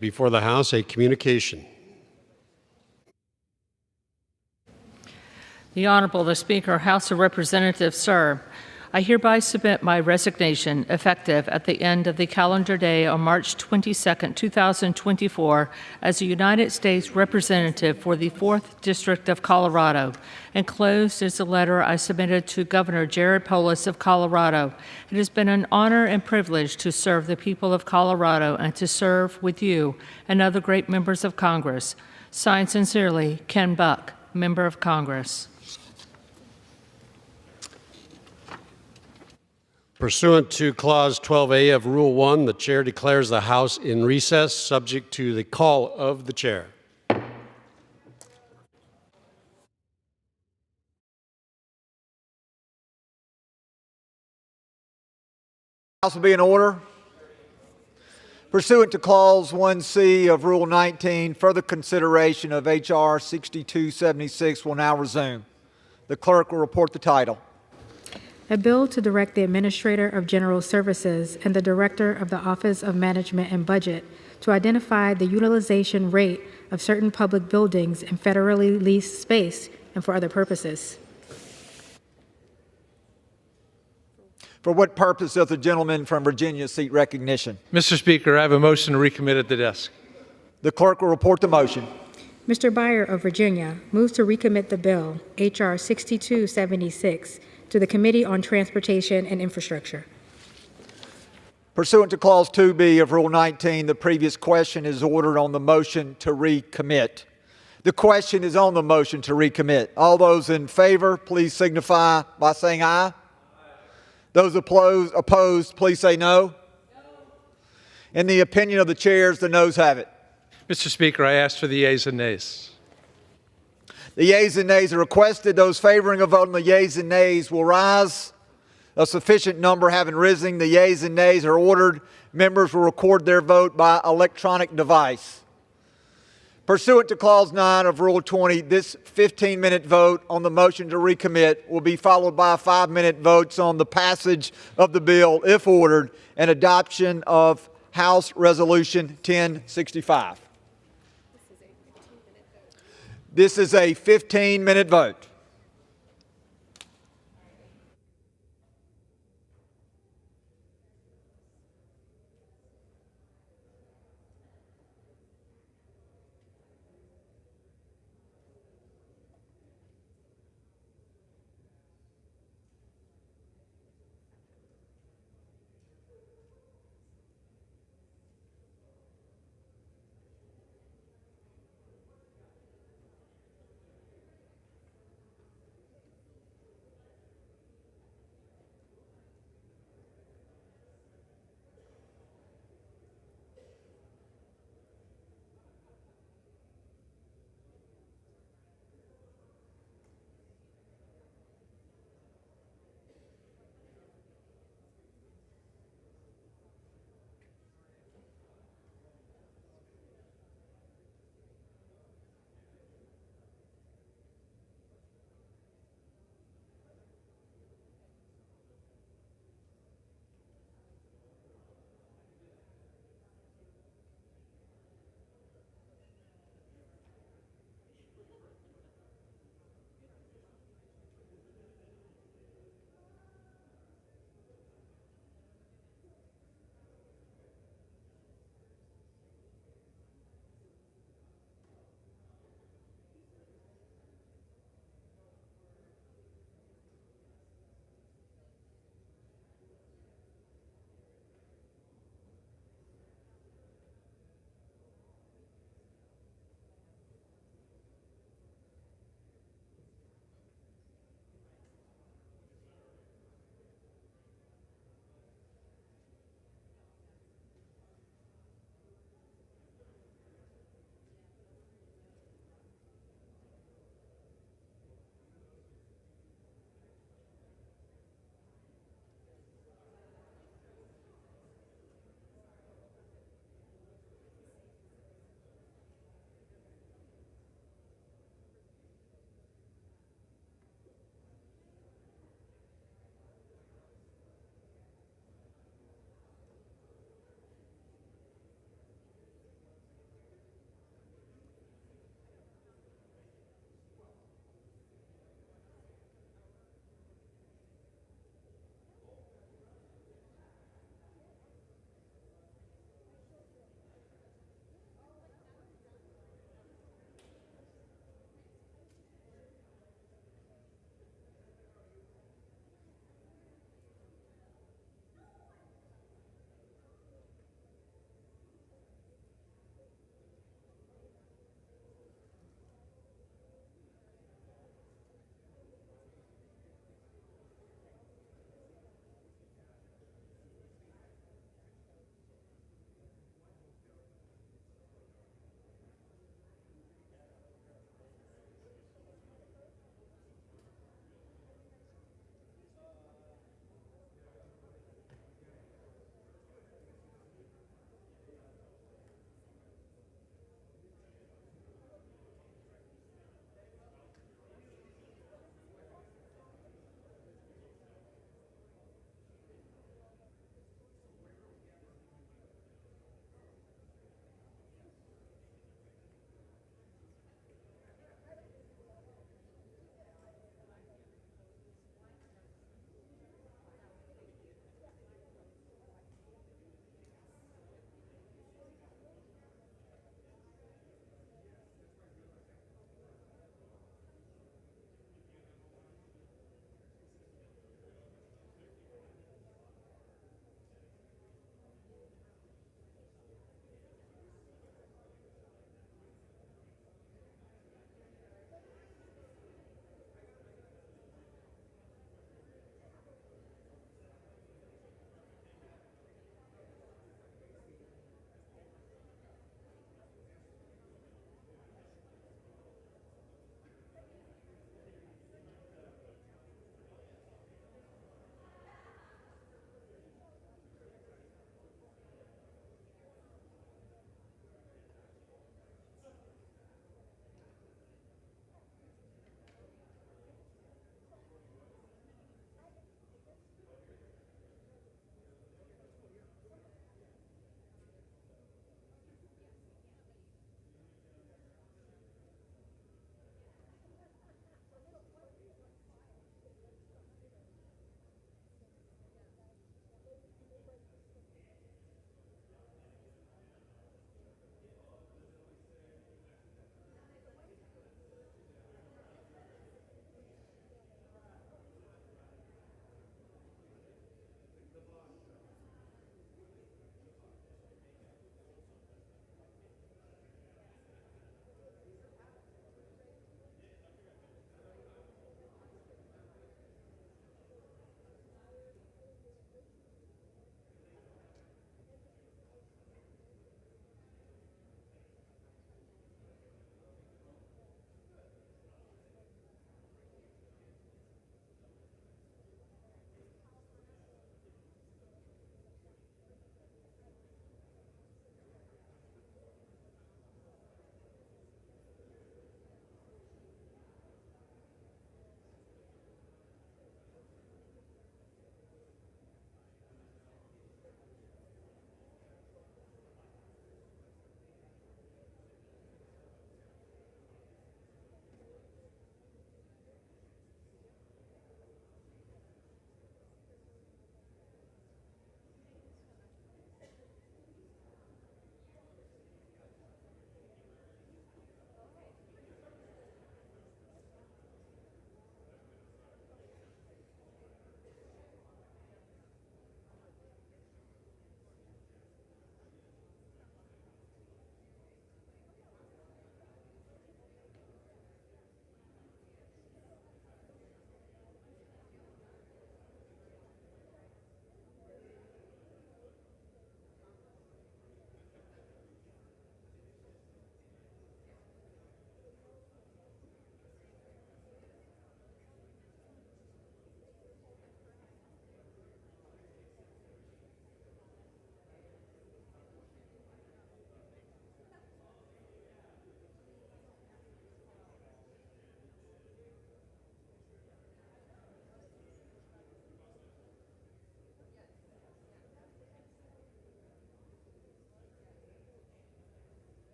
Before the House, a communication. The Honorable the Speaker, House of Representatives, sir. I hereby submit my resignation effective at the end of the calendar day on March 22, 2024 as a United States Representative for the 4th District of Colorado. Enclosed is a letter I submitted to Governor Jared Polis of Colorado. It has been an honor and privilege to serve the people of Colorado and to serve with you and other great members of Congress. Signed sincerely, Ken Buck, Member of Congress. Pursuant to Clause 12A of Rule 1, the Chair declares the House in recess, subject to the call of the Chair. House will be in order. Pursuant to Clause 1C of Rule 19, further consideration of H.R. 6276 will now resume. The clerk will report the title. A bill to direct the Administrator of General Services and the Director of the Office of Management and Budget to identify the utilization rate of certain public buildings and federally leased space and for other purposes. For what purpose does the gentleman from Virginia seek recognition? Mr. Speaker, I have a motion to recommit at the desk. The clerk will report the motion. Mr. Byer of Virginia moves to recommit the bill, H.R. 6276, to the Committee on Transportation and Infrastructure. Pursuant to Clause 2B of Rule 19, the previous question is ordered on the motion to recommit. The question is on the motion to recommit. All those in favor, please signify by saying aye. Those opposed, please say no. In the opinion of the chairs, the noes have it. Mr. Speaker, I ask for the yeas and nays. The yeas and nays are requested. Those favoring a vote on the yeas and nays will rise. A sufficient number having risen, the yeas and nays are ordered. Members will record their vote by electronic device. Pursuant to Clause 9 of Rule 20, this 15-minute vote on the motion to recommit will be followed by 5-minute votes on the passage of the bill, if ordered, and adoption of House Resolution 1065. This is a 15-minute vote.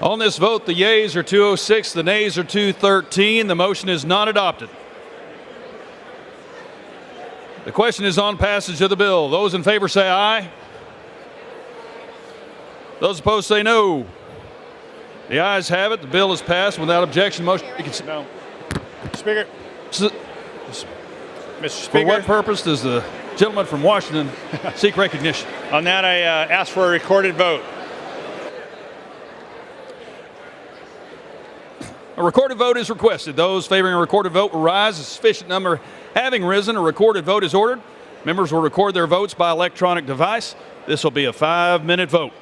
On this vote, the yeas are 206, the nays are 213. The motion is not adopted. The question is on passage of the bill. Those in favor say aye. Those opposed say no. The ayes have it. The bill is passed without objection. Motion. No. Speaker. Mr. Speaker. For what purpose does the gentleman from Washington seek recognition? On that, I ask for a recorded vote. A recorded vote is requested. Those favoring a recorded vote will rise. A sufficient number having risen, a recorded vote is ordered. Members will record their votes by electronic device. This will be a 5-minute vote.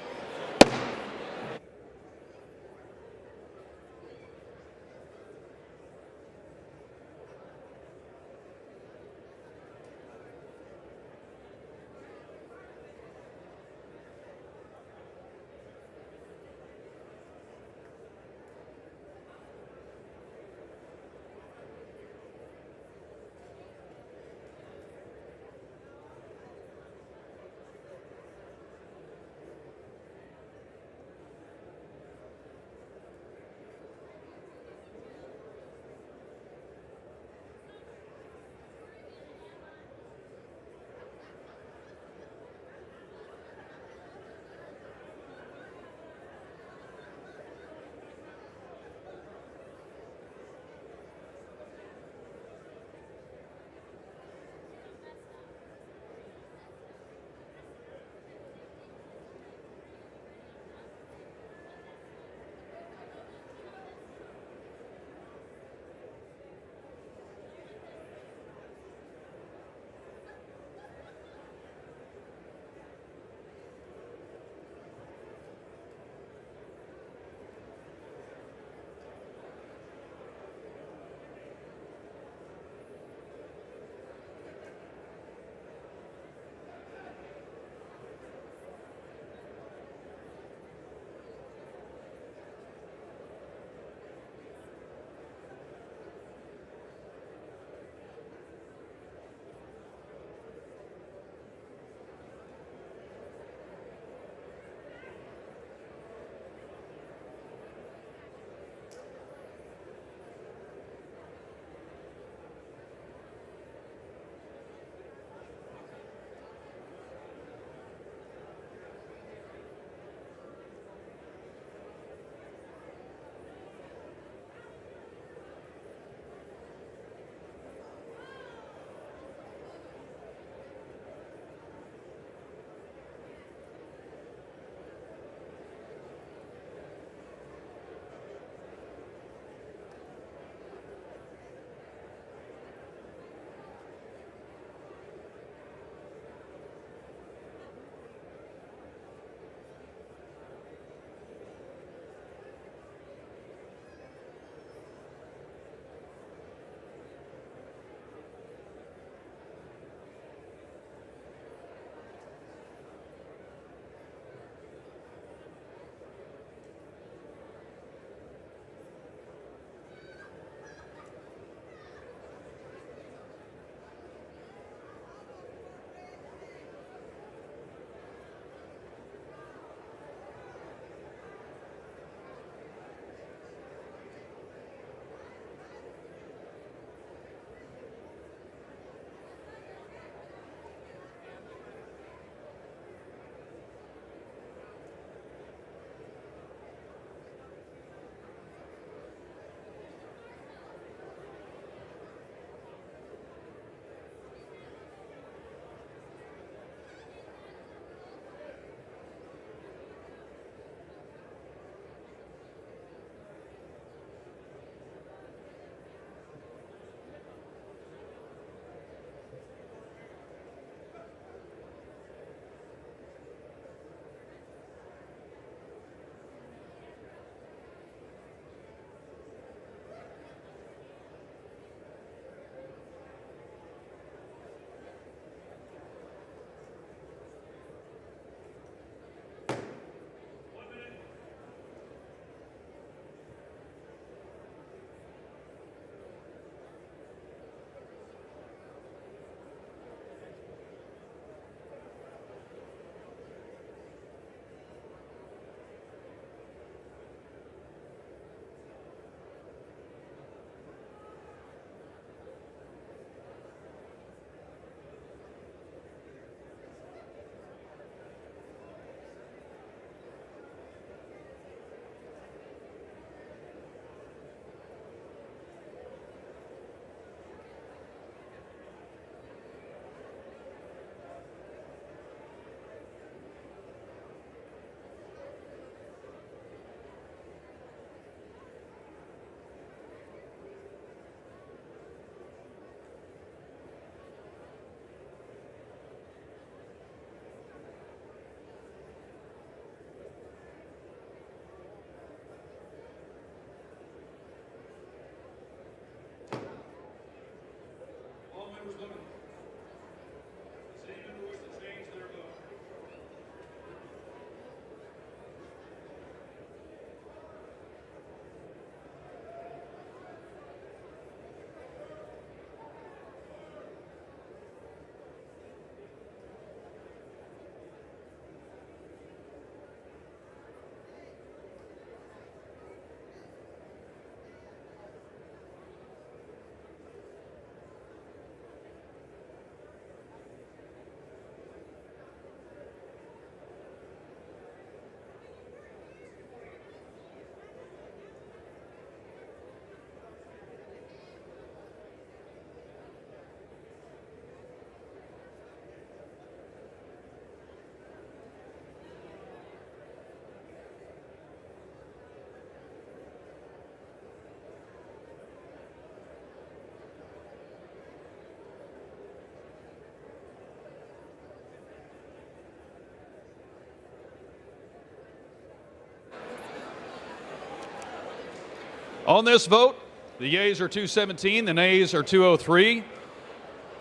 On this vote, the yeas are 217, the nays are 203.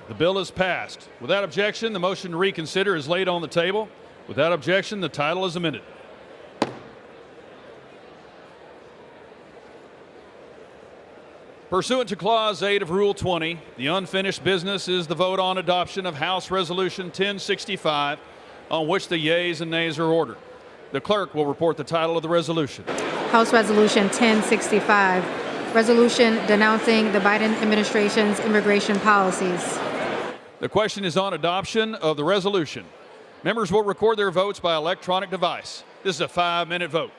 The bill is passed. Without objection, the motion to reconsider is laid on the table. Without objection, the title is amended. Pursuant to Clause 8 of Rule 20, the unfinished business is the vote on adoption of House Resolution 1065, on which the yeas and nays are ordered. The clerk will report the title of the resolution. House Resolution 1065, resolution denouncing the Biden administration's immigration policies. The question is on adoption of the resolution. Members will record their votes by electronic device. This is a 5-minute vote.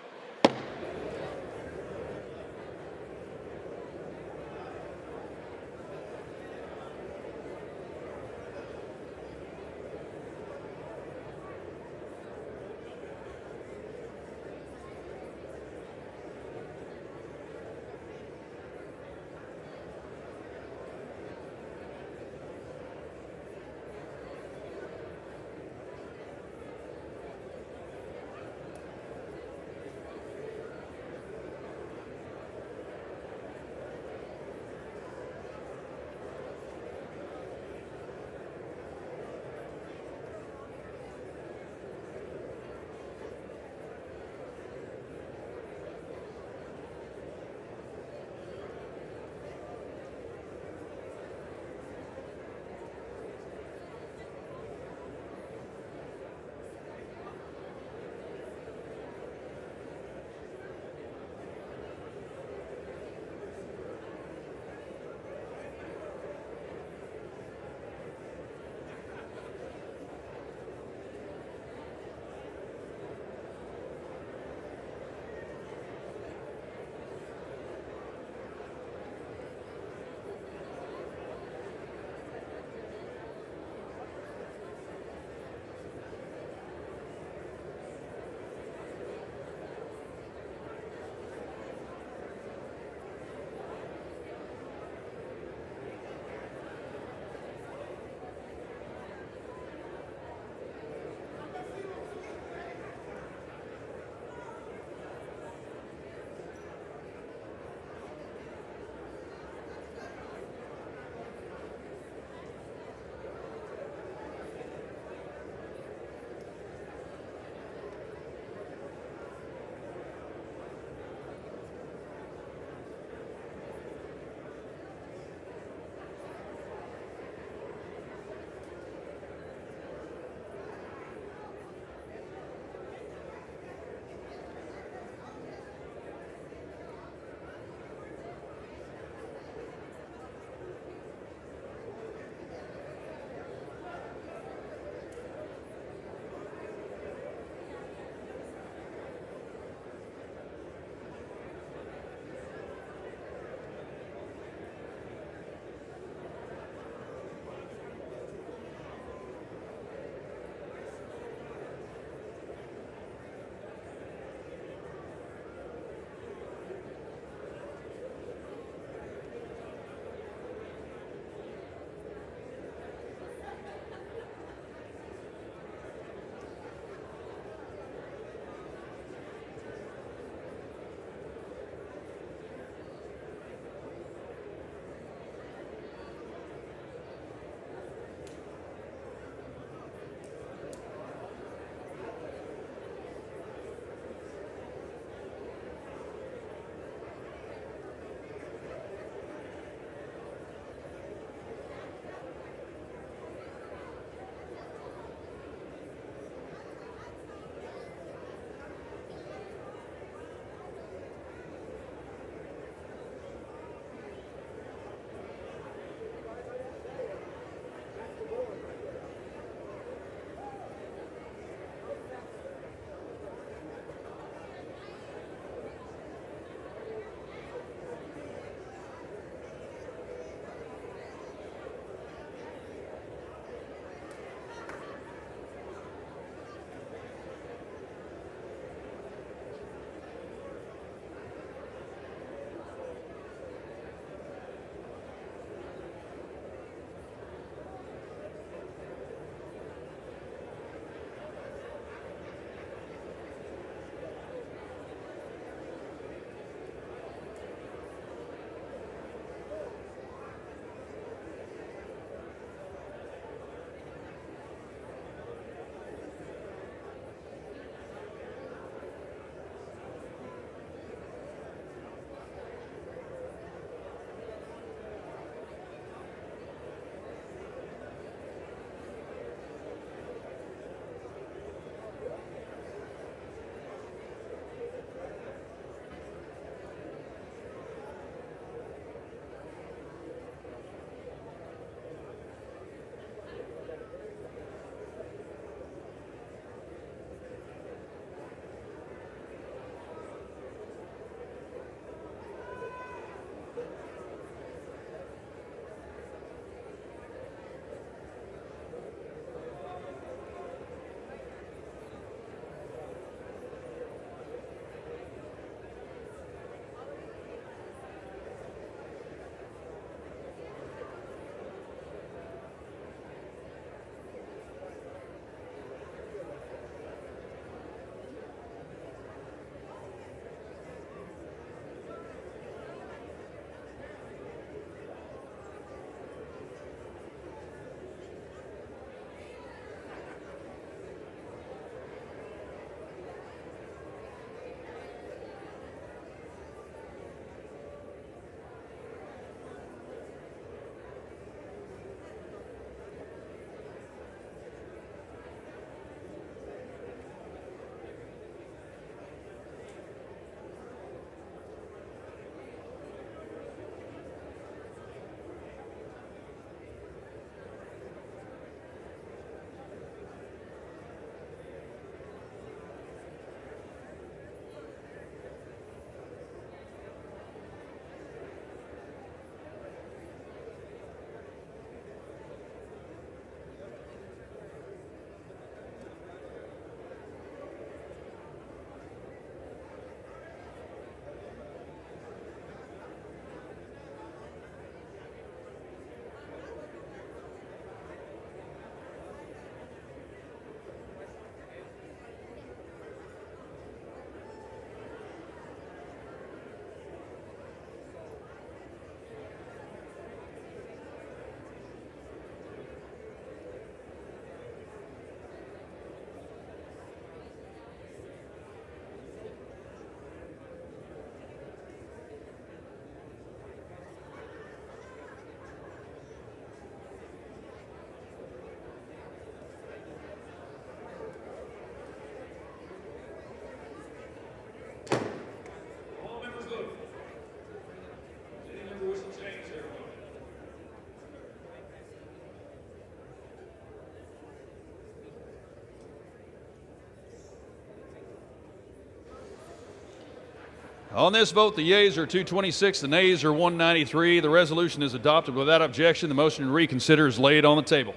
On this vote, the yeas are 226, the nays are 193. The resolution is adopted without objection. The motion to reconsider is laid on the table.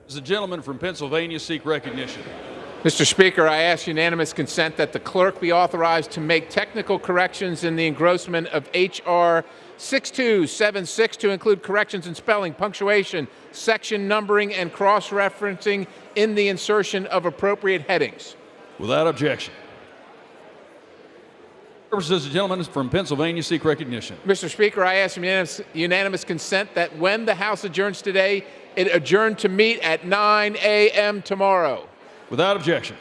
Does the gentleman from Pennsylvania seek recognition? Mr. Speaker, I ask unanimous consent that the clerk be authorized to make technical corrections in the engrossment of H.R. 6276 to include corrections in spelling, punctuation, section numbering, and cross-referencing in the insertion of appropriate headings. Without objection. Does the gentleman from Pennsylvania seek recognition? Mr. Speaker, I ask unanimous consent that when the House adjourns today, it adjourn to meet at 9 a.m. tomorrow. Without objection.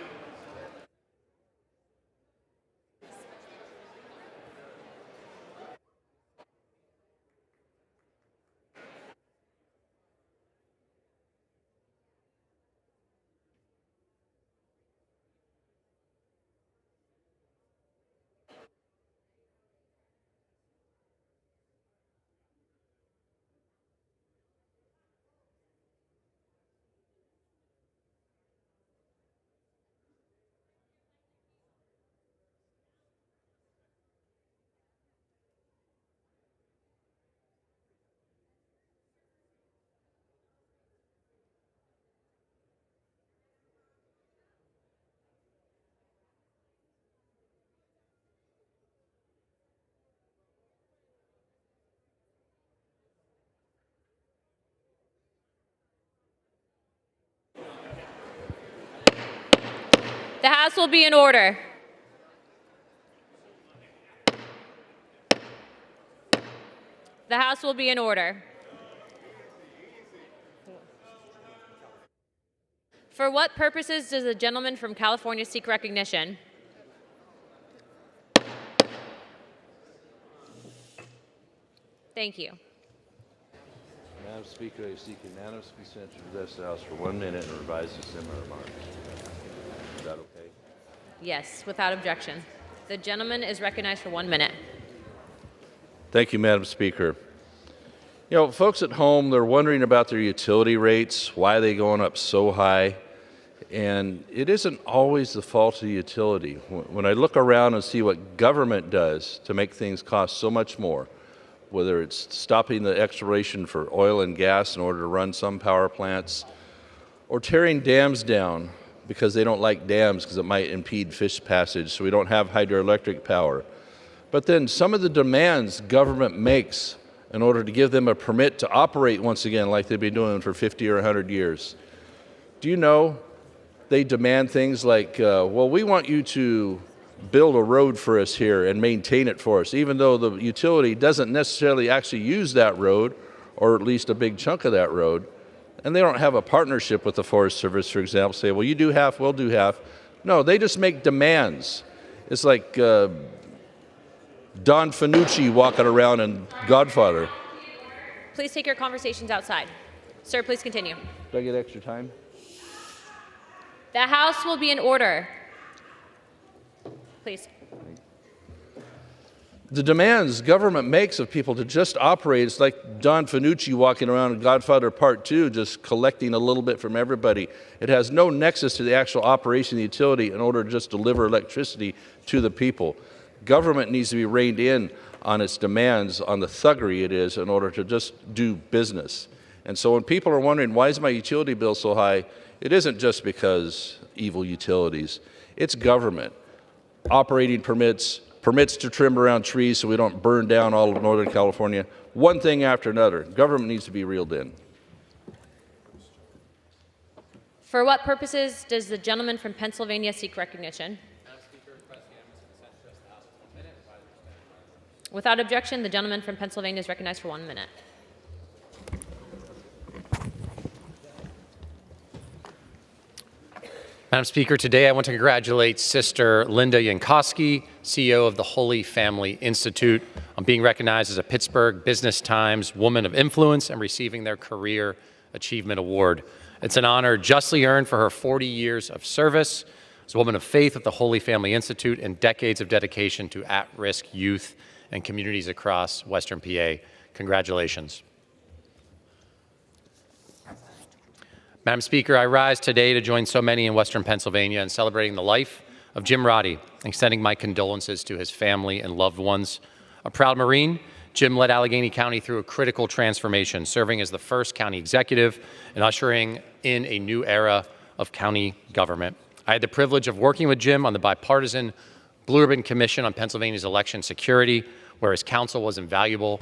The House will be in order. The House will be in order. For what purposes does the gentleman from California seek recognition? Thank you. Madam Speaker, I seek unanimous consent to address the House for 1 minute and revise the similar remarks. Is that okay? Yes, without objection. The gentleman is recognized for 1 minute. Thank you, Madam Speaker. You know, folks at home, they're wondering about their utility rates, why are they going up so high? And it isn't always the fault of the utility. When I look around and see what government does to make things cost so much more, whether it's stopping the exploration for oil and gas in order to run some power plants, or tearing dams down because they don't like dams because it might impede fish passage, so we don't have hydroelectric power. But then some of the demands government makes in order to give them a permit to operate once again like they've been doing for 50 or 100 years. Do you know they demand things like, well, we want you to build a road for us here and maintain it for us, even though the utility doesn't necessarily actually use that road, or at least a big chunk of that road. And they don't have a partnership with the Forest Service, for example, say, well, you do half, we'll do half. No, they just make demands. It's like Don Fanucci walking around in Godfather. Please take your conversations outside. Sir, please continue. Do I get extra time? The House will be in order. Please. The demands government makes of people to just operate, it's like Don Fanucci walking around in Godfather Part 2, just collecting a little bit from everybody. It has no nexus to the actual operation of the utility in order to just deliver electricity to the people. Government needs to be reined in on its demands, on the thuggery it is, in order to just do business. And so when people are wondering, why is my utility bill so high? It isn't just because evil utilities. It's government. Operating permits, permits to trim around trees so we don't burn down all of Northern California. One thing after another. Government needs to be reeled in. For what purposes does the gentleman from Pennsylvania seek recognition? Without objection, the gentleman from Pennsylvania is recognized for 1 minute. Madam Speaker, today I want to congratulate Sister Linda Yankowski, CEO of the Holy Family Institute, on being recognized as a Pittsburgh Business Times Woman of Influence and receiving their Career Achievement Award. It's an honor justly earned for her 40 years of service as a woman of faith at the Holy Family Institute and decades of dedication to at-risk youth and communities across Western PA. Congratulations. Madam Speaker, I rise today to join so many in Western Pennsylvania in celebrating the life of Jim Roddy, extending my condolences to his family and loved ones. A proud Marine, Jim led Allegheny County through a critical transformation, serving as the first county executive and ushering in a new era of county government. I had the privilege of working with Jim on the bipartisan Blue Ribbon Commission on Pennsylvania's election security, where his counsel was invaluable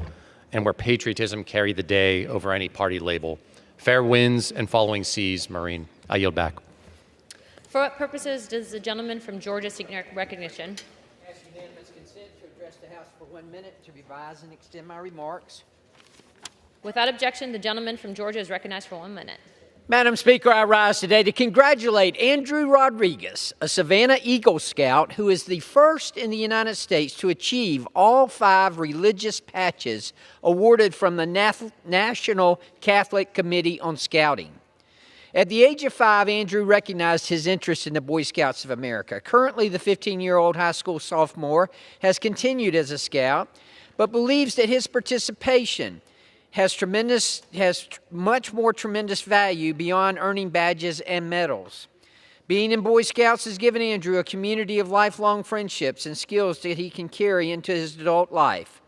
and where patriotism carried the day over any party label. Fair winds and following seas, Marine. I yield back. For what purposes does the gentleman from Georgia seek recognition? Ask unanimous consent to address the House for 1 minute to revise and extend my remarks. Without objection, the gentleman from Georgia is recognized for 1 minute. Madam Speaker, I rise today to congratulate Andrew Rodriguez, a Savannah Eagle Scout who is the first in the United States to achieve all 5 religious patches awarded from the National Catholic Committee on Scouting. At the age of 5, Andrew recognized his interest in the Boy Scouts of America. Currently, the 15-year-old high school sophomore has continued as a scout, but believes that his participation has much more tremendous value beyond earning badges and medals. Being in Boy Scouts has given Andrew a community of lifelong friendships and skills that he can carry into his adult life.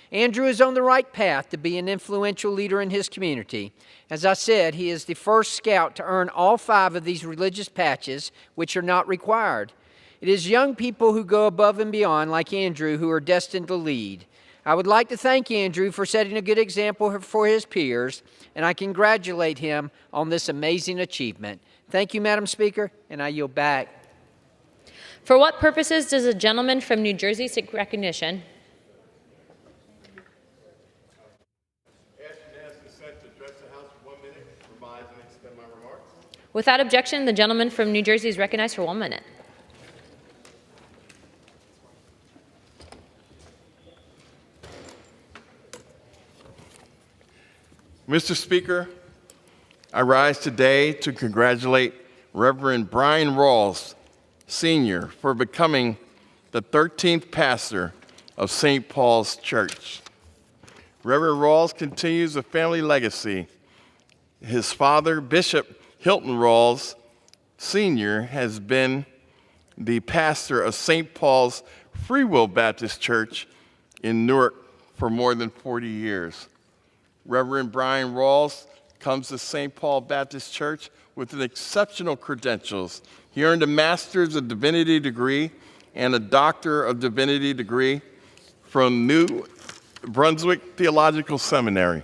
Andrew is on the right path to be an influential leader in his community. As I said, he is the first scout to earn all 5 of these religious patches, which are not required. It is young people who go above and beyond, like Andrew, who are destined to lead. I would like to thank Andrew for setting a good example for his peers, and I congratulate him on this amazing achievement. Thank you, Madam Speaker, and I yield back. For what purposes does the gentleman from New Jersey seek recognition? Without objection, the gentleman from New Jersey is recognized for 1 minute. Mr. Speaker, I rise today to congratulate Reverend Brian Rawls, Sr., for becoming the 13th pastor of St. Paul's Church. Reverend Rawls continues a family legacy. His father, Bishop Hilton Rawls, Sr., has been the pastor of St. Paul's Free Will Baptist Church in Newark for more than 40 years. Reverend Brian Rawls comes to St. Paul Baptist Church with exceptional credentials. He earned a Master's of Divinity degree and a Doctor of Divinity degree from New Brunswick Theological Seminary.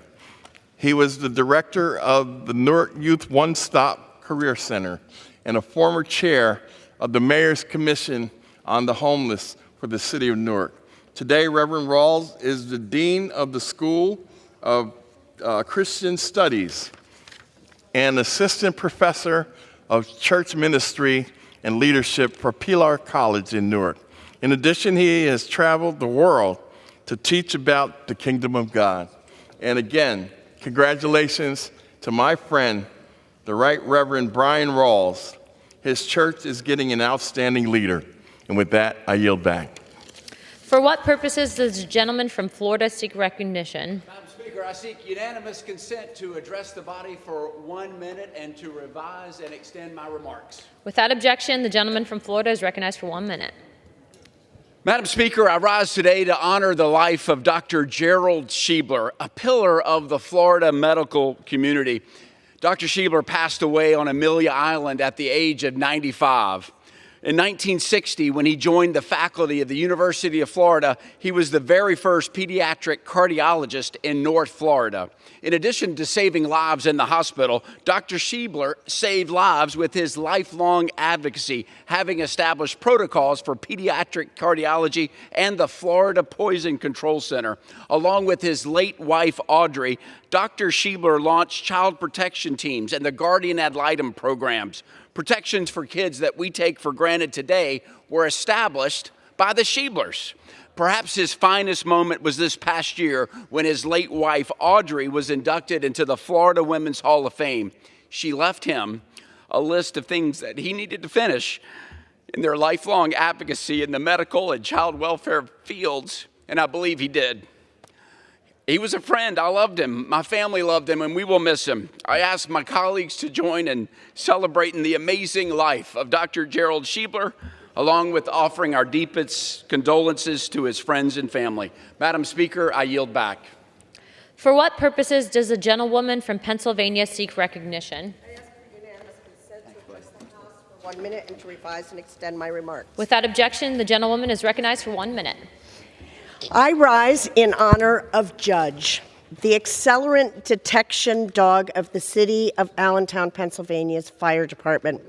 He was the director of the Newark Youth One Stop Career Center and a former chair of the Mayor's Commission on the Homeless for the City of Newark. Today, Reverend Rawls is the Dean of the School of Christian Studies and Assistant Professor of Church Ministry and Leadership for Pilar College in Newark. In addition, he has traveled the world to teach about the kingdom of God. And again, congratulations to my friend, the Right Reverend Brian Rawls. His church is getting an outstanding leader. And with that, I yield back. For what purposes does the gentleman from Florida seek recognition? Madam Speaker, I seek unanimous consent to address the body for 1 minute and to revise and extend my remarks. Without objection, the gentleman from Florida is recognized for 1 minute. Madam Speaker, I rise today to honor the life of Dr. Gerald Schiebler, a pillar of the Florida medical community. Dr. Schiebler passed away on Amelia Island at the age of 95. In 1960, when he joined the faculty of the University of Florida, he was the very first pediatric cardiologist in North Florida. In addition to saving lives in the hospital, Dr. Schiebler saved lives with his lifelong advocacy, having established protocols for pediatric cardiology and the Florida Poison Control Center. Along with his late wife, Audrey, Dr. Schiebler launched child protection teams and the Guardian Ad Litem programs. Protections for kids that we take for granted today were established by the Schieblers. Perhaps his finest moment was this past year when his late wife, Audrey, was inducted into the Florida Women's Hall of Fame. She left him a list of things that he needed to finish in their lifelong advocacy in the medical and child welfare fields, and I believe he did. He was a friend. I loved him. My family loved him, and we will miss him. I ask my colleagues to join in celebrating the amazing life of Dr. Gerald Schiebler along with offering our deepest condolences to his friends and family. Madam Speaker, I yield back. For what purposes does the gentlewoman from Pennsylvania seek recognition? I ask for unanimous consent to address the House for 1 minute and to revise and extend my remarks. Without objection, the gentlewoman is recognized for 1 minute. I rise in honor of Judge, the accelerant detection dog of the city of Allentown, Pennsylvania's fire department,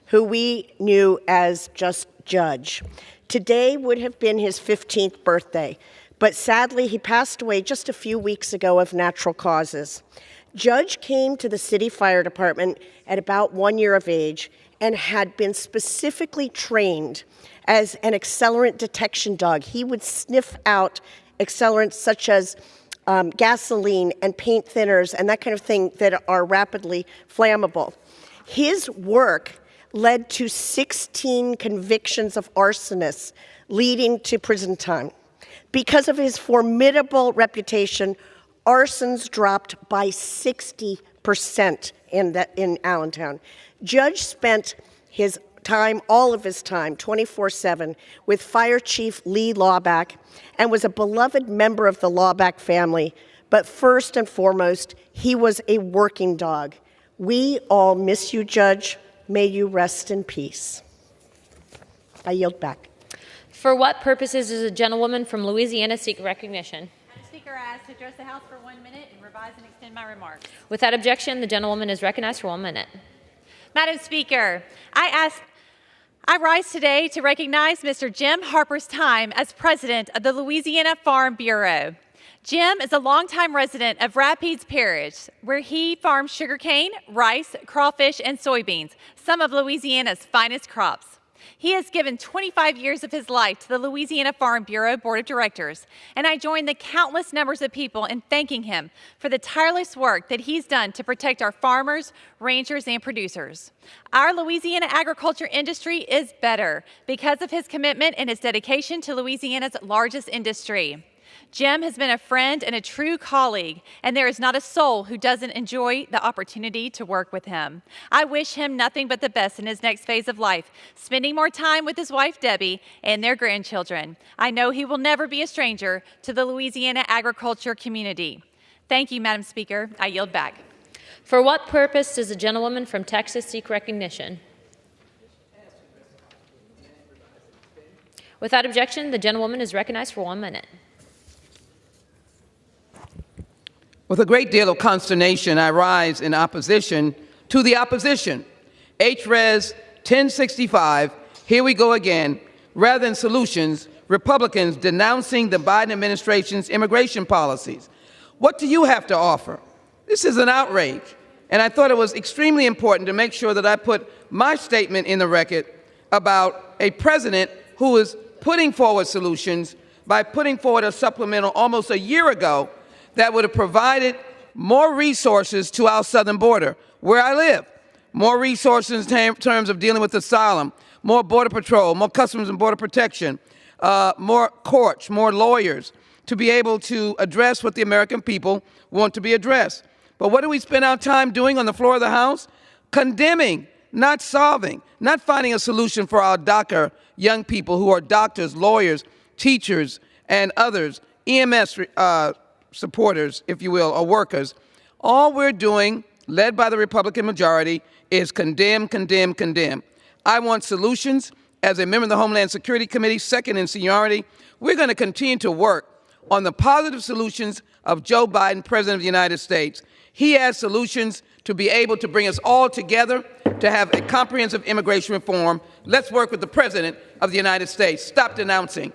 who we knew as just Judge. Today would have been his 15th birthday, but sadly he passed away just a few weeks ago of natural causes. Judge came to the city fire department at about 1 year of age and had been specifically trained as an accelerant detection dog. He would sniff out accelerants such as gasoline and paint thinners and that kind of thing that are rapidly flammable. His work led to 16 convictions of arsonists, leading to prison time. Because of his formidable reputation, arsons dropped by 60% in Allentown. Judge spent his time, all of his time, 24/7, with Fire Chief Lee Lawback, and was a beloved member of the Lawback family. But first and foremost, he was a working dog. We all miss you, Judge. May you rest in peace. I yield back. For what purposes does a gentlewoman from Louisiana seek recognition? Madam Speaker, I ask to address the House for 1 minute and revise and extend my remarks. Without objection, the gentlewoman is recognized for 1 minute. Madam Speaker, I rise today to recognize Mr. Jim Harper's time as president of the Louisiana Farm Bureau. Jim is a longtime resident of Rapides Parish, where he farms sugarcane, rice, crawfish, and soybeans, some of Louisiana's finest crops. He has given 25 years of his life to the Louisiana Farm Bureau Board of Directors, and I join the countless numbers of people in thanking him for the tireless work that he's done to protect our farmers, ranchers, and producers. Our Louisiana agriculture industry is better because of his commitment and his dedication to Louisiana's largest industry. Jim has been a friend and a true colleague, and there is not a soul who doesn't enjoy the opportunity to work with him. I wish him nothing but the best in his next phase of life, spending more time with his wife, Debbie, and their grandchildren. I know he will never be a stranger to the Louisiana agriculture community. Thank you, Madam Speaker. I yield back. For what purpose does the gentlewoman from Texas seek recognition? Without objection, the gentlewoman is recognized for 1 minute. With a great deal of consternation, I rise in opposition to the opposition. HRES 1065, here we go again. Rather than solutions, Republicans denouncing the Biden administration's immigration policies. What do you have to offer? This is an outrage, and I thought it was extremely important to make sure that I put my statement in the record about a president who is putting forward solutions by putting forward a supplemental almost a year ago that would have provided more resources to our southern border, where I live. More resources in terms of dealing with asylum, more Border Patrol, more Customs and Border Protection, more courts, more lawyers, to be able to address what the American people want to be addressed. But what do we spend our time doing on the floor of the House? Condemning, not solving, not finding a solution for our DACA young people who are doctors, lawyers, teachers, and others, EMS supporters, if you will, or workers. All we're doing, led by the Republican majority, is condemn, condemn, condemn. I want solutions. As a member of the Homeland Security Committee, second in seniority, we're going to continue to work on the positive solutions of Joe Biden, President of the United States. He has solutions to be able to bring us all together to have a comprehensive immigration reform. Let's work with the President of the United States. Stop denouncing.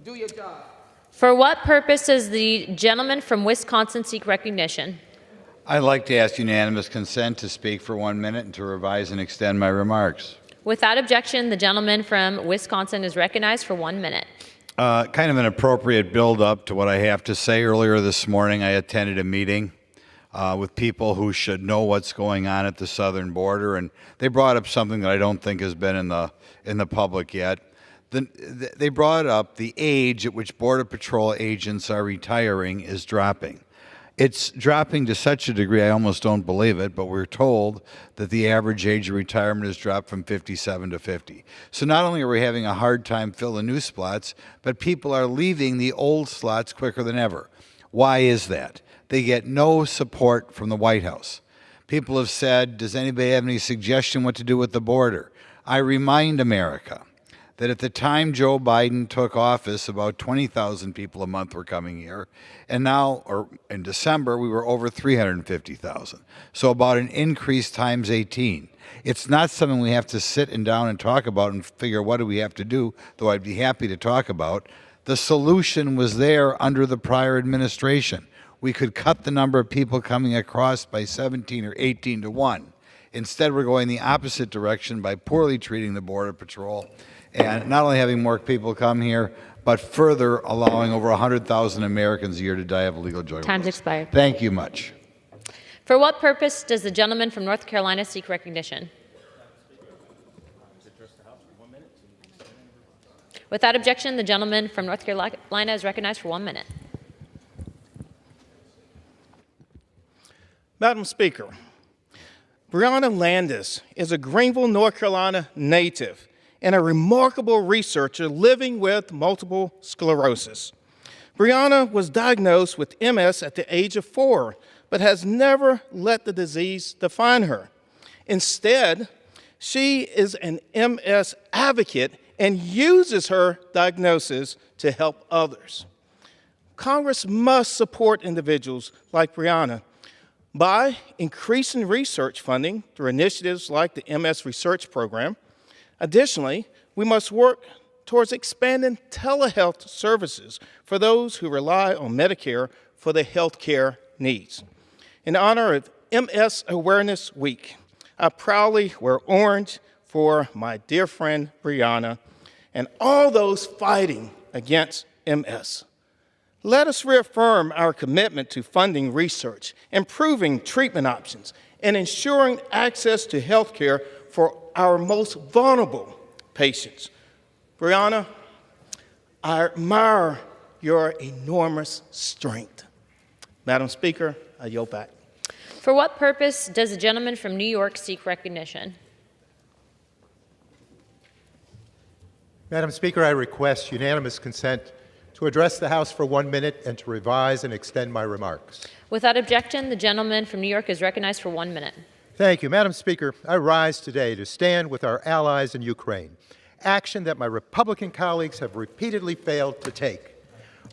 Do your job. For what purpose does the gentleman from Wisconsin seek recognition? I'd like to ask unanimous consent to speak for 1 minute and to revise and extend my remarks. Without objection, the gentleman from Wisconsin is recognized for 1 minute. Kind of an appropriate build-up to what I have to say. Earlier this morning, I attended a meeting with people who should know what's going on at the southern border, and they brought up something that I don't think has been in the public yet. They brought up the age at which Border Patrol agents are retiring is dropping. It's dropping to such a degree I almost don't believe it, but we're told that the average age of retirement has dropped from 57 to 50. So not only are we having a hard time filling new slots, but people are leaving the old slots quicker than ever. Why is that? They get no support from the White House. People have said, does anybody have any suggestion what to do with the border? I remind America that at the time Joe Biden took office, about 20,000 people a month were coming here. And now, or in December, we were over 350,000. So about an increase times 18. It's not something we have to sit down and talk about and figure what do we have to do, though I'd be happy to talk about. The solution was there under the prior administration. We could cut the number of people coming across by 17 or 18 to 1. Instead, we're going the opposite direction by poorly treating the Border Patrol and not only having more people come here, but further allowing over 100,000 Americans a year to die of illegal drug use. Time's expired. Thank you much. For what purpose does the gentleman from North Carolina seek recognition? Without objection, the gentleman from North Carolina is recognized for 1 minute. Madam Speaker, Brianna Landis is a Greenville, North Carolina native and a remarkable researcher living with multiple sclerosis. Brianna was diagnosed with MS at the age of 4, but has never let the disease define her. Instead, she is an MS advocate and uses her diagnosis to help others. Congress must support individuals like Brianna by increasing research funding through initiatives like the MS Research Program. Additionally, we must work towards expanding telehealth services for those who rely on Medicare for their health care needs. In honor of MS Awareness Week, I proudly wear orange for my dear friend Brianna and all those fighting against MS. Let us reaffirm our commitment to funding research, improving treatment options, and ensuring access to health care for our most vulnerable patients. Brianna, I admire your enormous strength. Madam Speaker, I yield back. For what purpose does the gentleman from New York seek recognition? Madam Speaker, I request unanimous consent to address the House for 1 minute and to revise and extend my remarks. Without objection, the gentleman from New York is recognized for 1 minute. Thank you. Madam Speaker, I rise today to stand with our allies in Ukraine, action that my Republican colleagues have repeatedly failed to take.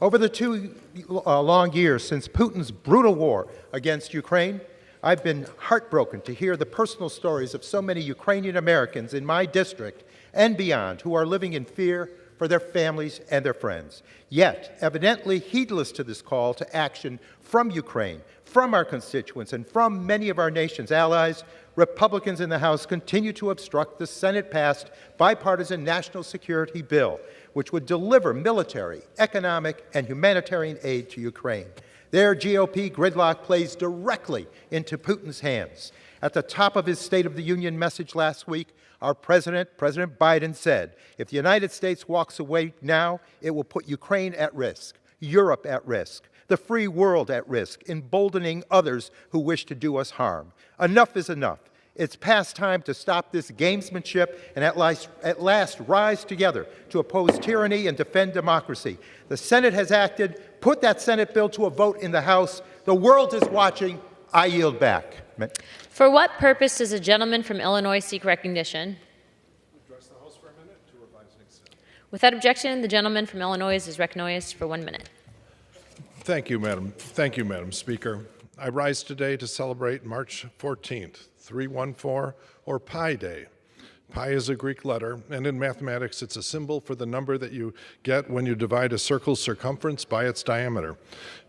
Over the 2 long years since Putin's brutal war against Ukraine, I've been heartbroken to hear the personal stories of so many Ukrainian Americans in my district and beyond who are living in fear for their families and their friends. Yet, evidently heedless to this call to action from Ukraine, from our constituents, and from many of our nation's allies, Republicans in the House continue to obstruct the Senate-passed bipartisan national security bill, which would deliver military, economic, and humanitarian aid to Ukraine. Their GOP gridlock plays directly into Putin's hands. At the top of his State of the Union message last week, our President Biden, said, if the United States walks away now, it will put Ukraine at risk, Europe at risk, the free world at risk, emboldening others who wish to do us harm. Enough is enough. It's past time to stop this gamesmanship and at last rise together to oppose tyranny and defend democracy. The Senate has acted. Put that Senate bill to a vote in the House. The world is watching. I yield back. For what purpose does the gentleman from Illinois seek recognition? Address the House for a minute to revise and extend. Without objection, the gentleman from Illinois is recognized for 1 minute. Thank you, Madam Speaker. I rise today to celebrate March 14th, 314, or Pi Day. Pi is a Greek letter, and in mathematics, it's a symbol for the number that you get when you divide a circle's circumference by its diameter.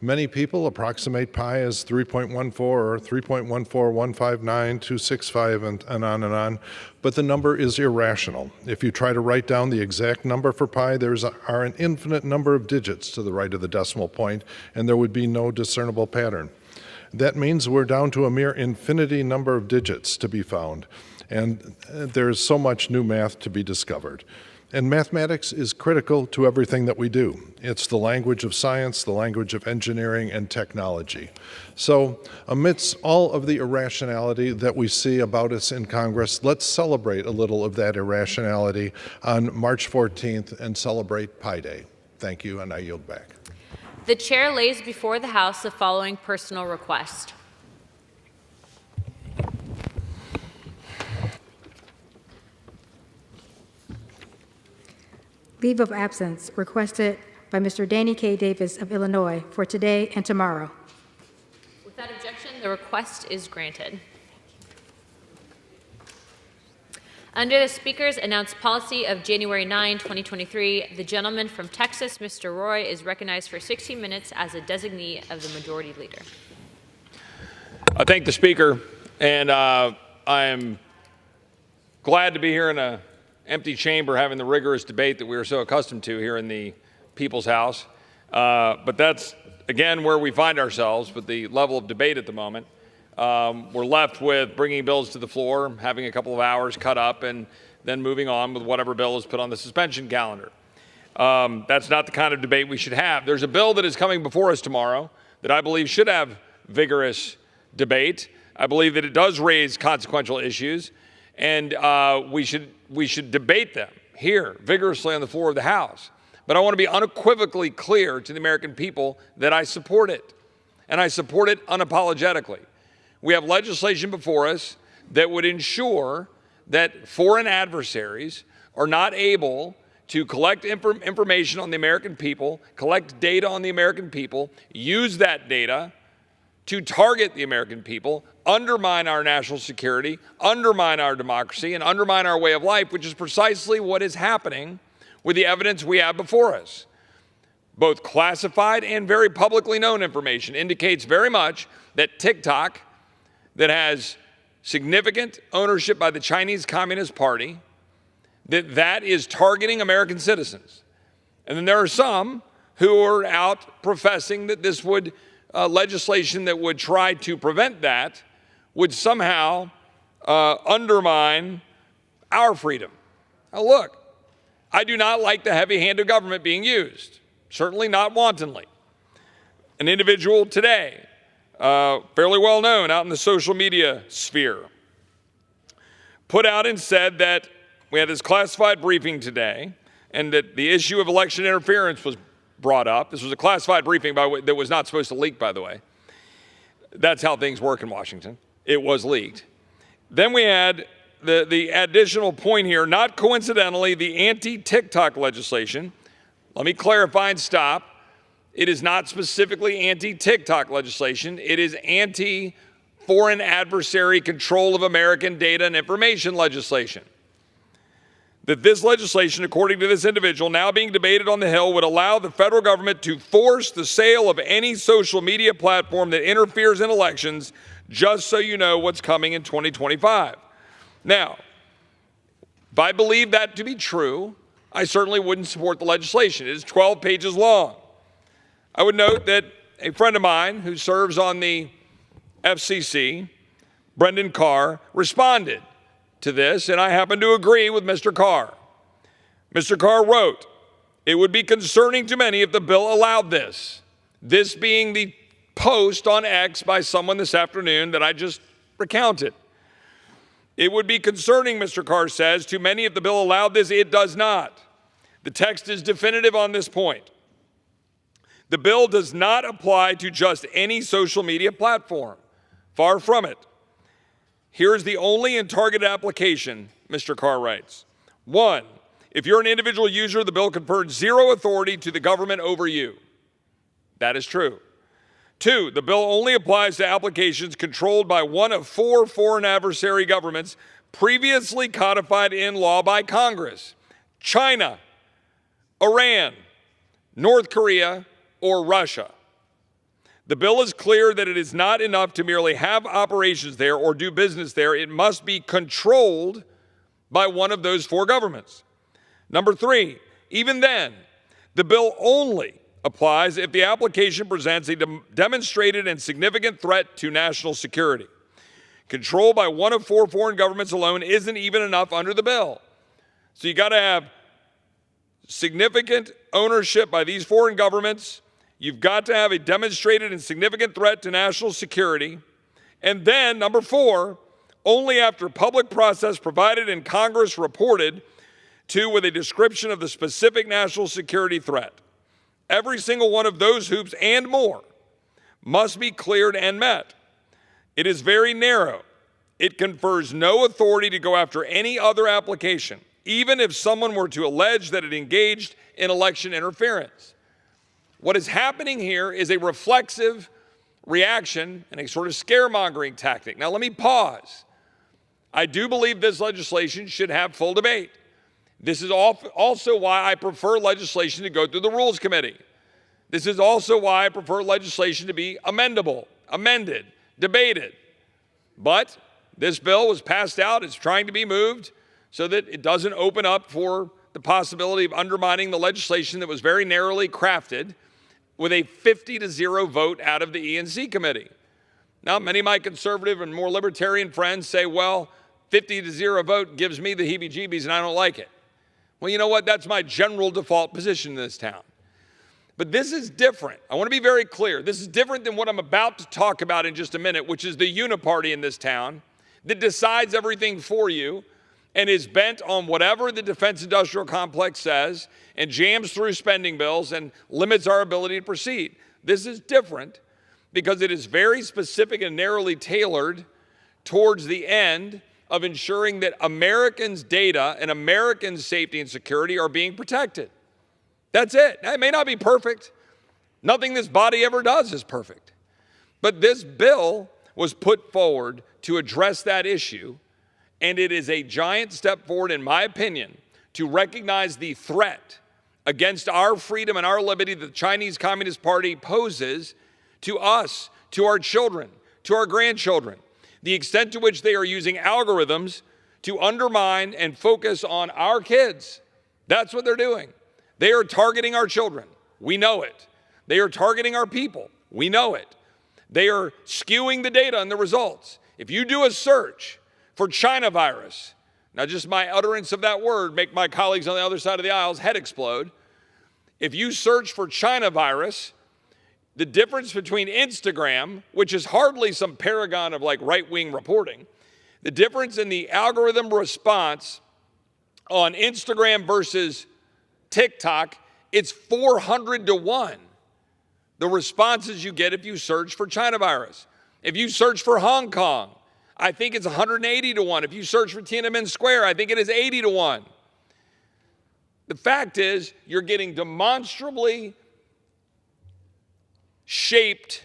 Many people approximate pi as 3.14 or 3.14159.265 and on, but the number is irrational. If you try to write down the exact number for pi, there are an infinite number of digits to the right of the decimal point, and there would be no discernible pattern. That means we're down to a mere infinity number of digits to be found. And there's so much new math to be discovered. And mathematics is critical to everything that we do. It's the language of science, the language of engineering and technology. So amidst all of the irrationality that we see about us in Congress, let's celebrate a little of that irrationality on March 14th and celebrate Pi Day. Thank you, and I yield back. The chair lays before the House the following personal request. Leave of absence requested by Mr. Danny K. Davis of Illinois for today and tomorrow. Without objection, the request is granted. Under the Speaker's announced policy of January 9, 2023, the gentleman from Texas, Mr. Roy, is recognized for 16 minutes as a designee of the Majority Leader. I thank the Speaker, and I am glad to be here in an empty chamber having the rigorous debate that we are so accustomed to here in the People's House. But that's, again, where we find ourselves with the level of debate at the moment. We're left with bringing bills to the floor, having a couple of hours cut up, and then moving on with whatever bill is put on the suspension calendar. That's not the kind of debate we should have. There's a bill that is coming before us tomorrow that I believe should have vigorous debate. I believe that it does raise consequential issues, and we should debate them here vigorously on the floor of the House. But I want to be unequivocally clear to the American people that I support it, and I support it unapologetically. We have legislation before us that would ensure that foreign adversaries are not able to collect information on the American people, collect data on the American people, use that data to target the American people, undermine our national security, undermine our democracy, and undermine our way of life, which is precisely what is happening with the evidence we have before us. Both classified and very publicly known information indicates very much that TikTok, that has significant ownership by the Chinese Communist Party, that is targeting American citizens. And then there are some who are out professing that this would legislation that would try to prevent that would somehow undermine our freedom. Now look, I do not like the heavy hand of government being used, certainly not wantonly. An individual today, fairly well known out in the social media sphere, put out and said that we had this classified briefing today and that the issue of election interference was brought up. This was a classified briefing that was not supposed to leak, by the way. That's how things work in Washington. It was leaked. Then we had the additional point here, not coincidentally, the anti-TikTok legislation. Let me clarify and stop. It is not specifically anti-TikTok legislation. It is anti-foreign adversary control of American data and information legislation. That this legislation, according to this individual, now being debated on the Hill, would allow the federal government to force the sale of any social media platform that interferes in elections, just so you know what's coming in 2025. Now, if I believe that to be true, I certainly wouldn't support the legislation. It is 12 pages long. I would note that a friend of mine who serves on the FCC, Brendan Carr, responded to this, and I happen to agree with Mr. Carr. Mr. Carr wrote, "It would be concerning to many if the bill allowed this." This being the post on X by someone this afternoon that I just recounted. It would be concerning, Mr. Carr says, to many if the bill allowed this. It does not. The text is definitive on this point. The bill does not apply to just any social media platform. Far from it. Here's the only and targeted application, Mr. Carr writes. 1, if you're an individual user, the bill confers zero authority to the government over you. That is true. 2, the bill only applies to applications controlled by one of 4 foreign adversary governments previously codified in law by Congress: China, Iran, North Korea, or Russia. The bill is clear that it is not enough to merely have operations there or do business there. It must be controlled by one of those 4 governments. Number 3, even then, the bill only applies if the application presents a demonstrated and significant threat to national security. Control by one of 4 foreign governments alone isn't even enough under the bill. So you got to have significant ownership by these foreign governments. You've got to have a demonstrated and significant threat to national security. And then, number 4, only after public process provided in Congress reported to with a description of the specific national security threat. Every single one of those hoops and more must be cleared and met. It is very narrow. It confers no authority to go after any other application, even if someone were to allege that it engaged in election interference. What is happening here is a reflexive reaction and a sort of scaremongering tactic. Now, let me pause. I do believe this legislation should have full debate. This is also why I prefer legislation to go through the Rules Committee. This is also why I prefer legislation to be amendable, amended, debated. But this bill was passed out. It's trying to be moved so that it doesn't open up for the possibility of undermining the legislation that was very narrowly crafted with a 50-0 vote out of the E&C committee. Now, many of my conservative and more libertarian friends say, well, 50-0 vote gives me the heebie-jeebies and I don't like it. Well, you know what? That's my general default position in this town. But this is different. I want to be very clear. This is different than what I'm about to talk about in just a minute, which is the uniparty in this town that decides everything for you and is bent on whatever the defense industrial complex says and jams through spending bills and limits our ability to proceed. This is different because it is very specific and narrowly tailored towards the end of ensuring that Americans' data and Americans' safety and security are being protected. That's it. Now, it may not be perfect. Nothing this body ever does is perfect. But this bill was put forward to address that issue, and it is a giant step forward, in my opinion, to recognize the threat against our freedom and our liberty that the Chinese Communist Party poses to us, to our children, to our grandchildren. The extent to which they are using algorithms to undermine and focus on our kids. That's what they're doing. They are targeting our children. We know it. They are targeting our people. We know it. They are skewing the data and the results. If you do a search for China virus, now just my utterance of that word make my colleagues on the other side of the aisle's head explode. If you search for China virus, the difference between Instagram, which is hardly some paragon of like right-wing reporting, the difference in the algorithm response on Instagram versus TikTok, it's 400 to 1. The responses you get if you search for China virus. If you search for Hong Kong, I think it's 180 to 1. If you search for Tiananmen Square, I think it is 80 to 1. The fact is, you're getting demonstrably shaped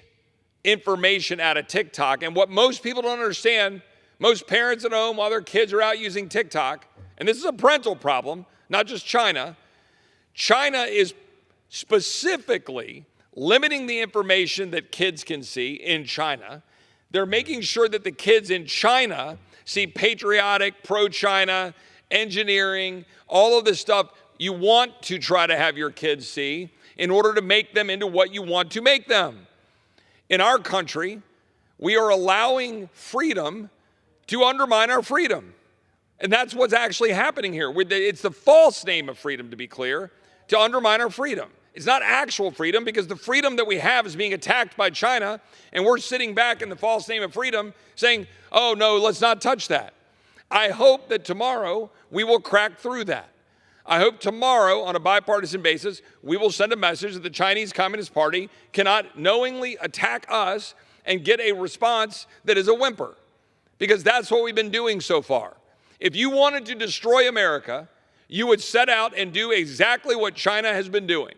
information out of TikTok. And what most people don't understand, most parents at home while their kids are out using TikTok, and this is a parental problem, not just China, China is specifically limiting the information that kids can see in China. They're making sure that the kids in China see patriotic, pro-China, engineering, all of this stuff you want to try to have your kids see in order to make them into what you want to make them. In our country, we are allowing freedom to undermine our freedom. And that's what's actually happening here. It's the false name of freedom, to be clear, to undermine our freedom. It's not actual freedom because the freedom that we have is being attacked by China, and we're sitting back in the false name of freedom saying, oh, no, let's not touch that. I hope that tomorrow we will crack through that. I hope tomorrow, on a bipartisan basis, we will send a message that the Chinese Communist Party cannot knowingly attack us and get a response that is a whimper, because that's what we've been doing so far. If you wanted to destroy America, you would set out and do exactly what China has been doing,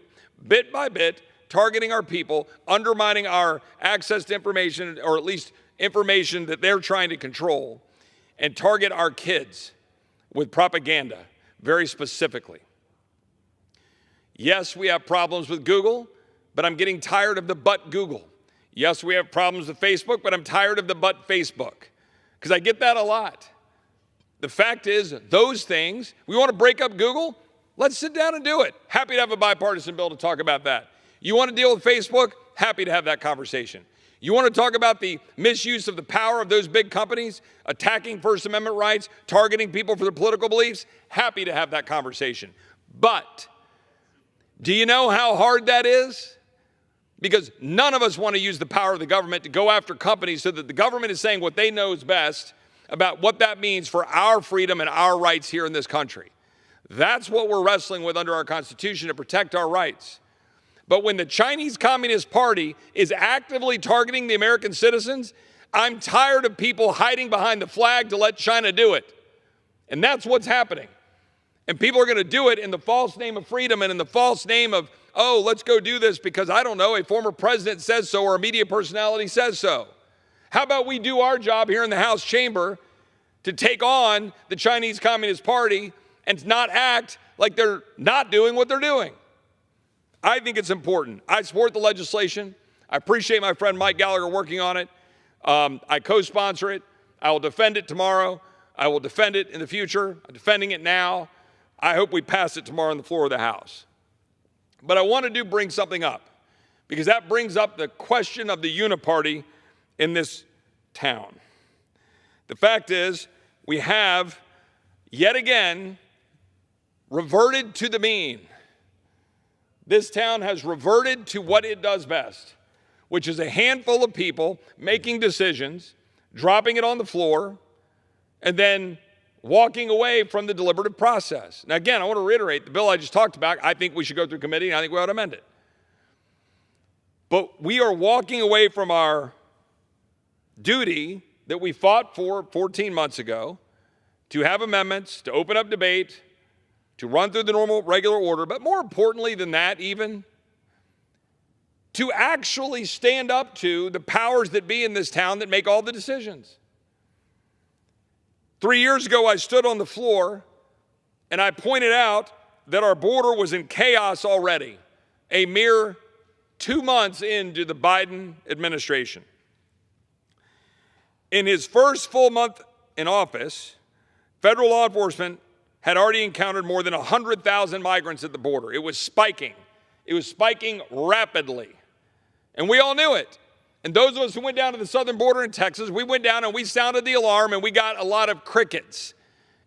bit by bit, targeting our people, undermining our access to information, or at least information that they're trying to control, and target our kids with propaganda. Very specifically. Yes, we have problems with Google, but I'm getting tired of the but Google. Yes, we have problems with Facebook, but I'm tired of the but Facebook, because I get that a lot. The fact is, those things, we want to break up Google? Let's sit down and do it. Happy to have a bipartisan bill to talk about that. You want to deal with Facebook? Happy to have that conversation. You want to talk about the misuse of the power of those big companies, attacking First Amendment rights, targeting people for their political beliefs? Happy to have that conversation. But Do you know how hard that is? Because none of us want to use the power of the government to go after companies so that the government is saying what they know is best about what that means for our freedom and our rights here in this country. That's what we're wrestling with under our Constitution, to protect our rights. But when the Chinese Communist Party is actively targeting the American citizens, I'm tired of people hiding behind the flag to let China do it. And that's what's happening. And people are going to do it in the false name of freedom and in the false name of, oh, let's go do this because, I don't know, a former president says so or a media personality says so. How about we do our job here in the House chamber to take on the Chinese Communist Party and not act like they're not doing what they're doing? I think it's important. I support the legislation. I appreciate my friend Mike Gallagher working on it. I co-sponsor it. I will defend it tomorrow. I will defend it in the future. I'm defending it now. I hope we pass it tomorrow on the floor of the House. But I want to bring something up, because that brings up the question of the uniparty in this town. The fact is, we have yet again reverted to the mean. This town has reverted to what it does best, which is a handful of people making decisions, dropping it on the floor, and then walking away from the deliberative process. Now, again, I want to reiterate, the bill I just talked about, I think we should go through committee, and I think we ought to amend it. But we are walking away from our duty that we fought for 14 months ago, to have amendments, to open up debate, to run through the normal, regular order, but more importantly than that even, to actually stand up to the powers that be in this town that make all the decisions. 3 years ago, I stood on the floor and I pointed out that our border was in chaos already, a mere 2 months into the Biden administration. In his first full month in office, federal law enforcement had already encountered more than 100,000 migrants at the border. It was spiking. It was spiking rapidly. And we all knew it. And those of us who went down to the southern border in Texas, we went down and we sounded the alarm, and we got a lot of crickets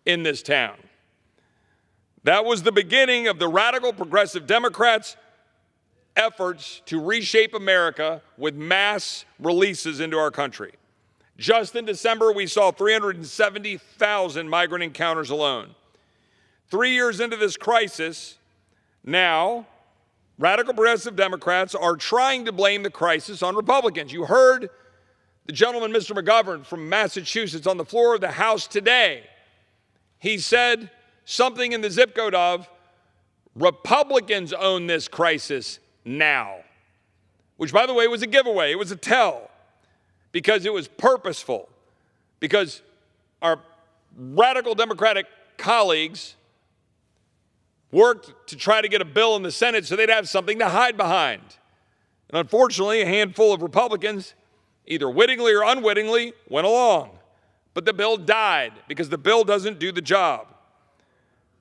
in this town. That was the beginning of the radical progressive Democrats' efforts to reshape America with mass releases into our country. Just in December, we saw 370,000 migrant encounters alone. 3 years into this crisis, now, radical progressive Democrats are trying to blame the crisis on Republicans. You heard the gentleman, Mr. McGovern from Massachusetts, on the floor of the House today. He said something in the zip code of, Republicans own this crisis now, which, by the way, was a giveaway. It was a tell, because it was purposeful, because our radical Democratic colleagues worked to try to get a bill in the Senate so they'd have something to hide behind. And unfortunately, a handful of Republicans, either wittingly or unwittingly, went along. But the bill died because the bill doesn't do the job.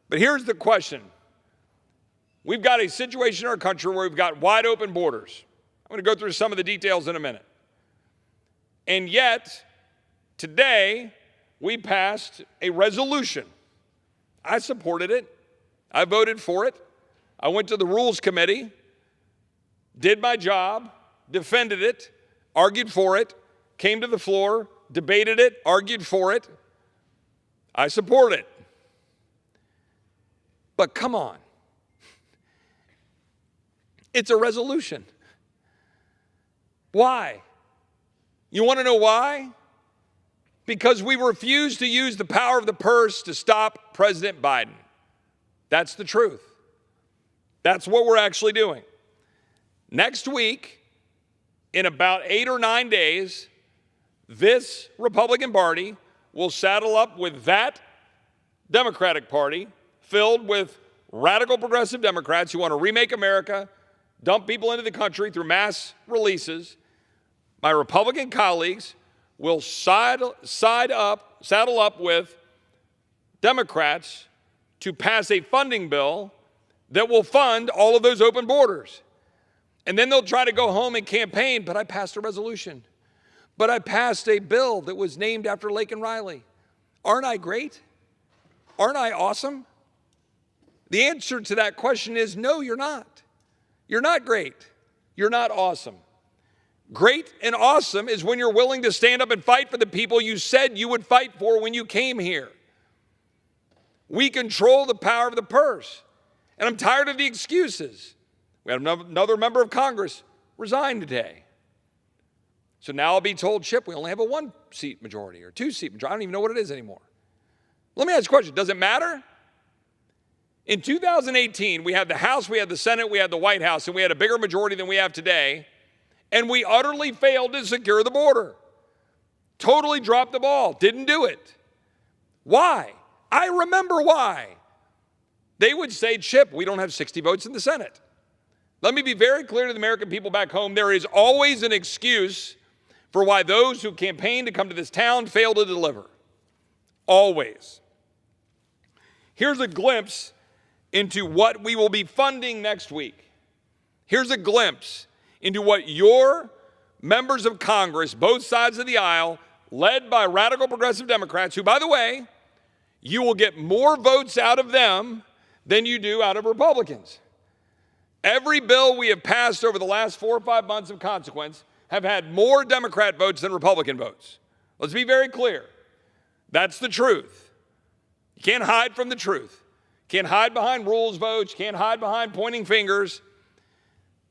But here's the question. We've got a situation in our country where we've got wide open borders. I'm going to go through some of the details in a minute. And yet, today, we passed a resolution. I supported it. I voted for it. I went to the Rules Committee, did my job, defended it, argued for it, came to the floor, debated it, argued for it. I support it. But come on. It's a resolution. Why? You want to know why? Because we refuse to use the power of the purse to stop President Biden. That's the truth. That's what we're actually doing. Next week, in about 8 or 9 days, this Republican Party will saddle up with that Democratic Party filled with radical progressive Democrats who want to remake America, dump people into the country through mass releases. My Republican colleagues will saddle up with Democrats to pass a funding bill that will fund all of those open borders. And then they'll try to go home and campaign, but I passed a resolution. But I passed a bill that was named after Laken Riley. Aren't I great? Aren't I awesome? The answer to that question is no, you're not. You're not great. You're not awesome. Great and awesome is when you're willing to stand up and fight for the people you said you would fight for when you came here. We control the power of the purse. And I'm tired of the excuses. We had another member of Congress resign today. So now I'll be told, Chip, we only have a 1-seat majority or 2-seat majority. I don't even know what it is anymore. Let me ask you a question. Does it matter? In 2018, we had the House, we had the Senate, we had the White House, and we had a bigger majority than we have today. And we utterly failed to secure the border. Totally dropped the ball. Didn't do it. Why? I remember why. They would say, Chip, we don't have 60 votes in the Senate. Let me be very clear to the American people back home. There is always an excuse for why those who campaign to come to this town fail to deliver. Always. Here's a glimpse into what we will be funding next week. Here's a glimpse into what your members of Congress, both sides of the aisle, led by radical progressive Democrats, who, by the way, you will get more votes out of them than you do out of Republicans. Every bill we have passed over the last 4 or 5 months of consequence have had more Democrat votes than Republican votes. Let's be very clear. That's the truth. You can't hide from the truth. You can't hide behind rules votes. You can't hide behind pointing fingers.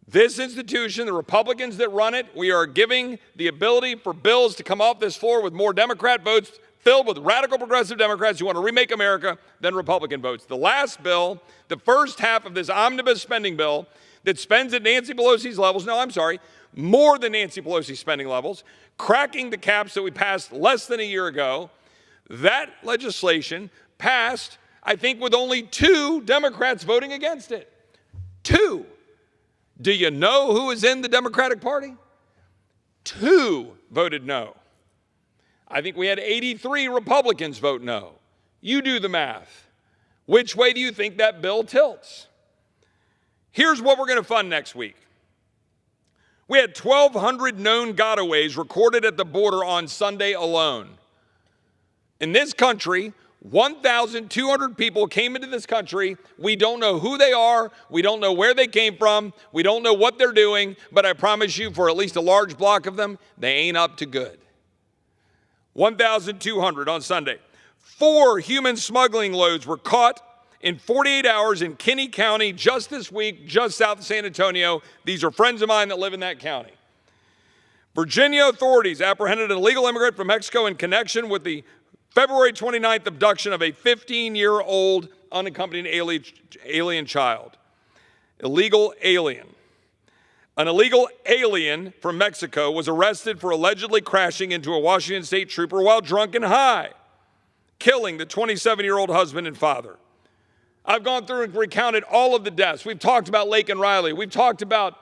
This institution, the Republicans that run it, we are giving the ability for bills to come off this floor with more Democrat votes filled with radical progressive Democrats who want to remake America than Republican votes. The last bill, the first half of this omnibus spending bill that spends at Nancy Pelosi's levels, more than Nancy Pelosi's spending levels, cracking the caps that we passed less than a year ago, that legislation passed, I think, with only 2 Democrats voting against it. 2. Do you know who is in the Democratic Party? 2 voted no. I think we had 83 Republicans vote no. You do the math. Which way do you think that bill tilts? Here's what we're going to fund next week. We had 1,200 known gotaways recorded at the border on Sunday alone. In this country, 1,200 people came into this country. We don't know who they are. We don't know where they came from. We don't know what they're doing. But I promise you, for at least a large block of them, they ain't up to good. 1,200 on Sunday. 4 human smuggling loads were caught in 48 hours in Kinney County just this week, just south of San Antonio. These are friends of mine that live in that county. Virginia authorities apprehended an illegal immigrant from Mexico in connection with the February 29th abduction of a 15-year-old unaccompanied alien child. Illegal alien. An illegal alien from Mexico was arrested for allegedly crashing into a Washington State trooper while drunk and high, killing the 27-year-old husband and father. I've gone through and recounted all of the deaths. We've talked about Laken Riley. We've talked about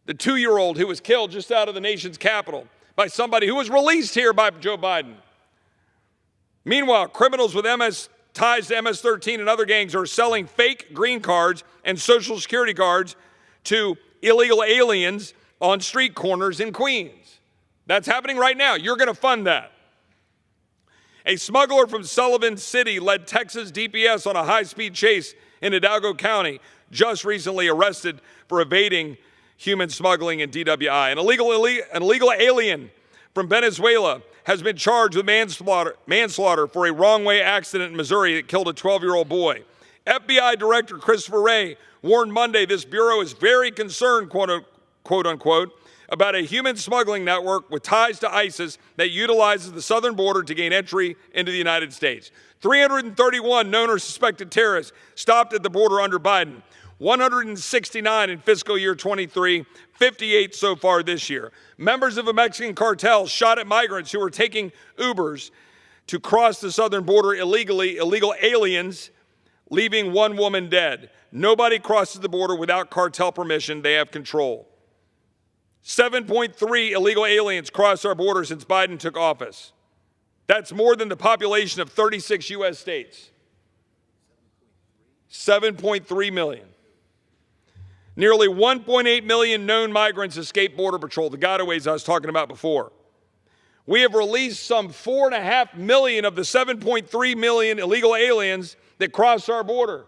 the 2-year-old who was killed just out of the nation's capital by somebody who was released here by Joe Biden. Meanwhile, criminals with ties to MS-13 and other gangs are selling fake green cards and Social Security cards to illegal aliens on street corners in Queens. That's happening right now. You're going to fund that. A smuggler from Sullivan City led Texas DPS on a high-speed chase in Hidalgo County, just recently arrested for evading human smuggling in DWI. An illegal alien from Venezuela has been charged with manslaughter for a wrong-way accident in Missouri that killed a 12-year-old boy. FBI Director Christopher Wray warned Monday this bureau is very concerned, quote unquote, about a human smuggling network with ties to ISIS that utilizes the southern border to gain entry into the United States. 331 known or suspected terrorists stopped at the border under Biden. 169 in fiscal year 23, 58 so far this year. Members of a Mexican cartel shot at migrants who were taking Ubers to cross the southern border illegally, illegal aliens, leaving 1 woman dead. Nobody crosses the border without cartel permission. They have control. 7.3 illegal aliens crossed our border since Biden took office. That's more than the population of 36 U.S. states. 7.3 million. Nearly 1.8 million known migrants escaped Border Patrol, the gotaways I was talking about before. We have released some 4.5 million of the 7.3 million illegal aliens that crossed our border.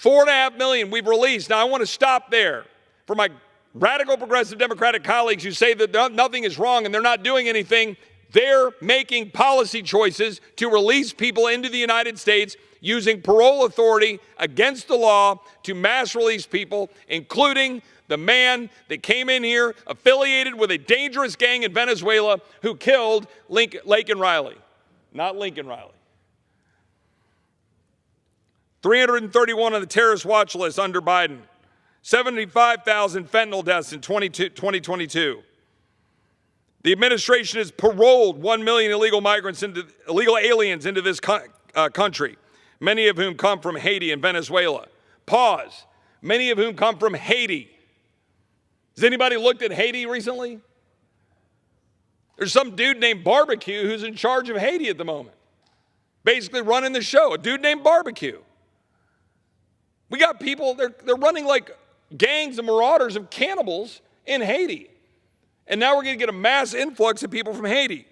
4.5 million we've released. Now, I want to stop there for my radical progressive Democratic colleagues who say that nothing is wrong and they're not doing anything. They're making policy choices to release people into the United States using parole authority against the law to mass release people, including the man that came in here affiliated with a dangerous gang in Venezuela who killed Laken Riley. Not Lincoln Riley. 331 on the terrorist watch list under Biden. 75,000 fentanyl deaths in 2022. The administration has paroled 1 million illegal aliens into this country, many of whom come from Haiti and Venezuela. Pause. Many of whom come from Haiti. Has anybody looked at Haiti recently? There's some dude named Barbecue who's in charge of Haiti at the moment, basically running the show, a dude named Barbecue. We got people, they're running like gangs of marauders of cannibals in Haiti. And now we're going to get a mass influx of people from Haiti.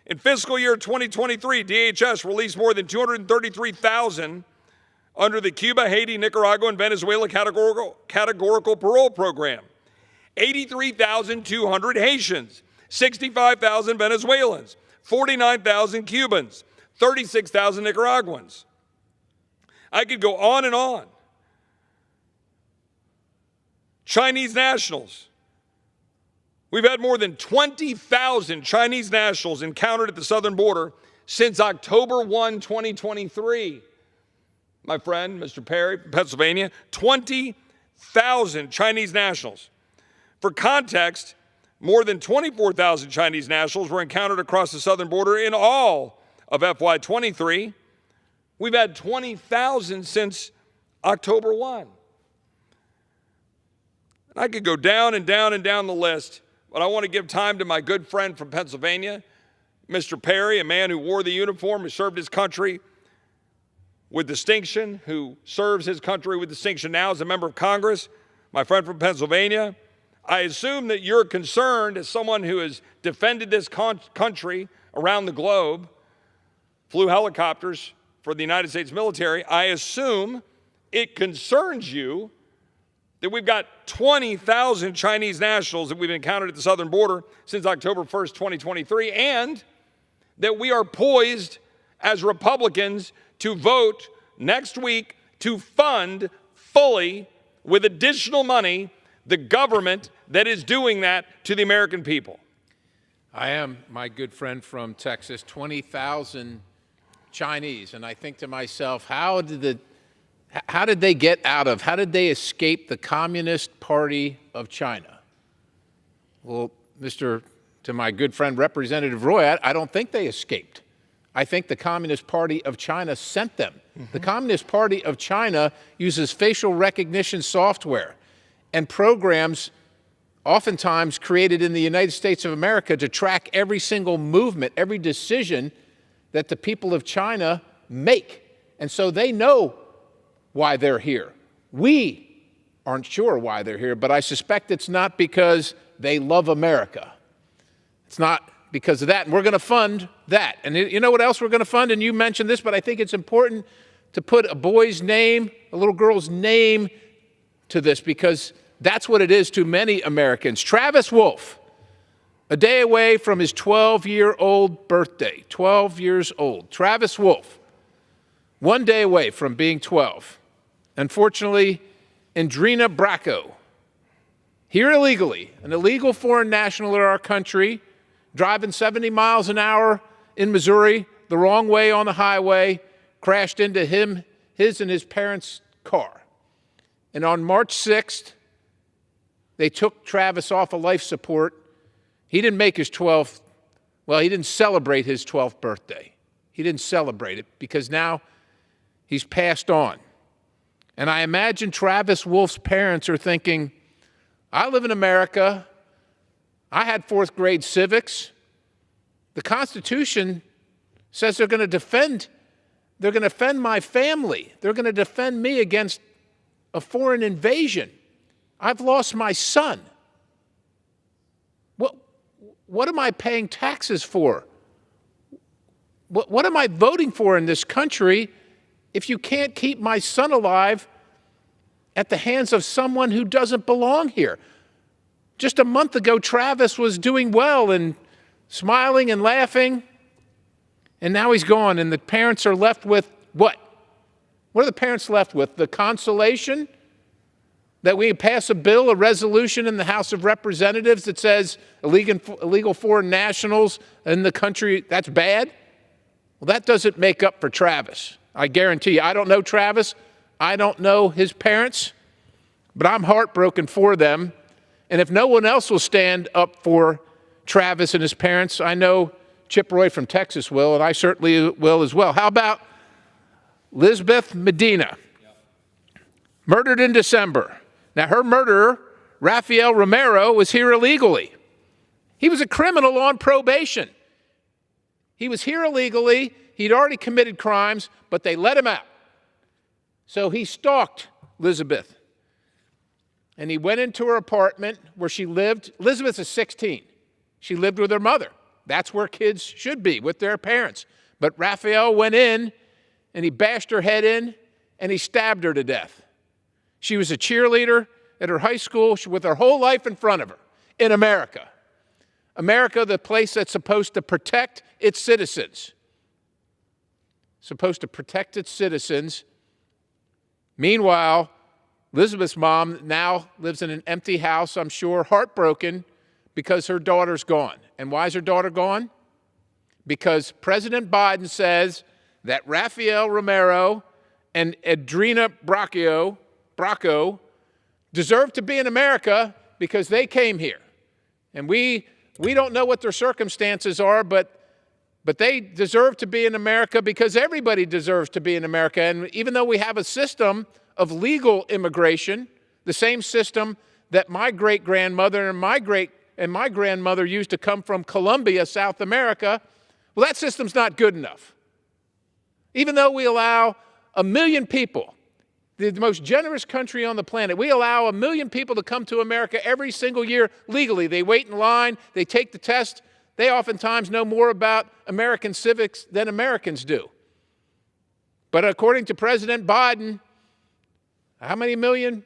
In fiscal year 2023, DHS released more than 233,000 under the Cuba, Haiti, Nicaragua, and Venezuela categorical parole program. 83,200 Haitians, 65,000 Venezuelans, 49,000 Cubans, 36,000 Nicaraguans. I could go on and on. Chinese nationals. We've had more than 20,000 Chinese nationals encountered at the southern border since October 1, 2023. My friend, Mr. Perry from Pennsylvania, 20,000 Chinese nationals. For context, more than 24,000 Chinese nationals were encountered across the southern border in all of FY23. We've had 20,000 since October 1. I could go down and down and down the list, but I want to give time to my good friend from Pennsylvania, Mr. Perry, a man who wore the uniform, who served his country with distinction, who serves his country with distinction now as a member of Congress, my friend from Pennsylvania. I assume that you're concerned, as someone who has defended this country around the globe, flew helicopters for the United States military. I assume it concerns you that we've got 20,000 Chinese nationals that we've encountered at the southern border since October 1st, 2023, and that we are poised as Republicans to vote next week to fund fully, with additional money, the government that is doing that to the American people. I am, my good friend from Texas, 20,000 Chinese, and I think to myself, how did they escape the Communist Party of China? Well, to my good friend Representative Roy, I don't think they escaped. I think the Communist Party of China sent them. The Communist Party of China uses facial recognition software and programs oftentimes created in the United States of America to track every single movement, every decision that the people of China make. And so they know why they're here. We aren't sure why they're here, but I suspect it's not because they love America. It's not because of that, and we're going to fund that. And you know what else we're going to fund? And you mentioned this, but I think it's important to put a boy's name, a little girl's name to this, because that's what it is to many Americans. Travis Wolf, a day away from his 12-year-old birthday, 12 years old. Travis Wolf, one day away from being 12. Unfortunately, Indrina Bracco, here illegally, an illegal foreign national in our country, driving 70 miles an hour in Missouri, the wrong way on the highway, crashed into his and his parents' car. And on March 6th, they took Travis off of life support. He didn't make his 12th, well, he didn't celebrate his 12th birthday. He didn't celebrate it because now he's passed on. And I imagine Travis Wolf's parents are thinking, I live in America. I had fourth grade civics. The Constitution says they're going to defend my family. They're going to defend me against a foreign invasion. I've lost my son. What am I paying taxes for? What am I voting for in this country if you can't keep my son alive at the hands of someone who doesn't belong here. Just a month ago, Travis was doing well and smiling and laughing, and now he's gone, and the parents are left with what? What are the parents left with? The consolation that we pass a bill, a resolution in the House of Representatives that says illegal foreign nationals in the country, that's bad? Well, that doesn't make up for Travis. I guarantee you. I don't know Travis. I don't know his parents, but I'm heartbroken for them. And if no one else will stand up for Travis and his parents, I know Chip Roy from Texas will, and I certainly will as well. How about Lisbeth Medina? Murdered in December. Now, her murderer, Rafael Romero, was here illegally. He was a criminal on probation. He was here illegally. He'd already committed crimes, but they let him out. So he stalked Elizabeth. And he went into her apartment where she lived. Elizabeth is 16. She lived with her mother. That's where kids should be, with their parents. But Rafael went in, and he bashed her head in, and he stabbed her to death. She was a cheerleader at her high school with her whole life in front of her in America. America, the place that's supposed to protect its citizens. Supposed to protect its citizens. Meanwhile, Elizabeth's mom now lives in an empty house, I'm sure, heartbroken because her daughter's gone. And why is her daughter gone? Because President Biden says that Rafael Romero and Adrina Bracco deserve to be in America because they came here. And we don't know what their circumstances are, but they deserve to be in America because everybody deserves to be in America. And even though we have a system of legal immigration, the same system that my great-grandmother and my grandmother used to come from Colombia, South America, well, that system's not good enough. Even though we allow 1 million people, the most generous country on the planet, we allow 1 million people to come to America every single year legally. They wait in line, they take the test. They oftentimes know more about American civics than Americans do. But according to President Biden, how many million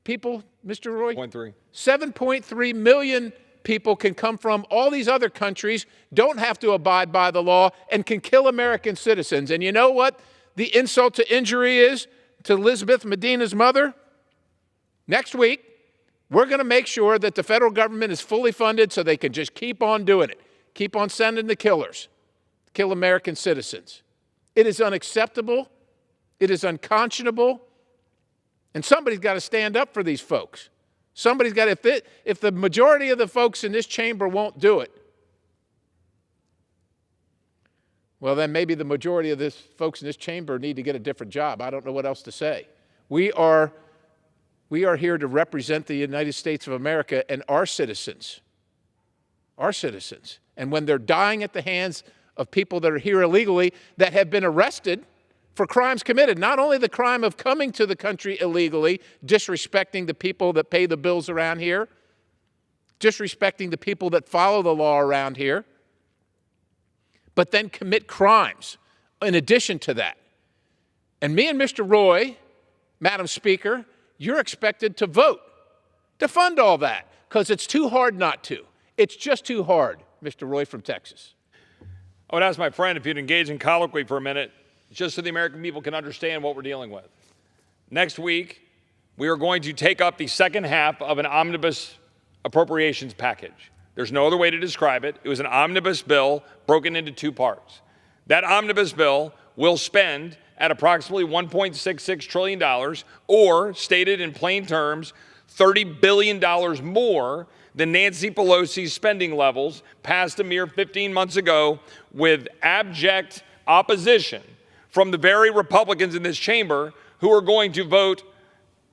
people, Mr. Roy? 7.3 million people can come from all these other countries, don't have to abide by the law, and can kill American citizens. And you know what the insult to injury is to Elizabeth Medina's mother? Next week, we're going to make sure that the federal government is fully funded so they can just keep on doing it, keep on sending the killers, kill American citizens. It is unacceptable. It is unconscionable. And somebody's got to stand up for these folks. Somebody's got to, if the majority of the folks in this chamber won't do it, well, then maybe the majority of the folks in this chamber need to get a different job. I don't know what else to say. We are here to represent the United States of America and our citizens. Our citizens. And when they're dying at the hands of people that are here illegally, that have been arrested for crimes committed, not only the crime of coming to the country illegally, disrespecting the people that pay the bills around here, disrespecting the people that follow the law around here, but then commit crimes in addition to that. And me and Mr. Roy, Madam Speaker, you're expected to vote to fund all that because it's too hard not to. It's just too hard, Mr. Roy from Texas. I would ask my friend if you'd engage in colloquy for a minute, just so the American people can understand what we're dealing with. Next week, we are going to take up the second half of an omnibus appropriations package. There's no other way to describe it. It was an omnibus bill broken into two parts. That omnibus bill will spend at approximately $1.66 trillion, or, stated in plain terms, $30 billion more than Nancy Pelosi's spending levels passed a mere 15 months ago with abject opposition from the very Republicans in this chamber who are going to vote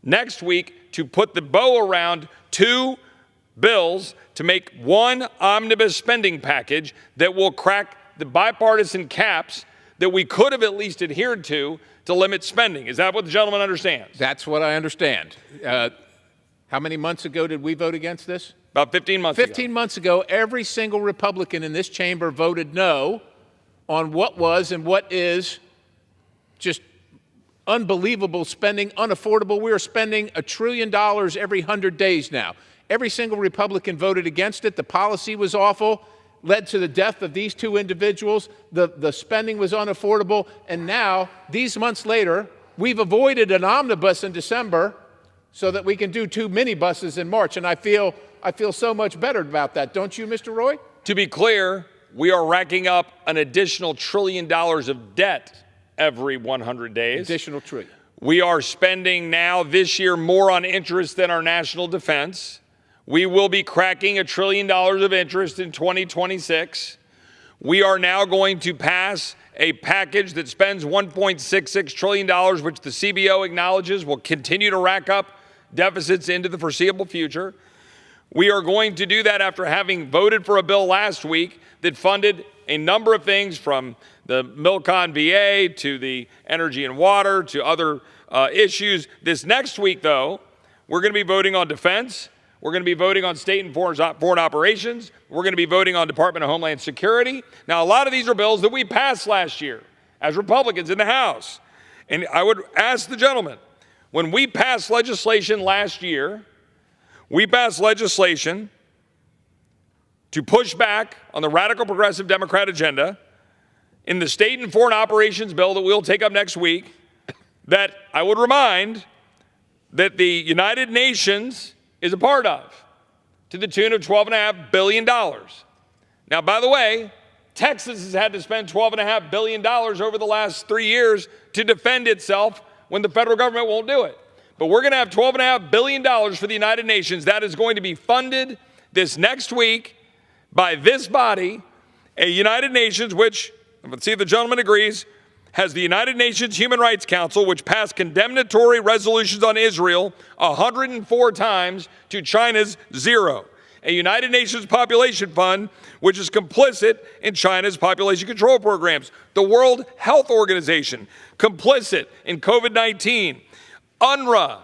next week to put the bow around two bills to make one omnibus spending package that will crack the bipartisan caps that we could have at least adhered to limit spending. Is that what the gentleman understands? That's what I understand. How many months ago did we vote against this? About 15 months ago. 15 months ago, every single Republican in this chamber voted no on what was and what is just unbelievable spending, unaffordable. We are spending $1 trillion every 100 days now. Every single Republican voted against it. The policy was awful, led to the death of these two individuals. The spending was unaffordable. And now, these months later, we've avoided an omnibus in December so that we can do 2 minibuses in March. And I feel so much better about that. Don't you, Mr. Roy? To be clear, we are racking up an additional $1 trillion of debt every 100 days. Additional trillion. We are spending now this year more on interest than our national defense. We will be cracking $1 trillion of interest in 2026. We are now going to pass a package that spends $1.66 trillion, which the CBO acknowledges will continue to rack up deficits into the foreseeable future. We are going to do that after having voted for a bill last week that funded a number of things, from the Milcon VA to the energy and water to other issues. This next week, though, we're going to be voting on defense. We're going to be voting on state and foreign operations. We're going to be voting on Department of Homeland Security. Now, a lot of these are bills that we passed last year as Republicans in the House. And I would ask the gentleman, when we passed legislation last year, we passed legislation to push back on the radical progressive Democrat agenda in the state and foreign operations bill that we'll take up next week, that I would remind that the United Nations is a part of, to the tune of $12.5 billion. Now, by the way, Texas has had to spend $12.5 billion over the last 3 years to defend itself when the federal government won't do it. But we're going to have $12.5 billion for the United Nations. That is going to be funded this next week by this body, a United Nations, which, let's see if the gentleman agrees, has the United Nations Human Rights Council, which passed condemnatory resolutions on Israel 104 times to China's 0. A United Nations Population Fund, which is complicit in China's population control programs. The World Health Organization, complicit in COVID-19. UNRWA,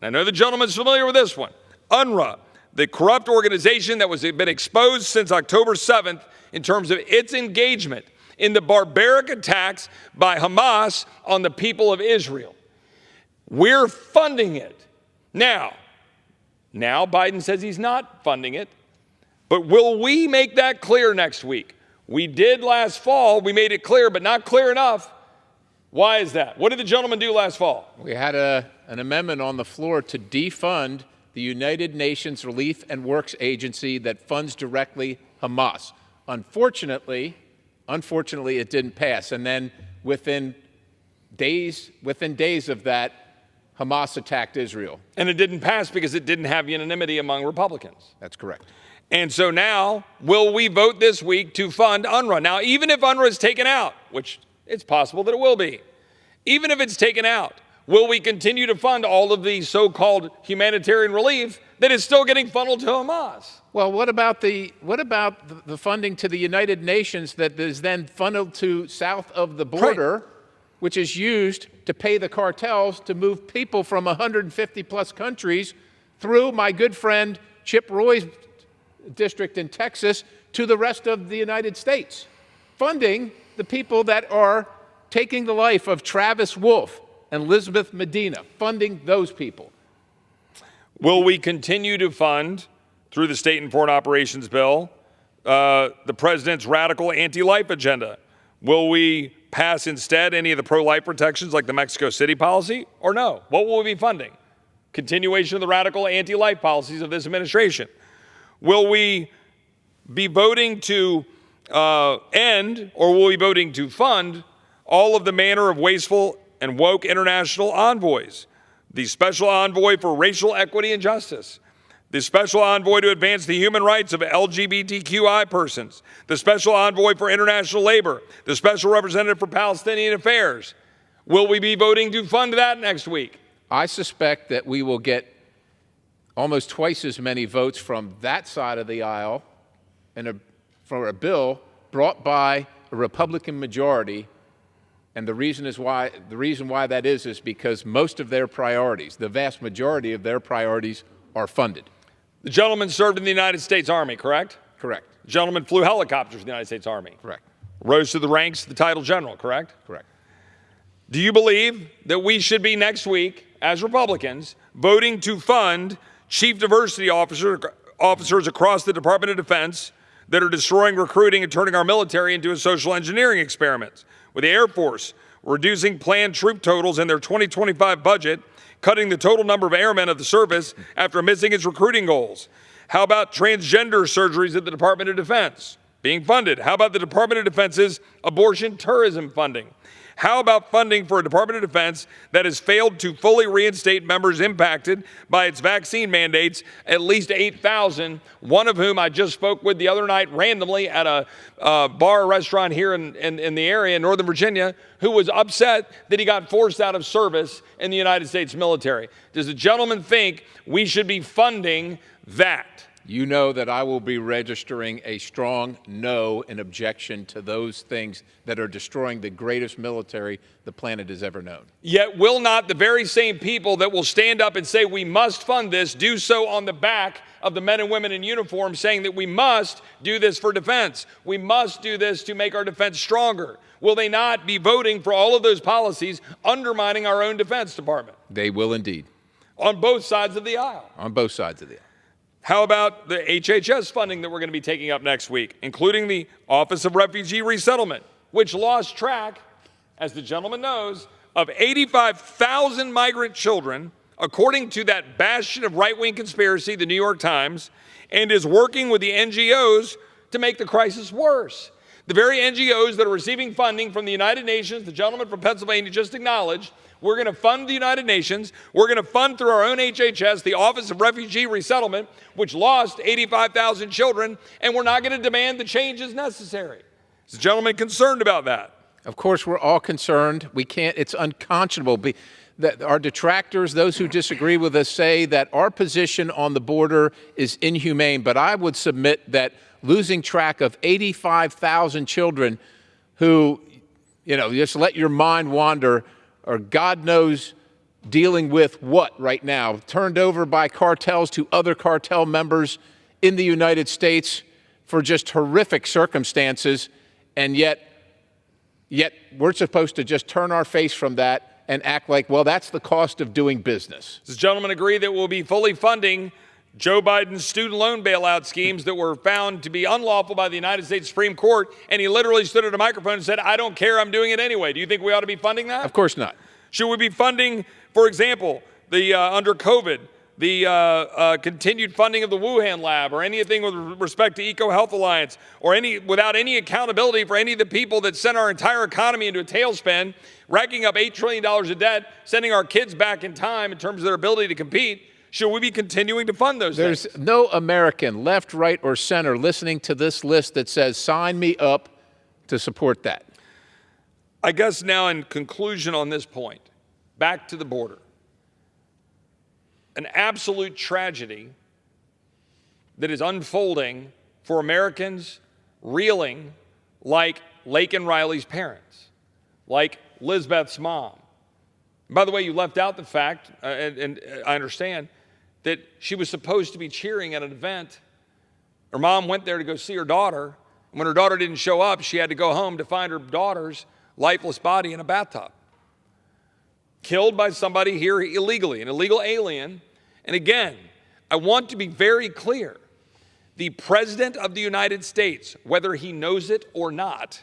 I know the gentleman's familiar with this one. UNRWA, the corrupt organization that was been exposed since October 7th in terms of its engagement in the barbaric attacks by Hamas on the people of Israel. We're funding it. Now Biden says he's not funding it, but will we make that clear next week? We did last fall. We made it clear, but not clear enough. Why is that? What did the gentleman do last fall? We had an amendment on the floor to defund the United Nations Relief and Works Agency that funds directly Hamas. Unfortunately, it didn't pass. And then within days of that, Hamas attacked Israel. And it didn't pass because it didn't have unanimity among Republicans. That's correct. And so now, will we vote this week to fund UNRWA? Now, even if UNRWA is taken out, which it's possible that it will be, even if it's taken out, will we continue to fund all of the so-called humanitarian relief that is still getting funneled to Hamas? Well, what about the funding to the United Nations that is then funneled to south of the border, right, which is used to pay the cartels to move people from 150 plus countries through my good friend Chip Roy's district in Texas to the rest of the United States, funding the people that are taking the life of Travis Wolff and Elizabeth Medina, funding those people. Will we continue to fund, through the State and Foreign Operations Bill, the president's radical anti-life agenda? Will we pass instead any of the pro-life protections like the Mexico City policy, or no? What will we be funding? Continuation of the radical anti-life policies of this administration. Will we be voting to end, or will we be voting to fund all of the manner of wasteful and woke international envoys? The special envoy for racial equity and justice, the special envoy to advance the human rights of LGBTQI persons, the special envoy for international labor, the special representative for Palestinian affairs. Will we be voting to fund that next week? I suspect that we will get almost twice as many votes from that side of the aisle for a bill brought by a Republican majority. And the reason why that is because most of their priorities, the vast majority of their priorities, are funded. The gentleman served in the United States Army, correct? Correct. The gentleman flew helicopters in the United States Army. Correct. Rose to the ranks of the title general, correct? Correct. Do you believe that we should be next week, as Republicans, voting to fund chief diversity officers across the Department of Defense that are destroying recruiting and turning our military into a social engineering experiment? With the Air Force reducing planned troop totals in their 2025 budget, cutting the total number of airmen of the service after missing its recruiting goals? How about transgender surgeries at the Department of Defense being funded? How about the Department of Defense's abortion tourism funding? How about funding for a Department of Defense that has failed to fully reinstate members impacted by its vaccine mandates, at least 8,000, one of whom I just spoke with the other night randomly at a bar or restaurant here in the area in Northern Virginia, who was upset that he got forced out of service in the United States military? Does the gentleman think we should be funding that? You know that I will be registering a strong no in objection to those things that are destroying the greatest military the planet has ever known. Yet will not the very same people that will stand up and say we must fund this do so on the back of the men and women in uniform, saying that we must do this for defense? We must do this to make our defense stronger. Will they not be voting for all of those policies undermining our own Defense Department? They will indeed. On both sides of the aisle. On both sides of the aisle. How about the HHS funding that we're going to be taking up next week, including the Office of Refugee Resettlement, which lost track, as the gentleman knows, of 85,000 migrant children, according to that bastion of right-wing conspiracy, the New York Times, and is working with the NGOs to make the crisis worse. The very NGOs that are receiving funding from the United Nations, the gentleman from Pennsylvania just acknowledged, we're going to fund the United Nations. We're going to fund through our own HHS, the Office of Refugee Resettlement, which lost 85,000 children, and we're not going to demand the changes necessary. Is the gentleman concerned about that? Of course, we're all concerned. We can't, it's unconscionable. That our detractors, those who disagree with us, say that our position on the border is inhumane, but I would submit that losing track of 85,000 children who, just let your mind wander, or God knows dealing with what right now, turned over by cartels to other cartel members in the United States for just horrific circumstances, and yet we're supposed to just turn our face from that and act like, well, that's the cost of doing business. Does the gentleman agree that we'll be fully funding Joe Biden's student loan bailout schemes that were found to be unlawful by the United States Supreme Court, and he literally stood at a microphone and said, I don't care, I'm doing it anyway? Do you think we ought to be funding that? Of course not. Should we be funding, for example, the under COVID, the continued funding of the Wuhan lab, or anything with respect to EcoHealth Alliance, or without any accountability for any of the people that sent our entire economy into a tailspin, racking up $8 trillion of debt, sending our kids back in time in terms of their ability to compete? Should we be continuing to fund those things? There's no American, left, right, or center, listening to this list that says, sign me up to support that. I guess now, in conclusion on this point, back to the border. An absolute tragedy that is unfolding for Americans reeling like Laken Riley's parents, like Lizbeth's mom. By the way, you left out the fact, and I understand, that she was supposed to be cheering at an event. Her mom went there to go see her daughter. And when her daughter didn't show up, she had to go home to find her daughter's lifeless body in a bathtub. Killed by somebody here illegally, an illegal alien. And again, I want to be very clear. The President of the United States, whether he knows it or not,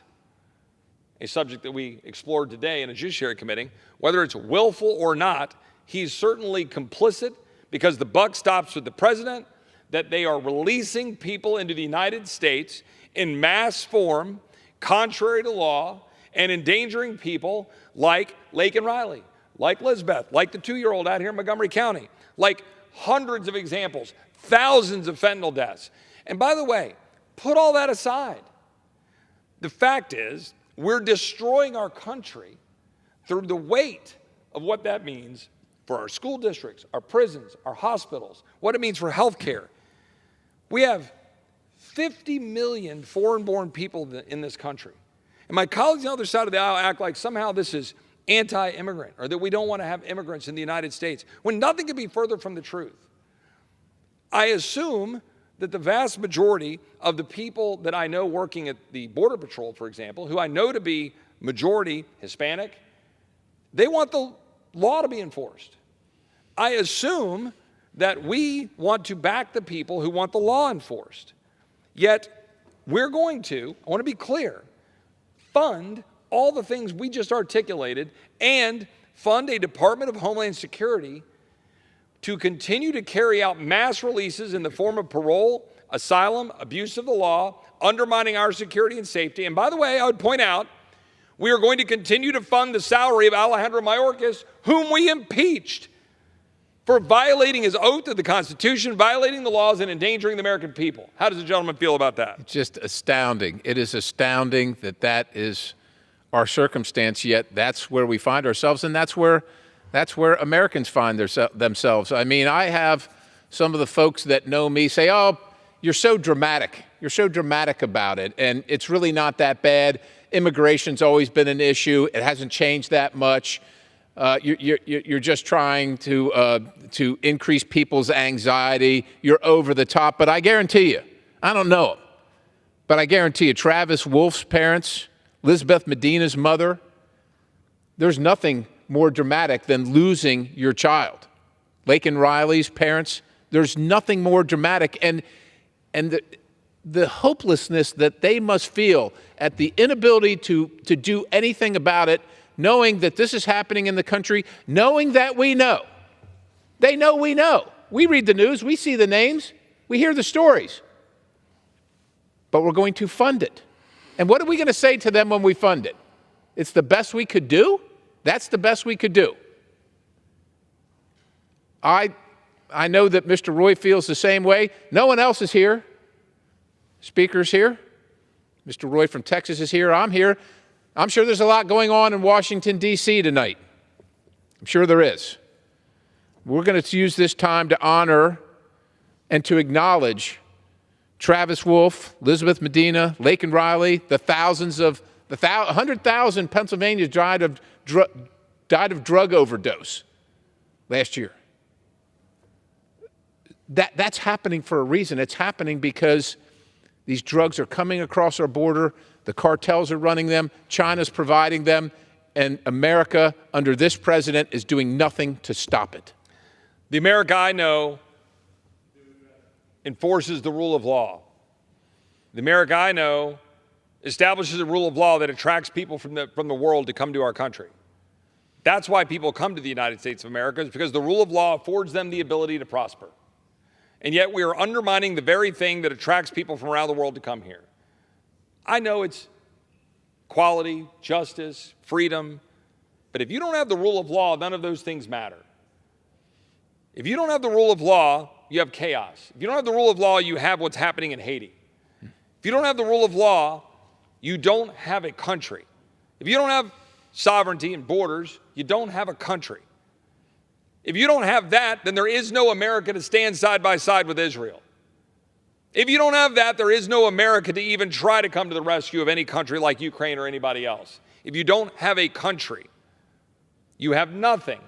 a subject that we explored today in a Judiciary Committee, whether it's willful or not, he's certainly complicit, because the buck stops with the president, that they are releasing people into the United States in mass form, contrary to law, and endangering people like Laken Riley, like Lizbeth, like the 2-year-old out here in Montgomery County, like hundreds of examples, thousands of fentanyl deaths. And by the way, put all that aside. The fact is, we're destroying our country through the weight of what that means for our school districts, our prisons, our hospitals, what it means for health care. We have 50 million foreign-born people in this country. And my colleagues on the other side of the aisle act like somehow this is anti-immigrant, or that we don't want to have immigrants in the United States, when nothing could be further from the truth. I assume that the vast majority of the people that I know working at the Border Patrol, for example, who I know to be majority Hispanic, They want the law to be enforced. I assume that we want to back the people who want the law enforced. Yet, we're going to, I want to be clear, fund all the things we just articulated and fund a Department of Homeland Security to continue to carry out mass releases in the form of parole, asylum, abuse of the law, undermining our security and safety. And by the way, I would point out, we are going to continue to fund the salary of Alejandro Mayorkas, whom we impeached for violating his oath to the Constitution, violating the laws, and endangering the American people. How does the gentleman feel about that? It's just astounding. It is astounding that that is our circumstance, yet that's where we find ourselves, and that's where Americans find themselves. I mean, I have some of the folks that know me say, oh, you're so dramatic. You're so dramatic about it, and it's really not that bad. Immigration's always been an issue. It hasn't changed that much. You're just trying to increase people's anxiety. You're over the top. But I guarantee you, I don't know him, but I guarantee you, Travis Wolf's parents, Elizabeth Medina's mother, there's nothing more dramatic than losing your child. Laken Riley's parents, there's nothing more dramatic. And the hopelessness that they must feel at the inability to do anything about it, knowing that this is happening in the country, knowing that we know. They know we know. We read the news, we see the names, we hear the stories. But we're going to fund it. And what are we going to say to them when we fund it? It's the best we could do? That's the best we could do. I know that Mr. Roy feels the same way. No one else is here. Speaker's here. Mr. Roy from Texas is here. I'm here. I'm sure there's a lot going on in Washington, D.C. tonight. I'm sure there is. We're going to use this time to honor and to acknowledge Travis Wolf, Elizabeth Medina, Laken Riley, the 100,000 Pennsylvanians died of drug overdose last year. That's happening for a reason. It's happening because these drugs are coming across our border. The cartels are running them. China's providing them. And America, under this president, is doing nothing to stop it. The America I know enforces the rule of law. The America I know establishes a rule of law that attracts people from the world to come to our country. That's why people come to the United States of America, is because the rule of law affords them the ability to prosper. And yet we are undermining the very thing that attracts people from around the world to come here. I know it's equality, justice, freedom, but if you don't have the rule of law, none of those things matter. If you don't have the rule of law, you have chaos. If you don't have the rule of law, you have what's happening in Haiti. If you don't have the rule of law, you don't have a country. If you don't have sovereignty and borders, you don't have a country. If you don't have that, then there is no America to stand side by side with Israel. If you don't have that, there is no America to even try to come to the rescue of any country like Ukraine or anybody else. If you don't have a country, you have nothing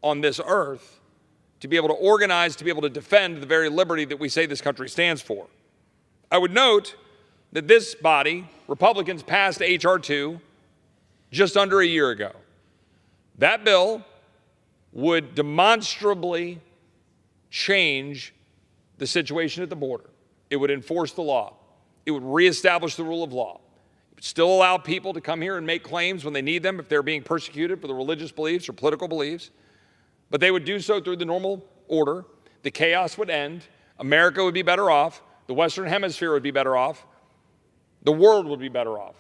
on this earth to be able to organize, to be able to defend the very liberty that we say this country stands for. I would note that this body, Republicans, passed H.R. 2 just under a year ago. That bill would demonstrably change the situation at the border. It would enforce the law. It would reestablish the rule of law. It would still allow people to come here and make claims when they need them if they're being persecuted for their religious beliefs or political beliefs. But they would do so through the normal order. The chaos would end. America would be better off. The Western Hemisphere would be better off. The world would be better off.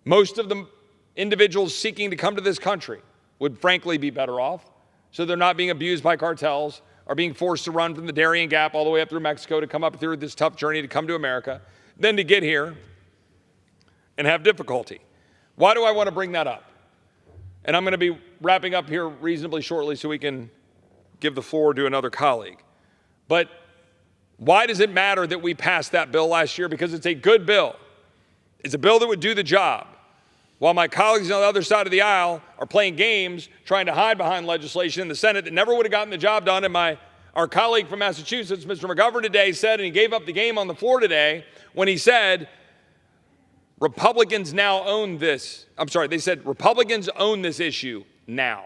Most of the individuals seeking to come to this country would frankly be better off, so they're not being abused by cartels or being forced to run from the Darien Gap all the way up through Mexico to come up through this tough journey to come to America, then to get here and have difficulty. Why do I want to bring that up? And I'm going to be wrapping up here reasonably shortly so we can give the floor to another colleague. But why does it matter that we passed that bill last year? Because it's a good bill. It's a bill that would do the job. While my colleagues on the other side of the aisle are playing games, trying to hide behind legislation in the Senate that never would have gotten the job done, and our colleague from Massachusetts, Mr. McGovern, today said, and he gave up the game on the floor today, when he said, Republicans now own this. I'm sorry, they said Republicans own this issue now.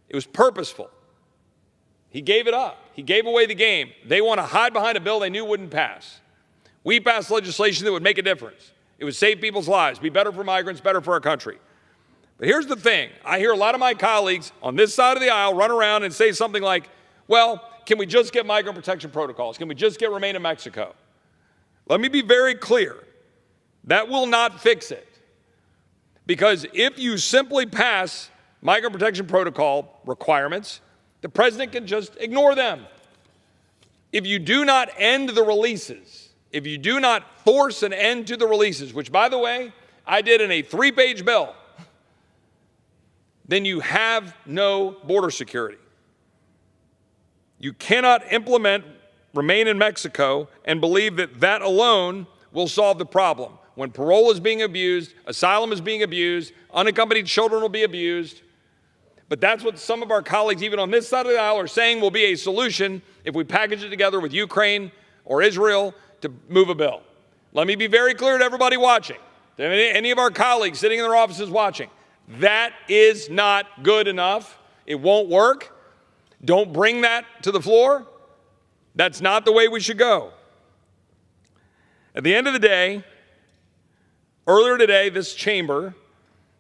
It was purposeful. He gave it up. He gave away the game. They want to hide behind a bill they knew wouldn't pass. We passed legislation that would make a difference. It would save people's lives, be better for migrants, better for our country. But here's the thing. I hear a lot of my colleagues on this side of the aisle run around and say something like, well, can we just get migrant protection protocols? Can we just get Remain in Mexico? Let me be very clear. That will not fix it. Because if you simply pass migrant protection protocol requirements, the president can just ignore them. If you do not end the releases, if you do not force an end to the releases, which, by the way, I did in a 3-page bill, then you have no border security. You cannot implement Remain in Mexico and believe that that alone will solve the problem. When parole is being abused, asylum is being abused, unaccompanied children will be abused. But that's what some of our colleagues, even on this side of the aisle, are saying will be a solution if we package it together with Ukraine or Israel to move a bill. Let me be very clear to everybody watching, to any of our colleagues sitting in their offices watching. That is not good enough. It won't work. Don't bring that to the floor. That's not the way we should go. At the end of the day, earlier today, this chamber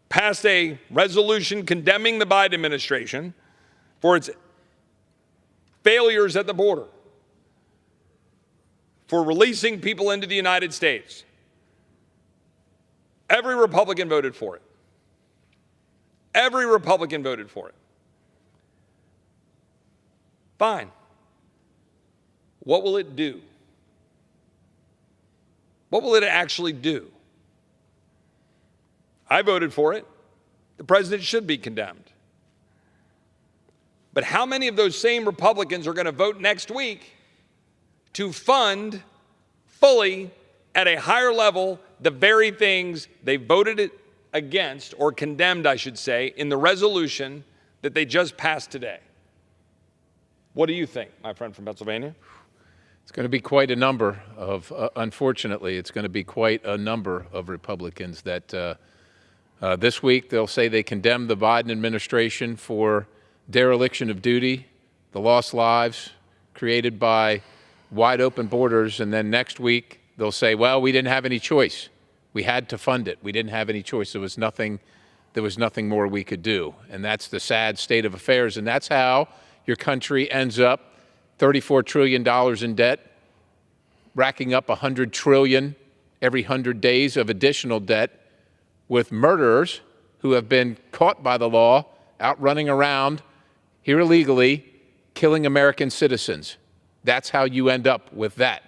passed a resolution condemning the Biden administration for its failures at the border, for releasing people into the United States. Every Republican voted for it. Every Republican voted for it. Fine. What will it do? What will it actually do? I voted for it. The president should be condemned. But how many of those same Republicans are going to vote next week to fund fully at a higher level the very things they voted against, or condemned, I should say, in the resolution that they just passed today? What do you think, my friend from Pennsylvania? It's going to be quite a number of, unfortunately, it's going to be quite a number of Republicans that this week they'll say they condemn the Biden administration for dereliction of duty, the lost lives created by wide open borders, and then next week they'll say, well, we didn't have any choice. We had to fund it. We didn't have any choice. There was nothing more we could do. And that's the sad state of affairs. And that's how your country ends up $34 trillion in debt, racking up $100 trillion every 100 days of additional debt, with murderers who have been caught by the law out running around here illegally, killing American citizens. That's how you end up with that.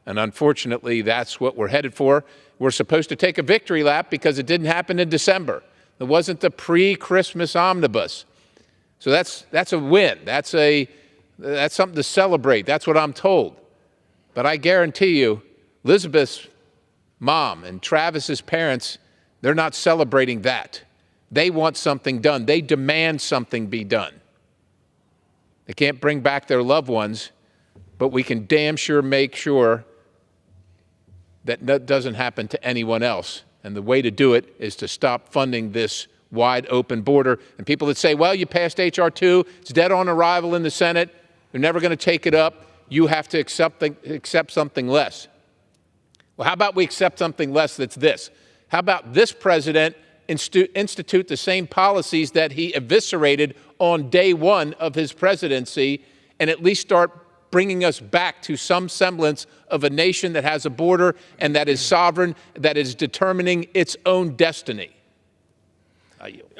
And unfortunately, that's what we're headed for. We're supposed to take a victory lap because it didn't happen in December. It wasn't the pre-Christmas omnibus. So that's a win. That's something to celebrate. That's what I'm told. But I guarantee you, Elizabeth's mom and Travis's parents, they're not celebrating that. They want something done. They demand something be done. They can't bring back their loved ones, but we can damn sure make sure that that doesn't happen to anyone else. And the way to do it is to stop funding this wide open border. And people that say, well, you passed H.R. 2, it's dead on arrival in the Senate, they're never going to take it up, you have to accept something less. Well, how about we accept something less that's this? How about this president institute the same policies that he eviscerated on day one of his presidency, and at least start bringing us back to some semblance of a nation that has a border and that is sovereign, that is determining its own destiny?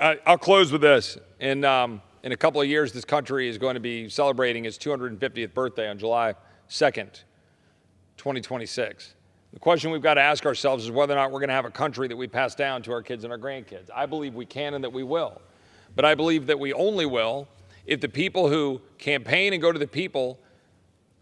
I'll close with this. In a couple of years, this country is going to be celebrating its 250th birthday on July 2nd, 2026. The question we've got to ask ourselves is whether or not we're going to have a country that we pass down to our kids and our grandkids. I believe we can and that we will. But I believe that we only will if the people who campaign and go to the people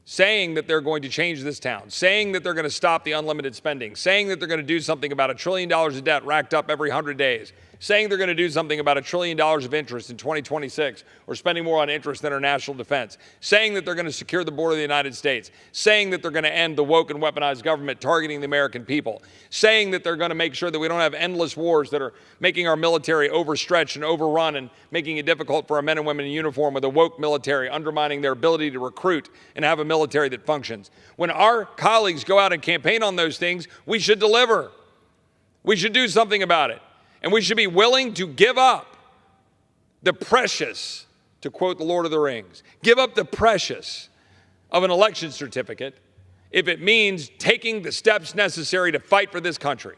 saying that they're going to change this town, saying that they're going to stop the unlimited spending, saying that they're going to do something about $1 trillion of debt racked up every 100 days, saying they're going to do something about $1 trillion of interest in 2026 or spending more on interest than our national defense, saying that they're going to secure the border of the United States, saying that they're going to end the woke and weaponized government targeting the American people, saying that they're going to make sure that we don't have endless wars that are making our military overstretched and overrun and making it difficult for our men and women in uniform with a woke military, undermining their ability to recruit and have a military that functions. When our colleagues go out and campaign on those things, we should deliver. We should do something about it. And we should be willing to give up the precious, to quote the Lord of the Rings, give up the precious of an election certificate if it means taking the steps necessary to fight for this country.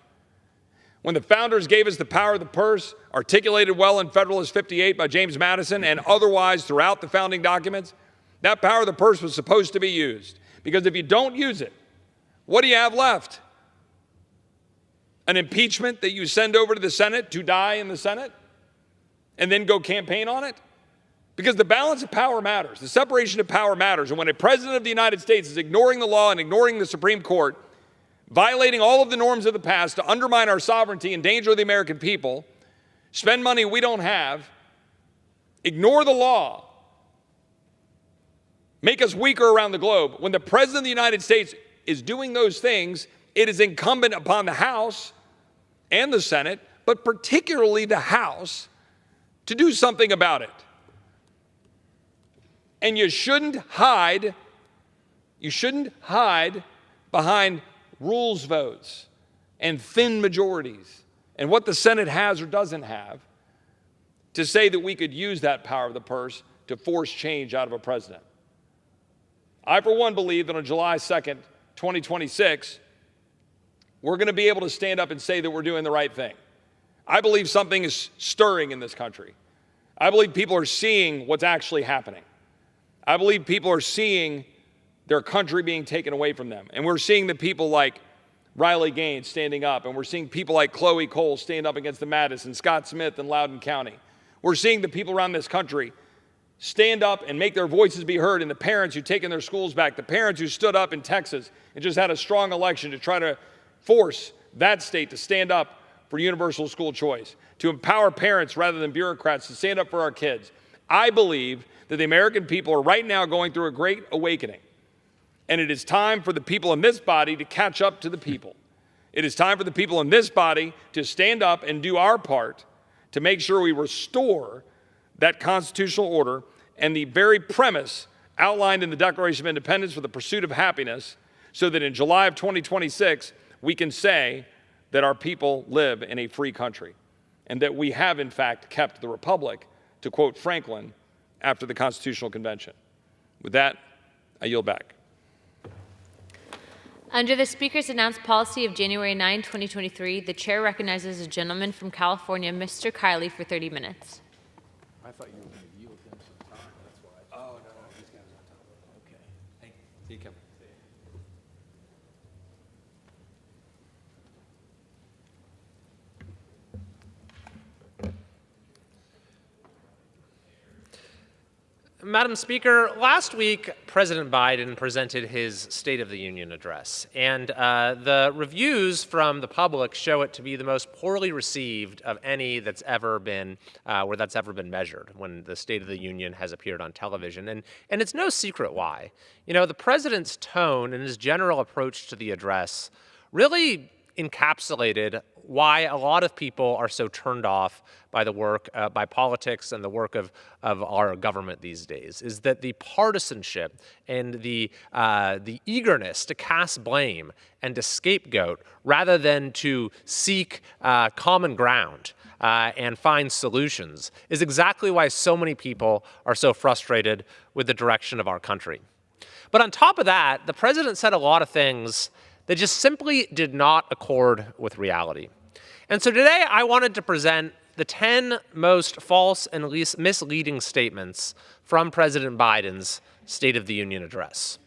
When the founders gave us the power of the purse, articulated well in Federalist 58 by James Madison and otherwise throughout the founding documents, that power of the purse was supposed to be used. Because if you don't use it, what do you have left? An impeachment that you send over to the Senate to die in the Senate and then go campaign on it? Because the balance of power matters. The separation of power matters. And when a president of the United States is ignoring the law and ignoring the Supreme Court, violating all of the norms of the past to undermine our sovereignty, endanger the American people, spend money we don't have, ignore the law, make us weaker around the globe, when the president of the United States is doing those things, it is incumbent upon the House and the Senate, but particularly the House, to do something about it. And you shouldn't hide behind rules votes and thin majorities and what the Senate has or doesn't have to say that we could use that power of the purse to force change out of a president. I, for one, believe that on July 2nd, 2026, we're going to be able to stand up and say that we're doing the right thing. I believe something is stirring in this country. I believe people are seeing what's actually happening. I believe people are seeing their country being taken away from them. And we're seeing the people like Riley Gaines standing up, and we're seeing people like Chloe Cole stand up against the Madison, Scott Smith in Loudoun County. We're seeing the people around this country stand up and make their voices be heard, and the parents who've taken their schools back, the parents who stood up in Texas and just had a strong election to try to force that state to stand up for universal school choice, to empower parents rather than bureaucrats to stand up for our kids. I believe that the American people are right now going through a great awakening, and it is time for the people in this body to catch up to the people. It is time for the people in this body to stand up and do our part to make sure we restore that constitutional order and the very premise outlined in the Declaration of Independence for the pursuit of happiness, so that in July of 2026, we can say that our people live in a free country and that we have, in fact, kept the republic, to quote Franklin, after the Constitutional Convention. With that, I yield back. Under the Speaker's announced policy of January 9, 2023, the Chair recognizes a gentleman from California, Mr. Kiley, for 30 minutes. I thought you were going to yield him some time. That's why. Oh, no, these guys are on top. Okay. Hey, see you, Kevin. Madam Speaker, last week, President Biden presented his State of the Union address, and the reviews from the public show it to be the most poorly received of any that's ever been, where that's ever been measured when the State of the Union has appeared on television. And it's no secret why. You know, the president's tone and his general approach to the address really encapsulated why a lot of people are so turned off by the work, by politics and the work of our government these days, is that the partisanship and the eagerness to cast blame and to scapegoat rather than to seek common ground and find solutions is exactly why so many people are so frustrated with the direction of our country. But on top of that, the president said a lot of things that just simply did not accord with reality. And so today I wanted to present the 10 most false and least misleading statements from President Biden's State of the Union address.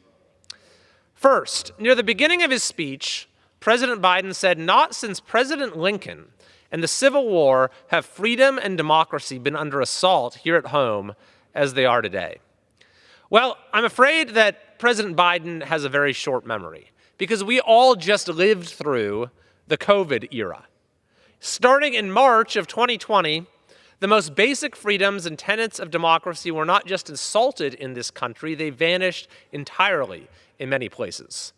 First, near the beginning of his speech, President Biden said, "Not since President Lincoln and the Civil War have freedom and democracy been under assault here at home as they are today." Well, I'm afraid that President Biden has a very short memory, because we all just lived through the COVID era. Starting in March of 2020, the most basic freedoms and tenets of democracy were not just insulted in this country, they vanished entirely in many places.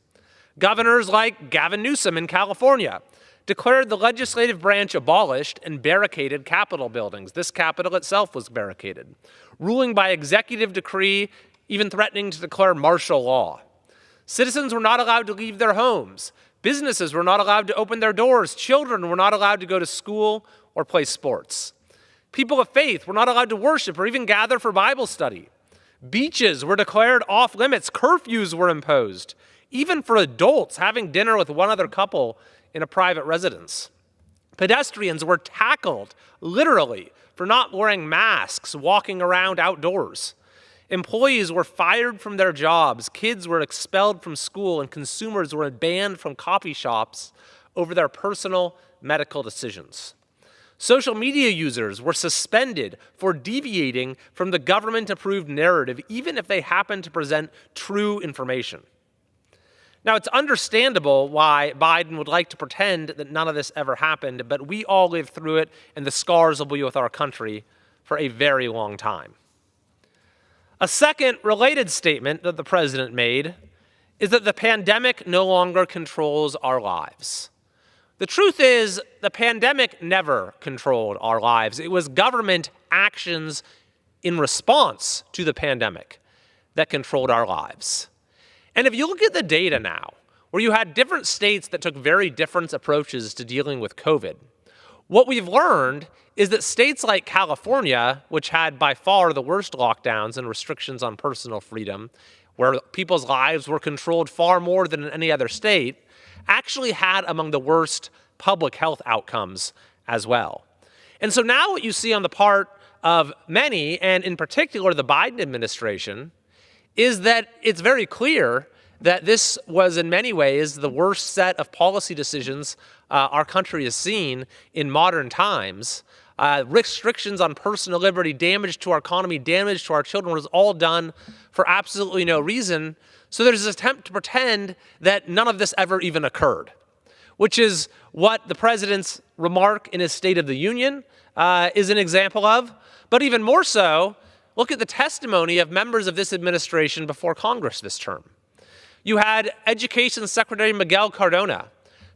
Governors like Gavin Newsom in California declared the legislative branch abolished and barricaded Capitol buildings. This Capitol itself was barricaded, ruling by executive decree, even threatening to declare martial law. Citizens were not allowed to leave their homes. Businesses were not allowed to open their doors. Children were not allowed to go to school or play sports. People of faith were not allowed to worship or even gather for Bible study. Beaches were declared off limits. Curfews were imposed, even for adults having dinner with one other couple in a private residence. Pedestrians were tackled, literally, for not wearing masks, walking around outdoors. Employees were fired from their jobs, kids were expelled from school, and consumers were banned from coffee shops over their personal medical decisions. Social media users were suspended for deviating from the government-approved narrative, even if they happened to present true information. Now, it's understandable why Biden would like to pretend that none of this ever happened, but we all lived through it, and the scars will be with our country for a very long time. A second related statement that the president made is that the pandemic no longer controls our lives. The truth is, the pandemic never controlled our lives. It was government actions in response to the pandemic that controlled our lives. And if you look at the data now, where you had different states that took very different approaches to dealing with COVID, what we've learned is that states like California, which had by far the worst lockdowns and restrictions on personal freedom, where people's lives were controlled far more than in any other state, actually had among the worst public health outcomes as well. And so now what you see on the part of many, and in particular the Biden administration, is that it's very clear that this was in many ways the worst set of policy decisions our country has seen in modern times. Restrictions on personal liberty, damage to our economy, damage to our children was all done for absolutely no reason. So there's this attempt to pretend that none of this ever even occurred, which is what the president's remark in his State of the Union is an example of. But even more so, look at the testimony of members of this administration before Congress this term. You had Education Secretary Miguel Cardona,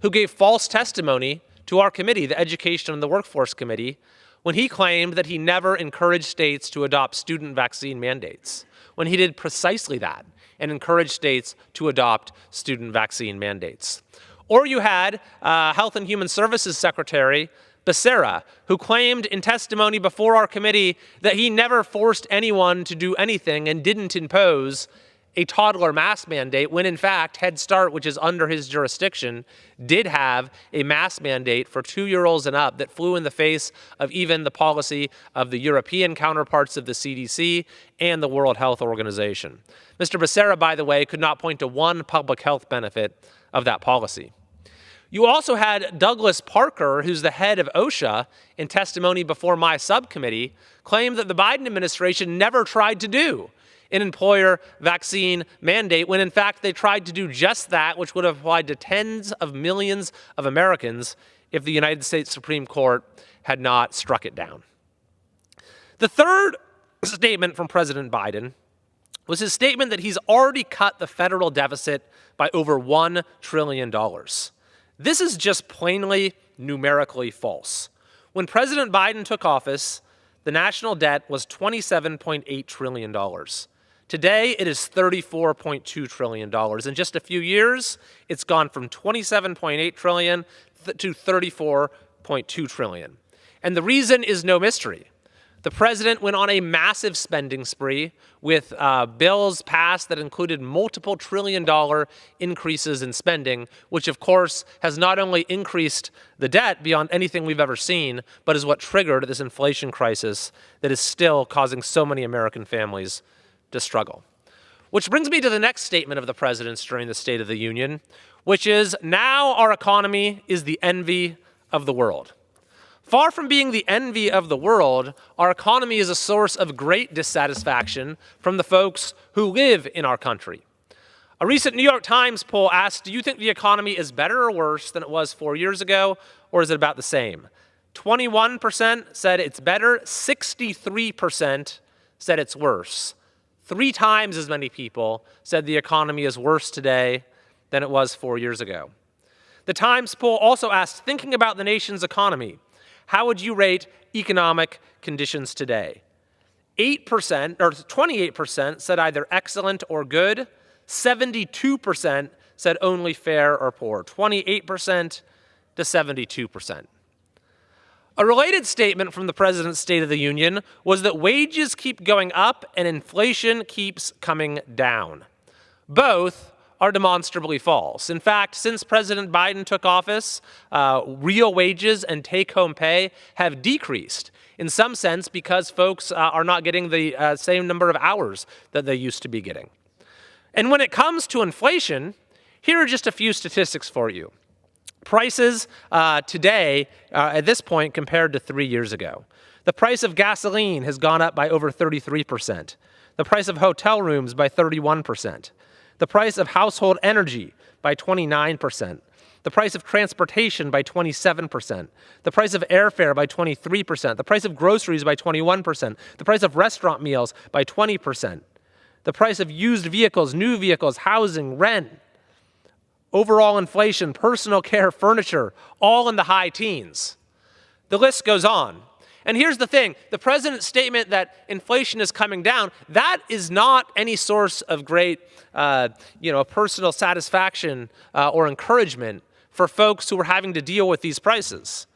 who gave false testimony to our committee, the Education and the Workforce Committee, when he claimed that he never encouraged states to adopt student vaccine mandates, when he did precisely that and encouraged states to adopt student vaccine mandates. Or you had Health and Human Services Secretary Becerra, who claimed in testimony before our committee that he never forced anyone to do anything and didn't impose a toddler mask mandate, when in fact Head Start, which is under his jurisdiction, did have a mask mandate for 2-year-olds and up that flew in the face of even the policy of the European counterparts of the CDC and the World Health Organization. Mr. Becerra, by the way, could not point to one public health benefit of that policy. You also had Douglas Parker, who's the head of OSHA, in testimony before my subcommittee, claim that the Biden administration never tried to do an employer vaccine mandate, when in fact they tried to do just that, which would have applied to tens of millions of Americans if the United States Supreme Court had not struck it down. The third statement from President Biden was his statement that he's already cut the federal deficit by over $1 trillion. This is just plainly numerically false. When President Biden took office, the national debt was $27.8 trillion. Today, it is $34.2 trillion. In just a few years, it's gone from $27.8 trillion to $34.2 trillion. And the reason is no mystery. The president went on a massive spending spree with bills passed that included multiple trillion-dollar increases in spending, which of course has not only increased the debt beyond anything we've ever seen, but is what triggered this inflation crisis that is still causing so many American families to struggle. Which brings me to the next statement of the president's during the State of the Union, which is, now our economy is the envy of the world. Far from being the envy of the world, our economy is a source of great dissatisfaction from the folks who live in our country. A recent New York Times poll asked, do you think the economy is better or worse than it was 4 years ago, or is it about the same? 21% said it's better, 63% said it's worse. 3 times as many people said the economy is worse today than it was 4 years ago. The Times poll also asked, thinking about the nation's economy, how would you rate economic conditions today? 8% or 28% said either excellent or good. 72% said only fair or poor. 28% to 72%. A related statement from the President's State of the Union was that wages keep going up and inflation keeps coming down. Both are demonstrably false. In fact, since President Biden took office, real wages and take-home pay have decreased, in some sense because folks are not getting the same number of hours that they used to be getting. And when it comes to inflation, here are just a few statistics for you. Prices today, at this point, compared to 3 years ago. The price of gasoline has gone up by over 33%. The price of hotel rooms by 31%. The price of household energy by 29%. The price of transportation by 27%. The price of airfare by 23%. The price of groceries by 21%. The price of restaurant meals by 20%. The price of used vehicles, new vehicles, housing, rent, overall inflation, personal care, furniture, all in the high teens. The list goes on. And here's the thing, the president's statement that inflation is coming down, that is not any source of great personal satisfaction or encouragement for folks who are having to deal with these prices.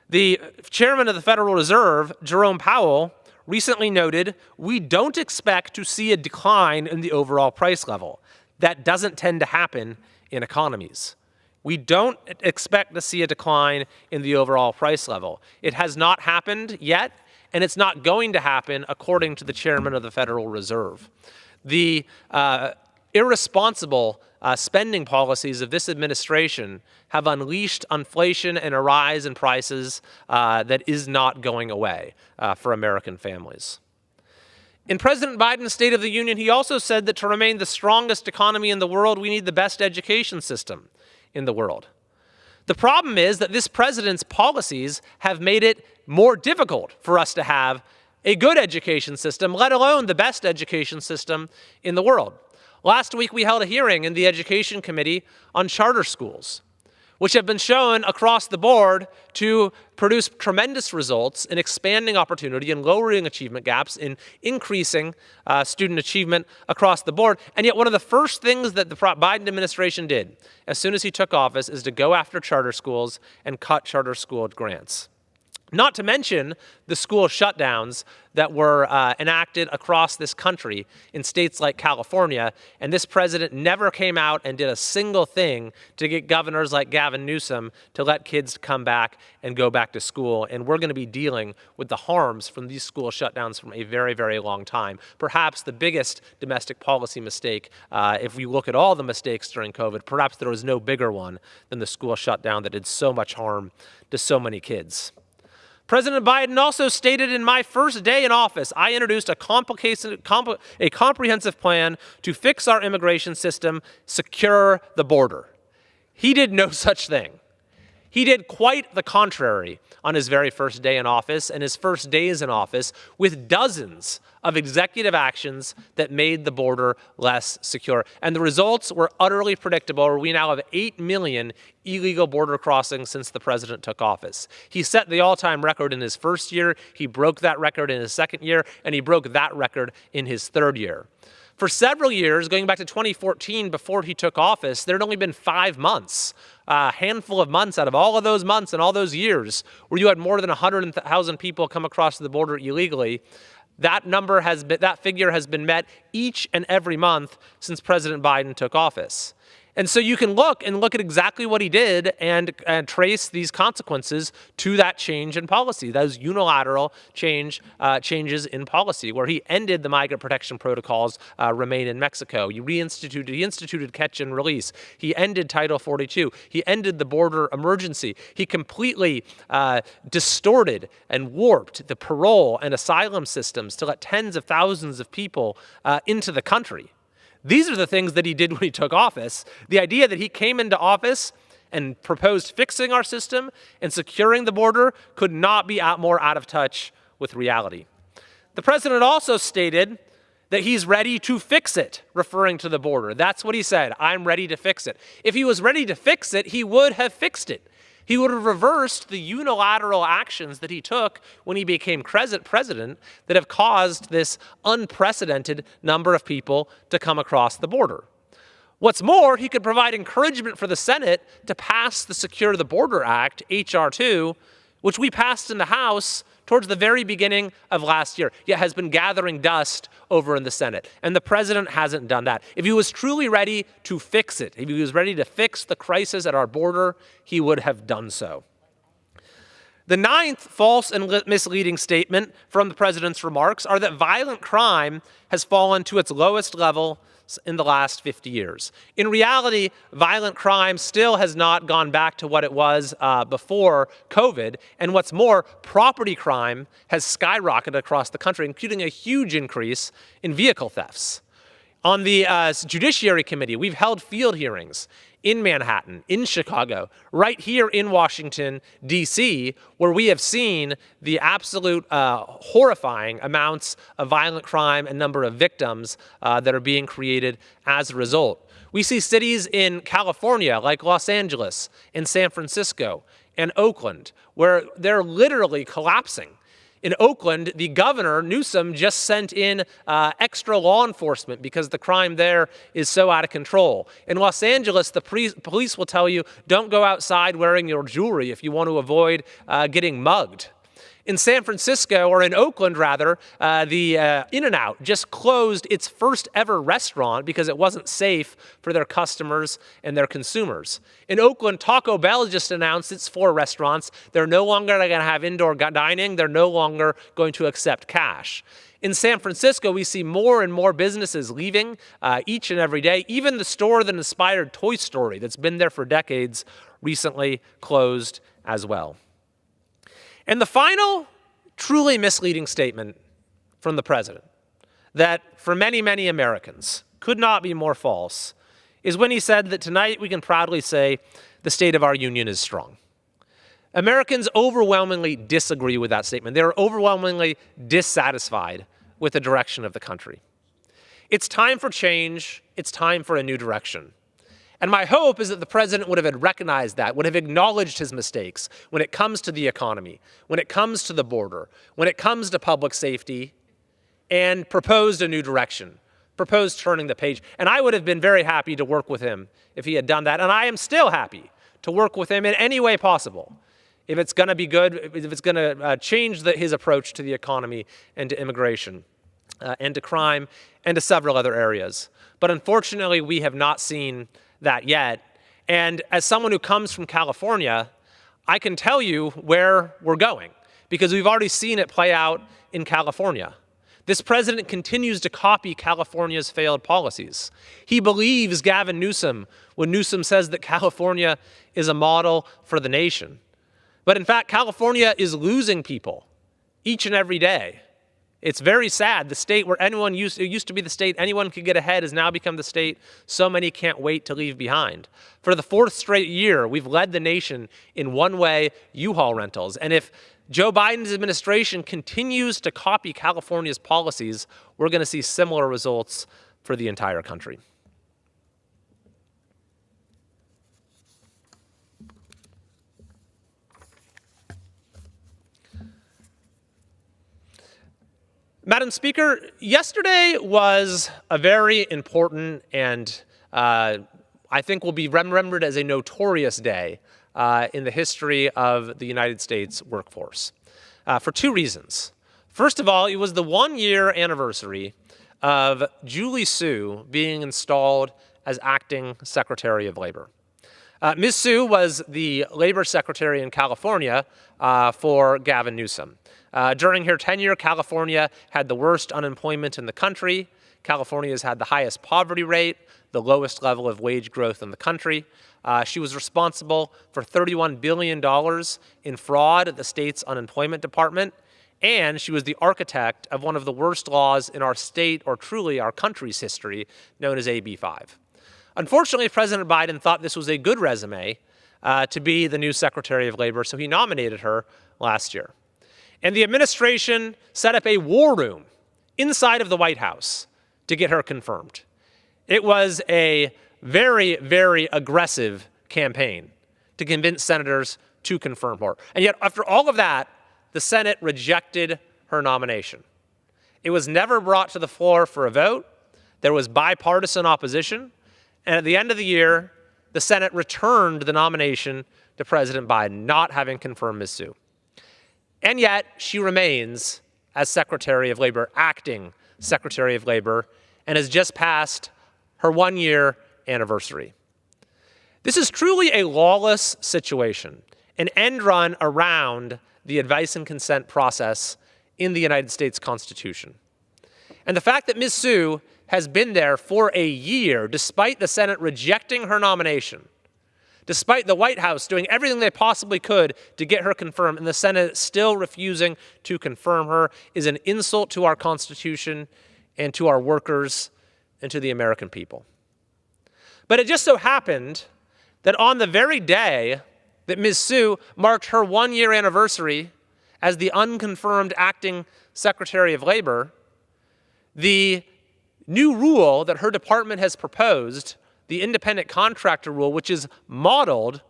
The chairman of the Federal Reserve, Jerome Powell, recently noted, we don't expect to see a decline in the overall price level. That doesn't tend to happen in economies. We don't expect to see a decline in the overall price level. It has not happened yet, and it's not going to happen according to the chairman of the Federal Reserve. The irresponsible spending policies of this administration have unleashed inflation and a rise in prices that is not going away for American families. In President Biden's State of the Union, he also said that to remain the strongest economy in the world, we need the best education system in the world. The problem is that this president's policies have made it more difficult for us to have a good education system, let alone the best education system in the world. Last week, we held a hearing in the Education Committee on charter schools, which have been shown across the board to produce tremendous results in expanding opportunity and lowering achievement gaps, in increasing student achievement across the board. And yet one of the first things that the Biden administration did as soon as he took office is to go after charter schools and cut charter school grants. Not to mention the school shutdowns that were enacted across this country in states like California, and this president never came out and did a single thing to get governors like Gavin Newsom to let kids come back and go back to school. And we're going to be dealing with the harms from these school shutdowns from a very, very long time. Perhaps the biggest domestic policy mistake, if we look at all the mistakes during COVID, perhaps there was no bigger one than the school shutdown that did so much harm to so many kids. President Biden also stated, in my first day in office, I introduced a comprehensive plan to fix our immigration system, secure the border. He did no such thing. He did quite the contrary on his very first day in office and his first days in office, with dozens of executive actions that made the border less secure. And the results were utterly predictable. We now have 8 million illegal border crossings since the president took office. He set the all-time record in his first year, he broke that record in his second year, and he broke that record in his third year. For several years, going back to 2014, before he took office, there had only been 5 months, a handful of months out of all of those months and all those years, where you had more than 100,000 people come across the border illegally. That figure has been met each and every month since President Biden took office. And so you can look at exactly what he did and trace these consequences to that change in policy, those unilateral changes in policy, where he ended the migrant protection protocols, remain in Mexico. He instituted catch and release. He ended Title 42. He ended the border emergency. He completely distorted and warped the parole and asylum systems to let tens of thousands of people into the country. These are the things that he did when he took office. The idea that he came into office and proposed fixing our system and securing the border could not be more out of touch with reality. The president also stated that he's ready to fix it, referring to the border. That's what he said. I'm ready to fix it. If he was ready to fix it, he would have fixed it. He would have reversed the unilateral actions that he took when he became president that have caused this unprecedented number of people to come across the border. What's more, he could provide encouragement for the Senate to pass the Secure the Border Act, H.R. 2, which we passed in the House towards the very beginning of last year, yet has been gathering dust over in the Senate. And the president hasn't done that. If he was truly ready to fix it, if he was ready to fix the crisis at our border, he would have done so. The ninth false and misleading statement from the president's remarks are that violent crime has fallen to its lowest level in the last 50 years. In reality, violent crime still has not gone back to what it was before COVID. And what's more, property crime has skyrocketed across the country, including a huge increase in vehicle thefts. On the Judiciary Committee, we've held field hearings in Manhattan, in Chicago, right here in Washington, D.C., where we have seen the absolute horrifying amounts of violent crime and number of victims that are being created as a result. We see cities in California, like Los Angeles, and San Francisco, and Oakland, where they're literally collapsing. In Oakland, the governor, Newsom, just sent in extra law enforcement because the crime there is so out of control. In Los Angeles, the police will tell you, don't go outside wearing your jewelry if you want to avoid getting mugged. In San Francisco, or in Oakland rather, the In-N-Out just closed its first ever restaurant because it wasn't safe for their customers and their consumers. In Oakland, Taco Bell just announced its 4 restaurants. They're no longer going to have indoor dining. They're no longer going to accept cash. In San Francisco, we see more and more businesses leaving each and every day. Even the store that inspired Toy Story, that's been there for decades, recently closed as well. And the final truly misleading statement from the president that for many, many Americans could not be more false is when he said that tonight we can proudly say the state of our union is strong. Americans overwhelmingly disagree with that statement. They're overwhelmingly dissatisfied with the direction of the country. It's time for change. It's time for a new direction. And my hope is that the president would have recognized that, would have acknowledged his mistakes when it comes to the economy, when it comes to the border, when it comes to public safety, and proposed a new direction, proposed turning the page. And I would have been very happy to work with him if he had done that. And I am still happy to work with him in any way possible, if it's going to be good, if it's going to change his approach to the economy and to immigration and to crime and to several other areas. But unfortunately, we have not seen that yet. And as someone who comes from California, I can tell you where we're going because we've already seen it play out in California. This president continues to copy California's failed policies. He believes Gavin Newsom when Newsom says that California is a model for the nation. But in fact, California is losing people each and every day. It's very sad. The state where it used to be the state anyone could get ahead has now become the state so many can't wait to leave behind. For the 4th straight year, we've led the nation in one-way U-Haul rentals. And if Joe Biden's administration continues to copy California's policies, we're going to see similar results for the entire country. Madam Speaker, yesterday was a very important and I think will be remembered as a notorious day in the history of the United States workforce for 2 reasons. First of all, it was the 1-year anniversary of Julie Su being installed as acting Secretary of Labor. Ms. Su was the Labor Secretary in California for Gavin Newsom. During her tenure, California had the worst unemployment in the country. California has had the highest poverty rate, the lowest level of wage growth in the country. She was responsible for $31 billion in fraud at the state's unemployment department. and she was the architect of one of the worst laws in our state, or truly our country's history, known as AB 5. Unfortunately, President Biden thought this was a good resume to be the new Secretary of Labor, so he nominated her last year. And the administration set up a war room inside of the White House to get her confirmed. It was a very, very aggressive campaign to convince senators to confirm her. And yet, after all of that, the Senate rejected her nomination. It was never brought to the floor for a vote. There was bipartisan opposition. And at the end of the year, the Senate returned the nomination to President Biden, not having confirmed Ms. Sue. And yet, she remains as Secretary of Labor, acting Secretary of Labor, and has just passed her one-year anniversary. This is truly a lawless situation, an end run around the advice and consent process in the United States Constitution. And the fact that Ms. Sue has been there for a year, despite the Senate rejecting her nomination, despite the White House doing everything they possibly could to get her confirmed, and the Senate still refusing to confirm her, is an insult to our Constitution and to our workers and to the American people. But it just so happened that on the very day that Ms. Sue marked her one-year anniversary as the unconfirmed acting Secretary of Labor, the new rule that her department has proposed, the independent contractor rule, which is modeled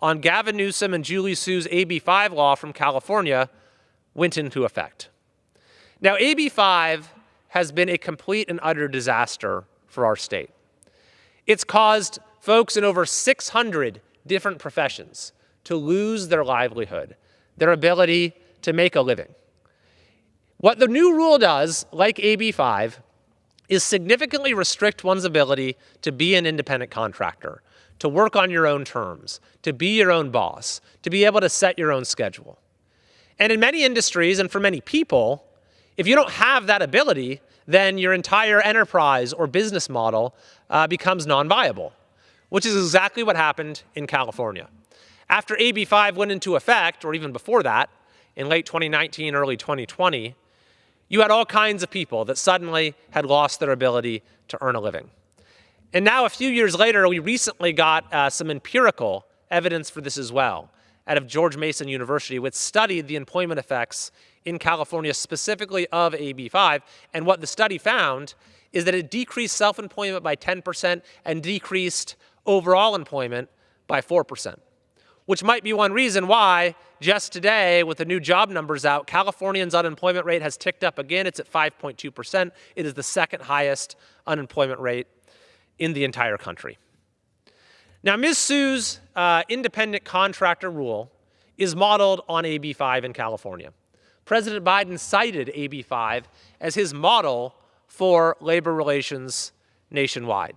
on Gavin Newsom and Julie Sue's AB 5 law from California, went into effect. Now, AB 5 has been a complete and utter disaster for our state. It's caused folks in over 600 different professions to lose their livelihood, their ability to make a living. What the new rule does, like AB 5, is significantly restrict one's ability to be an independent contractor, to work on your own terms, to be your own boss, to be able to set your own schedule. And in many industries and for many people, if you don't have that ability, then your entire enterprise or business model becomes non-viable, which is exactly what happened in California. After AB 5 went into effect, or even before that, in late 2019, early 2020, you had all kinds of people that suddenly had lost their ability to earn a living. And now, a few years later, we recently got some empirical evidence for this as well, out of George Mason University, which studied the employment effects in California, specifically of AB 5. And what the study found is that it decreased self-employment by 10% and decreased overall employment by 4%, which might be one reason why just today, with the new job numbers out, Californians' unemployment rate has ticked up again. It's at 5.2%. It is the second highest unemployment rate in the entire country. Now, Ms. Sue's independent contractor rule is modeled on AB 5 in California. President Biden cited AB 5 as his model for labor relations nationwide.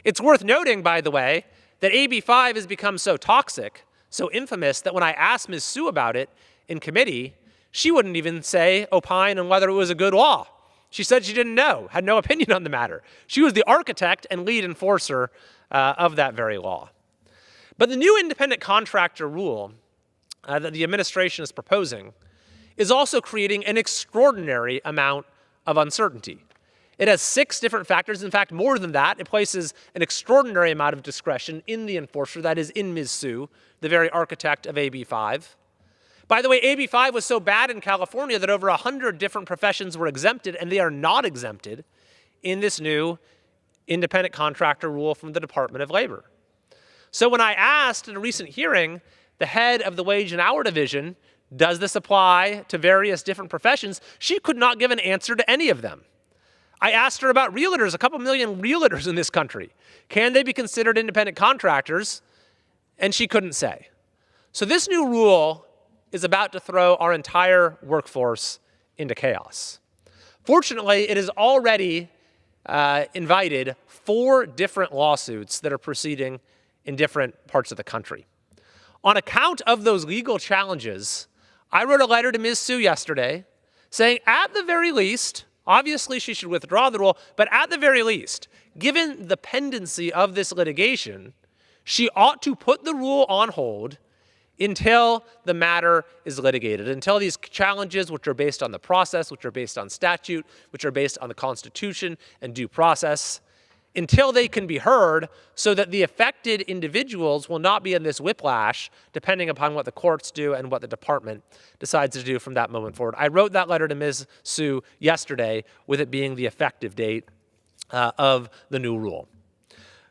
It's worth noting, by the way, that AB 5 has become so toxic, so infamous, that when I asked Ms. Sue about it in committee, she wouldn't even opine on whether it was a good law. She said she didn't know, had no opinion on the matter. She was the architect and lead enforcer of that very law. But the new independent contractor rule that the administration is proposing is also creating an extraordinary amount of uncertainty. It has 6 different factors. In fact, more than that, it places an extraordinary amount of discretion in the enforcer, that is in Ms. Sue, the very architect of AB 5. By the way, AB 5 was so bad in California that over 100 different professions were exempted, and they are not exempted in this new independent contractor rule from the Department of Labor. So when I asked in a recent hearing the head of the Wage and Hour Division, does this apply to various different professions, she could not give an answer to any of them. I asked her about realtors, a couple million realtors in this country. Can they be considered independent contractors? And she couldn't say. So this new rule is about to throw our entire workforce into chaos. Fortunately, it has already invited 4 different lawsuits that are proceeding in different parts of the country. On account of those legal challenges, I wrote a letter to Ms. Sue yesterday saying, at the very least, obviously she should withdraw the rule, but at the very least, given the pendency of this litigation, she ought to put the rule on hold until the matter is litigated, until these challenges, which are based on the process, which are based on statute, which are based on the Constitution and due process, until they can be heard so that the affected individuals will not be in this whiplash depending upon what the courts do and what the department decides to do from that moment forward. I wrote that letter to Ms. Su yesterday with it being the effective date of the new rule.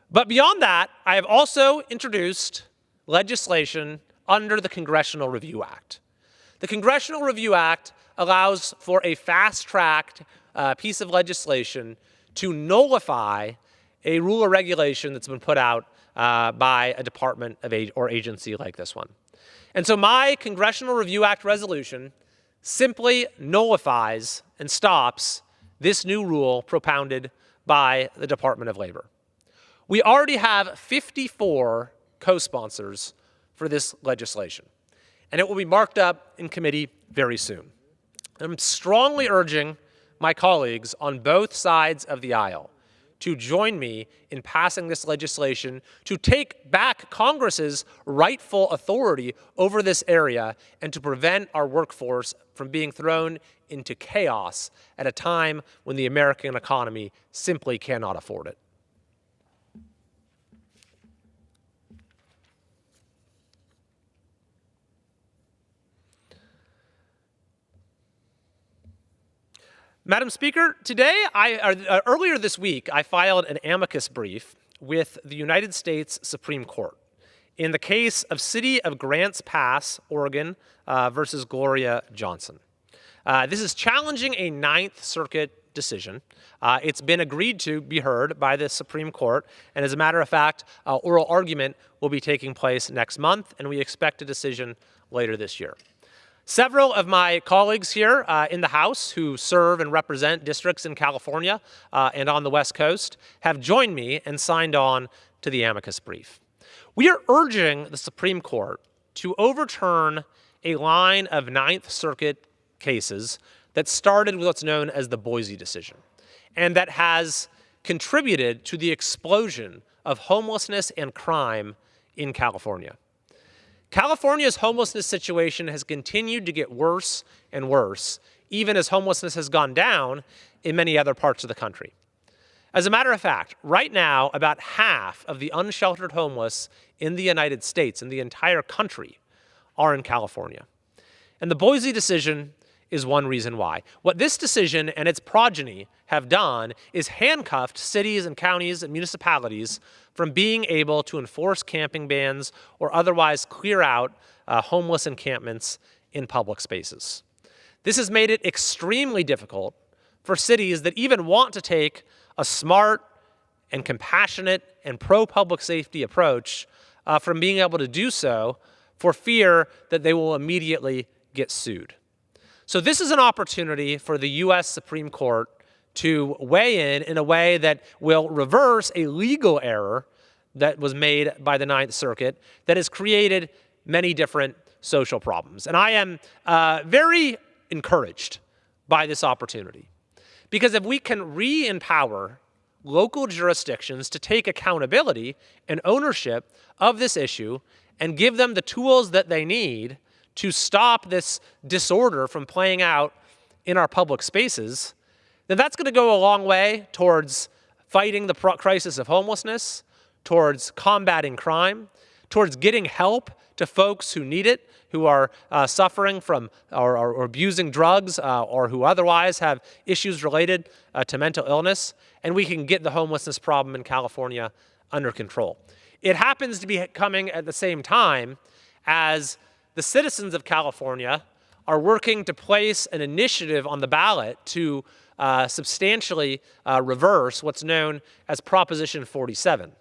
But beyond that, I have also introduced legislation under the Congressional Review Act. The Congressional Review Act allows for a fast-tracked piece of legislation to nullify a rule or regulation that's been put out by a department or agency like this one. And so my Congressional Review Act resolution simply nullifies and stops this new rule propounded by the Department of Labor. We already have 54 co-sponsors for this legislation, and it will be marked up in committee very soon. I'm strongly urging my colleagues on both sides of the aisle to join me in passing this legislation to take back Congress's rightful authority over this area and to prevent our workforce from being thrown into chaos at a time when the American economy simply cannot afford it. Madam Speaker, earlier this week, I filed an amicus brief with the United States Supreme Court in the case of City of Grants Pass, Oregon versus Gloria Johnson. This is challenging a Ninth Circuit decision. It's been agreed to be heard by the Supreme Court, and as a matter of fact, oral argument will be taking place next month, and we expect a decision later this year. Several of my colleagues here in the House who serve and represent districts in California and on the West Coast have joined me and signed on to the amicus brief. We are urging the Supreme Court to overturn a line of Ninth Circuit cases that started with what's known as the Boise decision, and that has contributed to the explosion of homelessness and crime in California. California's homelessness situation has continued to get worse and worse, even as homelessness has gone down in many other parts of the country. As a matter of fact, right now, about half of the unsheltered homeless in the United States, in the entire country, are in California. And the Boise decision is one reason why. What this decision and its progeny have done is handcuffed cities and counties and municipalities from being able to enforce camping bans or otherwise clear out homeless encampments in public spaces. This has made it extremely difficult for cities that even want to take a smart and compassionate and pro-public safety approach from being able to do so for fear that they will immediately get sued. So this is an opportunity for the U.S. Supreme Court to weigh in a way that will reverse a legal error that was made by the Ninth Circuit that has created many different social problems. And I am very encouraged by this opportunity, because if we can re-empower local jurisdictions to take accountability and ownership of this issue and give them the tools that they need to stop this disorder from playing out in our public spaces, then that's going to go a long way towards fighting the crisis of homelessness, towards combating crime, towards getting help to folks who need it, who are suffering from or abusing drugs or who otherwise have issues related to mental illness, and we can get the homelessness problem in California under control. It happens to be coming at the same time as the citizens of California are working to place an initiative on the ballot to substantially reverse what's known as Proposition 47.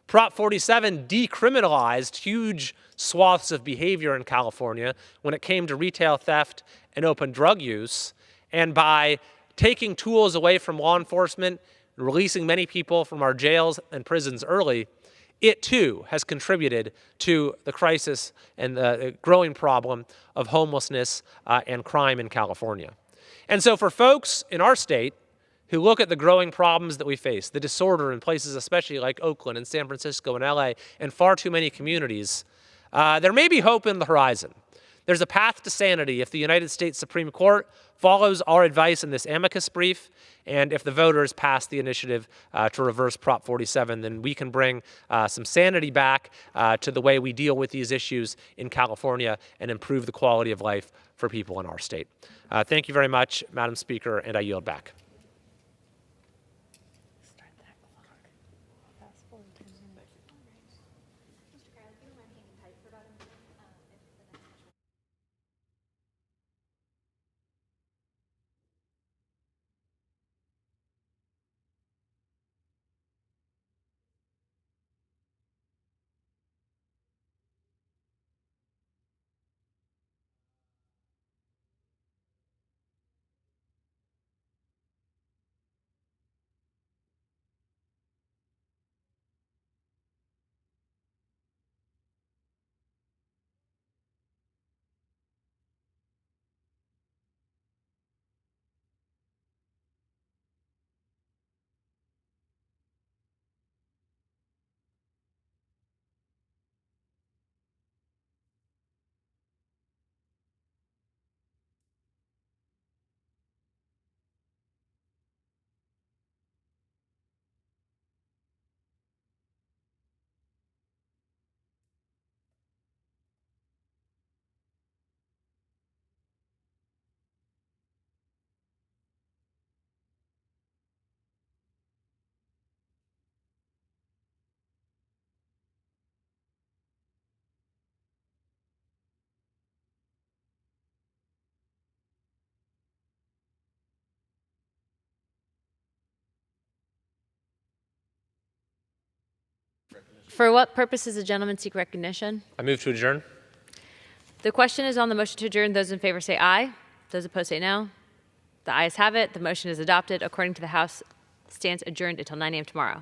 Prop 47 decriminalized huge swaths of behavior in California when it came to retail theft and open drug use, and by taking tools away from law enforcement, releasing many people from our jails and prisons early, it too has contributed to the crisis and the growing problem of homelessness and crime in California. And so for folks in our state who look at the growing problems that we face, the disorder in places especially like Oakland and San Francisco and LA and far too many communities, There may be hope in the horizon. There's a path to sanity if the United States Supreme Court follows our advice in this amicus brief, and if the voters pass the initiative to reverse Prop 47, then we can bring some sanity back to the way we deal with these issues in California and improve the quality of life for people in our state. Thank you very much, Madam Speaker, and I yield back. For what purpose does the gentleman seek recognition? I move to adjourn. The question is on the motion to adjourn. Those in favor say aye. Those opposed say no. The ayes have it. The motion is adopted. According to the House, stands adjourned until 9 a.m. tomorrow.